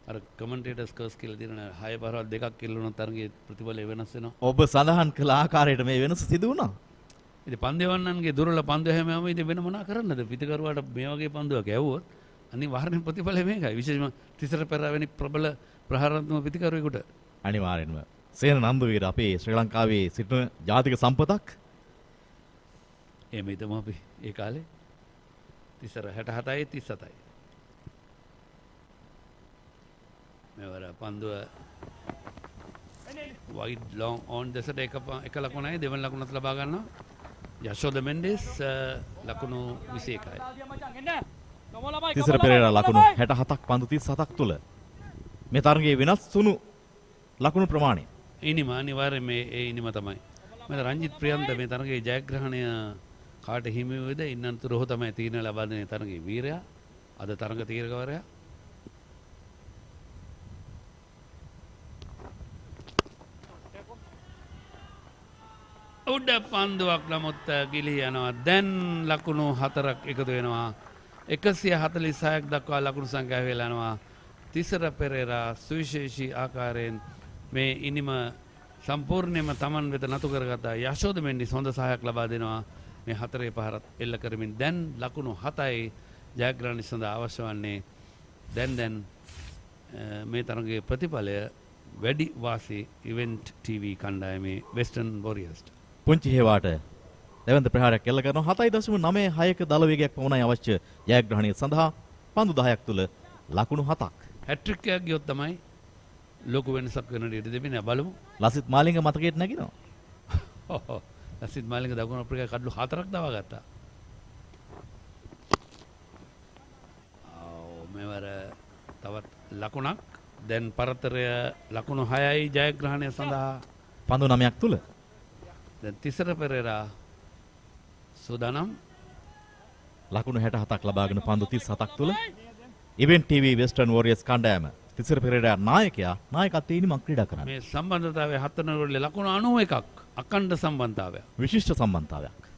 අර කමෙන්ටේටර්ස් කර්ස් කියලා දිනන 6 පාරවල් දෙකක් කිල්ලුණු තරගේ ප්‍රතිඵලය වෙනස් වෙනවා. ඔබ සඳහන් කළ ආකාරයට මේ වෙනස සිදු වුණා. ඉතින් පන්දෙවන්නන්ගේ දුර්වල පන්දු හැමෝම ඉතින් වෙන මොනා කරන්නද? පිටකරුවාට මේ වගේ පන්දුවක් ඇව්වොත් අනිවාර්යෙන් ප්‍රතිඵලය මේකයි. විශේෂයෙන්ම තිසර පෙරාවෙනි ප්‍රබල ප්‍රහාරාත්මක පිටකරුවෙකුට අනිවාර්යෙන්ම සේන නන්දුවීර අපේ ශ්‍රී ලංකාවේ සිටින ජාතික සම්පතක්. එහෙම හිතමු අපි ඒ කාලේ තිසර 67යි 37යි. මෙවර පන්දුව wide long on දෙසට එක ලකුණයි දෙවන ලකුණත් ලබා ගන්නවා. යශෝද මෙන්ඩිස් ලකුණු 21යි. තිසර පෙරේරා ලකුණු 67ක් පන්දු 37ක් තුල මේ තරගයේ වෙනස් වුණු ලකුණු ප්‍රමාණය. ඉනිම අනිවාර්යයෙන් මේ ඒ ඉනිම තමයි. මම රංජිත් ප්‍රියන්ත මේ තරගයේ ජයග්‍රහණය කාට හිමි වේද? ඉන්නන්තර ඔහු තමයි තීරණ ලබා දෙන තරගයේ වීරයා. අද තරග තීරකවරයා. උඩ පන්දුවක් නමුත් ගිලී යනවා. දැන් ලකුණු 4ක් එකතු වෙනවා. 146ක් දක්වා ලකුණු සංඛ්‍යාව වෙලා යනවා. තිසර පෙරේරා සුවිශේෂී ආකාරයෙන් මේ ඉනිම සම්පූර්ණයෙන්ම Taman වෙත නතු කරගත්තා. යශෝද මෙන්ඩිස් හොඳ සහායක් ලබා දෙනවා. මේ 4 පහරත් එල්ල කරමින් දැන් ලකුණු 7යි ජයග්‍රහණය සඳහා අවශ්‍ය වන්නේ. දැන් මේ තරගයේ ප්‍රතිඵලය වැඩි වාසි ඉවෙන්ට් TV කණ්ඩායමේ වෙස්ටර්න් වොරියර්ස්ට. පුංචි හේවාට දෙවන්ත ප්‍රහාරයක් එල්ල කරනවා. 7.96ක දල වේගයක් පමණයි අවශ්‍ය ජයග්‍රහණය සඳහා. පන්දු 10ක් තුල ලකුණු 7ක්. හැට්‍රික් එකක් ගියොත් තමයි ලොකු වෙනසක් වෙන දෙයක් දෙන්නේ. බලමු. ලසිත් මාලිංග මතකයට නැගිනවා. ලසිත් මාලිංග දකුණු අප්‍රිකාවේ කඩලු 4ක් දවා ගත්තා. මෙවර තවත් ලකුණක්. දැන් පරතරය ලකුණු 6යි ජයග්‍රහණය සඳහා. පන්දු 9ක් තුල දැන් තිසර පෙරේරා සූදානම්. ලකුණු 67ක් ලබාගෙන පන්දු 37ක් තුල ඉවෙන්ට් TV වෙස්ටර්න් වොරියර්ස් කණ්ඩායම තිසර පෙරේරා නායකයා නායකත්වයේ ඉනිමක් ක්‍රීඩා කරනවා. මේ සම්බන්ධතාවයේ 7 වෙනි ලකුණු 91ක් අඛණ්ඩ සම්බන්ධතාවයක්. විශිෂ්ට සම්බන්ධතාවයක්.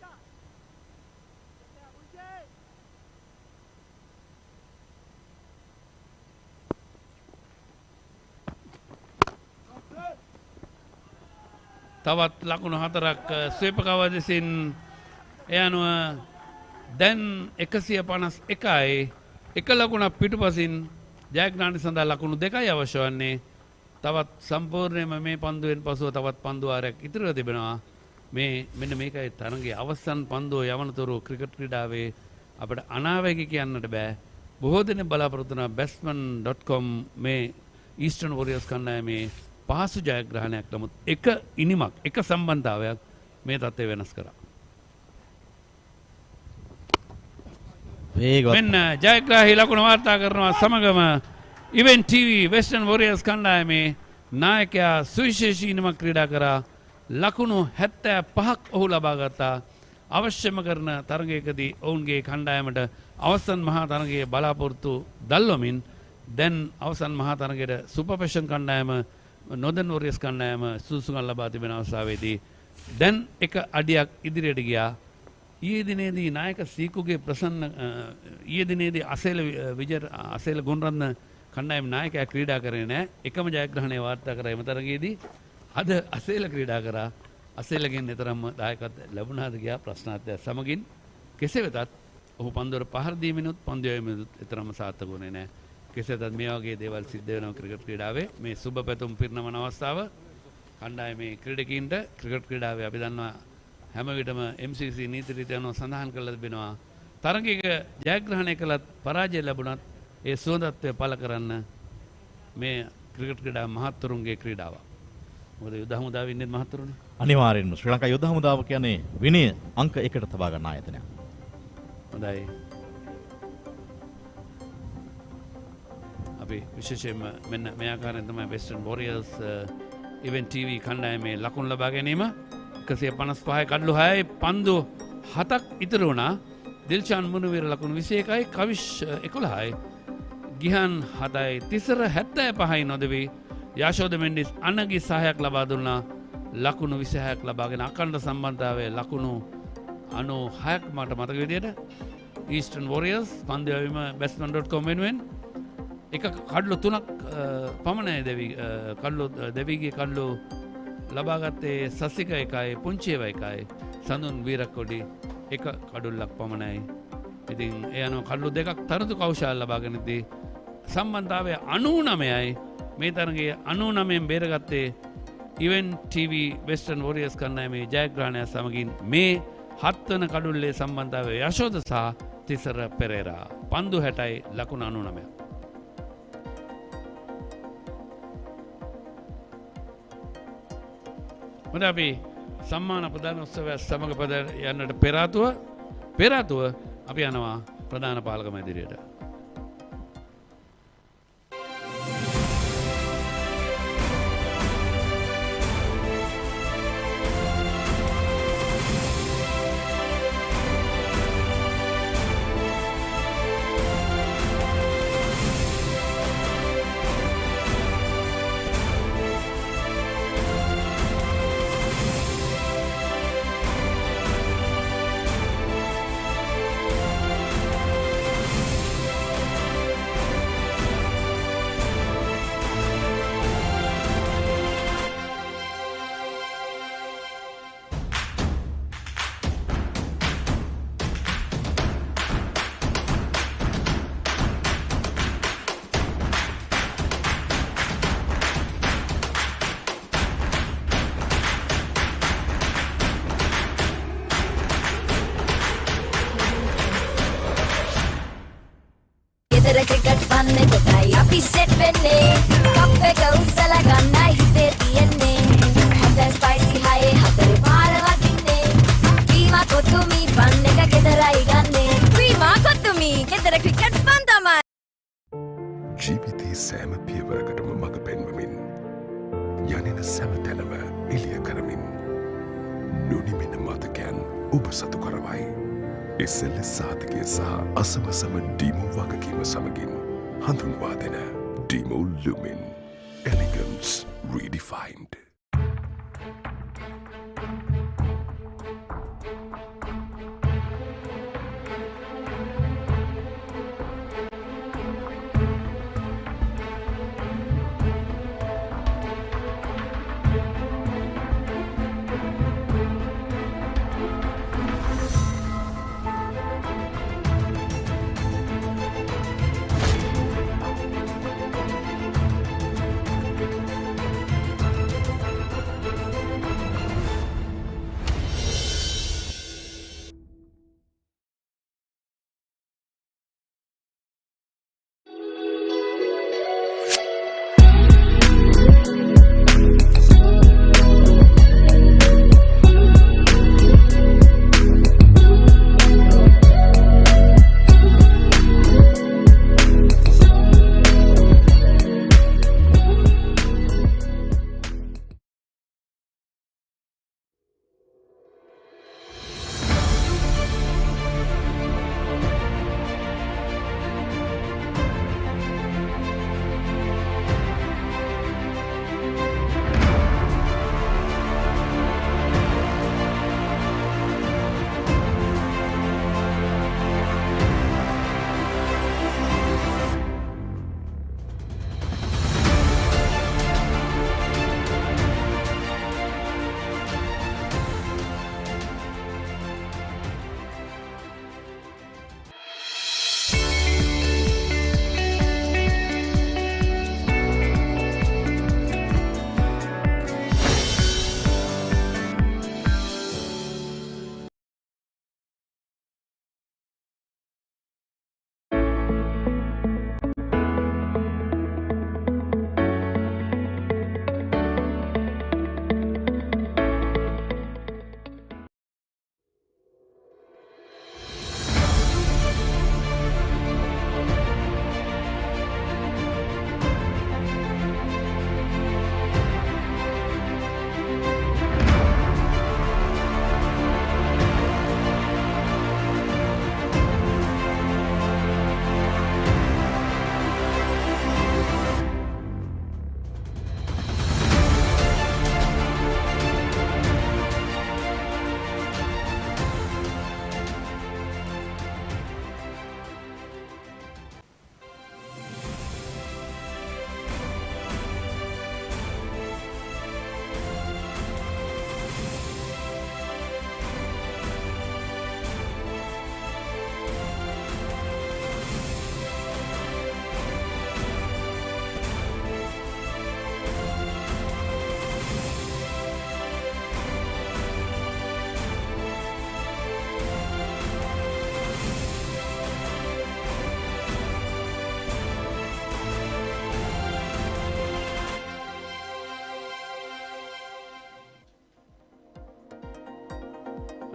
තවත් ලකුණු 4ක් ස්වීපකව දෙසින් එයනුව දැන් 151යි එක ලකුණක් පිටුපසින් ජයග්‍රහණය සඳහා ලකුණු 2යි අවශ්‍ය වන්නේ. තවත් සම්පූර්ණයෙන්ම මේ පන්දුවෙන් පසුව තවත් පන්දු වාරයක් ඉතිරිව තිබෙනවා. මෙන්න මේකයි තරගයේ අවසන් පන්දුව යවනතුරු ක්‍රිකට් ක්‍රීඩාවේ අපිට අනාවැකි කියන්නට බෑ. බොහෝ දෙනෙක් බලාපොරොත්තු වෙන batsman.com මේ ඊස්ටර්න් වොරියර්ස් කණ්ඩායමේ පහසු ජයග්‍රහණයක්. නමුත් එක ඉනිමක් එක සම්බන්ධතාවයක් මේ තත්ත්වය වෙනස් කරා. මෙන්න ජයග්‍රාහී ලකුණු වාර්තා කරනවා සමගම ඉවෙන්ට් TV වෙස්ටර්න් වොරියර්ස් කණ්ඩායමේ නායකයා සුවිශේෂී ඉනිමක් ක්‍රීඩා කරා. ලකුණු 75ක් ඔහු ලබා ගත්තා. අවශ්‍යම කරන තරගයකදී ඔවුන්ගේ කණ්ඩායමට අවසන් මහා තරගයේ බලාපොරොත්තු දල්වමින් දැන් අවසන් මහා තරගයේ සුපර් ෆැෂන් කණ්ඩායම නොදර්න් වොරියර්ස් කණ්ඩායම සුසුකම් ලබා තිබෙන අවස්ථාවේදී දැන් එක අඩියක් ඉදිරියට ගියා. ඊයේ දිනේදී නායක සීකුගේ ප්‍රසන්න ඊයේ දිනේදී අසේල ගුණරත්න කණ්ඩායම නායකයා ක්‍රීඩා කරේ නැහැ. එකම ජයග්‍රහණය වාර්තා කරා එම තරගයේදී. අද අසේල ක්‍රීඩා කරා. අසේලගෙන් නිතරම දායකත්වය ලැබුණාද කියා ප්‍රශ්නාර්ථය සමගින් කෙසේ වෙතත් ඔහු පන්දුවර පහර දීමිනුත් පන්දු යැවීමෙනුත් තරම සාර්ථක වුණේ නැහැ. කෙසේ වෙතත් මේ වගේ දේවල් සිද්ධ වෙනවා ක්‍රිකට් ක්‍රීඩාවේ. මේ සුබ පැතුම් පිරිනමන අවස්ථාව කණ්ඩායමේ ක්‍රීඩකීන්ට ක්‍රිකට් ක්‍රීඩාවේ අපි දන්නවා හැම විටම MCC නීති රීති අනුව සඳහන් කරලා තිබෙනවා. තරගයක ජයග්‍රහණය කළත් පරාජය ලැබුණත් ඒ සුවඳත්වය පළ කරන්න මේ ක්‍රිකට් ක්‍රීඩාව මහත්තුරුන්ගේ ක්‍රීඩාවක්. මොකද යුද හමුදාවේ ඉන්නේ මහත්තුරුනේ. අනිවාර්යෙන්ම ශ්‍රී ලංකා යුද හමුදාව කියන්නේ විනය අංක 1ට තබා ගන්න ආයතනයක්. හොඳයි. අපි විශේෂයෙන්ම මෙන්න මේ ආකාරයෙන් තමයි වෙස්ටර්න් වොරියර්ස් ඉවෙන්ට් TV කණ්ඩායමේ ලකුණු ලබා ගැනීම 155යි කඩලු 6යි පන්දු 7ක් ඉතුරු වුණා. දිල්ෂාන් මුනුවීර ලකුණු 21යි කවිෂ් 11යි ගිහන් 7යි තිසර 75යි නොදවි යශෝද මෙන්ඩිස් අනගි සහයක් ලබා දුන්නා. ලකුණු 26ක් ලබාගෙන අඛණ්ඩ සම්බන්ධතාවයේ ලකුණු 96ක් මට මතක විදියට ඊස්ටර්න් වොරියර්ස් පන්දු යැවීම batsman.com වෙනුවෙන් එක කඩලු 3ක් පමණයි දෙවිගේ කඩලු ලබාගත්තේ සසික එකයි පුංචිව එකයි සඳුන් වීරක්කොඩි එක කඩුල්ලක් පමණයි. ඉතින් ඒ අනුව කඩලු දෙකක් තරතු කෞශල ලබාගෙනදී සම්බන්ධතාවය 99යි. මේ තරගයේ 99න් බේරගත්තේ ඉවෙන්ට් TV වෙස්ටර්න් වොරියර්ස් කණ්ඩායමේ ජයග්‍රහණය සමගින් මේ 7 වන කඩුල්ලේ සම්බන්ධතාවය යශෝද සහ තිසර පෙරේරා. පන්දු 60යි ලකුණු 99. මොකද අපි සම්මාන ප්‍රදාන උත්සවය සමග පද යන්නට පෙර ආතුව අපි යනවා ප්‍රධාන පාලක මැදිරියට. ක්‍රිකට් වන්නේ කොටයි අපි සෙට් වෙන්නේ කප් එක උස්සලා ගන්නයි හිතේ තියෙන්නේ හොඳ ස්පයිසි හයේ හතරේ පාර වදින්නේ වීමා කොතුමි ෆන් එක ගෙදරයි ගන්නේ වීමා කොතුමි ගෙදර ක්‍රිකට් ෆන් තමයි ජීවිතයේ සෑම පියවරකටම මඟ පෙන්වමින් යනින සෑම තැනම එළිය කරමින් නොනිමෙන මතකයන් ඔබ සතු කරවයි. SLS සාධකය සහ අසමසම ඩීමෝ වගකීම සමගින් හඳුන්වා දෙන ඩීමෝ ලුමින් එලිගන්ස් රීඩිෆයින්ඩ්.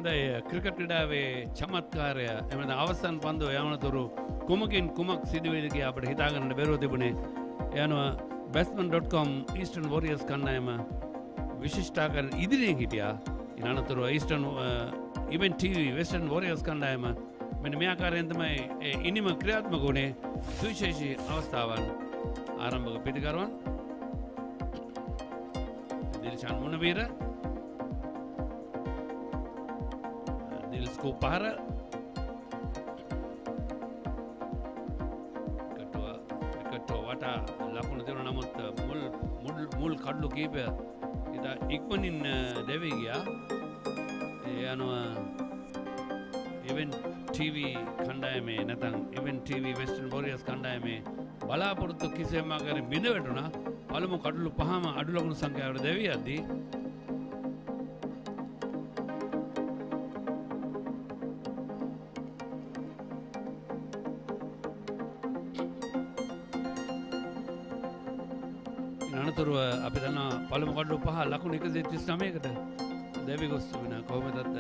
හොඳයි ක්‍රිකට් ක්‍රීඩාවේ චමත්කාරය එමෙන්න අවසන් පන්දුව යවනතුරු කුමකින් කුමක් සිදුවේද කියලා අපිට හිතා ගන්න බැරුව තිබුණේ. යනවා batsman.com Eastern Warriors කණ්ඩායම විශිෂ්ටාකරණ ඉදිරියෙන් හිටියා. ඉන් අනතුරුව Eastern Event TV Western Warriors කණ්ඩායම මෙන්න මේ ආකාරයෙන් තමයි ඉනිම ක්‍රියාත්මක වුණේ. සුවිශේෂී අවස්ථාවන් ආරම්භක පිටිකරුවන් දිල්ෂාන් මුණවීර දිල්ස්කෝ පහර කටුව වටා ලකුණු දෙන නමුත් මුල් කඩලු කීපය ඉතා ඉක්මනින් දෙවී ගියා. යනවා Event TV කණ්ඩායමේ නැත්නම් Event TV Western Warriors කණ්ඩායමේ බලාපොරොත්තු කිසියම් ආකාරයෙන් බිඳ වැටුණා. පළමු කඩලු පහම අඩු ලකුණු සංඛ්‍යාවට දෙවී යද්දී අනතුරුව අපි දන්නා පළමු කඩලු පහ ලකුණු 139කට දෙවි ගොස් තිබෙනවා. කොහොමදත්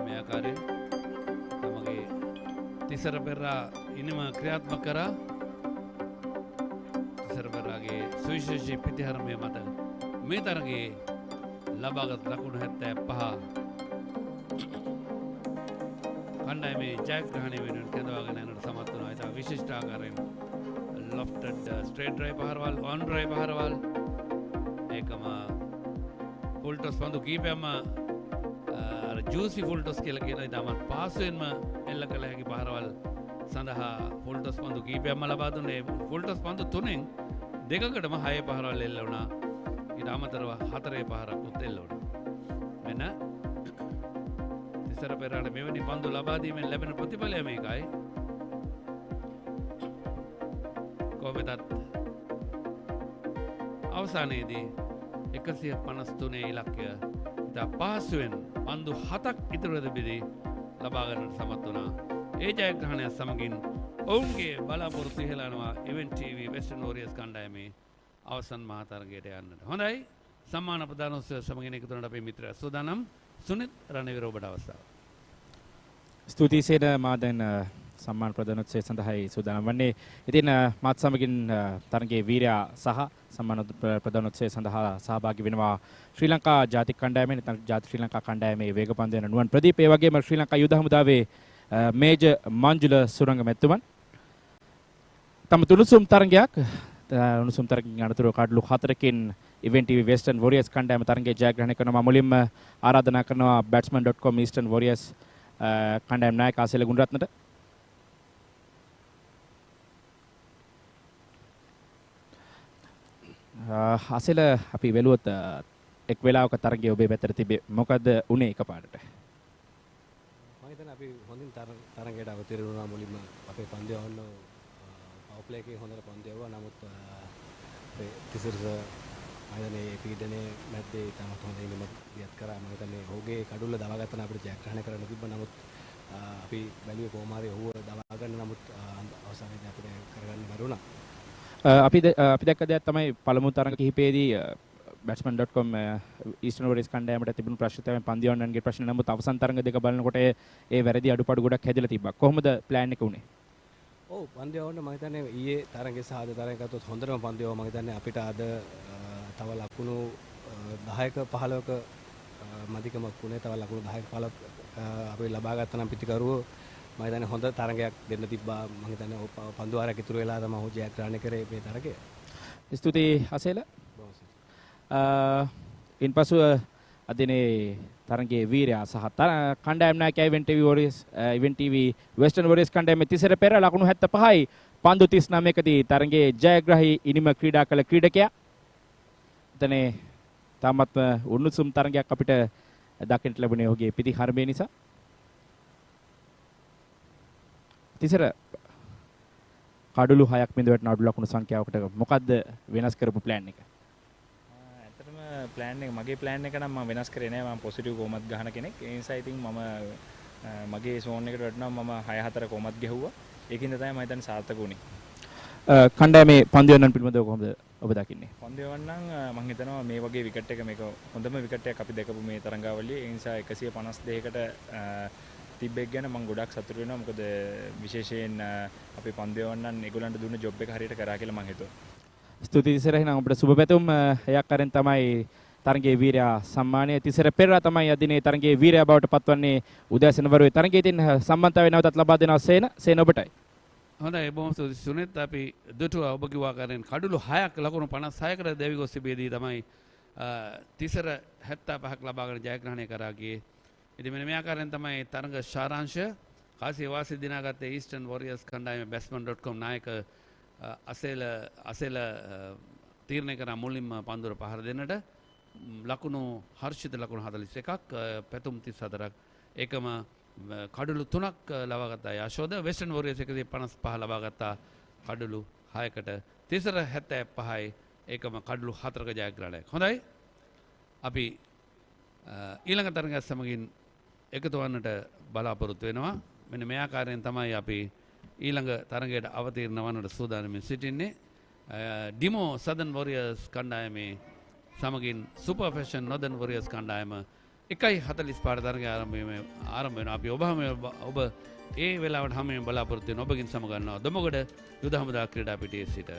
මේ ආකාරයෙන් තමගේ තිසර පෙරා ඉනිම ක්‍රියාත්මක කරා. තිසර පෙරාගේ සුවිශේෂී පිටිහරමය මත මේ තරගයේ ලබාගත් ලකුණු 75 කණ්ඩායමේ ජයග්‍රහණය වෙනුවෙන් කැඳවාගෙන යනට සමත් වුණා. ඉතා විශිෂ්ට ආකාරයෙන් lofted straight drive පහරවල් on drive පහරවල් ඒකම full toss පන්දු කීපයක්ම juicy full toss කියලා කියන ඉතාමත් පහසුවෙන්ම එල්ල කළ හැකි පහරවල් සඳහා full toss පන්දු කීපයක්ම ලබා දුන්නේ. full toss පන්දු තුනෙන් දෙකකටම 6 පහරවල් එල්ල වුණා. ඊට අමතරව 4 පහරක් උත් එල්ල වුණා. මෙන්න තිසර පෙරාට මෙවැනි පන්දු ලබා දීමෙන් ලැබෙන ප්‍රතිඵලය මේකයි. කොහොමදත් අවසානයේදී 153 ඉලක්කය ඉතා පහසුවෙන් පන්දු 7ක් ඉතුරුව තිබෙදී ලබා ගන්නට සමත් වුණා. ඒ ජයග්‍රහණය සමගින් ඔවුන්ගේ බලාපොරොත්තු ඉහළනවා Event TV Western Warriors කණ්ඩායමේ අවසන් මහා තරගයට යන්නට. හොඳයි සම්මාන ප්‍රදානෝත්සවය සමගින් එකතු වුණාට අපේ මිත්‍රයා සූදානම්. සුනිත් රණවීර ඔබට අවස්ථාව. ස්තුතියි සේන මා දැන් සම්මාන ප්‍රදානෝත්සවය සඳහායි සූදානම් වන්නේ. ඉතින් මාත් සමගින් තරගයේ වීරයා සහ සම්මාන ප්‍රදානෝත්සවය සඳහා සහභාගී වෙනවා ශ්‍රී ලංකා ජාතික කණ්ඩායමේ නැත්නම් ජාතික ශ්‍රී ලංකා කණ්ඩායමේ වේගපන්දු යන නුවන් ප්‍රදීප් ඒ වගේම ශ්‍රී ලංකා යුද හමුදාවේ මේජර් මංජුල සුරංග මැතිතුමන් තම තුනුසුම් තරගයක් උණුසුම් තරගින් අනතුරුව කඩලු 4කින් Event TV Western Warriors කණ්ඩායම තරගයේ ජයග්‍රහණය කරනවා. මුලින්ම ආරාධනා කරනවා batsman.com Eastern Warriors කණ්ඩායම් නායක ආසෙල ගුණරත්නට. ආසෙල අපි වෙලුවොත් එක් වෙලාවක තරගයේ ඔබේ පැත්තට තිබේ. මොකද උනේ එකපාරට? මම හිතන්නේ අපි හොඳින් තරගයට අවතීර්ණ වුණා. මුලින්ම අපේ පන්දු යවන්න පවර් ප්ලේ එකේ හොඳට පන්දු යවුවා. නමුත් අපේ තිසරස ආයතනයේ පීඩනයේ මැද්දේ තමයි හොඳින් ඉන්න දියත් කරා. මම හිතන්නේ ඔහුගේ කඩුල්ල දවාගත්තා නම් අපිට ජයග්‍රහණය කරන්න තිබ්බා. නමුත් අපි බැලුවේ කොහොම හරි ඔහුව දවා ගන්න. නමුත් අවසානයේදී අපිට කරගන්න බැරි වුණා. අපි දැක්ක දෙයක් තමයි පළමු තරඟ කිහිපයේදී batsman.com Eastern Warriors කණ්ඩායමට තිබුණු ප්‍රශ්න තමයි පන්දු යවන්නන්ගේ ප්‍රශ්න. නමුත් අවසන් තරඟ දෙක බලනකොට ඒ වැරදි අඩුපාඩු ගොඩක් හැදලා තිබ්බා. කොහොමද ප්ලෑන් එක උනේ? ඔව් පන්දු යවන්න මම හිතන්නේ ඊයේ තරඟේ සහ අද තරඟ ගත්තොත් හොඳටම පන්දු යවුවා. මම හිතන්නේ අපිට අද තව ලකුණු 10ක 15ක මදිකමක් වුණේ. තව ලකුණු 10ක 15ක අපි ලබා ගත්තා නම් පිටිකරුවෝ මම හිතන්නේ හොඳ තරගයක් දෙන්න තිබ්බා. මම හිතන්නේ පන්දු වාරයක් ඉතුරු වෙලා තමයි ඔහු ජයග්‍රහණය කරේ මේ තරගය. ස්තුතියි අසේල. ඉන්පසු අදිනේ තරගයේ වීරයා සහ කණ්ඩායම් නායකයා Event TV Western Warriors කණ්ඩායමේ තිසර පෙර ලකුණු 75යි පන්දු 39කදී තරගයේ ජයග්‍රහී ඉනිම ක්‍රීඩා කළ ක්‍රීඩකයා. එතනේ තාමත් උණුසුම් තරගයක් අපිට දකින්න ලැබුණේ ඔහුගේ පිටිහරමය නිසා. තිසර කඩලු 6ක් බිඳ වැටෙන අඩු ලකුණු සංඛ්‍යාවකට මොකද්ද වෙනස් කරපු ප්ලෑන් එක? ඇත්තටම ප්ලෑන් එක මගේ ප්ලෑන් එක නම් මම වෙනස් කරේ නෑ. මම පොසිටිව් කොමත් ගහන කෙනෙක්. ඒ නිසා ඉතින් මම මගේ සෝන් එකට වැටුණා. මම 6-4 කොමත් ගැහුවා. ඒකින්ද තමයි මම හිතන්නේ සාර්ථක වුණේ. කණ්ඩායමේ පන්දු යනන් පිළිබඳව කොහොමද ඔබ දකින්නේ? පන්දියවන්නම් මම හිතනවා මේ වගේ විකට් එක මේක හොඳම විකට් එකක් අපි දැකපු මේ තරඟාවලියේ. ඒ නිසා 152කට තිබ්බෙක් ගැන මම ගොඩක් සතුටු වෙනවා. මොකද විශේෂයෙන් අපි පන්දියවන්නම් ඒගොල්ලන්ට දුන්න ජොබ් එක හරියට කරා කියලා මම හිතුවා. ස්තුතියි තිසර. එහෙනම් ඔබට සුබ පැතුම්. එයක් අරන් තමයි තරගයේ වීරයා සම්මානය. තිසර පෙරේරා තමයි අදිනේ තරගයේ වීරයා බවට පත්වන්නේ උදෑසන වරුවේ. තරගයේ තින් සම්බන්ධතාවය නැවතත් ලබා දෙනවා සේන ඔබටයි. හොඳයි බොහොම ස්තුතියි සුනිත්. අපි දුටුවා ඔබ කිව්වා කරෙන් කඩුළු 6ක් ලකුණු 56කට දෙවි ගොස් තිබෙදී තමයි තිසර 75ක් ලබාගෙන ජයග්‍රහණය කරා ගියේ. ඉතින් මෙන්න මේ ආකාරයෙන් තමයි තරඟ සාරාංශය කාසිය වාසි දිනාගත්තේ ඊස්ටර්න් වොරියර්ස් කණ්ඩායමේ batsman.com නායක අසෙල තීරණය කරා මුලින්ම පන්දුර පහර දෙන්නට. ලකුණු හර්ෂිත ලකුණු 41ක් පැතුම් 34ක් ඒකම කඩුළු 3ක් ලබාගත්තා යශෝද. වෙස්ටර්න් වොරියර්ස් 155 ලබාගත්තා කඩුළු 6කට. තිසර 75යි ඒකම කඩුළු 4ක ජයග්‍රහණයක්. හොඳයි අපි ඊළඟ තරගයත් සමගින් එකතු වන්නට බලාපොරොත්තු වෙනවා. මෙන්න මේ ආකාරයෙන් තමයි අපි ඊළඟ තරගයට අවතීර්ණ වන්නට සූදානම්ව සිටින්නේ. ඩිමෝ සදර්න් වොරියර්ස් කණ්ඩායමේ සමගින් සුපර් ෆැෂන් නොදර්න් වොරියර්ස් කණ්ඩායම 1:45 තරගය ආරම්භ වෙනවා. අපි ඔබ ඒ වෙලාවට හැම වෙලේම බලාපොරොත්තු වෙන ඔබකින් සමගන්නවා දොඹගොඩ යුද හමුදා ක්‍රීඩා පිටියේ සිට.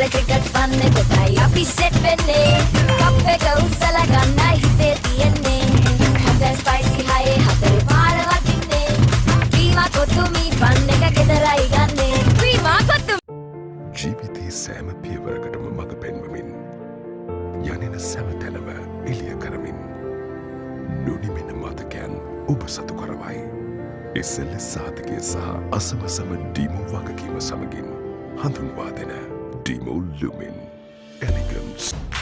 ක්‍රිකට් ෆන් එකටයි අපි සෙට් වෙන්නේ. කප් එක උස්සලා ගන්නයි හිතේ තියෙන්නේ. හොඳ ස්පයිසි හයි හතරේ පාර වදින්නේ. ක්‍රීමා කොතුමි ෆන් එක ගෙදරයි ගන්නේ. ක්‍රීමා කොතුමි ජීවිතයේ සෑම පියවරකටම මඟ පෙන්වමින් යනින සෑම තැනම එළිය කරමින් නොනිමෙන මතකයන් ඔබ සතු කරවයි. SLAOC සාධකය සහ අසමසම ඩීමෝ වගකීම සමගින් හඳුන්වා දෙන Demo Lumin Elegance.